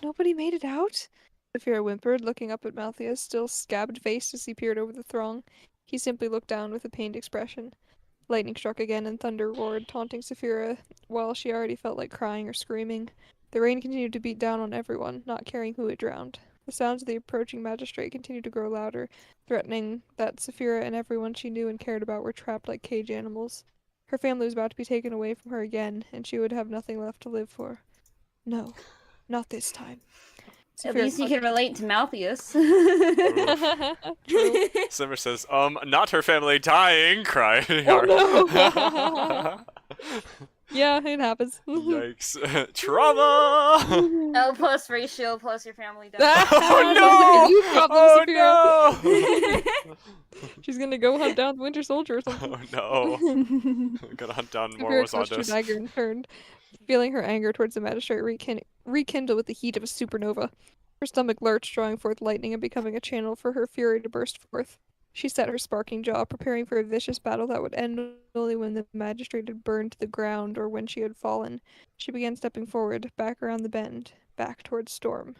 [SPEAKER 2] Nobody made it out? Saphira whimpered, looking up at Malthus, still scabbed-faced as he peered over the throng. He simply looked down with a pained expression. Lightning struck again and thunder roared, taunting Saphira, while she already felt like crying or screaming. The rain continued to beat down on everyone, not caring who it drowned. The sounds of the approaching magistrate continued to grow louder, threatening that Saphira and everyone she knew and cared about were trapped like cage animals. Her family was about to be taken away from her again, and she would have nothing left to live for. No, not this time.
[SPEAKER 3] At least you can relate to Malthus.
[SPEAKER 2] True.
[SPEAKER 1] Simmer says, not her family dying, cry.
[SPEAKER 2] Oh no! Yeah, it happens.
[SPEAKER 1] Yikes. Trauma!
[SPEAKER 3] L plus ratio plus your family does.
[SPEAKER 1] Oh no!
[SPEAKER 2] You problem,
[SPEAKER 1] Oh
[SPEAKER 2] Saphira. She's gonna go hunt down the Winter Soldier or something.
[SPEAKER 1] Oh no. Gotta hunt down more
[SPEAKER 2] Saphira clutched her
[SPEAKER 1] Wasandos.
[SPEAKER 2] dagger and turned, feeling her anger towards the magistrate rekindle with the heat of a supernova. Her stomach lurched, drawing forth lightning and becoming a channel for her fury to burst forth. She set her sparking jaw, preparing for a vicious battle that would end only when the magistrate had burned to the ground or when she had fallen. She began stepping forward, back around the bend, back towards Storm.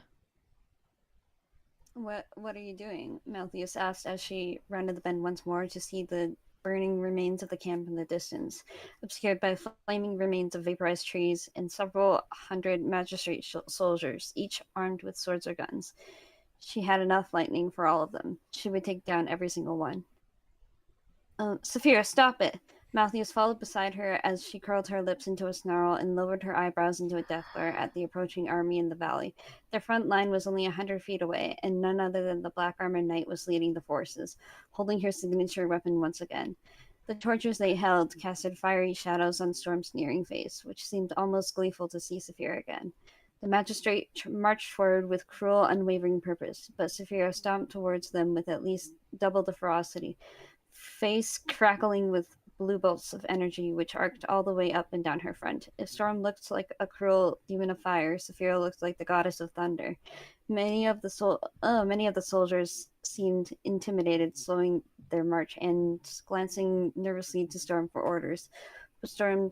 [SPEAKER 3] What are you doing? Malthus asked as she rounded the bend once more to see the burning remains of the camp in the distance, obscured by flaming remains of vaporized trees and several hundred magistrate soldiers, each armed with swords or guns. She had enough lightning for all of them. She would take down every single one. Saphira, stop it! Malthus followed beside her as she curled her lips into a snarl and lowered her eyebrows into a death glare at the approaching army in the valley. Their front line was only 100 feet away, and none other than the black-armored knight was leading the forces, holding her signature weapon once again. The torches they held casted fiery shadows on Storm's sneering face, which seemed almost gleeful to see Saphira again. The magistrate marched forward with cruel, unwavering purpose, but Saphira stomped towards them with at least double the ferocity, face crackling with blue bolts of energy which arced all the way up and down her front. If Storm looked like a cruel demon of fire, Saphira looked like the goddess of thunder. Many of the soldiers seemed intimidated, slowing their march and glancing nervously to Storm for orders. But Storm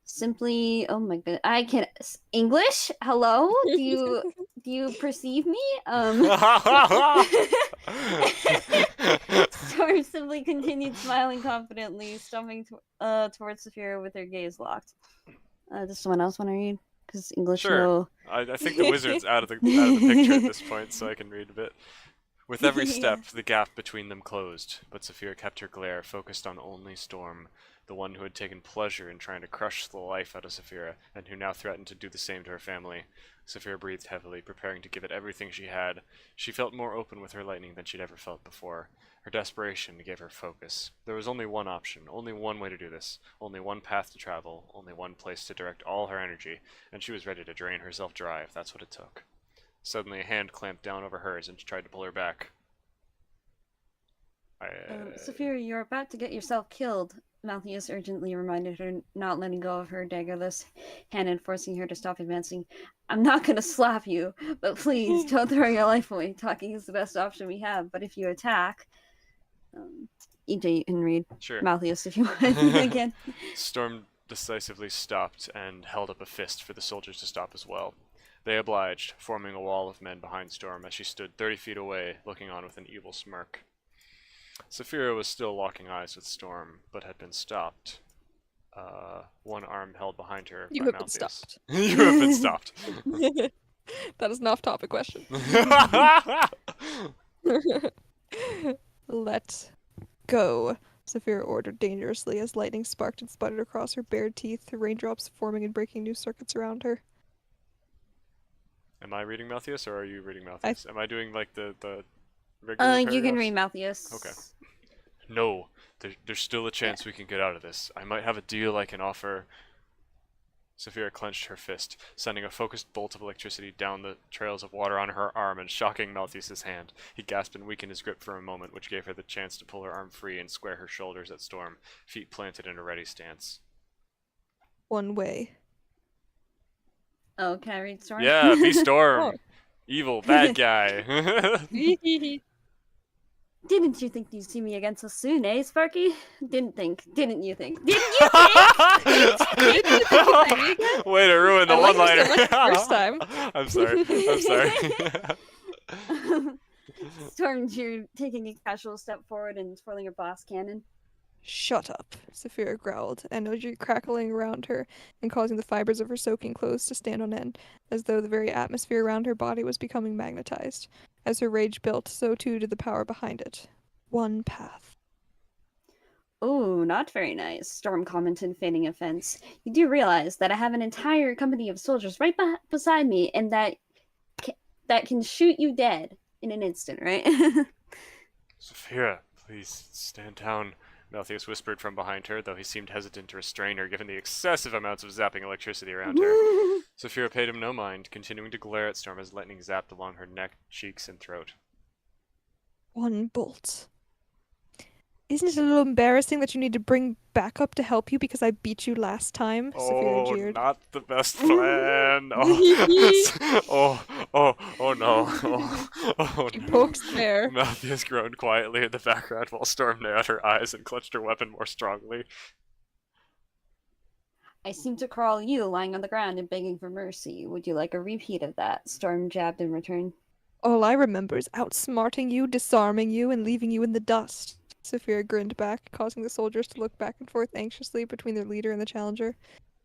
[SPEAKER 3] simply, oh my god, I can English. Hello, do you perceive me? Storm simply continued smiling confidently, stomping towards Saphira with her gaze locked. Does someone else want to read? Because English,
[SPEAKER 1] Sure.
[SPEAKER 3] no.
[SPEAKER 1] I think the wizard's out of the picture at this point, so I can read a bit. With every step, the gap between them closed, but Saphira kept her glare focused on only Storm, the one who had taken pleasure in trying to crush the life out of Saphira, and who now threatened to do the same to her family. Saphira breathed heavily, preparing to give it everything she had. She felt more open with her lightning than she'd ever felt before. Her desperation gave her focus. There was only one option, only one way to do this, only one path to travel, only one place to direct all her energy, and she was ready to drain herself dry if that's what it took. Suddenly a hand clamped down over hers and tried to pull her back.
[SPEAKER 3] Saphira, you're about to get yourself killed, Malthius urgently reminded her, not letting go of her daggerless hand and forcing her to stop advancing. I'm not gonna slap you, but please don't throw your life away. Talking is the best option we have, but if you attack... EJ, you can read
[SPEAKER 1] Sure.
[SPEAKER 3] Malthius if you want again.
[SPEAKER 1] Storm decisively stopped and held up a fist for the soldiers to stop as well. They obliged, forming a wall of men behind Storm as she stood 30 feet away, looking on with an evil smirk. Saphira was still locking eyes with Storm, but had been stopped. One arm held behind her
[SPEAKER 2] You
[SPEAKER 1] by
[SPEAKER 2] have been
[SPEAKER 1] Malthius.
[SPEAKER 2] stopped.
[SPEAKER 1] You have been stopped.
[SPEAKER 2] That is an off-topic question. Let go, Saphira ordered dangerously as lightning sparked and sputtered across her bared teeth, raindrops forming and breaking new circuits around her.
[SPEAKER 1] Am I reading Malthius, or are you reading Malthius? Am I doing like the regular
[SPEAKER 3] You can
[SPEAKER 1] paragraphs?
[SPEAKER 3] read Malthius.
[SPEAKER 1] Okay. No, there's still a chance we can get out of this. I might have a deal I can offer. Saphira clenched her fist, sending a focused bolt of electricity down the trails of water on her arm and shocking Malthius's hand. He gasped and weakened his grip for a moment, which gave her the chance to pull her arm free and square her shoulders at Storm, feet planted in a ready stance.
[SPEAKER 2] One way.
[SPEAKER 3] Oh, can I read Storm?
[SPEAKER 1] Yeah, be Storm!
[SPEAKER 2] Oh.
[SPEAKER 1] Evil, bad guy!
[SPEAKER 3] Didn't you think you'd see me against us soon, eh, Sparky? Didn't you think? Didn't you think?
[SPEAKER 1] Way to ruin the
[SPEAKER 2] I like
[SPEAKER 1] one-liner!
[SPEAKER 2] it first time.
[SPEAKER 1] I'm sorry.
[SPEAKER 3] Storm cheered, taking a casual step forward and twirling her blast cannon.
[SPEAKER 2] Shut up, Saphira growled, energy crackling around her and causing the fibers of her soaking clothes to stand on end, as though the very atmosphere around her body was becoming magnetized. As her rage built, so too did the power behind it. One path.
[SPEAKER 3] Oh, not very nice, Storm commented, feigning offense. You do realize that I have an entire company of soldiers right beside me, and that can shoot you dead in an instant, right?
[SPEAKER 1] Saphira, please stand down, Malthius whispered from behind her, though he seemed hesitant to restrain her given the excessive amounts of zapping electricity around her. Saphira paid him no mind, continuing to glare at Storm as lightning zapped along her neck, cheeks, and throat.
[SPEAKER 2] One bolt. Isn't it a little embarrassing that you need to bring backup to help you because I beat you last time? Saphira
[SPEAKER 1] Oh,
[SPEAKER 2] jeered.
[SPEAKER 1] not the best plan. Oh, oh no. Oh
[SPEAKER 2] She
[SPEAKER 1] no.
[SPEAKER 2] pokes there.
[SPEAKER 1] Malthius groaned quietly in the background while Storm narrowed her eyes and clutched her weapon more strongly.
[SPEAKER 3] I seem to crawl you lying on the ground and begging for mercy. Would you like a repeat of that? Storm jabbed in return.
[SPEAKER 2] All I remember is outsmarting you, disarming you, and leaving you in the dust. Saphira grinned back, causing the soldiers to look back and forth anxiously between their leader and the challenger.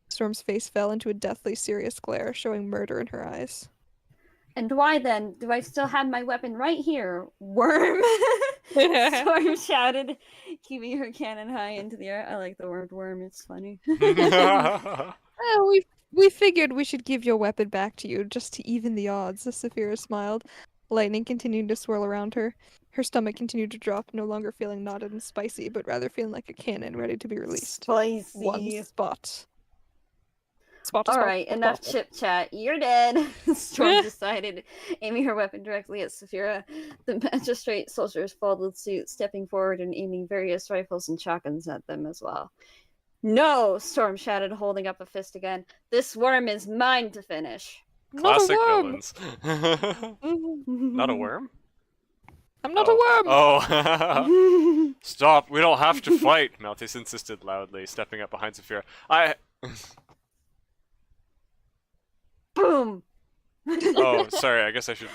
[SPEAKER 2] Storm's face fell into a deathly serious glare, showing murder in her eyes.
[SPEAKER 3] And why then do I still have my weapon right here, worm? Storm shouted, keeping her cannon high into the air. I like the word worm, it's funny.
[SPEAKER 2] Well, we figured we should give your weapon back to you, just to even the odds, Saphira smiled. Lightning continued to swirl around her. Her stomach continued to drop, no longer feeling knotted and spicy, but rather feeling like a cannon ready to be released.
[SPEAKER 3] Spicy.
[SPEAKER 2] One spot. Spot,
[SPEAKER 4] All
[SPEAKER 2] spot,
[SPEAKER 4] right,
[SPEAKER 2] spot,
[SPEAKER 4] enough
[SPEAKER 2] spot.
[SPEAKER 4] chip chat. You're dead. Storm decided, aiming her weapon directly at Saphira. The magistrate soldiers followed suit, stepping forward and aiming various rifles and shotguns at them as well. No, Storm shouted, holding up a fist again. This worm is mine to finish.
[SPEAKER 2] Not a
[SPEAKER 1] Classic
[SPEAKER 2] worm.
[SPEAKER 1] villains.
[SPEAKER 2] Mhm.
[SPEAKER 1] Not a worm?
[SPEAKER 2] I'm not a worm.
[SPEAKER 1] Oh. Stop, we don't have to fight, Malthus insisted loudly, stepping up behind Saphira.
[SPEAKER 4] Boom!
[SPEAKER 1] Oh, sorry, I guess I should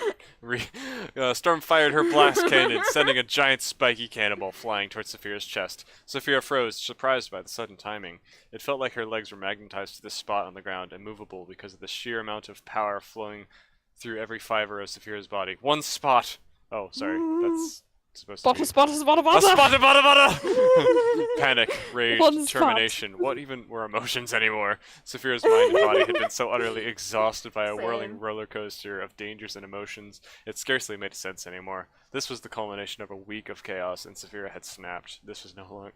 [SPEAKER 1] Storm fired her blast cannon, sending a giant spiky cannonball flying towards Saphira's chest. Saphira froze, surprised by the sudden timing. It felt like her legs were magnetized to this spot on the ground, immovable because of the sheer amount of power flowing through every fiber of Saphira's body. One spot! Oh, sorry, that's supposed to be...
[SPEAKER 2] Spotter, spotter, spotter,
[SPEAKER 1] A
[SPEAKER 2] spotter.
[SPEAKER 1] spotter. Panic, rage,
[SPEAKER 2] One spot.
[SPEAKER 1] determination. What even were emotions anymore? Saphira's mind and body had been so utterly exhausted by a whirling
[SPEAKER 4] Same.
[SPEAKER 1] roller coaster of dangers and emotions, it scarcely made sense anymore. This was the culmination of a week of chaos, and Saphira had snapped.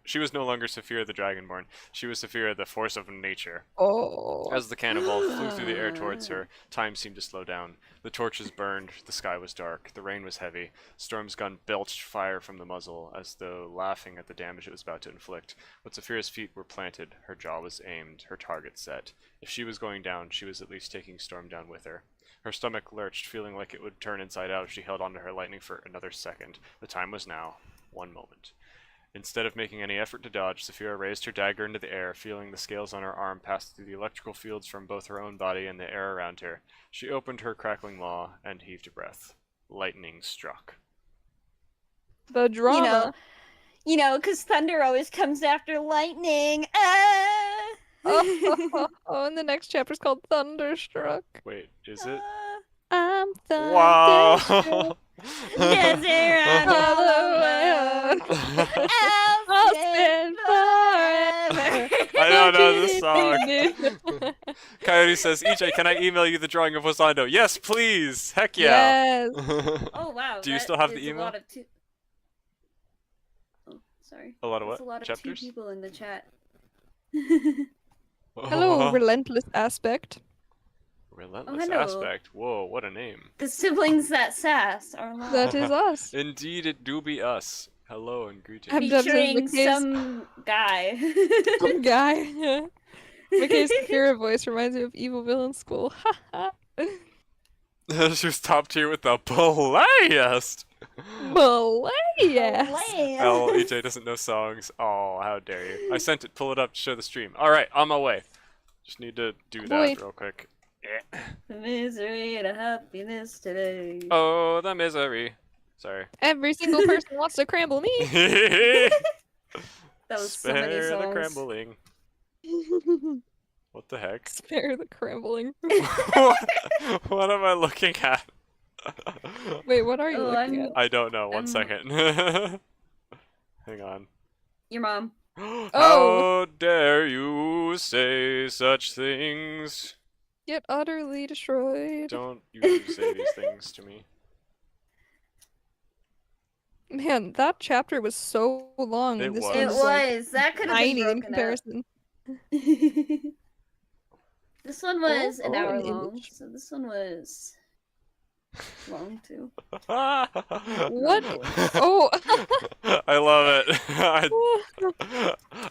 [SPEAKER 1] She was no longer Saphira the Dragonborn. She was Saphira the force of nature.
[SPEAKER 2] Oh.
[SPEAKER 1] As the cannonball flew through the air towards her, time seemed to slow down. The torches burned, the sky was dark, the rain was heavy. Storm's gun belched fire from the muzzle, as though laughing at the damage it was about to inflict. But Saphira's feet were planted, her jaw was aimed, her target set. If she was going down, she was at least taking Storm down with her. Her stomach lurched, feeling like it would turn inside out if she held onto her lightning for another second. The time was now. 1 moment. Instead of making any effort to dodge, Saphira raised her dagger into the air, feeling the scales on her arm pass through the electrical fields from both her own body and the air around her. She opened her crackling maw and heaved a breath. Lightning struck.
[SPEAKER 2] The drama.
[SPEAKER 4] You know, because thunder always comes after lightning. Ah!
[SPEAKER 2] Oh, and the next chapter's called Thunderstruck.
[SPEAKER 1] Wait, is it?
[SPEAKER 2] I'm
[SPEAKER 1] Wow!
[SPEAKER 2] thunderstruck.
[SPEAKER 4] Yes, around all the world.
[SPEAKER 2] I'll stand forever.
[SPEAKER 1] I don't know this song. Coyote says, EJ, can I email you the drawing of Wasando? Yes, please! Heck yeah!
[SPEAKER 2] Yes.
[SPEAKER 4] Oh wow.
[SPEAKER 1] Do you
[SPEAKER 4] that
[SPEAKER 1] still have the
[SPEAKER 4] is
[SPEAKER 1] email?
[SPEAKER 4] A lot of Oh, sorry.
[SPEAKER 1] A lot of
[SPEAKER 4] That's
[SPEAKER 1] what?
[SPEAKER 4] a lot of
[SPEAKER 1] Chapters?
[SPEAKER 4] 2 people in the chat.
[SPEAKER 2] Hello, relentless aspect.
[SPEAKER 1] Relentless
[SPEAKER 4] hello.
[SPEAKER 1] aspect. Whoa, what a name.
[SPEAKER 4] The siblings that sass are alive.
[SPEAKER 2] That is us.
[SPEAKER 1] Indeed, it do be us. Hello and greetings.
[SPEAKER 2] I'm just in
[SPEAKER 4] Featuring
[SPEAKER 2] the case-
[SPEAKER 4] some guy.
[SPEAKER 2] Some guy. Yeah. McKay's Kira voice reminds me of Evil Villain School.
[SPEAKER 1] She was top tier with the playest.
[SPEAKER 2] Yes.
[SPEAKER 1] Oh, EJ doesn't know songs. Oh, how dare you. I sent it. Pull it up to show the stream. Alright, on my way. Just need to do that
[SPEAKER 2] Boy.
[SPEAKER 1] real quick.
[SPEAKER 4] The misery and the happiness today.
[SPEAKER 1] Oh, the misery. Sorry.
[SPEAKER 2] Every single person wants to cramble me.
[SPEAKER 4] That was so
[SPEAKER 1] Spare
[SPEAKER 4] many
[SPEAKER 1] the
[SPEAKER 4] songs.
[SPEAKER 1] crambling. What the heck?
[SPEAKER 2] Spare the crambling.
[SPEAKER 1] What am I looking at?
[SPEAKER 2] Wait, what are you
[SPEAKER 4] Oh,
[SPEAKER 2] looking
[SPEAKER 4] I'm-
[SPEAKER 2] at?
[SPEAKER 1] I don't know. One
[SPEAKER 4] I'm-
[SPEAKER 1] second. Hang on.
[SPEAKER 4] Your mom.
[SPEAKER 2] Oh.
[SPEAKER 1] How dare you say such things?
[SPEAKER 2] Get utterly destroyed.
[SPEAKER 1] Don't you say these things to me.
[SPEAKER 2] Man, that chapter was so long.
[SPEAKER 1] It
[SPEAKER 2] and this
[SPEAKER 1] was.
[SPEAKER 4] It
[SPEAKER 2] one's like
[SPEAKER 4] was. That could have been
[SPEAKER 2] tiny in
[SPEAKER 4] broken up.
[SPEAKER 2] comparison.
[SPEAKER 4] This one was an
[SPEAKER 2] Oh,
[SPEAKER 4] hour
[SPEAKER 2] an
[SPEAKER 4] long,
[SPEAKER 2] image.
[SPEAKER 4] so this one was long too.
[SPEAKER 2] What? Oh.
[SPEAKER 1] I love it. I don't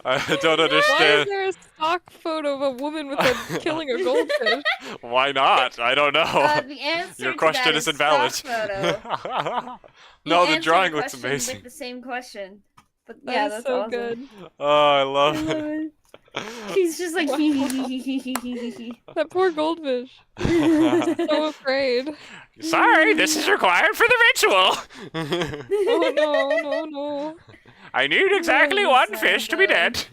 [SPEAKER 2] Why is
[SPEAKER 1] understand.
[SPEAKER 2] there a stock photo of a woman with a killing a goldfish?
[SPEAKER 1] Why not? I don't know.
[SPEAKER 4] The answer
[SPEAKER 1] Your
[SPEAKER 4] to
[SPEAKER 1] question
[SPEAKER 4] that
[SPEAKER 1] is
[SPEAKER 4] is
[SPEAKER 1] invalid.
[SPEAKER 4] stock photo.
[SPEAKER 1] No, the
[SPEAKER 4] answered
[SPEAKER 1] drawing looks
[SPEAKER 4] question
[SPEAKER 1] amazing.
[SPEAKER 4] With the same question, but
[SPEAKER 2] That
[SPEAKER 4] yeah,
[SPEAKER 2] is
[SPEAKER 4] that's
[SPEAKER 2] so
[SPEAKER 4] awesome.
[SPEAKER 2] good.
[SPEAKER 1] Oh, I
[SPEAKER 4] I
[SPEAKER 1] love
[SPEAKER 4] love
[SPEAKER 1] it.
[SPEAKER 4] it. He's just like
[SPEAKER 2] Wow.
[SPEAKER 4] hee.
[SPEAKER 2] That poor goldfish. So afraid.
[SPEAKER 1] Sorry, this is required for the ritual.
[SPEAKER 2] Oh no, no.
[SPEAKER 1] I need exactly
[SPEAKER 4] Oh,
[SPEAKER 1] one
[SPEAKER 4] sad
[SPEAKER 1] fish to be
[SPEAKER 4] boy.
[SPEAKER 1] dead.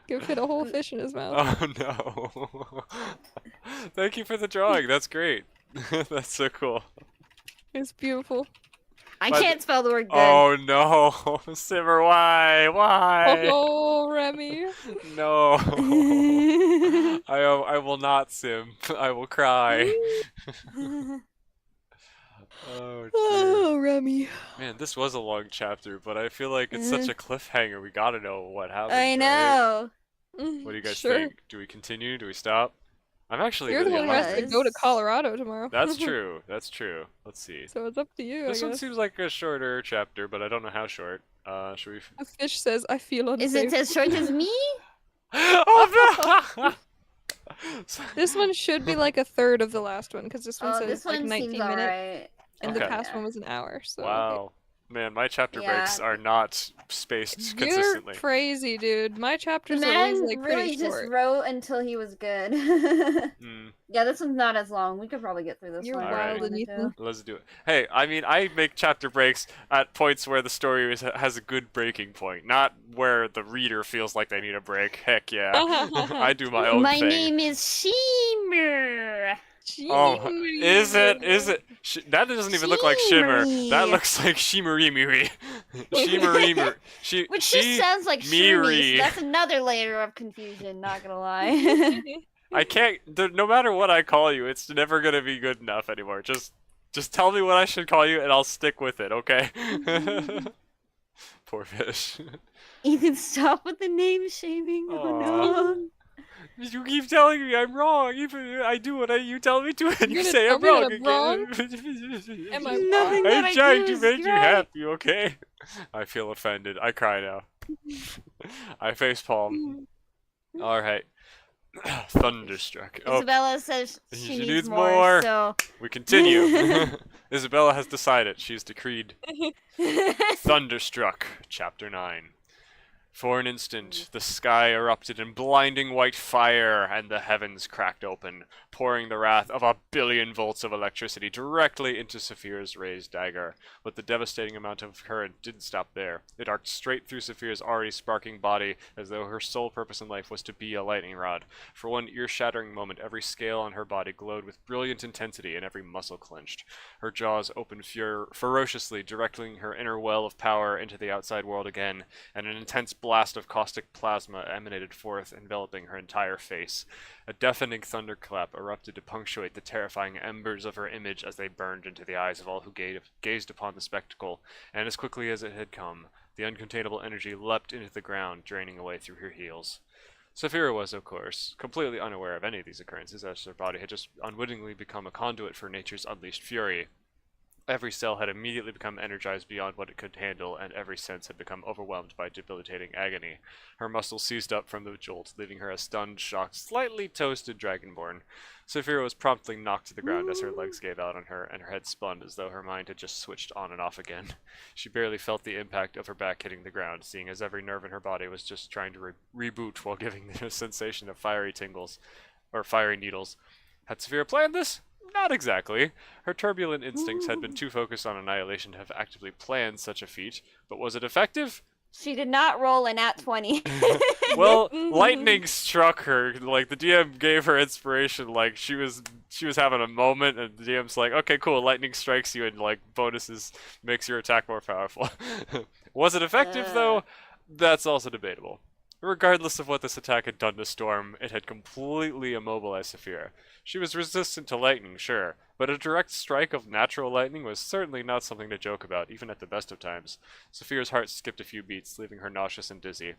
[SPEAKER 2] Can fit a whole fish in his mouth.
[SPEAKER 1] Oh no. Thank you for the drawing. That's great. That's so cool.
[SPEAKER 2] It's beautiful.
[SPEAKER 4] I
[SPEAKER 1] But-
[SPEAKER 4] can't spell the word good.
[SPEAKER 1] Oh no. Simmer, why? Why?
[SPEAKER 2] Oh, Remy.
[SPEAKER 1] No. I will not sim. I will cry. Oh dear.
[SPEAKER 2] Oh, Remy.
[SPEAKER 1] Man, this was a long chapter, but I feel like it's such a cliffhanger. We gotta know what happened.
[SPEAKER 4] I
[SPEAKER 1] right?
[SPEAKER 4] know.
[SPEAKER 1] What do you guys
[SPEAKER 2] Sure.
[SPEAKER 1] think? Do we continue? Do we stop? I'm actually
[SPEAKER 2] You're the
[SPEAKER 1] really
[SPEAKER 2] one who has to
[SPEAKER 1] enlightened.
[SPEAKER 2] go to
[SPEAKER 4] Was.
[SPEAKER 2] Colorado tomorrow.
[SPEAKER 1] That's true. That's true. Let's see.
[SPEAKER 2] So it's up to you, I
[SPEAKER 1] This one
[SPEAKER 2] guess.
[SPEAKER 1] seems like a shorter chapter, but I don't know how short. Should we?
[SPEAKER 2] A fish says, "I feel
[SPEAKER 4] Is
[SPEAKER 2] unsafe."
[SPEAKER 4] it as short as me?
[SPEAKER 1] Oh no!
[SPEAKER 2] This one should be like a third of the last one, because this one
[SPEAKER 4] Oh,
[SPEAKER 2] says
[SPEAKER 4] this
[SPEAKER 2] like
[SPEAKER 4] one
[SPEAKER 2] 19
[SPEAKER 4] seems
[SPEAKER 2] minutes,
[SPEAKER 4] alright.
[SPEAKER 2] and the
[SPEAKER 1] Okay.
[SPEAKER 2] past one was an hour. So
[SPEAKER 1] Wow. Man, my chapter breaks
[SPEAKER 4] Yeah.
[SPEAKER 1] are not spaced
[SPEAKER 2] you're
[SPEAKER 1] consistently.
[SPEAKER 2] crazy, dude. My
[SPEAKER 4] The
[SPEAKER 2] chapters are always
[SPEAKER 4] man
[SPEAKER 2] like
[SPEAKER 4] really
[SPEAKER 2] pretty
[SPEAKER 4] just
[SPEAKER 2] short.
[SPEAKER 4] wrote until he was good.
[SPEAKER 1] Hmm.
[SPEAKER 4] Yeah, this one's not as long. We could probably get through this
[SPEAKER 2] You're
[SPEAKER 4] one. if we
[SPEAKER 1] wild
[SPEAKER 2] and
[SPEAKER 4] wanted
[SPEAKER 2] Ethan.
[SPEAKER 4] to.
[SPEAKER 1] Let's do it. Hey, I mean, I make chapter breaks at points where the story has a good breaking point, not where the reader feels like they need a break. Heck yeah. I do my own
[SPEAKER 4] My
[SPEAKER 1] thing.
[SPEAKER 4] name is Shimmer.
[SPEAKER 1] Oh, is it? Is it? That doesn't even look like Shimmer. That
[SPEAKER 4] Shimmery.
[SPEAKER 1] looks like Shimmery. Shimmery.
[SPEAKER 4] Which just sounds like
[SPEAKER 1] Miri.
[SPEAKER 4] Shimmy, so that's another layer of confusion, not gonna lie.
[SPEAKER 1] I can't. No matter what I call you, it's never gonna be good enough anymore. Just tell me what I should call you, and I'll stick with it. Okay? Poor fish.
[SPEAKER 4] Ethan, stop with the name shaming. Oh
[SPEAKER 1] Aw.
[SPEAKER 4] no.
[SPEAKER 1] You keep telling me I'm wrong. Even I do what you tell me to, and you
[SPEAKER 2] You're
[SPEAKER 1] say
[SPEAKER 2] gonna
[SPEAKER 1] I'm
[SPEAKER 2] tell
[SPEAKER 1] wrong
[SPEAKER 2] me that I'm
[SPEAKER 1] again.
[SPEAKER 2] Am I
[SPEAKER 4] Nothing that I
[SPEAKER 1] I'm trying
[SPEAKER 4] do
[SPEAKER 1] to
[SPEAKER 4] is
[SPEAKER 1] make you
[SPEAKER 4] right.
[SPEAKER 1] happy, okay? I feel offended. I cry now. I facepalm. Alright. Thunderstruck. Oh,
[SPEAKER 4] Isabella says
[SPEAKER 1] She
[SPEAKER 4] she
[SPEAKER 1] needs
[SPEAKER 4] needs
[SPEAKER 1] more.
[SPEAKER 4] more, so
[SPEAKER 1] we continue. Isabella has decided. She's decreed. Thunderstruck, Chapter 9. For an instant, the sky erupted in blinding white fire, and the heavens cracked open, pouring the wrath of 1,000,000,000 volts of electricity directly into Saphira's raised dagger. But the devastating amount of current didn't stop there. It arced straight through Saphira's already sparking body, as though her sole purpose in life was to be a lightning rod. For one ear-shattering moment, every scale on her body glowed with brilliant intensity, and every muscle clenched. Her jaws opened ferociously, directing her inner well of power into the outside world again, and an intense blast of caustic plasma emanated forth, enveloping her entire face. A deafening thunderclap erupted to punctuate the terrifying embers of her image as they burned into the eyes of all who gazed upon the spectacle, and as quickly as it had come, the uncontainable energy leapt into the ground, draining away through her heels. Saphira was, of course, completely unaware of any of these occurrences, as her body had just unwittingly become a conduit for nature's unleashed fury. Every cell had immediately become energized beyond what it could handle, and every sense had become overwhelmed by debilitating agony. Her muscles seized up from the jolt, leaving her a stunned, shocked, slightly toasted dragonborn. Saphira was promptly knocked to the ground as her legs gave out on her, and her head spun as though her mind had just switched on and off again. She barely felt the impact of her back hitting the ground, seeing as every nerve in her body was just trying to reboot while giving the sensation of fiery tingles, or fiery needles. Had Saphira planned this? Not exactly. Her turbulent instincts had been too focused on annihilation to have actively planned such a feat, but was it effective?
[SPEAKER 4] she did not roll an at 20.
[SPEAKER 1] Well, lightning struck her. Like the DM gave her inspiration. Like she was having a moment, and the DM's like, "Okay, cool. Lightning strikes you, and like bonuses makes your attack more powerful." Was it effective though? That's also debatable. Regardless of what this attack had done to Storm, it had completely immobilized Saphira. She was resistant to lightning, sure, but a direct strike of natural lightning was certainly not something to joke about, even at the best of times. Saphira's heart skipped a few beats, leaving her nauseous and dizzy.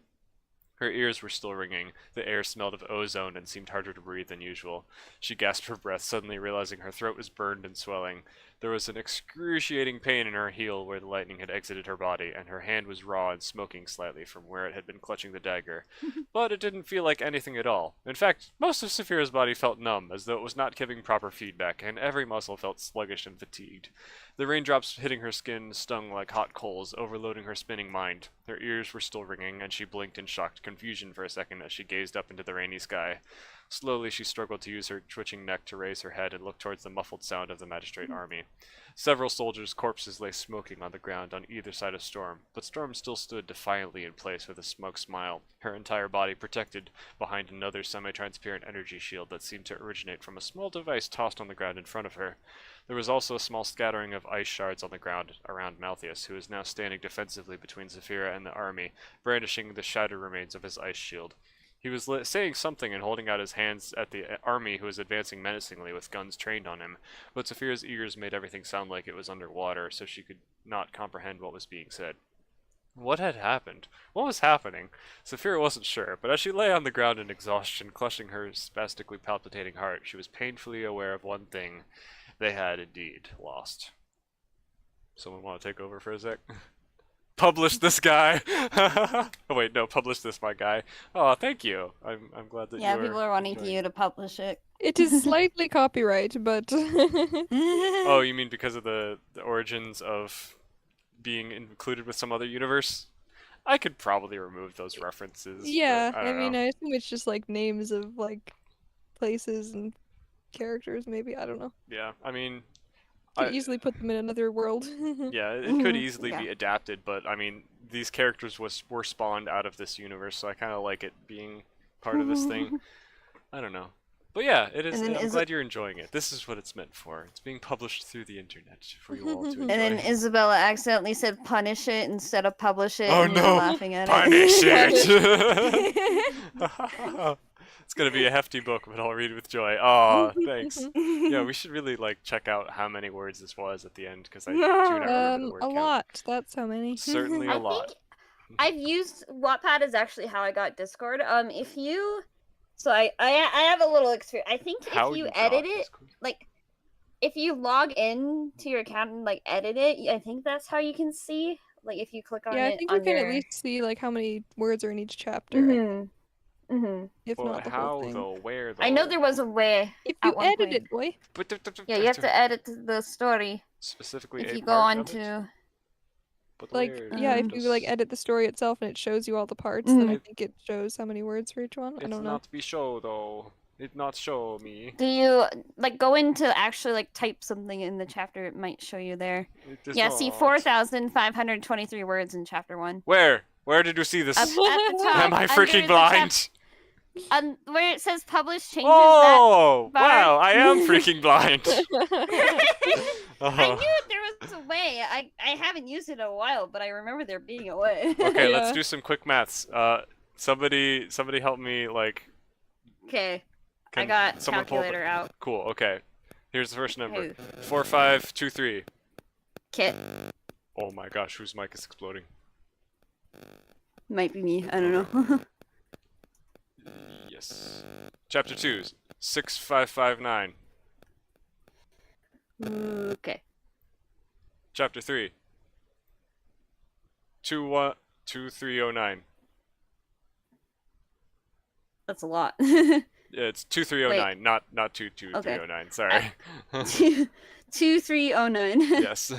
[SPEAKER 1] Her ears were still ringing, the air smelled of ozone and seemed harder to breathe than usual. She gasped for breath, suddenly realizing her throat was burned and swelling. There was an excruciating pain in her heel where the lightning had exited her body, and her hand was raw and smoking slightly from where it had been clutching the dagger. But it didn't feel like anything at all. In fact, most of Saphira's body felt numb, as though it was not giving proper feedback, and every muscle felt sluggish and fatigued. The raindrops hitting her skin stung like hot coals, overloading her spinning mind. Her ears were still ringing, and she blinked in shocked confusion for a second as she gazed up into the rainy sky. Slowly, she struggled to use her twitching neck to raise her head and look towards the muffled sound of the magistrate army. Several soldiers' corpses lay smoking on the ground on either side of Storm, but Storm still stood defiantly in place with a smug smile, her entire body protected behind another semi-transparent energy shield that seemed to originate from a small device tossed on the ground in front of her. There was also a small scattering of ice shards on the ground around Malthius, who was now standing defensively between Saphira and the army, brandishing the shattered remains of his ice shield. He was saying something and holding out his hands at the army who was advancing menacingly with guns trained on him, but Saphira's ears made everything sound like it was underwater, so she could not comprehend what was being said. What had happened? What was happening? Saphira wasn't sure, but as she lay on the ground in exhaustion, clutching her spastically palpitating heart, she was painfully aware of one thing. They had indeed lost. Someone want to take over for a sec? Publish this guy! Oh wait, no, publish this, my guy. Oh, thank you. I'm glad that
[SPEAKER 4] Yeah,
[SPEAKER 1] you're
[SPEAKER 4] people are wanting
[SPEAKER 1] enjoying
[SPEAKER 4] you to publish it.
[SPEAKER 2] It is slightly copyright, but
[SPEAKER 1] Oh, you mean because of the origins of being included with some other universe? I could probably remove those references. but
[SPEAKER 2] yeah,
[SPEAKER 1] I
[SPEAKER 2] I
[SPEAKER 1] don't
[SPEAKER 2] mean,
[SPEAKER 1] know.
[SPEAKER 2] I assume it's just like names of like places and characters, maybe. I don't know.
[SPEAKER 1] Yeah, I mean,
[SPEAKER 2] Could
[SPEAKER 1] I
[SPEAKER 2] easily put them in another world.
[SPEAKER 1] yeah, it could
[SPEAKER 4] Mhm,
[SPEAKER 1] easily
[SPEAKER 4] yeah.
[SPEAKER 1] be adapted, but I mean, these characters were spawned out of this universe, so I kind of like it being part of this thing. I don't know. But yeah, it is.
[SPEAKER 4] And then
[SPEAKER 1] I'm
[SPEAKER 4] is
[SPEAKER 1] glad you're enjoying it. This is what it's meant for. It's being published through the internet for you all to enjoy.
[SPEAKER 4] And then Isabella accidentally said punish it instead of publish it,
[SPEAKER 1] Oh,
[SPEAKER 4] and we were
[SPEAKER 1] no.
[SPEAKER 4] laughing at
[SPEAKER 1] Punish
[SPEAKER 4] it.
[SPEAKER 1] it! It's gonna be a hefty book, but I'll read with joy. Aw, thanks. Yeah, we should really like check out how many words this was at the end, because I do not remember the word
[SPEAKER 2] A
[SPEAKER 1] count.
[SPEAKER 2] lot. That's how many.
[SPEAKER 1] Certainly a
[SPEAKER 4] I
[SPEAKER 1] lot.
[SPEAKER 4] think I've used Wattpad is actually how I got Discord. If you, so I have a little experience. I think
[SPEAKER 1] How
[SPEAKER 4] if you
[SPEAKER 1] got
[SPEAKER 4] edit it,
[SPEAKER 1] Discord?
[SPEAKER 4] like if you log in to your account and like edit it, I think that's how you can see. Like if you click on
[SPEAKER 2] Yeah, I
[SPEAKER 4] it
[SPEAKER 2] think you can at
[SPEAKER 4] under-
[SPEAKER 2] least see like how many words are in each chapter,
[SPEAKER 4] Mhm. Mhm.
[SPEAKER 2] if
[SPEAKER 1] Well,
[SPEAKER 2] not the
[SPEAKER 1] how
[SPEAKER 2] whole thing.
[SPEAKER 1] though? Where though?
[SPEAKER 4] I know there was a way.
[SPEAKER 2] If
[SPEAKER 4] at
[SPEAKER 2] you
[SPEAKER 4] one
[SPEAKER 2] edit
[SPEAKER 4] point.
[SPEAKER 2] it, boy.
[SPEAKER 4] Yeah, you have to edit the story
[SPEAKER 1] Specifically,
[SPEAKER 4] if
[SPEAKER 1] a
[SPEAKER 4] you go
[SPEAKER 1] part
[SPEAKER 4] on
[SPEAKER 1] of it?
[SPEAKER 4] to.
[SPEAKER 1] But
[SPEAKER 2] Like,
[SPEAKER 1] where?
[SPEAKER 2] yeah, if
[SPEAKER 4] Um,
[SPEAKER 2] you like edit the story itself and it shows you all the parts, then I
[SPEAKER 1] Mhm.
[SPEAKER 2] think it shows how many words for each one. I
[SPEAKER 1] It's
[SPEAKER 2] don't know.
[SPEAKER 1] not be show though. It not show me.
[SPEAKER 4] Do you like go into actually like type something in the chapter? It might show you there.
[SPEAKER 1] It does
[SPEAKER 4] Yeah, see
[SPEAKER 1] not.
[SPEAKER 4] 4,523 words in chapter 1.
[SPEAKER 1] Where? Where did you see this?
[SPEAKER 4] Up at the top.
[SPEAKER 1] Am I
[SPEAKER 4] under
[SPEAKER 1] freaking
[SPEAKER 4] the
[SPEAKER 1] blind?
[SPEAKER 4] where it says publish changes
[SPEAKER 1] Oh,
[SPEAKER 4] bar.
[SPEAKER 1] wow! I am freaking blind.
[SPEAKER 4] that. I
[SPEAKER 1] Oh.
[SPEAKER 4] knew there was a way. I haven't used it in a while, but I remember there being a way.
[SPEAKER 1] Okay, let's
[SPEAKER 2] Yeah.
[SPEAKER 1] do some quick maths. Somebody help me. Like,
[SPEAKER 4] Okay. I
[SPEAKER 1] can
[SPEAKER 4] got
[SPEAKER 1] someone pull up
[SPEAKER 4] calculator out.
[SPEAKER 1] Cool. Okay. Here's the first number.
[SPEAKER 4] Okay.
[SPEAKER 1] 4523.
[SPEAKER 4] Kit.
[SPEAKER 1] Oh my gosh, whose mic is exploding?
[SPEAKER 4] Might be me. I don't know.
[SPEAKER 1] Yes. Chapter 2. 6559.
[SPEAKER 4] Okay.
[SPEAKER 1] Chapter 3. 2309.
[SPEAKER 4] That's a lot.
[SPEAKER 1] Yeah, it's 2309, not 22309. Sorry.
[SPEAKER 4] 2309.
[SPEAKER 1] Yes.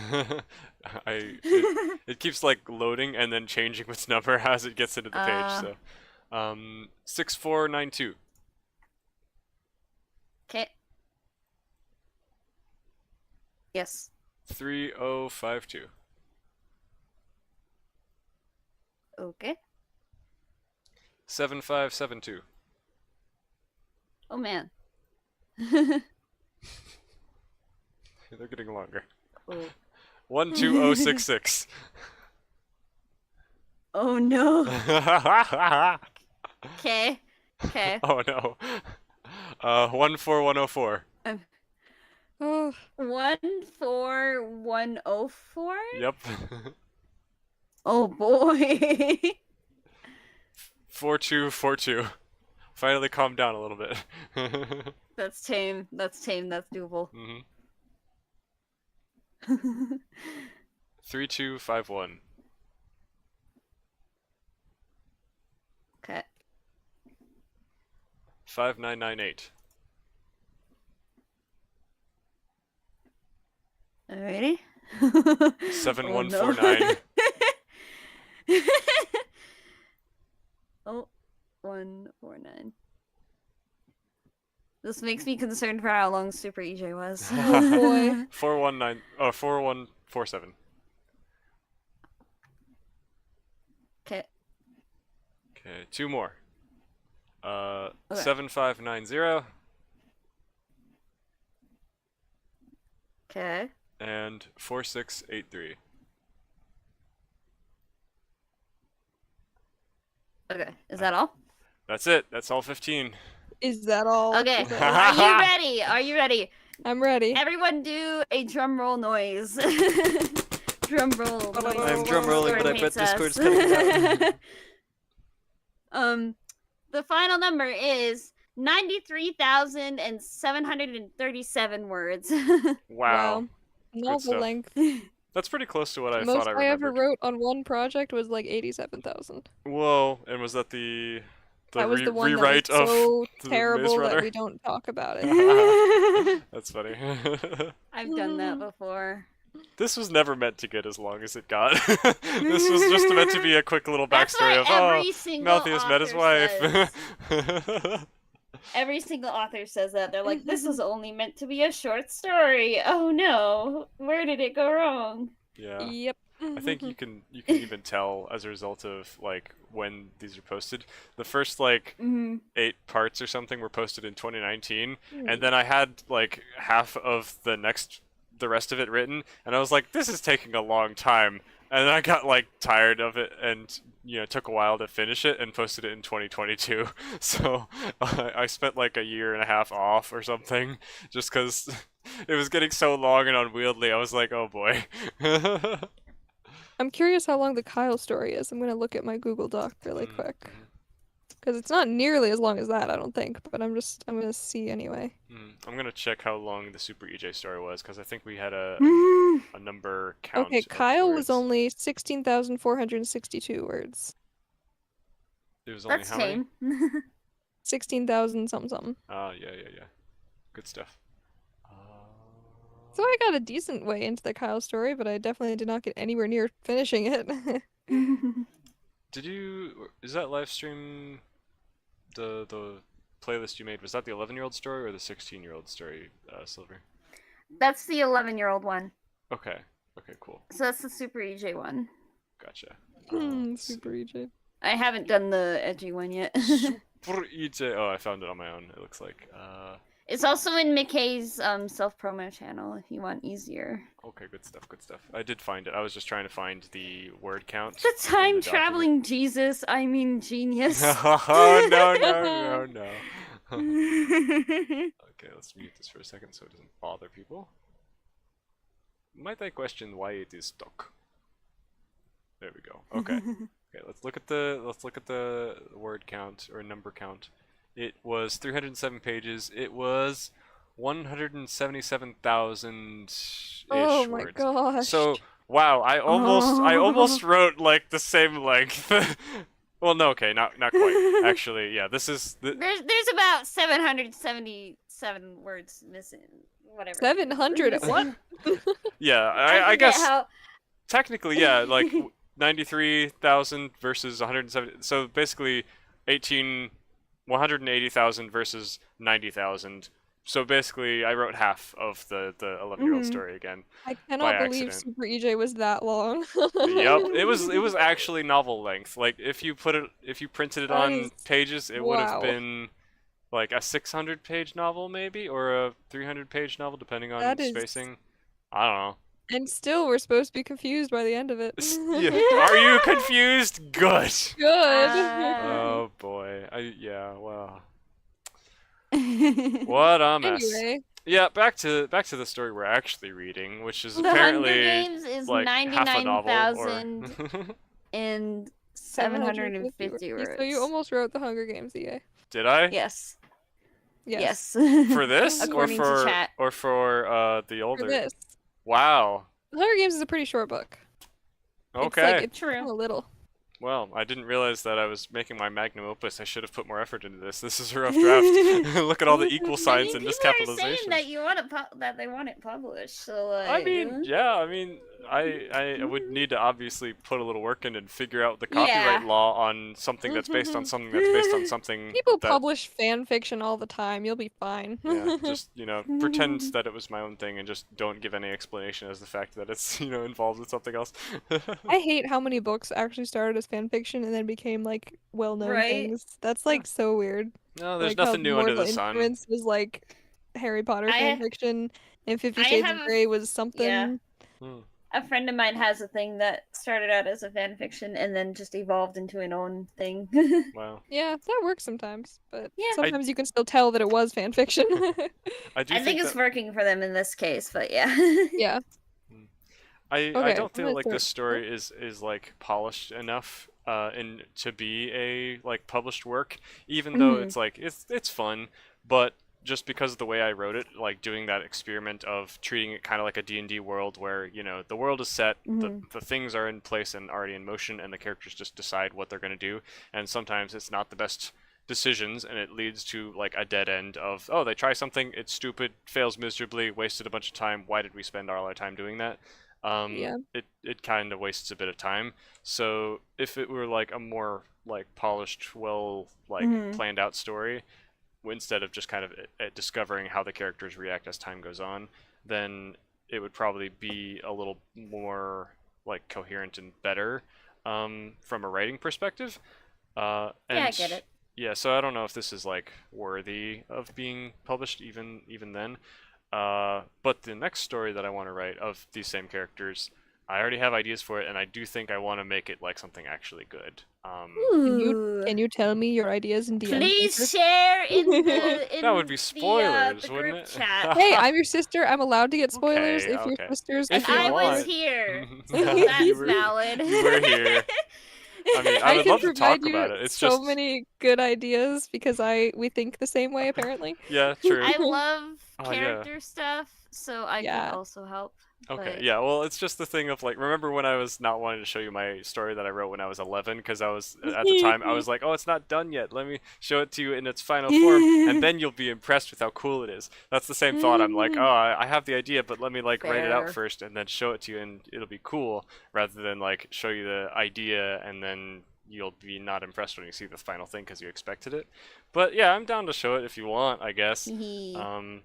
[SPEAKER 1] It keeps like loading and then changing its number as it gets into the page. So, 6492.
[SPEAKER 4] Okay. Yes.
[SPEAKER 1] 3052.
[SPEAKER 4] Okay.
[SPEAKER 1] 7572.
[SPEAKER 4] Oh man.
[SPEAKER 1] They're getting longer.
[SPEAKER 4] Oh.
[SPEAKER 1] 12066.
[SPEAKER 4] Oh no. Okay. Okay.
[SPEAKER 1] Oh no. 14104.
[SPEAKER 2] Oh,
[SPEAKER 4] 14104?
[SPEAKER 1] Yep.
[SPEAKER 4] Oh boy.
[SPEAKER 1] 4242. Finally calm down a little bit.
[SPEAKER 4] That's tame. That's tame. That's doable.
[SPEAKER 1] 3251.
[SPEAKER 4] Okay.
[SPEAKER 1] 5998.
[SPEAKER 4] Alrighty.
[SPEAKER 1] 7149.
[SPEAKER 4] Oh, 149. This makes me concerned for how long Super EJ was.
[SPEAKER 2] oh boy.
[SPEAKER 1] 419. Oh, 4147.
[SPEAKER 4] Okay.
[SPEAKER 1] Okay, two more.
[SPEAKER 4] Okay.
[SPEAKER 1] 7590
[SPEAKER 4] Okay.
[SPEAKER 1] and 4683.
[SPEAKER 4] Okay. Is that all?
[SPEAKER 1] That's it. That's all 15.
[SPEAKER 2] Is that all?
[SPEAKER 4] Okay.
[SPEAKER 2] Is that
[SPEAKER 4] Are
[SPEAKER 2] all?
[SPEAKER 4] you ready? Are you ready?
[SPEAKER 2] I'm ready.
[SPEAKER 4] Everyone do a drum roll noise. Drum roll.
[SPEAKER 1] I'm drum rolling, but I bet Discord's cutting it
[SPEAKER 4] The final number is 93,737 words.
[SPEAKER 1] Wow.
[SPEAKER 2] Novel
[SPEAKER 1] stuff.
[SPEAKER 2] length.
[SPEAKER 1] That's pretty close to what I
[SPEAKER 2] The
[SPEAKER 1] thought
[SPEAKER 2] most
[SPEAKER 1] I
[SPEAKER 2] I ever
[SPEAKER 1] remembered.
[SPEAKER 2] wrote on one project was like 87,000.
[SPEAKER 1] Whoa, and was that the
[SPEAKER 2] That was the one
[SPEAKER 1] rewrite
[SPEAKER 2] that was so
[SPEAKER 1] of the Maze
[SPEAKER 2] terrible that
[SPEAKER 1] Runner?
[SPEAKER 2] we don't talk about it.
[SPEAKER 1] That's funny.
[SPEAKER 4] I've done that before.
[SPEAKER 1] This was never meant to get as long as it got. This was just meant to be a quick little
[SPEAKER 4] That's
[SPEAKER 1] backstory
[SPEAKER 4] what
[SPEAKER 1] of,
[SPEAKER 4] every single
[SPEAKER 1] Malthius met his
[SPEAKER 4] author
[SPEAKER 1] wife.
[SPEAKER 4] Every single author says that. They're like, this was only meant to be a short story. Oh no, where did it go wrong?
[SPEAKER 1] Yeah.
[SPEAKER 2] Yep.
[SPEAKER 1] I think you can even tell as a result of like when these are posted. The first like 8 parts or something were posted in 2019, and then I had like half of the rest of it written, and I was like, this is taking a long time, and then I got like tired of it, and took a while to finish it and posted it in 2022. So I spent like a year and a half off or something just because it was getting so long and unwieldy. I was like, oh boy.
[SPEAKER 2] I'm curious how long the Kyle story is. I'm gonna look at my Google Doc really quick. Because it's not nearly as long as that, I don't think. But I'm gonna see anyway.
[SPEAKER 1] I'm gonna check how long the Super EJ story was, because I think we had a number count.
[SPEAKER 2] Okay,
[SPEAKER 1] of
[SPEAKER 2] Kyle was
[SPEAKER 1] words.
[SPEAKER 2] only 16,462 words.
[SPEAKER 1] It was only
[SPEAKER 4] That's
[SPEAKER 1] how many?
[SPEAKER 4] tame.
[SPEAKER 2] 16,000 something.
[SPEAKER 1] Yeah. Good stuff.
[SPEAKER 2] So I got a decent way into the Kyle story, but I definitely did not get anywhere near finishing it.
[SPEAKER 1] Did you? Is that live stream? The playlist you made, was that the 11-year-old story or the 16-year-old story, Silver?
[SPEAKER 4] That's the 11-year-old one.
[SPEAKER 1] Okay. Okay. Cool.
[SPEAKER 4] So that's the Super EJ one.
[SPEAKER 1] Gotcha.
[SPEAKER 2] Super EJ.
[SPEAKER 4] I haven't done the edgy one yet.
[SPEAKER 1] Super EJ. Oh, I found it on my own. It looks like.
[SPEAKER 4] It's also in McKay's self-promo channel if you want easier.
[SPEAKER 1] Okay, good stuff, good stuff. I did find it. I was just trying to find the word count.
[SPEAKER 4] The
[SPEAKER 1] in
[SPEAKER 4] time
[SPEAKER 1] the
[SPEAKER 4] traveling Jesus, I mean genius.
[SPEAKER 1] Oh, no. Okay, let's mute this for a second so it doesn't bother people. Might I question why it is stuck? There we go. Okay. Okay, let's look at the word count or number count. It was 307 pages. It was 177,000-ish
[SPEAKER 2] Oh my
[SPEAKER 1] words.
[SPEAKER 2] gosh.
[SPEAKER 1] So, wow, I almost wrote like the same length. Well, no, okay, not quite. Actually, yeah, this is
[SPEAKER 4] There's about 777 words missing. Whatever.
[SPEAKER 2] 700? What?
[SPEAKER 1] yeah, I
[SPEAKER 4] forget
[SPEAKER 1] guess
[SPEAKER 4] how...
[SPEAKER 1] technically, yeah, like 93,000 versus 170. So basically 180,000 versus 90,000. So basically, I wrote half of the 11-year-old story again.
[SPEAKER 2] I cannot believe
[SPEAKER 1] accident.
[SPEAKER 2] Super EJ was that long.
[SPEAKER 1] Yep, it was actually novel length. Like if you printed it
[SPEAKER 2] That
[SPEAKER 1] on
[SPEAKER 2] is-
[SPEAKER 1] pages, it would have
[SPEAKER 2] wow.
[SPEAKER 1] been like a 600-page novel maybe, or a 300-page novel depending on
[SPEAKER 2] That is-
[SPEAKER 1] spacing. I don't know.
[SPEAKER 2] And still, we're supposed to be confused by the end of it.
[SPEAKER 1] Yeah. Are you confused? Good.
[SPEAKER 2] Good.
[SPEAKER 1] Oh boy. Wow. What a mess.
[SPEAKER 2] Anyway,
[SPEAKER 1] Yeah, back to the story we're actually reading, which is
[SPEAKER 4] The Hunger
[SPEAKER 1] apparently
[SPEAKER 4] Games is
[SPEAKER 1] like half a novel.
[SPEAKER 4] 99,750 words.
[SPEAKER 2] So you almost wrote the Hunger Games, EA.
[SPEAKER 1] Did I?
[SPEAKER 4] Yes.
[SPEAKER 2] Yes.
[SPEAKER 1] For this,
[SPEAKER 4] According to
[SPEAKER 1] or
[SPEAKER 4] chat.
[SPEAKER 1] for the older?
[SPEAKER 2] For this.
[SPEAKER 1] Wow.
[SPEAKER 2] The Hunger Games is a pretty short book.
[SPEAKER 1] Okay.
[SPEAKER 2] It's
[SPEAKER 4] True.
[SPEAKER 2] a little.
[SPEAKER 1] Well, I didn't realize that I was making my magnum opus. I should have put more effort into this. This is a rough draft. Look at all the equal signs and
[SPEAKER 4] People are saying
[SPEAKER 1] miscapitalization.
[SPEAKER 4] that you want it that they want it published. So like,
[SPEAKER 1] I mean, yeah, I would need to obviously put a little work in and figure out the copyright
[SPEAKER 4] Yeah.
[SPEAKER 1] law on something that's based on something that's based on something.
[SPEAKER 2] People
[SPEAKER 1] that,
[SPEAKER 2] publish fan fiction all the time. You'll be fine.
[SPEAKER 1] Yeah, just pretend that it was my own thing and just don't give any explanation as the fact that it's involved with something else.
[SPEAKER 2] I hate how many books actually started as fan fiction and then became like well-known
[SPEAKER 4] Right?
[SPEAKER 2] things. That's like so weird.
[SPEAKER 1] No, there's
[SPEAKER 2] Like, how
[SPEAKER 1] nothing new under the
[SPEAKER 2] Mortal
[SPEAKER 1] sun.
[SPEAKER 2] Instruments was like Harry Potter
[SPEAKER 4] I-
[SPEAKER 2] fan fiction, and 50
[SPEAKER 4] I
[SPEAKER 2] Shades
[SPEAKER 4] have
[SPEAKER 2] of
[SPEAKER 4] a-
[SPEAKER 2] Grey was something.
[SPEAKER 4] yeah.
[SPEAKER 1] Hmm.
[SPEAKER 4] A friend of mine has a thing that started out as a fan fiction and then just evolved into an own thing.
[SPEAKER 1] Wow.
[SPEAKER 2] Yeah, that works sometimes, but
[SPEAKER 4] Yeah.
[SPEAKER 2] sometimes you can still tell that it was fan fiction.
[SPEAKER 1] I do
[SPEAKER 4] I think it's
[SPEAKER 1] that,
[SPEAKER 4] working for them in this case, but yeah.
[SPEAKER 2] Yeah.
[SPEAKER 1] I
[SPEAKER 2] Okay,
[SPEAKER 1] don't
[SPEAKER 2] I'm
[SPEAKER 1] feel
[SPEAKER 2] gonna
[SPEAKER 1] like
[SPEAKER 2] start.
[SPEAKER 1] this story is like polished enough in to be a like published work, even though
[SPEAKER 3] Mhm.
[SPEAKER 1] it's like it's fun, but just because of the way I wrote it, like doing that experiment of treating it kind of like a D&D world where, you know, the world is set,
[SPEAKER 3] Mhm.
[SPEAKER 1] the things are in place and already in motion, and the characters just decide what they're going to do, and sometimes it's not the best decisions, and it leads to like a dead end of, oh, they try something, it's stupid, fails miserably, wasted a bunch of time, why did we spend all our time doing that?
[SPEAKER 2] Yeah.
[SPEAKER 1] It kind of wastes a bit of time. So if it were like a more like polished, well like
[SPEAKER 3] Mhm.
[SPEAKER 1] planned out story, instead of just kind of discovering how the characters react as time goes on, then it would probably be a little more like coherent and better from a writing perspective.
[SPEAKER 4] Yeah, I
[SPEAKER 1] And
[SPEAKER 4] get it.
[SPEAKER 1] yeah, so I don't know if this is like worthy of being published even then. But the next story that I want to write of these same characters, I already have ideas for it, and I do think I want to make it like something actually good.
[SPEAKER 2] Can you
[SPEAKER 3] Ooh.
[SPEAKER 2] can you tell me your ideas in DM
[SPEAKER 4] Please
[SPEAKER 2] later?
[SPEAKER 4] share in
[SPEAKER 1] Well,
[SPEAKER 4] the
[SPEAKER 1] that would be
[SPEAKER 4] the
[SPEAKER 1] spoilers, wouldn't
[SPEAKER 4] group
[SPEAKER 1] it?
[SPEAKER 4] chat.
[SPEAKER 2] Hey, I'm your sister. I'm allowed to get spoilers
[SPEAKER 1] Okay,
[SPEAKER 2] if your
[SPEAKER 1] okay.
[SPEAKER 2] sisters
[SPEAKER 4] And
[SPEAKER 1] If you
[SPEAKER 4] I
[SPEAKER 2] feel
[SPEAKER 4] was
[SPEAKER 1] want.
[SPEAKER 4] here, so
[SPEAKER 1] You
[SPEAKER 4] that's
[SPEAKER 1] were
[SPEAKER 4] valid.
[SPEAKER 1] you were here. I mean, I
[SPEAKER 2] I
[SPEAKER 1] would
[SPEAKER 2] can
[SPEAKER 1] love to
[SPEAKER 2] provide
[SPEAKER 1] talk
[SPEAKER 2] you
[SPEAKER 1] about it. It's
[SPEAKER 2] so
[SPEAKER 1] just
[SPEAKER 2] many good ideas because we think the same way apparently.
[SPEAKER 1] yeah, true.
[SPEAKER 4] I love
[SPEAKER 1] Oh yeah.
[SPEAKER 4] character stuff, so I could
[SPEAKER 2] Yeah.
[SPEAKER 4] also help.
[SPEAKER 1] Okay,
[SPEAKER 4] But
[SPEAKER 1] yeah, well, it's just the thing of like, remember when I was not wanting to show you my story that I wrote when I was 11? Because I was, at the time, I was like, oh, it's not done yet. Let me show it to you in its final form, and then you'll be impressed with how cool it is. That's the same thought. I'm like, oh, I have the idea, but let me like write it out
[SPEAKER 4] Fair.
[SPEAKER 1] first and then show it to you, and it'll be cool, rather than like show you the idea and then you'll be not impressed when you see the final thing because you expected it. But yeah, I'm down to show it if you want, I guess. Um,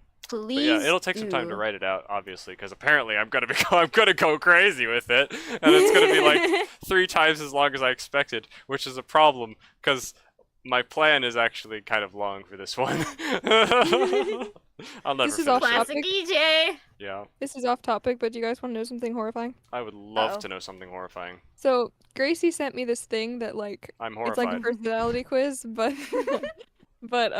[SPEAKER 1] but yeah,
[SPEAKER 4] Please
[SPEAKER 1] it'll take some time to
[SPEAKER 4] do.
[SPEAKER 1] write it out, obviously, because apparently I'm gonna be I'm gonna go crazy with it, and it's gonna be like 3 times as long as I expected, which is a problem because my plan is actually kind of long for this one. I'll never
[SPEAKER 2] This is off
[SPEAKER 1] finish it.
[SPEAKER 4] Classic
[SPEAKER 2] topic.
[SPEAKER 4] EJ.
[SPEAKER 1] Yeah,
[SPEAKER 2] This is off topic, but do you guys want to know something horrifying?
[SPEAKER 1] I would love
[SPEAKER 4] Uh-oh.
[SPEAKER 1] to know something horrifying.
[SPEAKER 2] So Gracie sent me this thing that like
[SPEAKER 1] I'm
[SPEAKER 2] it's like a
[SPEAKER 1] horrified.
[SPEAKER 2] personality quiz, but but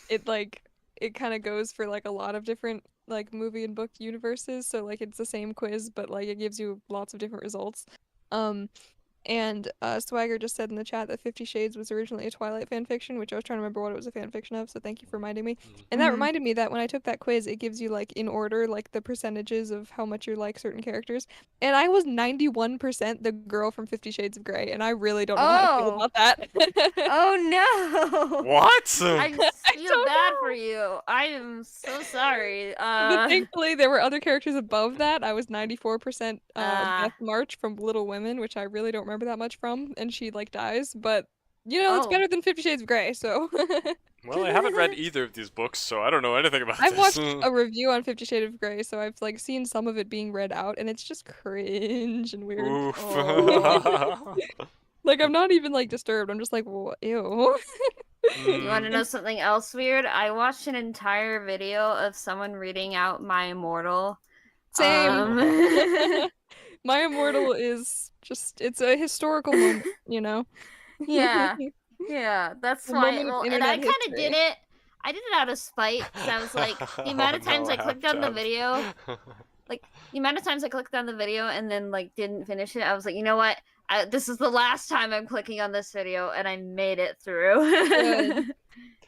[SPEAKER 2] it like it kind of goes for like a lot of different like movie and book universes. So like it's the same quiz, but like it gives you lots of different results. Um, And Swagger just said in the chat that 50 Shades was originally a Twilight fanfiction, which I was trying to remember what it was a fanfiction of, so thank you for reminding me. And that reminded me that when I took that quiz, it gives you, like, in order, like, the percentages of how much you like certain characters. And I was 91% the girl from 50 Shades of Grey, and I really don't know how to feel
[SPEAKER 4] Oh.
[SPEAKER 2] about that.
[SPEAKER 4] Oh no.
[SPEAKER 1] What?
[SPEAKER 4] I
[SPEAKER 2] I
[SPEAKER 4] feel
[SPEAKER 2] don't
[SPEAKER 4] bad
[SPEAKER 2] know.
[SPEAKER 4] for you. I am so sorry.
[SPEAKER 2] But thankfully, there were other characters above that. I was 94%
[SPEAKER 4] Uh,
[SPEAKER 2] Death March from Little Women, which I really don't remember that much from, and she like dies. But you know, it's
[SPEAKER 4] oh.
[SPEAKER 2] better than 50 Shades of Grey. So
[SPEAKER 1] Well, I haven't read either of these books, so I don't know anything about
[SPEAKER 2] I've
[SPEAKER 1] this.
[SPEAKER 2] watched a review on 50 Shades of Grey, so I've like seen some of it being read out, and it's just cringe and weird.
[SPEAKER 1] Oof.
[SPEAKER 4] Oh.
[SPEAKER 2] Like I'm not even like disturbed. I'm just like, well, ew.
[SPEAKER 4] You want to know
[SPEAKER 1] Mm.
[SPEAKER 4] something else weird? I watched an entire video of someone reading out My Immortal.
[SPEAKER 2] Same.
[SPEAKER 4] Um,
[SPEAKER 2] My Immortal is just it's a historical moment, you know.
[SPEAKER 4] yeah, yeah, that's
[SPEAKER 2] A
[SPEAKER 4] why.
[SPEAKER 2] moment of
[SPEAKER 4] Well, and I
[SPEAKER 2] internet
[SPEAKER 4] kind of did
[SPEAKER 2] history.
[SPEAKER 4] it. I did it out of spite because I was like, the amount
[SPEAKER 1] Oh,
[SPEAKER 4] of times
[SPEAKER 1] no,
[SPEAKER 4] I clicked on the
[SPEAKER 1] have.
[SPEAKER 4] video, the amount of times I clicked on the video and then like didn't finish it, I was like, you know what? This is the last time I'm clicking on this video, and I made it through.
[SPEAKER 2] Good.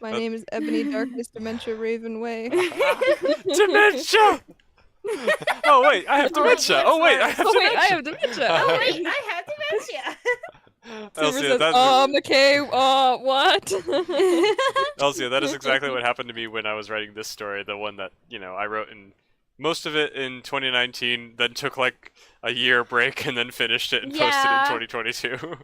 [SPEAKER 2] My name is Ebony Darkness Dementia Raven Way.
[SPEAKER 1] Dementia! Oh wait, I have
[SPEAKER 4] Oh, wait,
[SPEAKER 1] dementia. Oh wait, I
[SPEAKER 4] Mars.
[SPEAKER 1] have
[SPEAKER 2] Oh wait,
[SPEAKER 1] dementia.
[SPEAKER 2] I have dementia.
[SPEAKER 4] Oh
[SPEAKER 2] Oh
[SPEAKER 4] wait,
[SPEAKER 2] wait.
[SPEAKER 4] I have dementia.
[SPEAKER 2] Silver
[SPEAKER 1] Elsia,
[SPEAKER 2] says,
[SPEAKER 1] that's
[SPEAKER 2] okay, what?
[SPEAKER 1] Elsia, that is exactly what happened to me when I was writing this story. The one that I wrote in most of it in 2019, then took like a year break, and then finished it and posted it in
[SPEAKER 4] Yeah.
[SPEAKER 1] 2022.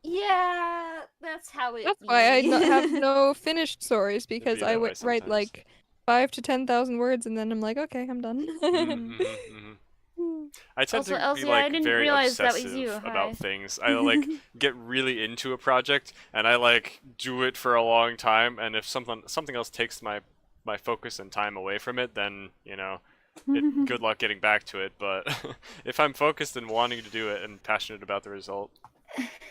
[SPEAKER 4] Yeah, that's how it
[SPEAKER 2] That's why I
[SPEAKER 4] be.
[SPEAKER 2] have no finished stories because
[SPEAKER 1] be
[SPEAKER 2] I
[SPEAKER 1] that way
[SPEAKER 2] write
[SPEAKER 1] sometimes.
[SPEAKER 2] like 5 to 10,000 words and then I'm like, okay, I'm done.
[SPEAKER 1] I tend
[SPEAKER 4] Also,
[SPEAKER 1] to be
[SPEAKER 4] Elsie,
[SPEAKER 1] like
[SPEAKER 4] I didn't
[SPEAKER 1] very
[SPEAKER 4] realize that was
[SPEAKER 1] obsessive
[SPEAKER 4] you. Hi.
[SPEAKER 1] about things. I like get really into a project and I like do it for a long time, and if something else takes my focus and time away from it, then good luck getting back to it. But if I'm focused and wanting to do it and passionate about the result,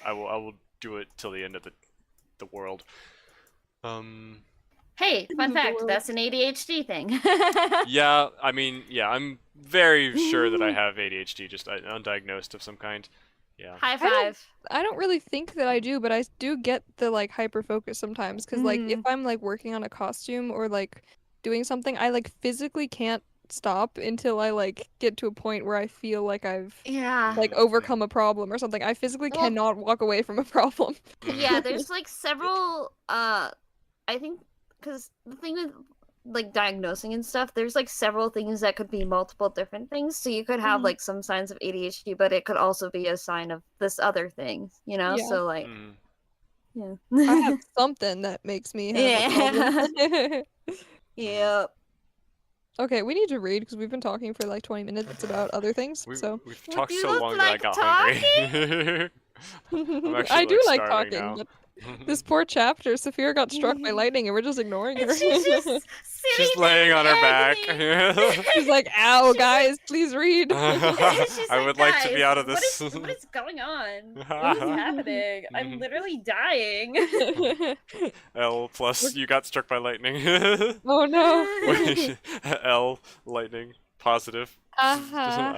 [SPEAKER 1] I will do it till the end of the world.
[SPEAKER 4] Hey, fun
[SPEAKER 2] Of the
[SPEAKER 4] fact,
[SPEAKER 2] world.
[SPEAKER 4] that's an ADHD thing.
[SPEAKER 1] Yeah, I mean, yeah, I'm very sure that I have ADHD, just undiagnosed of some kind. Yeah.
[SPEAKER 4] High
[SPEAKER 2] I don't
[SPEAKER 4] five.
[SPEAKER 2] I don't really think that I do, but I do get the like hyper focus sometimes because like if
[SPEAKER 4] Mm.
[SPEAKER 2] I'm like working on a costume or like doing something, I like physically can't stop until I like get to a point where I feel like I've
[SPEAKER 4] Yeah.
[SPEAKER 2] like
[SPEAKER 1] Mm-hmm.
[SPEAKER 2] overcome a problem or something. I physically
[SPEAKER 4] Well,
[SPEAKER 2] cannot walk away from a problem.
[SPEAKER 4] yeah, there's like several I think because the thing with like diagnosing and stuff, there's like several things that could be multiple different things. So you could have
[SPEAKER 2] Mhm.
[SPEAKER 4] like some signs of ADHD, but it could also be a sign of this other thing, you know?
[SPEAKER 2] Yeah.
[SPEAKER 4] So like
[SPEAKER 1] Mm-hmm.
[SPEAKER 2] I
[SPEAKER 4] yeah.
[SPEAKER 2] have something that makes me have a
[SPEAKER 4] Yeah.
[SPEAKER 2] problem.
[SPEAKER 1] Mm-hmm.
[SPEAKER 4] Yep.
[SPEAKER 2] Okay, we need to read because we've been talking for like 20 minutes about other things.
[SPEAKER 1] We
[SPEAKER 2] So
[SPEAKER 1] we've
[SPEAKER 4] Would
[SPEAKER 1] talked
[SPEAKER 4] you
[SPEAKER 1] so long that I
[SPEAKER 4] like
[SPEAKER 1] got
[SPEAKER 4] talking?
[SPEAKER 1] hungry. I'm
[SPEAKER 2] I
[SPEAKER 1] actually
[SPEAKER 2] do
[SPEAKER 1] like
[SPEAKER 2] like
[SPEAKER 1] starving
[SPEAKER 2] talking,
[SPEAKER 1] now.
[SPEAKER 2] but this poor chapter, Saphira got struck by lightning and we're just ignoring
[SPEAKER 4] And
[SPEAKER 2] her.
[SPEAKER 4] she's just
[SPEAKER 1] She's
[SPEAKER 4] sitting there
[SPEAKER 1] laying
[SPEAKER 4] in
[SPEAKER 1] on her back.
[SPEAKER 4] agony.
[SPEAKER 2] She's like, ow,
[SPEAKER 4] She's like,
[SPEAKER 2] guys, please read.
[SPEAKER 4] she's
[SPEAKER 1] I
[SPEAKER 4] like,
[SPEAKER 1] would like to
[SPEAKER 4] guys,
[SPEAKER 1] be out of
[SPEAKER 4] what
[SPEAKER 1] this.
[SPEAKER 4] is going on? What is happening? I'm literally dying.
[SPEAKER 1] L plus you got struck by lightning.
[SPEAKER 2] Oh no.
[SPEAKER 1] Wait, L lightning positive. I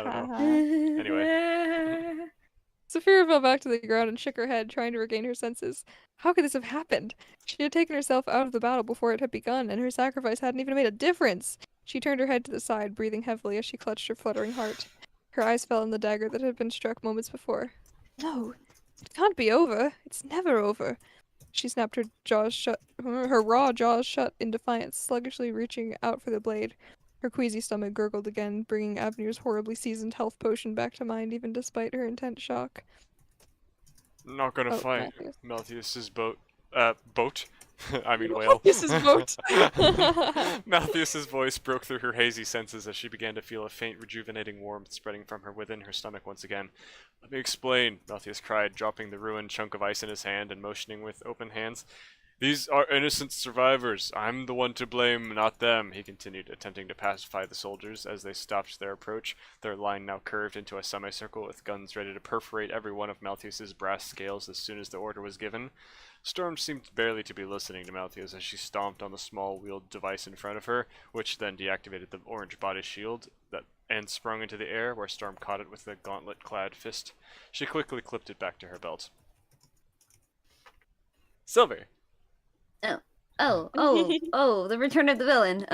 [SPEAKER 1] don't know. Anyway.
[SPEAKER 2] Saphira fell back to the ground and shook her head, trying to regain her senses. How could this have happened? She had taken herself out of the battle before it had begun, and her sacrifice hadn't even made a difference. She turned her head to the side, breathing heavily as she clutched her fluttering heart. Her eyes fell on the dagger that had been struck moments before. No, it can't be over. It's never over. She snapped her jaws shut, her raw jaws shut in defiance, sluggishly reaching out for the blade. Her queasy stomach gurgled again, bringing Abner's horribly seasoned health potion back to mind, even despite her intense shock.
[SPEAKER 1] Not gonna
[SPEAKER 2] Oh,
[SPEAKER 1] fight.
[SPEAKER 2] Matthews.
[SPEAKER 1] Malthus's boat. Boat? I mean whale.
[SPEAKER 2] This is boat.
[SPEAKER 1] Malthus's voice broke through her hazy senses as she began to feel a faint, rejuvenating warmth spreading from her within her stomach once again. Let me explain, Malthus cried, dropping the ruined chunk of ice in his hand and motioning with open hands. These are innocent survivors. I'm the one to blame, not them, he continued, attempting to pacify the soldiers as they stopped their approach, their line now curved into a semicircle with guns ready to perforate every one of Malthus's brass scales as soon as the order was given. Storm seemed barely to be listening to Malthus as she stomped on the small wheeled device in front of her, which then deactivated the orange body shield and sprung into the air, where Storm caught it with a gauntlet-clad fist. She quickly clipped it back to her belt. Silver.
[SPEAKER 4] Oh, the return of the villain.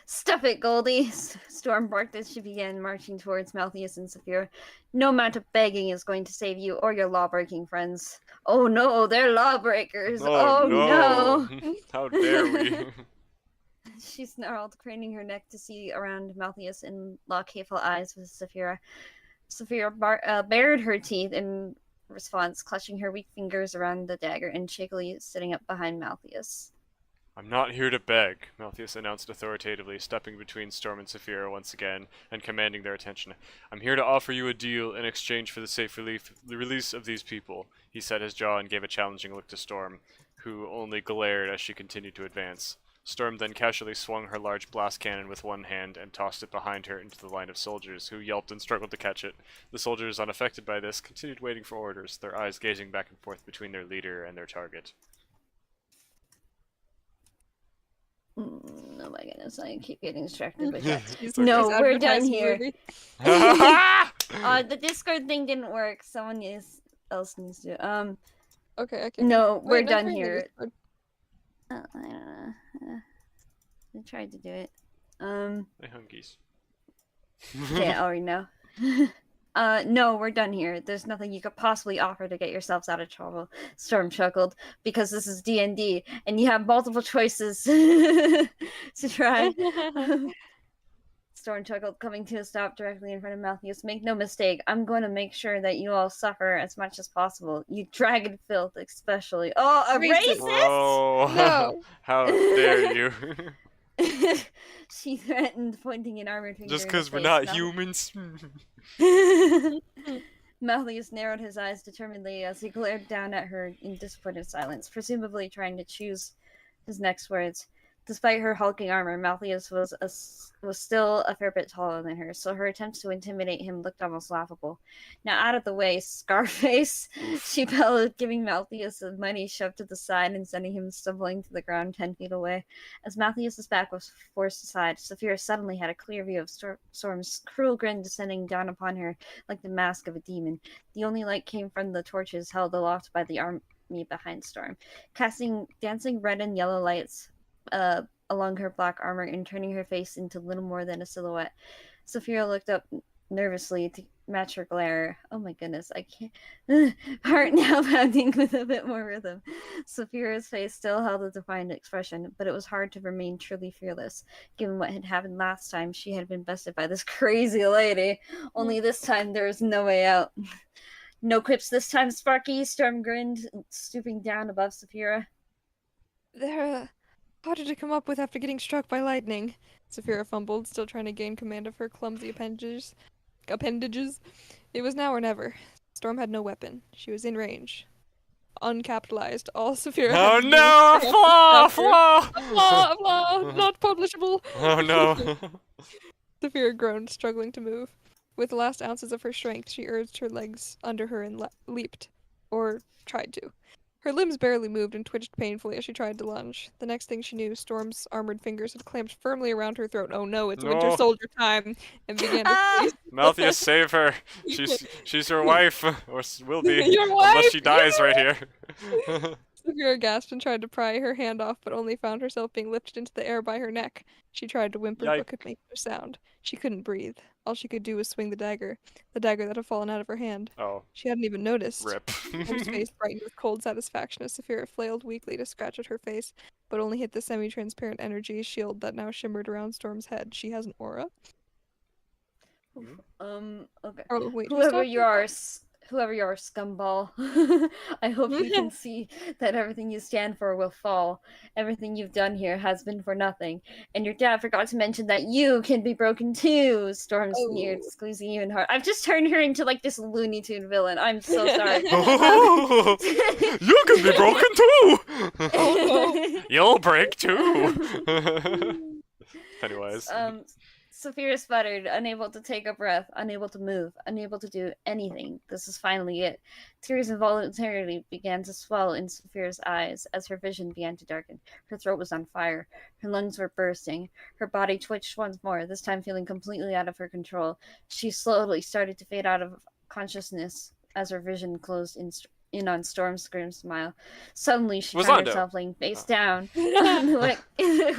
[SPEAKER 4] Stuff it, Goldie. Storm barked as she began marching towards Malthus and Saphira. No amount of begging is going to save you or your law-breaking friends. Oh no, they're lawbreakers. Oh no.
[SPEAKER 1] How dare we?
[SPEAKER 4] She snarled, craning her neck to see around Malthus and lock hateful eyes with Saphira. Saphira bared her teeth in response, clutching her weak fingers around the dagger and shakily sitting up behind Malthus.
[SPEAKER 1] I'm not here to beg, Malthus announced authoritatively, stepping between Storm and Saphira once again and commanding their attention. I'm here to offer you a deal in exchange for the safe release of these people. He set his jaw and gave a challenging look to Storm, who only glared as she continued to advance. Storm then casually swung her large blast cannon with one hand and tossed it behind her into the line of soldiers, who yelped and struggled to catch it. The soldiers, unaffected by this, continued waiting for orders, their eyes gazing back and forth between their leader and their target.
[SPEAKER 4] Oh my goodness, I keep getting distracted by that.
[SPEAKER 1] It's
[SPEAKER 4] No,
[SPEAKER 1] okay.
[SPEAKER 4] we're done
[SPEAKER 2] Advertising
[SPEAKER 4] here.
[SPEAKER 2] movie.
[SPEAKER 4] The Discord thing didn't work. Someone else needs to.
[SPEAKER 2] Okay, I can.
[SPEAKER 4] No, we're
[SPEAKER 2] Wait, no,
[SPEAKER 4] done
[SPEAKER 2] join the
[SPEAKER 4] here.
[SPEAKER 2] Discord.
[SPEAKER 4] I don't know. I tried to do it.
[SPEAKER 1] Hey, hunkies.
[SPEAKER 4] Okay, I already know. No, we're done here. There's nothing you could possibly offer to get yourselves out of trouble. Storm chuckled, because this is D&D, and you have multiple choices to try. Storm chuckled, coming to a stop directly in front of Malthus. Make no mistake, I'm going to make sure that you all suffer as much as possible. You dragon filth, especially. Oh, a
[SPEAKER 2] Racist.
[SPEAKER 4] racist?
[SPEAKER 1] Oh,
[SPEAKER 2] No.
[SPEAKER 1] how dare you?
[SPEAKER 4] She threatened, pointing an armored finger.
[SPEAKER 1] Just
[SPEAKER 4] in
[SPEAKER 1] because
[SPEAKER 4] his
[SPEAKER 1] we're
[SPEAKER 4] face.
[SPEAKER 1] not
[SPEAKER 4] Malthus-
[SPEAKER 1] humans.
[SPEAKER 4] Malthus narrowed his eyes determinedly as he glared down at her in disappointed silence, presumably trying to choose his next words. Despite her hulking armor, Malthus was still a fair bit taller than her, so her attempts to intimidate him looked almost laughable. Now out of the way, Scarface, she bellowed, giving Malthus the money shoved to the side and sending him stumbling to the ground 10 feet away. As Malthus's back was forced aside, Saphira suddenly had a clear view of Storm's cruel grin descending down upon her like the mask of a demon. The only light came from the torches held aloft by the army behind Storm, casting dancing red and yellow lights along her black armor and turning her face into little more than a silhouette. Saphira looked up nervously to match her glare. Oh my goodness, I can't. Heart now pounding with a bit more rhythm. Saphira's face still held a defiant expression, but it was hard to remain truly fearless, given what had happened last time she had been bested by this crazy lady. Only this time there was no way out. No quips this time, Sparky, Storm grinned, stooping down above Saphira.
[SPEAKER 2] They're harder to come up with after getting struck by lightning. Saphira fumbled, still trying to gain command of her clumsy appendages. It was now or never. Storm had no weapon. She was in range. Uncapitalized. All Saphira
[SPEAKER 1] Oh
[SPEAKER 2] had to do
[SPEAKER 1] no!
[SPEAKER 2] was
[SPEAKER 1] Flaw!
[SPEAKER 2] A flaw! Not publishable!
[SPEAKER 1] Oh no!
[SPEAKER 2] Saphira groaned, struggling to move. With the last ounces of her strength, she urged her legs under her and leaped. Or tried to. Her limbs barely moved and twitched painfully as she tried to lunge. The next thing she knew, Storm's armored fingers had clamped firmly around her throat. Oh no, it's Winter
[SPEAKER 1] No.
[SPEAKER 2] Soldier time! And began to freeze.
[SPEAKER 1] Malthus, save her! She's your wife, or will be,
[SPEAKER 2] Your
[SPEAKER 1] unless
[SPEAKER 2] wife?
[SPEAKER 1] she dies right here.
[SPEAKER 2] Saphira gasped and tried to pry her hand off, but only found herself being lifted into the air by her neck. She tried to whimper, but could make no sound. She couldn't breathe. All she could do was swing the dagger that had fallen out of her hand.
[SPEAKER 1] Oh,
[SPEAKER 2] She hadn't even noticed.
[SPEAKER 1] rip.
[SPEAKER 2] Storm's face brightened with cold satisfaction as Saphira flailed weakly to scratch at her face, but only hit the semi-transparent energy shield that now shimmered around Storm's head. She has an aura?
[SPEAKER 4] Okay.
[SPEAKER 2] Oh, wait.
[SPEAKER 4] Whoever you are, scumball. I hope you can see that everything you stand for will fall. Everything you've done here has been for nothing. And your dad forgot to mention that you can be broken too. Storm sneered, squeezing even hard. I've just turned her into like this Looney Tune villain. I'm so sorry.
[SPEAKER 1] You can be broken too! You'll break too! Pennywise.
[SPEAKER 4] Saphira sputtered, unable to take a breath, unable to move, unable to do anything. This is finally it. Tears involuntarily began to swell in Saphira's eyes as her vision began to darken. Her throat was on fire. Her lungs were bursting. Her body twitched once more, this time feeling completely out of her control. She slowly started to fade out of consciousness as her vision closed in on Storm's scream smile. Suddenly, she found herself laying face down in the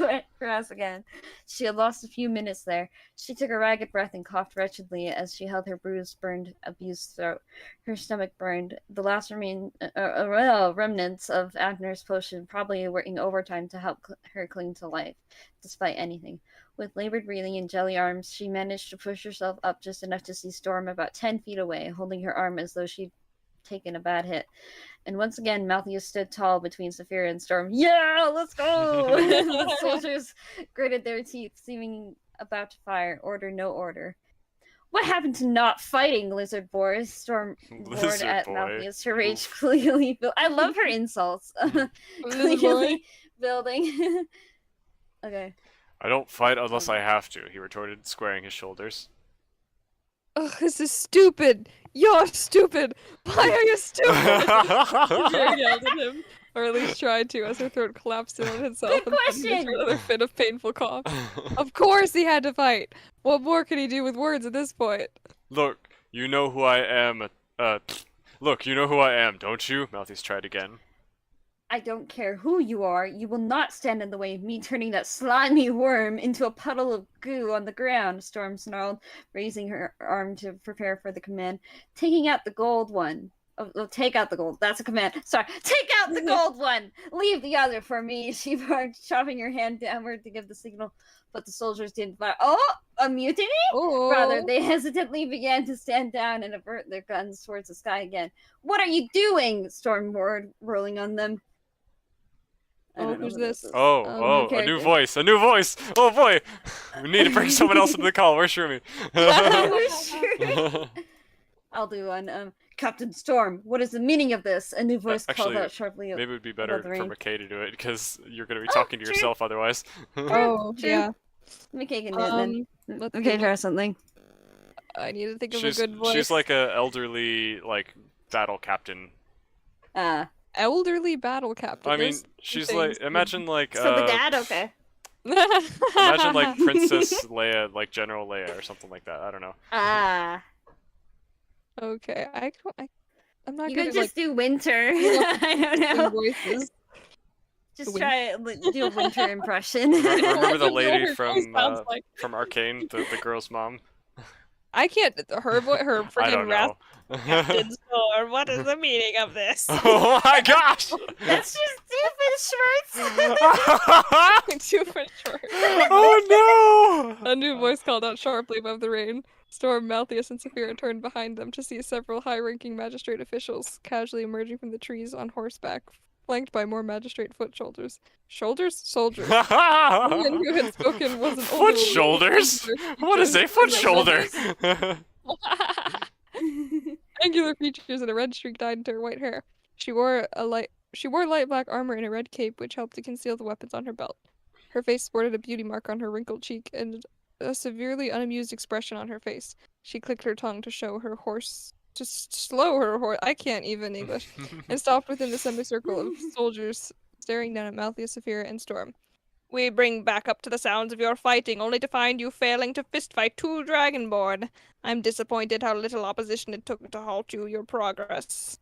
[SPEAKER 4] wet grass again. She had lost a few minutes there. She took a ragged breath and coughed wretchedly as she held her bruised, burned, abused throat. Her stomach burned. The last remnants of Abner's potion probably working overtime to help her cling to life, despite anything. With labored breathing and jelly arms, she managed to push herself up just enough to see Storm about 10 feet away, holding her arm as though she'd taken a bad hit. And once again, Malthus stood tall between Saphira and Storm. Yeah, let's go! The soldiers gritted their teeth, seeming about to fire. Order, no order. What happened to not fighting, Lizard Boy? Storm roared at Malthus. Her rage clearly built. I love her insults. Clearly building. Okay.
[SPEAKER 1] I don't fight unless I have to, he retorted, squaring his shoulders.
[SPEAKER 2] Ugh, this is stupid! You're stupid! Why are you stupid? Saphira yelled at him, or at least tried to, as her throat collapsed in on itself
[SPEAKER 4] Good question!
[SPEAKER 2] and another fit of painful cough. Of course he had to fight! What more could he do with words at this point?
[SPEAKER 1] Look, you know who I am, look, you know who I am, don't you? Malthus tried again.
[SPEAKER 4] I don't care who you are, you will not stand in the way of me turning that slimy worm into a puddle of goo on the ground, Storm snarled, raising her arm to prepare for the command. Taking out the gold one. Oh, take out the gold. That's a command. Sorry. Take out the gold one! Leave the other for me, she barked, chopping her hand downward to give the signal. But the soldiers didn't fire. Oh! A mutiny?
[SPEAKER 2] Oh.
[SPEAKER 4] Rather, they hesitantly began to stand down and avert their guns towards the sky again. What are you doing? Storm roared, rolling on them.
[SPEAKER 2] Oh, who's this?
[SPEAKER 1] Oh, a new voice, Oh boy! We need to bring someone else into the call, where's Shroomy?
[SPEAKER 4] I'll do one. Captain Storm, what is the meaning of this? A new voice called
[SPEAKER 1] Actually,
[SPEAKER 4] out sharply
[SPEAKER 1] maybe it would be
[SPEAKER 4] above
[SPEAKER 1] better
[SPEAKER 4] the
[SPEAKER 1] for
[SPEAKER 4] rain.
[SPEAKER 1] McKay to do it because you're gonna be
[SPEAKER 4] Oh,
[SPEAKER 1] talking to
[SPEAKER 4] true.
[SPEAKER 1] yourself otherwise.
[SPEAKER 2] Oh,
[SPEAKER 4] True.
[SPEAKER 2] yeah.
[SPEAKER 4] McKay can do it then.
[SPEAKER 2] Let's
[SPEAKER 4] Okay,
[SPEAKER 2] see.
[SPEAKER 4] try something.
[SPEAKER 2] I need to think of a
[SPEAKER 1] she's
[SPEAKER 2] good voice.
[SPEAKER 1] she's like a elderly like battle captain.
[SPEAKER 2] Elderly battle captain.
[SPEAKER 1] I mean,
[SPEAKER 2] Those two
[SPEAKER 1] she's
[SPEAKER 2] things
[SPEAKER 1] like
[SPEAKER 2] would-
[SPEAKER 1] imagine like
[SPEAKER 4] So the dad, okay.
[SPEAKER 1] imagine like Princess Leia, like General Leia or something like that. I don't know.
[SPEAKER 2] Okay, I'm not
[SPEAKER 4] You
[SPEAKER 2] good
[SPEAKER 4] could
[SPEAKER 2] at
[SPEAKER 4] just do winter.
[SPEAKER 2] Yeah.
[SPEAKER 4] I don't
[SPEAKER 2] like
[SPEAKER 4] know.
[SPEAKER 2] voices.
[SPEAKER 4] Just
[SPEAKER 2] Win-
[SPEAKER 4] try do a winter impression.
[SPEAKER 1] Remember the
[SPEAKER 2] I don't know what
[SPEAKER 1] lady
[SPEAKER 2] her voice sounds like.
[SPEAKER 1] from Arcane, the girl's mom?
[SPEAKER 2] I can't. Her voice, her
[SPEAKER 1] I don't
[SPEAKER 2] freaking rasp.
[SPEAKER 1] know.
[SPEAKER 2] Captain Storm. What is the meaning of this?
[SPEAKER 1] Oh my gosh!
[SPEAKER 4] That's just doofus shorts.
[SPEAKER 2] Too much short.
[SPEAKER 1] Oh no!
[SPEAKER 2] A new voice called out sharply above the rain. Storm, Malthus, and Saphira turned behind them to see several high-ranking magistrate officials casually emerging from the trees on horseback, flanked by more magistrate foot soldiers. Soldiers? The man who had spoken was an older
[SPEAKER 1] Foot shoulders? What is a foot shoulder?
[SPEAKER 2] Angular features and a red streak dyed into her white hair. She wore light black armor and a red cape, which helped to conceal the weapons on her belt. Her face sported a beauty mark on her wrinkled cheek and a severely unamused expression on her face. She clicked her tongue to slow her horse. I can't even English. And stopped within the semicircle of soldiers, staring down at Malthus, Saphira, and Storm. We bring back up to the sounds of your fighting, only to find you failing to fistfight two Dragonborn. I'm disappointed how little opposition it took to halt your progress.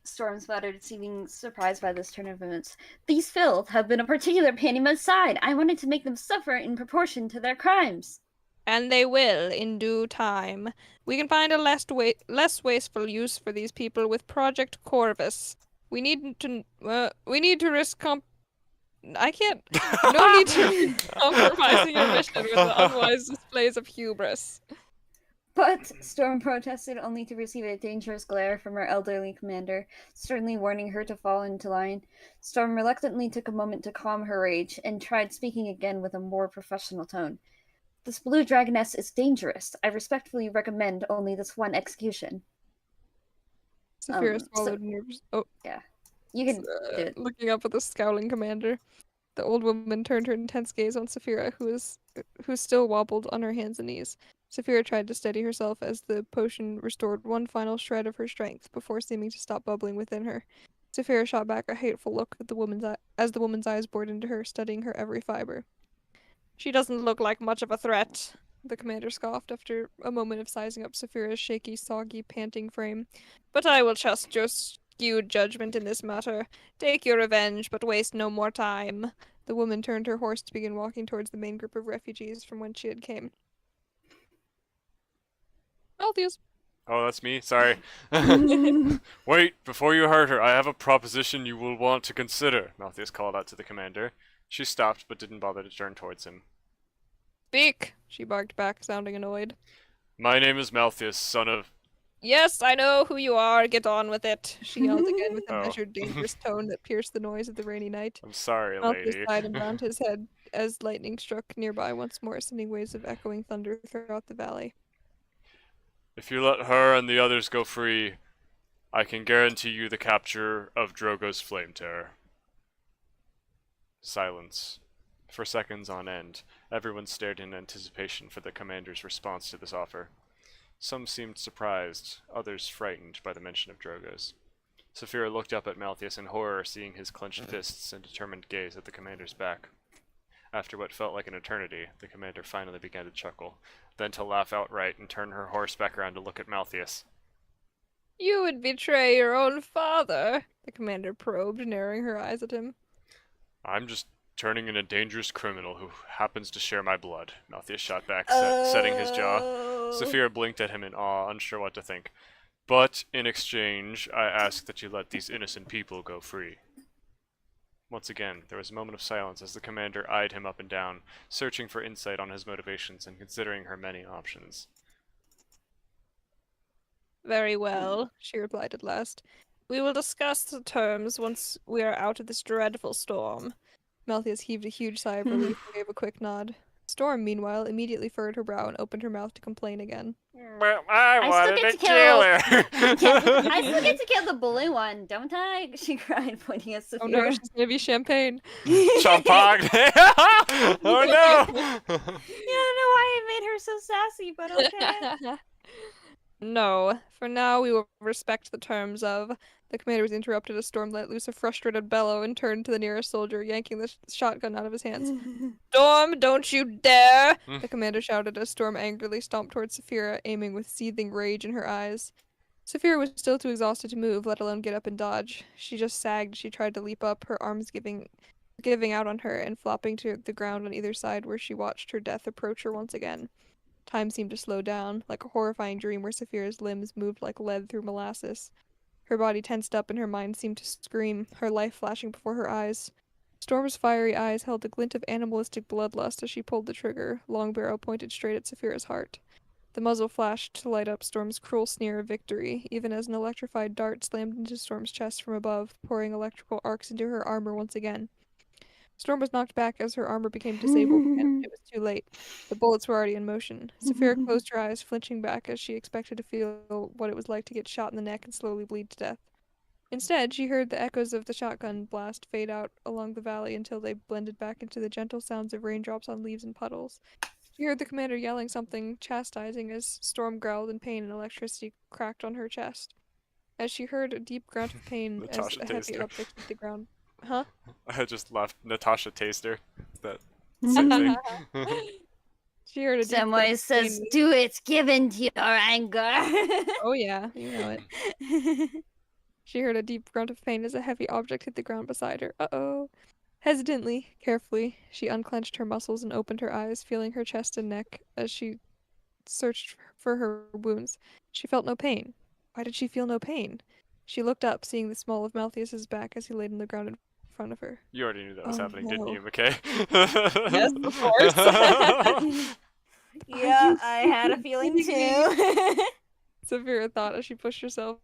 [SPEAKER 4] Storm sputtered, seeming surprised by this turn of events. These filth have been a particular pain in my side. I wanted to make them suffer in proportion to their crimes.
[SPEAKER 2] And they will, in due time. We can find a less wasteful use for these people with Project Corvus. We need to risk I can't. No need to risk compromising your mission with the unwise displays of hubris.
[SPEAKER 4] But Storm protested, only to receive a dangerous glare from her elderly commander, sternly warning her to fall into line. Storm reluctantly took a moment to calm her rage, and tried speaking again with a more professional tone. This blue dragoness is dangerous. I respectfully recommend only this one execution.
[SPEAKER 2] Saphira swallowed nerves. Oh,
[SPEAKER 4] yeah. You can do it.
[SPEAKER 2] Looking up at the scowling commander. The old woman turned her intense gaze on Saphira, who still wobbled on her hands and knees. Saphira tried to steady herself as the potion restored one final shred of her strength before seeming to stop bubbling within her. Saphira shot back a hateful look at as the woman's eyes bored into her, studying her every fiber. She doesn't look like much of a threat, the commander scoffed after a moment of sizing up Saphira's shaky, soggy, panting frame. But I will trust your skewed judgment in this matter. Take your revenge, but waste no more time. The woman turned her horse to begin walking towards the main group of refugees from whence she had came. Malthus.
[SPEAKER 1] Oh, that's me? Sorry. Wait, before you hurt her, I have a proposition you will want to consider, Malthus called out to the commander. She stopped, but didn't bother to turn towards him.
[SPEAKER 2] Speak, she barked back, sounding annoyed.
[SPEAKER 1] My name is Malthus, son of...
[SPEAKER 2] Yes, I know who you are. Get on with it, she yelled again with a
[SPEAKER 1] Oh.
[SPEAKER 2] measured, dangerous tone that pierced the noise of the rainy night.
[SPEAKER 1] I'm sorry,
[SPEAKER 2] Malthus
[SPEAKER 1] lady.
[SPEAKER 2] sighed and bowed his head as lightning struck nearby once more, sending waves of echoing thunder throughout the valley.
[SPEAKER 1] If you let her and the others go free, I can guarantee you the capture of Drogo's flame terror. Silence. For seconds on end, everyone stared in anticipation for the commander's response to this offer. Some seemed surprised, others frightened by the mention of Drogo's. Saphira looked up at Malthus in horror, seeing his clenched fists and determined gaze at the commander's back. After what felt like an eternity, the commander finally began to chuckle, then to laugh outright and turn her horse back around to look at Malthus.
[SPEAKER 2] You would betray your own father, the commander probed, narrowing her eyes at him.
[SPEAKER 1] I'm just turning in a dangerous criminal who happens to share my blood, Malthus shot back, setting his jaw. Saphira blinked at him in awe, unsure what to think. But, in exchange, I ask that you let these innocent people go free. Once again, there was a moment of silence as the commander eyed him up and down, searching for insight on his motivations and considering her many options.
[SPEAKER 2] Very well, she replied at last. We will discuss the terms once we are out of this dreadful storm. Malthus heaved a huge sigh of relief and gave a quick nod. Storm, meanwhile, immediately furrowed her brow and opened her mouth to complain again.
[SPEAKER 1] But I
[SPEAKER 4] I still
[SPEAKER 1] wanted
[SPEAKER 4] get
[SPEAKER 1] to
[SPEAKER 4] to
[SPEAKER 1] kill
[SPEAKER 4] kill-
[SPEAKER 1] her.
[SPEAKER 4] Yeah, I still get to kill the blue one, don't I? She cried, pointing at
[SPEAKER 2] Oh no,
[SPEAKER 4] Saphira.
[SPEAKER 2] she's gonna be champagne.
[SPEAKER 1] Champagne. Oh no.
[SPEAKER 4] Yeah, I don't know why I made her so sassy, but okay.
[SPEAKER 2] No, for now we will respect the terms of. The commander was interrupted as Storm let loose a frustrated bellow and turned to the nearest soldier, yanking the shotgun out of his hands. Storm, don't you dare! The commander shouted as Storm angrily stomped towards Saphira, aiming with seething rage in her eyes. Saphira was still too exhausted to move, let alone get up and dodge. She just sagged as she tried to leap up, her arms giving out on her and flopping to the ground on either side where she watched her death approach her once again. Time seemed to slow down, like a horrifying dream where Saphira's limbs moved like lead through molasses. Her body tensed up and her mind seemed to scream, her life flashing before her eyes. Storm's fiery eyes held a glint of animalistic bloodlust as she pulled the trigger, long barrel pointed straight at Saphira's heart. The muzzle flashed to light up Storm's cruel sneer of victory, even as an electrified dart slammed into Storm's chest from above, pouring electrical arcs into her armor once again. Storm was knocked back as her armor became disabled, and it was too late. The bullets were already in motion. Saphira closed her eyes, flinching back as she expected to feel what it was like to get shot in the neck and slowly bleed to death. Instead, she heard the echoes of the shotgun blast fade out along the valley until they blended back into the gentle sounds of raindrops on leaves and puddles. She heard the commander yelling something chastising as Storm growled in pain and electricity cracked on her chest. As she heard a deep grunt of pain as
[SPEAKER 1] Natasha
[SPEAKER 2] a heavy
[SPEAKER 1] Taster.
[SPEAKER 2] object hit the ground. Huh?
[SPEAKER 1] I just laughed. Natasha Taster. That same thing.
[SPEAKER 2] She heard a deep grunt
[SPEAKER 4] Samwise
[SPEAKER 2] of
[SPEAKER 4] says,
[SPEAKER 2] pain.
[SPEAKER 4] do it, give in to your anger.
[SPEAKER 2] Oh yeah, you know it. She heard a deep grunt of pain as a heavy object hit the ground beside her. Uh-oh. Hesitantly, carefully, she unclenched her muscles and opened her eyes, feeling her chest and neck as she searched for her wounds. She felt no pain. Why did she feel no pain? She looked up, seeing the small of Malthus's back as he laid on the ground in front of her.
[SPEAKER 1] You already knew that was
[SPEAKER 2] Oh,
[SPEAKER 1] happening, didn't
[SPEAKER 2] no.
[SPEAKER 1] you, McKay?
[SPEAKER 2] Yes, of course.
[SPEAKER 4] Yeah,
[SPEAKER 2] you
[SPEAKER 4] I had a feeling
[SPEAKER 2] kidding me?
[SPEAKER 4] too.
[SPEAKER 2] Severa thought as she pushed herself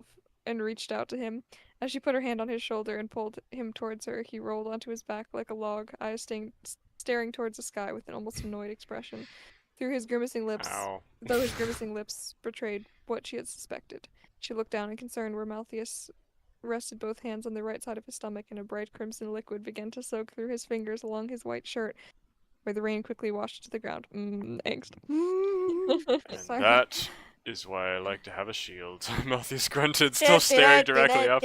[SPEAKER 2] and reached out to him. As she put her hand on his shoulder and pulled him towards her, he rolled onto his back like a log, eyes staring towards the sky with an almost annoyed expression. Through his grimacing lips,
[SPEAKER 1] Ow.
[SPEAKER 2] though his grimacing lips betrayed what she had suspected. She looked down in concern where Malthus rested both hands on the right side of his stomach, and a bright crimson liquid began to soak through his fingers along his white shirt, where the rain quickly washed to the ground. Angst.
[SPEAKER 1] And
[SPEAKER 2] Sorry.
[SPEAKER 1] that is why I like to have a shield. Malthus grunted, still staring directly up.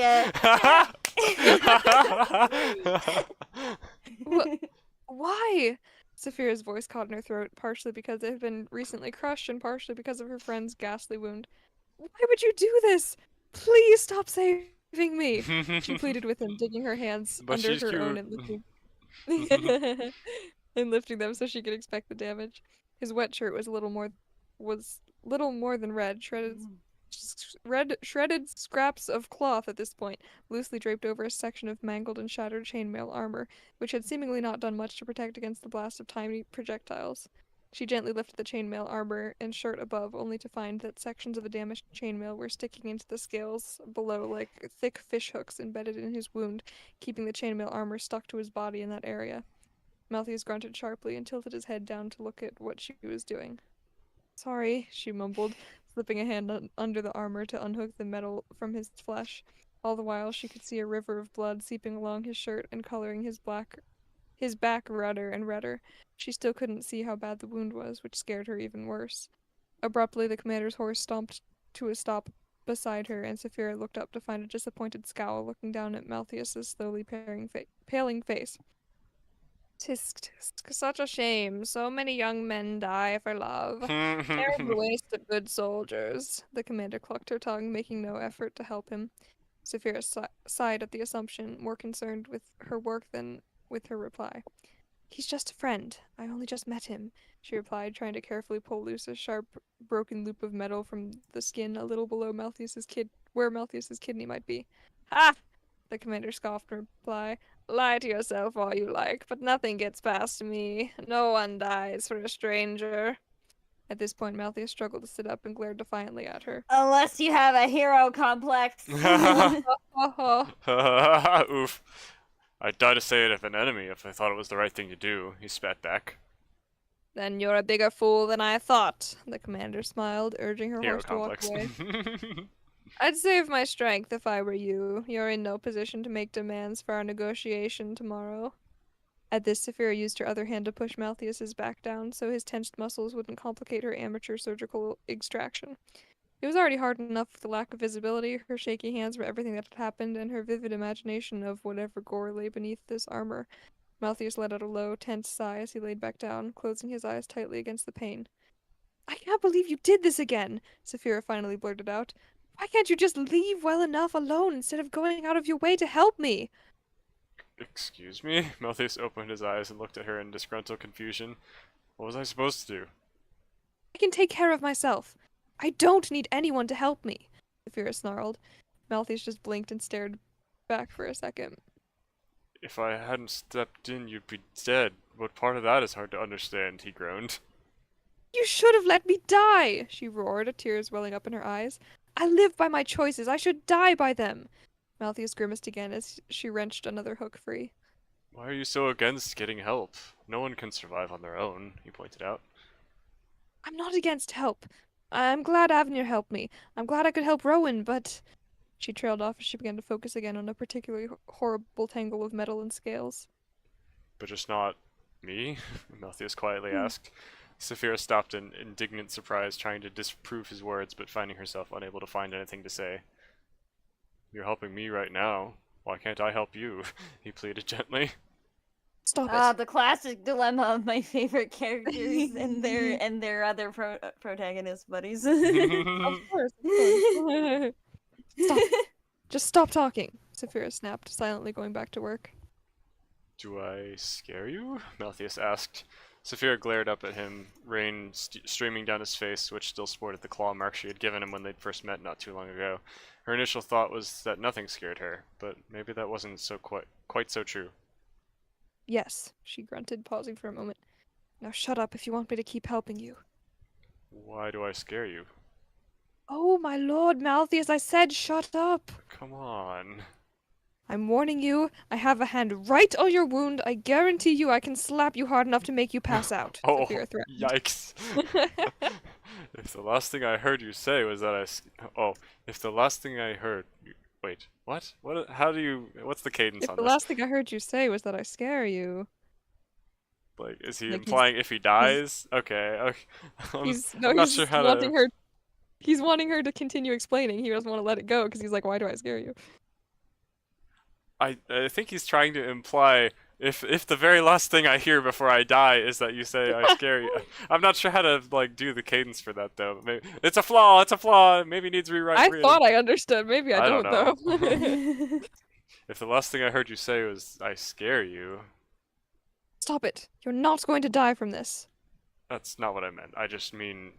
[SPEAKER 2] Why? Saphira's voice caught in her throat, partially because it had been recently crushed and partially because of her friend's ghastly wound. Why would you do this? Please stop saving me, she pleaded with him, digging her hands
[SPEAKER 1] But
[SPEAKER 2] under
[SPEAKER 1] she's
[SPEAKER 2] her own
[SPEAKER 1] cute.
[SPEAKER 2] and lifting them so she could expect the damage. His wet shirt was little more than red, shredded scraps of cloth at this point, loosely draped over a section of mangled and shattered chainmail armor, which had seemingly not done much to protect against the blast of tiny projectiles. She gently lifted the chainmail armor and shirt above, only to find that sections of the damaged chainmail were sticking into the scales below like thick fish hooks embedded in his wound, keeping the chainmail armor stuck to his body in that area. Malthus grunted sharply and tilted his head down to look at what she was doing. Sorry, she mumbled, slipping a hand under the armor to unhook the metal from his flesh. All the while, she could see a river of blood seeping along his shirt and coloring his back redder and redder. She still couldn't see how bad the wound was, which scared her even worse. Abruptly, the commander's horse stomped to a stop beside her, and Saphira looked up to find a disappointed scowl looking down at Malthus's slowly paling face. Tisk, tisk, such a shame. So many young men die for love. Terrible waste of good soldiers. The commander clucked her tongue, making no effort to help him. Saphira sighed at the assumption, more concerned with her work than with her reply. He's just a friend. I only just met him, she replied, trying to carefully pull loose a sharp, broken loop of metal from the skin a little below where Malthus's kidney might be. Ha! The commander scoffed in reply. Lie to yourself all you like, but nothing gets past me. No one dies for a stranger. At this point, Malthus struggled to sit up and glared defiantly at her.
[SPEAKER 4] Unless you have a hero complex.
[SPEAKER 1] Oof. I'd die to say it if an enemy if I thought it was the right thing to do, he spat back.
[SPEAKER 2] Then you're a bigger fool than I thought, the commander smiled, urging her
[SPEAKER 1] Hero
[SPEAKER 2] horse to walk
[SPEAKER 1] complex.
[SPEAKER 2] away. I'd save my strength if I were you. You're in no position to make demands for our negotiation tomorrow. At this, Saphira used her other hand to push Malthius's back down so his tensed muscles wouldn't complicate her amateur surgical extraction. It was already hard enough with the lack of visibility, her shaky hands were everything that had happened, and her vivid imagination of whatever gore lay beneath this armor. Malthus let out a low, tense sigh as he laid back down, closing his eyes tightly against the pain. I can't believe you did this again, Saphira finally blurted out. Why can't you just leave well enough alone instead of going out of your way to help me?
[SPEAKER 1] Excuse me? Malthus opened his eyes and looked at her in disgruntled confusion. What was I supposed to do?
[SPEAKER 2] I can take care of myself. I don't need anyone to help me, Saphira snarled. Malthus just blinked and stared back for a second.
[SPEAKER 1] If I hadn't stepped in, you'd be dead. What part of that is hard to understand, he groaned.
[SPEAKER 2] You should have let me die, she roared, tears welling up in her eyes. I live by my choices. I should die by them. Malthus grimaced again as she wrenched another hook free.
[SPEAKER 1] Why are you so against getting help? No one can survive on their own, he pointed out.
[SPEAKER 2] I'm not against help. I'm glad Avenir helped me. I'm glad I could help Rowan, but... She trailed off as she began to focus again on a particularly horrible tangle of metal and scales.
[SPEAKER 1] But just not me? Malthus quietly asked. Saphira stopped in indignant surprise, trying to disprove his words, but finding herself unable to find anything to say. You're helping me right now. Why can't I help you? He pleaded gently.
[SPEAKER 2] Stop it.
[SPEAKER 4] The classic dilemma of my favorite characters and their other protagonist buddies.
[SPEAKER 2] Of course, of course. Stop. Just stop talking, Saphira snapped, silently going back to work.
[SPEAKER 1] Do I scare you? Malthus asked. Saphira glared up at him, rain streaming down his face, which still sported the claw mark she had given him when they'd first met not too long ago. Her initial thought was that nothing scared her, but maybe that wasn't so quite so true.
[SPEAKER 2] Yes, she grunted, pausing for a moment. Now shut up if you want me to keep helping you.
[SPEAKER 1] Why do I scare you?
[SPEAKER 2] Oh, my lord, Malthus, I said shut up!
[SPEAKER 1] Come on.
[SPEAKER 2] I'm warning you, I have a hand right on your wound. I guarantee you I can slap you hard enough to make you pass out.
[SPEAKER 1] Oh,
[SPEAKER 2] Saphira threatened.
[SPEAKER 1] yikes. If the last thing I heard you say was that if the last thing I heard... Wait, what? How do you... What's the cadence
[SPEAKER 2] If
[SPEAKER 1] on
[SPEAKER 2] the
[SPEAKER 1] this?
[SPEAKER 2] last thing I heard you say was that I scare you.
[SPEAKER 1] Like, is he
[SPEAKER 2] Like,
[SPEAKER 1] implying if he dies? Okay. I'm not sure how
[SPEAKER 2] wanting
[SPEAKER 1] to...
[SPEAKER 2] her. He's wanting her to continue explaining. He doesn't want to let it go because he's like, why do I scare you?
[SPEAKER 1] I think he's trying to imply if the very last thing I hear before I die is that you say I scare you. I'm not sure how to like do the cadence for that though. Maybe it's a flaw. It's a flaw. Maybe needs rewrite.
[SPEAKER 2] I thought I understood. Maybe I
[SPEAKER 1] don't
[SPEAKER 2] don't
[SPEAKER 1] know.
[SPEAKER 2] though.
[SPEAKER 1] If the last thing I heard you say was I scare you,
[SPEAKER 2] Stop it. You're not going to die from this.
[SPEAKER 1] that's not what I meant. I just mean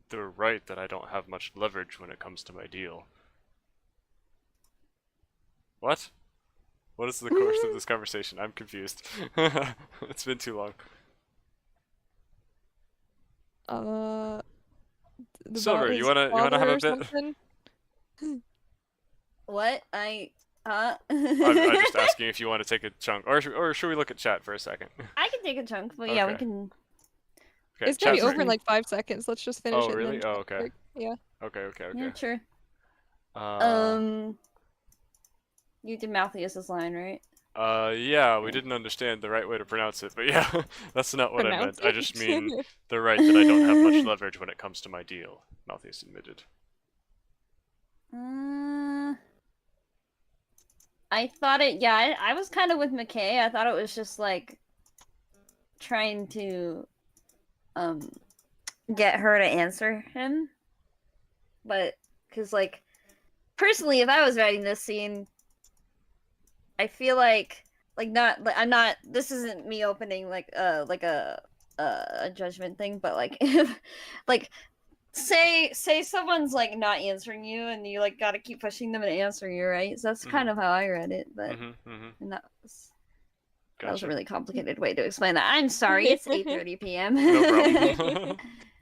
[SPEAKER 1] they're right that I don't have much leverage when it comes to my deal. What? What is the course of this conversation? I'm confused. It's been too long.
[SPEAKER 2] The
[SPEAKER 1] Silver,
[SPEAKER 2] his
[SPEAKER 1] you wanna
[SPEAKER 2] father
[SPEAKER 1] have a
[SPEAKER 2] or
[SPEAKER 1] bit?
[SPEAKER 2] something?
[SPEAKER 4] What?
[SPEAKER 1] I'm just asking if you want to take a chunk, or should we look at chat for a second?
[SPEAKER 4] I can take a chunk, but yeah, we
[SPEAKER 1] Okay.
[SPEAKER 4] can.
[SPEAKER 1] Okay,
[SPEAKER 2] It's gonna be
[SPEAKER 1] chat's
[SPEAKER 2] over in
[SPEAKER 1] ready.
[SPEAKER 2] like 5 seconds. Let's just finish
[SPEAKER 1] Oh,
[SPEAKER 2] it. and
[SPEAKER 1] really?
[SPEAKER 2] then
[SPEAKER 1] Oh,
[SPEAKER 2] chat
[SPEAKER 1] okay.
[SPEAKER 2] break. Yeah.
[SPEAKER 1] Okay.
[SPEAKER 4] Yeah, sure.
[SPEAKER 1] Uh,
[SPEAKER 4] You did Malthus's line, right?
[SPEAKER 1] yeah, we didn't understand the right way to pronounce it, but yeah, that's not what I
[SPEAKER 2] Pronounce
[SPEAKER 1] meant. I
[SPEAKER 2] it.
[SPEAKER 1] just mean the right that I don't have much leverage when it comes to my deal, Malthus admitted.
[SPEAKER 4] I thought it. Yeah, I was kind of with McKay. I thought it was just like trying to get her to answer him, but because like personally, if I was writing this scene, I feel like not like I'm not. This isn't me opening like a judgment thing, but like if like say someone's like not answering you and you like gotta keep pushing them to answer you, right? So that's kind of how I read it, but and that was
[SPEAKER 1] Gotcha.
[SPEAKER 4] a really complicated way to explain that. I'm sorry, it's 8:30 p.m.
[SPEAKER 1] No problem.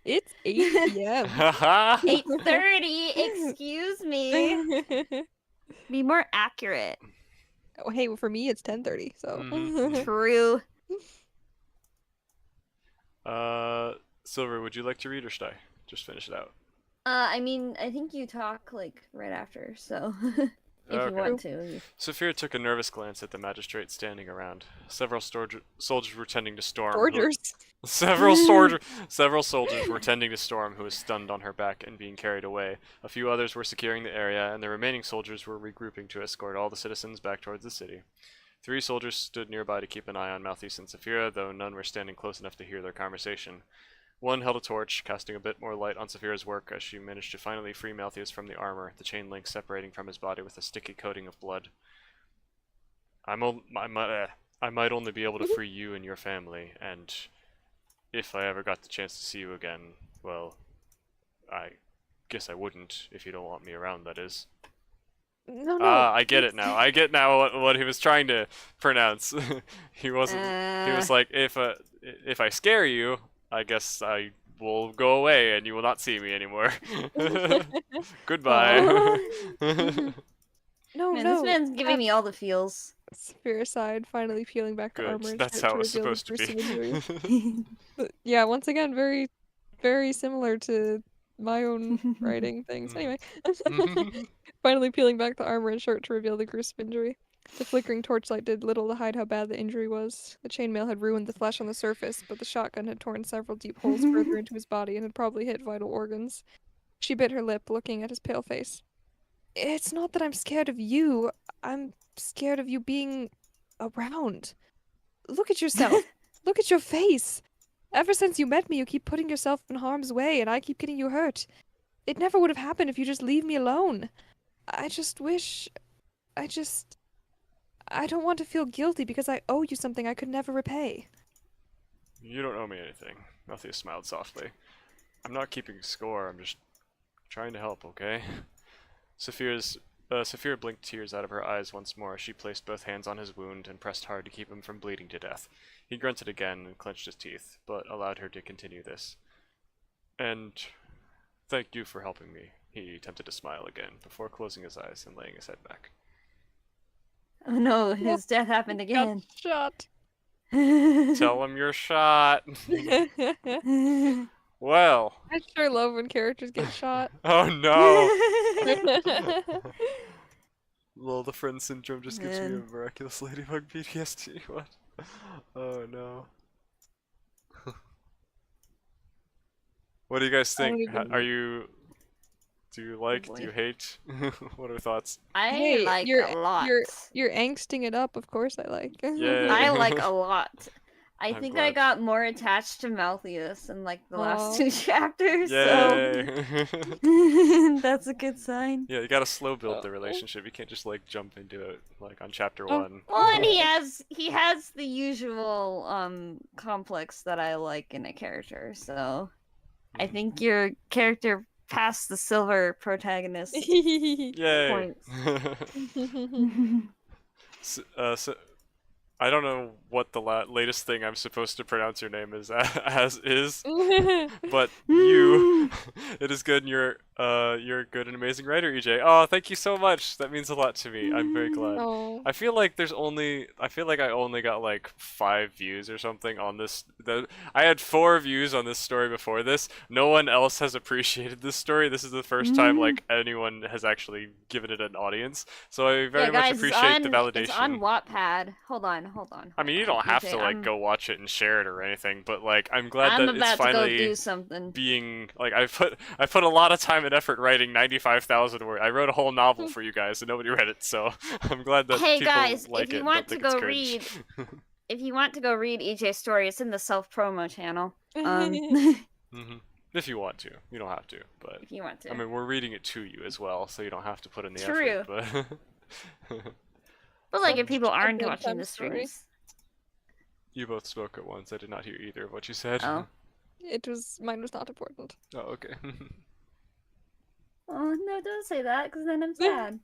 [SPEAKER 2] It's 8 p.m.
[SPEAKER 4] 8:30, excuse me. Be more accurate.
[SPEAKER 2] Oh, hey, well, for me it's 10:30. So
[SPEAKER 1] Mhm.
[SPEAKER 4] True.
[SPEAKER 1] Silver, would you like to read or should I just finish it out?
[SPEAKER 4] I mean, I think you talk like right after, so if you
[SPEAKER 1] Okay.
[SPEAKER 4] want to.
[SPEAKER 1] Sophia took a nervous glance at the magistrate standing around. Several soldiers were tending to Storm.
[SPEAKER 2] Gorgers.
[SPEAKER 1] Several soldiers were tending to Storm, who was stunned on her back and being carried away. A few others were securing the area, and the remaining soldiers were regrouping to escort all the citizens back towards the city. 3 soldiers stood nearby to keep an eye on Malthus and Saphira, though none were standing close enough to hear their conversation. One held a torch, casting a bit more light on Saphira's work as she managed to finally free Malthus from the armor, the chain link separating from his body with a sticky coating of blood. I might only be able to free you and your family, and if I ever got the chance to see you again, well, I guess I wouldn't, if you don't want me around, that is.
[SPEAKER 2] No, no.
[SPEAKER 1] I get it now. I get now what he was trying to pronounce. He wasn't. He was like, if I scare you, I guess I will go away and you will not see me anymore. Goodbye.
[SPEAKER 2] No,
[SPEAKER 4] Man,
[SPEAKER 2] no.
[SPEAKER 4] this man's giving me all the feels.
[SPEAKER 2] Saphira sighed, finally peeling back the armor.
[SPEAKER 1] Good.
[SPEAKER 2] and
[SPEAKER 1] That's
[SPEAKER 2] shirt
[SPEAKER 1] how it's
[SPEAKER 2] reveal the
[SPEAKER 1] supposed to
[SPEAKER 2] gruesome
[SPEAKER 1] be.
[SPEAKER 2] injury. But yeah, once again, very, very similar to my own writing things. Anyway, finally peeling back the armor and shirt to reveal the gruesome injury. The flickering torchlight did little to hide how bad the injury was. The chainmail had ruined the flesh on the surface, but the shotgun had torn several deep holes further into his body and had probably hit vital organs. She bit her lip, looking at his pale face. It's not that I'm scared of you. I'm scared of you being around. Look at yourself. Look at your face. Ever since you met me, you keep putting yourself in harm's way, and I keep getting you hurt. It never would have happened if you just leave me alone. I just wish... I don't want to feel guilty because I owe you something I could never repay.
[SPEAKER 1] You don't owe me anything. Malthus smiled softly. I'm not keeping score, I'm just trying to help, okay? Saphira blinked tears out of her eyes once more as she placed both hands on his wound and pressed hard to keep him from bleeding to death. He grunted again and clenched his teeth, but allowed her to continue this. And thank you for helping me. He attempted to smile again, before closing his eyes and laying his head back.
[SPEAKER 4] Oh no, his death happened again.
[SPEAKER 2] Shot.
[SPEAKER 1] Tell him you're shot! Well.
[SPEAKER 2] I sure love when characters get shot.
[SPEAKER 1] Oh no! Lol, the friend syndrome just gives me a
[SPEAKER 4] Man.
[SPEAKER 1] miraculous ladybug PTSD. What? Oh no. What do you guys
[SPEAKER 2] I don't
[SPEAKER 1] think?
[SPEAKER 2] even-
[SPEAKER 1] Are you... Do you like?
[SPEAKER 4] boy.
[SPEAKER 1] Do you hate? What are thoughts?
[SPEAKER 4] I
[SPEAKER 2] Hey,
[SPEAKER 4] like
[SPEAKER 2] you're-
[SPEAKER 4] a lot.
[SPEAKER 2] You're angsting it up, of course I like.
[SPEAKER 1] Yay.
[SPEAKER 4] I like a lot. I
[SPEAKER 1] I'm
[SPEAKER 4] think I
[SPEAKER 1] glad.
[SPEAKER 4] got more attached to Malthus in like the last
[SPEAKER 2] Aw.
[SPEAKER 4] 2 chapters,
[SPEAKER 1] Yay!
[SPEAKER 4] so that's a good sign.
[SPEAKER 1] Yeah, you gotta slow build the
[SPEAKER 2] Oh.
[SPEAKER 1] relationship. You can't just like jump into it like on chapter
[SPEAKER 2] Oh.
[SPEAKER 1] 1.
[SPEAKER 4] Well, and he has the usual complex that I like in a character, so I think your character passed the silver protagonist
[SPEAKER 1] Yay!
[SPEAKER 4] points.
[SPEAKER 1] So, I don't know what the latest thing I'm supposed to pronounce your name is as is, but you, it is good, and you're a good and amazing writer, EJ. Oh, thank you so much. That means a lot to me. I'm very glad.
[SPEAKER 2] Oh.
[SPEAKER 1] I feel like I only got like 5 views or something on this. I had 4 views on this story before this. No one else has appreciated this story. This is the first time like anyone has actually given it an audience. So I very much
[SPEAKER 4] guys,
[SPEAKER 1] appreciate the validation.
[SPEAKER 4] It's on Wattpad. Hold on.
[SPEAKER 1] I mean, you don't have
[SPEAKER 4] EJ,
[SPEAKER 1] to like go watch it and share it or anything, but like I'm glad
[SPEAKER 4] I'm
[SPEAKER 1] that
[SPEAKER 4] about
[SPEAKER 1] it's
[SPEAKER 4] to go
[SPEAKER 1] finally
[SPEAKER 4] do something.
[SPEAKER 1] being like I put a lot of time and effort writing 95,000 words. I wrote a whole novel for you guys and nobody read it, so I'm glad that
[SPEAKER 4] Hey
[SPEAKER 1] people
[SPEAKER 4] guys,
[SPEAKER 1] like
[SPEAKER 4] if
[SPEAKER 1] it
[SPEAKER 4] you
[SPEAKER 1] and
[SPEAKER 4] want
[SPEAKER 1] don't
[SPEAKER 4] to
[SPEAKER 1] think it's
[SPEAKER 4] go
[SPEAKER 1] cringe.
[SPEAKER 4] read, if you want to go read EJ's story, it's in the self promo channel.
[SPEAKER 1] Mhm. If you want to, you don't have to, but
[SPEAKER 4] If you want to.
[SPEAKER 1] I mean we're reading it to you as well, so you don't have to put in the
[SPEAKER 4] True.
[SPEAKER 1] effort. But
[SPEAKER 4] But like, if
[SPEAKER 2] Such
[SPEAKER 4] people
[SPEAKER 2] a
[SPEAKER 4] aren't
[SPEAKER 2] good
[SPEAKER 4] watching
[SPEAKER 2] time
[SPEAKER 4] the
[SPEAKER 2] story.
[SPEAKER 4] streams,
[SPEAKER 1] you both spoke at once. I did not hear either of what you said.
[SPEAKER 4] Oh.
[SPEAKER 2] Mine was not important.
[SPEAKER 1] Oh, okay.
[SPEAKER 4] oh no, don't say that, because then I'm sad.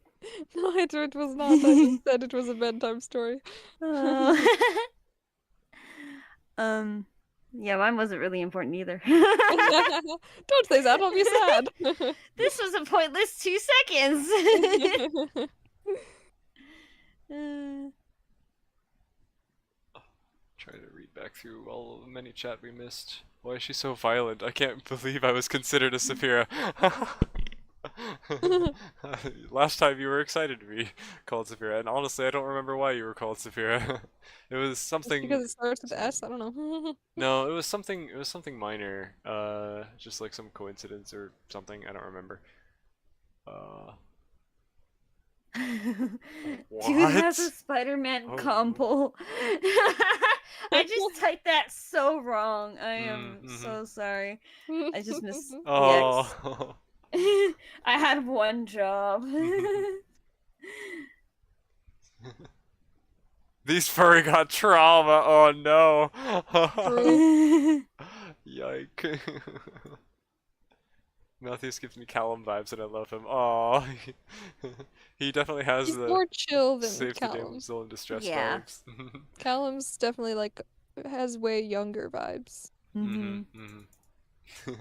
[SPEAKER 2] No, it was not. I just said it was a bedtime story.
[SPEAKER 4] Oh. Yeah, mine wasn't really important either.
[SPEAKER 2] Don't say that, I'll be sad.
[SPEAKER 4] This was a pointless 2 seconds.
[SPEAKER 1] Try to read back through all the many chat we missed. Why is she so violent? I can't believe I was considered a Saphira. Last time you were excited to be called Saphira, and honestly, I don't remember why you were called Saphira. It was
[SPEAKER 2] Just
[SPEAKER 1] something.
[SPEAKER 2] because it starts with S, I don't know.
[SPEAKER 1] No, it was something. It was something minor. Just like some coincidence or something. I don't remember. Uh,
[SPEAKER 4] Dude has a
[SPEAKER 1] what?
[SPEAKER 4] Spider-Man
[SPEAKER 1] Oh.
[SPEAKER 4] combo. I just typed that so wrong. I am
[SPEAKER 1] Mhm.
[SPEAKER 4] so sorry. I just missed the X.
[SPEAKER 1] Oh.
[SPEAKER 4] I had one job.
[SPEAKER 1] These furry got trauma. Oh no.
[SPEAKER 2] True.
[SPEAKER 1] Yike. Matthews gives me Callum vibes and I love him. Oh, he definitely has
[SPEAKER 2] He's
[SPEAKER 1] the
[SPEAKER 2] more chill than
[SPEAKER 1] save the
[SPEAKER 2] Callum.
[SPEAKER 1] damsel in distress
[SPEAKER 4] Yeah.
[SPEAKER 1] vibes.
[SPEAKER 2] Callum's definitely like has way younger vibes.
[SPEAKER 4] Mhm.
[SPEAKER 1] Mhm.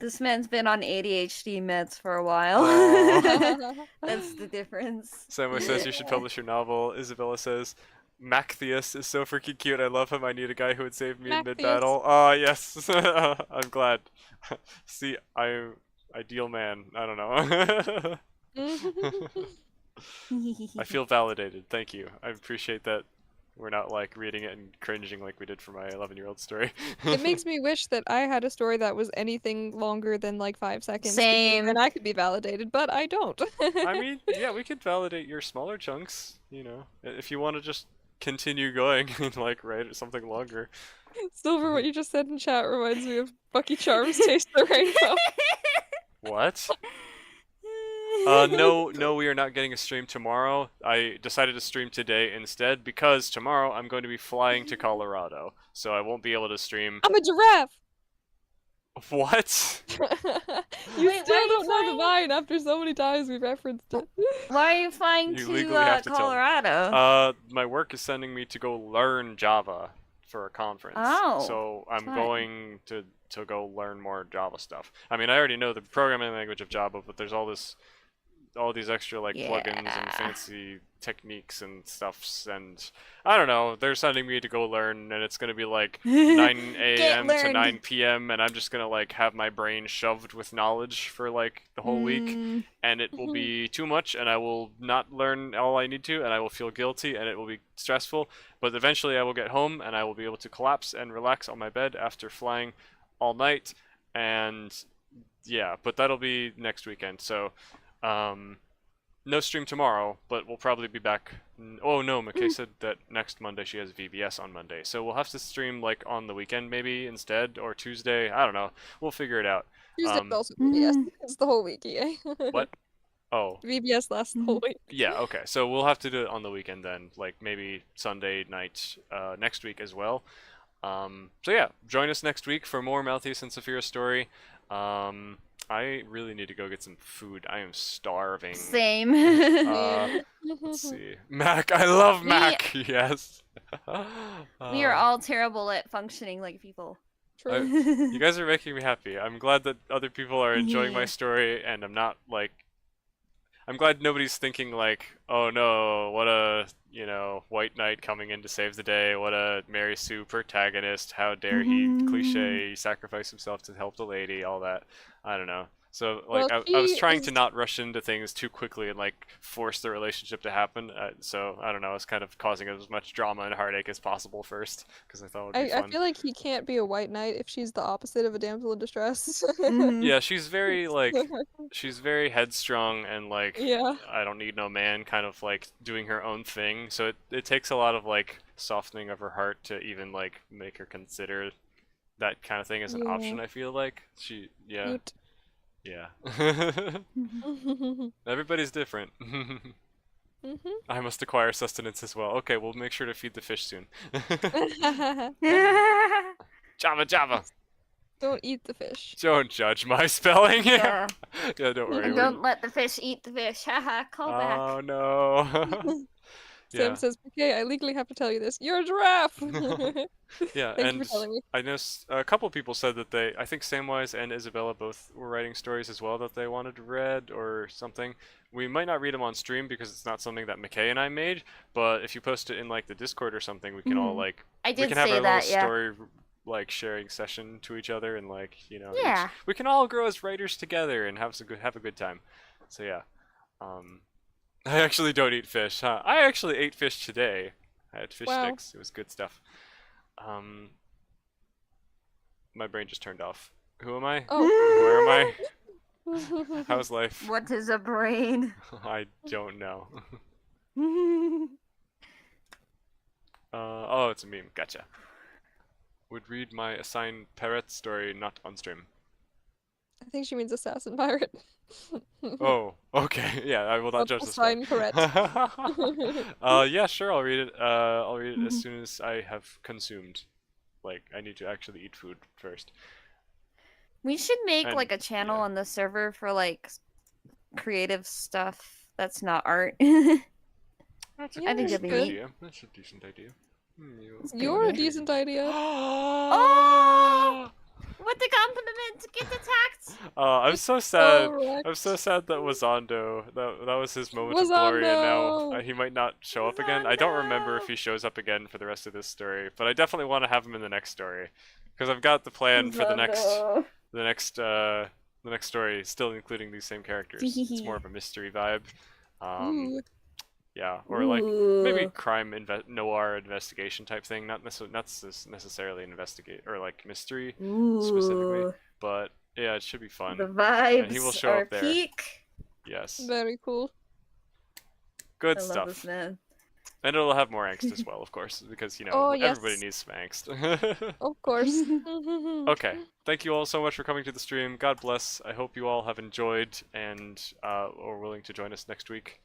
[SPEAKER 4] This man's been on ADHD meds for a while.
[SPEAKER 1] Aw.
[SPEAKER 4] That's the difference.
[SPEAKER 1] Samway says you should publish your novel. Isabella says Mactheus is so freaking cute. I love him. I need a guy who would save me in
[SPEAKER 2] Mactheus.
[SPEAKER 1] mid-battle. Ah, yes. I'm glad. See, I'm ideal man. I don't know. I feel validated. Thank you. I appreciate that we're not like reading it and cringing like we did for my 11-year-old story.
[SPEAKER 2] It makes me wish that I had a story that was anything longer than like 5 seconds.
[SPEAKER 4] Same.
[SPEAKER 2] And I could be validated, but I don't.
[SPEAKER 1] I mean, yeah, we could validate your smaller chunks, you know, if you want to just continue going and like write something longer.
[SPEAKER 2] Silver, what you just said in chat reminds me of Bucky Charms Taste the Rainbow.
[SPEAKER 1] What? No, we are not getting a stream tomorrow. I decided to stream today instead because tomorrow I'm going to be flying to Colorado, so I won't be able to stream.
[SPEAKER 2] I'm a giraffe!
[SPEAKER 1] What?
[SPEAKER 2] You
[SPEAKER 4] Wait,
[SPEAKER 2] still
[SPEAKER 4] why are you
[SPEAKER 2] don't know the
[SPEAKER 4] flying?
[SPEAKER 2] vine after so many times we've referenced it.
[SPEAKER 4] Why are you flying
[SPEAKER 1] You
[SPEAKER 4] to
[SPEAKER 1] legally have to tell me.
[SPEAKER 4] Colorado?
[SPEAKER 1] My work is sending me to go learn Java for a conference.
[SPEAKER 4] Oh,
[SPEAKER 1] So I'm
[SPEAKER 4] fun.
[SPEAKER 1] going to go learn more Java stuff. I mean, I already know the programming language of Java, but there's all these extra like plugins and
[SPEAKER 4] Yeah.
[SPEAKER 1] fancy techniques and stuffs, and I don't know, they're sending me to go learn, and it's gonna be like 9 a.m. to
[SPEAKER 4] learned.
[SPEAKER 1] 9 p.m. and I'm just gonna like have my brain shoved with knowledge for like the whole week,
[SPEAKER 4] Mm,
[SPEAKER 1] and it will be too much, and I will not learn all I need to, and I will feel guilty, and it will be stressful, but eventually I will get home and I will be able to collapse and relax on my bed after flying all night, and yeah, but that'll be next weekend. So no stream tomorrow, but we'll probably be back. Oh no, McKay said that next Monday she has VBS on Monday, so we'll have to stream like on the weekend maybe instead, or Tuesday. I don't know. We'll figure it out.
[SPEAKER 2] Tuesday
[SPEAKER 1] Um,
[SPEAKER 2] also VBS.
[SPEAKER 4] Mm.
[SPEAKER 2] It's the whole week, EA.
[SPEAKER 1] What? Oh,
[SPEAKER 2] VBS lasts the whole week.
[SPEAKER 1] yeah. Okay, so we'll have to do it on the weekend then, like maybe Sunday night next week as well. So yeah, join us next week for more Malthus and Saphira's story. I really need to go get some food. I am starving.
[SPEAKER 4] same.
[SPEAKER 1] Let's see. Mac, I love
[SPEAKER 4] Me-
[SPEAKER 1] Mac. Yes.
[SPEAKER 4] We are all terrible at functioning like people.
[SPEAKER 2] True.
[SPEAKER 1] You guys are making me happy. I'm glad that other people are enjoying my
[SPEAKER 4] Yeah.
[SPEAKER 1] story, and I'm not like. I'm glad nobody's thinking like, oh no, what a, white knight coming in to save the day. What a Mary Sue protagonist. How dare he cliche sacrifice himself to help the lady, all that. I don't know. So like
[SPEAKER 2] Well,
[SPEAKER 1] I was
[SPEAKER 2] she
[SPEAKER 1] trying to
[SPEAKER 2] is-
[SPEAKER 1] not rush into things too quickly and like force the relationship to happen. So I don't know. I was kind of causing as much drama and heartache as possible first because I thought it would be
[SPEAKER 2] I
[SPEAKER 1] fun.
[SPEAKER 2] feel like he can't be a white knight if she's the opposite of a damsel in distress.
[SPEAKER 4] Mhm.
[SPEAKER 1] Yeah, she's very like she's very headstrong and like
[SPEAKER 2] Yeah.
[SPEAKER 1] I don't need no man kind of like doing her own thing. So it takes a lot of like softening of her heart to even like make her consider that kind of thing as an
[SPEAKER 2] Yeah.
[SPEAKER 1] option, I feel like. Yeah.
[SPEAKER 2] Cute.
[SPEAKER 1] Yeah.
[SPEAKER 2] Mhm.
[SPEAKER 1] Everybody's different. I must acquire sustenance as well. Okay, we'll make sure to feed the fish soon. Java, Java.
[SPEAKER 2] Don't eat the fish.
[SPEAKER 1] Don't judge my spelling.
[SPEAKER 4] Yeah.
[SPEAKER 1] Yeah, don't worry.
[SPEAKER 4] And
[SPEAKER 1] we-
[SPEAKER 4] don't let the fish eat the fish. Haha, call back.
[SPEAKER 1] Oh no.
[SPEAKER 2] Sam
[SPEAKER 1] Yeah.
[SPEAKER 2] says, "Okay, I legally have to tell you this. You're a giraffe."
[SPEAKER 1] Yeah,
[SPEAKER 2] Thank you
[SPEAKER 1] and
[SPEAKER 2] for telling me.
[SPEAKER 1] I know a couple people said that I think Samwise and Isabella both were writing stories as well that they wanted read or something, we might not read them on stream because it's not something that McKay and I made, but if you post it in like the Discord or something, we can all like
[SPEAKER 4] I
[SPEAKER 1] we
[SPEAKER 4] did
[SPEAKER 1] can have
[SPEAKER 4] say
[SPEAKER 1] our
[SPEAKER 4] that,
[SPEAKER 1] little
[SPEAKER 4] yeah.
[SPEAKER 1] story like sharing session to each other and like, you know,
[SPEAKER 4] Yeah.
[SPEAKER 1] we can all grow as writers together and have a good time. So yeah. I actually don't eat fish, huh? I actually ate fish today. I had fish
[SPEAKER 2] Wow.
[SPEAKER 1] sticks. It was good stuff. My brain just turned off. Who am I?
[SPEAKER 2] Oh.
[SPEAKER 1] Where am I? How's life?
[SPEAKER 4] What is a brain?
[SPEAKER 1] I don't know. Oh, it's a meme. Gotcha. Would read my assigned parrot story not on stream.
[SPEAKER 2] I think she means assassin pirate.
[SPEAKER 1] Oh, okay. Yeah, I will not judge the spell.
[SPEAKER 2] Sign correct.
[SPEAKER 1] Yeah, sure. I'll read it. I'll read it as soon as I have consumed. Like, I need to actually eat food first.
[SPEAKER 4] We should make
[SPEAKER 1] And-
[SPEAKER 4] like a channel
[SPEAKER 1] yeah.
[SPEAKER 4] on the server for like creative stuff that's not art.
[SPEAKER 1] That's
[SPEAKER 2] Yeah,
[SPEAKER 4] I think
[SPEAKER 2] that's
[SPEAKER 4] that'd be
[SPEAKER 2] good.
[SPEAKER 4] neat.
[SPEAKER 1] idea. That's a decent idea.
[SPEAKER 2] You're a decent idea.
[SPEAKER 4] Oh! What the compliment get attacked?
[SPEAKER 1] I'm so sad.
[SPEAKER 2] Correct.
[SPEAKER 1] I'm so sad that Wazando, that was his moment of glory, and now
[SPEAKER 2] Wazando!
[SPEAKER 1] he might not show up again. I don't remember if he shows up again for the rest of this story, but I definitely want to have him in the next story, because I've got the plan for the next story, still including these same characters. It's more of a mystery vibe.
[SPEAKER 2] Ooh.
[SPEAKER 1] Yeah, or like maybe crime noir investigation type thing, not necessarily investigate or like mystery specifically, but yeah, it should be fun.
[SPEAKER 4] The vibes
[SPEAKER 1] And he will show
[SPEAKER 4] are
[SPEAKER 1] up there.
[SPEAKER 4] peak.
[SPEAKER 1] Yes,
[SPEAKER 2] Very cool.
[SPEAKER 1] good
[SPEAKER 4] I love
[SPEAKER 1] stuff.
[SPEAKER 4] this man.
[SPEAKER 1] And it'll have more angst as well, of course, because you know
[SPEAKER 2] Oh,
[SPEAKER 1] everybody
[SPEAKER 2] yes.
[SPEAKER 1] neast some angst.
[SPEAKER 2] Of course.
[SPEAKER 1] Okay, thank you all so much for coming to the stream. God bless. I hope you all have enjoyed and are willing to join us next week.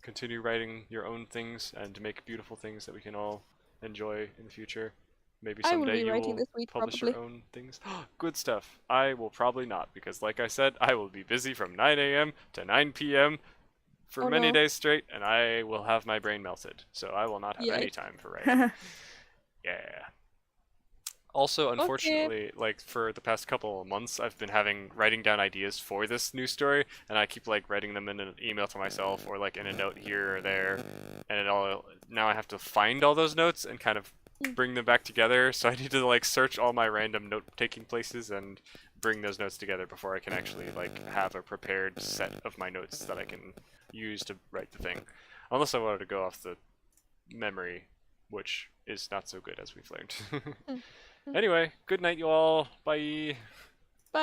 [SPEAKER 1] Continue writing your own things and make beautiful things that we can all enjoy in the future. Maybe
[SPEAKER 2] I will
[SPEAKER 1] someday
[SPEAKER 2] be
[SPEAKER 1] you
[SPEAKER 2] writing
[SPEAKER 1] will
[SPEAKER 2] this week,
[SPEAKER 1] publish
[SPEAKER 2] probably.
[SPEAKER 1] your own things. Good stuff. I will probably not, because like I said, I will be busy from 9 a.m. to 9 p.m. for
[SPEAKER 2] Oh,
[SPEAKER 1] many
[SPEAKER 2] no.
[SPEAKER 1] days straight, and I will have my brain melted. So I will not have any
[SPEAKER 2] Yikes.
[SPEAKER 1] time for writing. Yeah. Also, unfortunately, like for the past couple of months, I've been writing down ideas for this new story, and I keep like writing them in an email to myself or like in a note here or there, and now I have to find all those notes and kind of bring them back together. So I need to like search all my random note-taking places and bring those notes together before I can actually like have a prepared set of my notes that I can use to write the thing. Unless I wanted to go off the memory, which is not so good as we've learned. Anyway, good night, you all. Bye.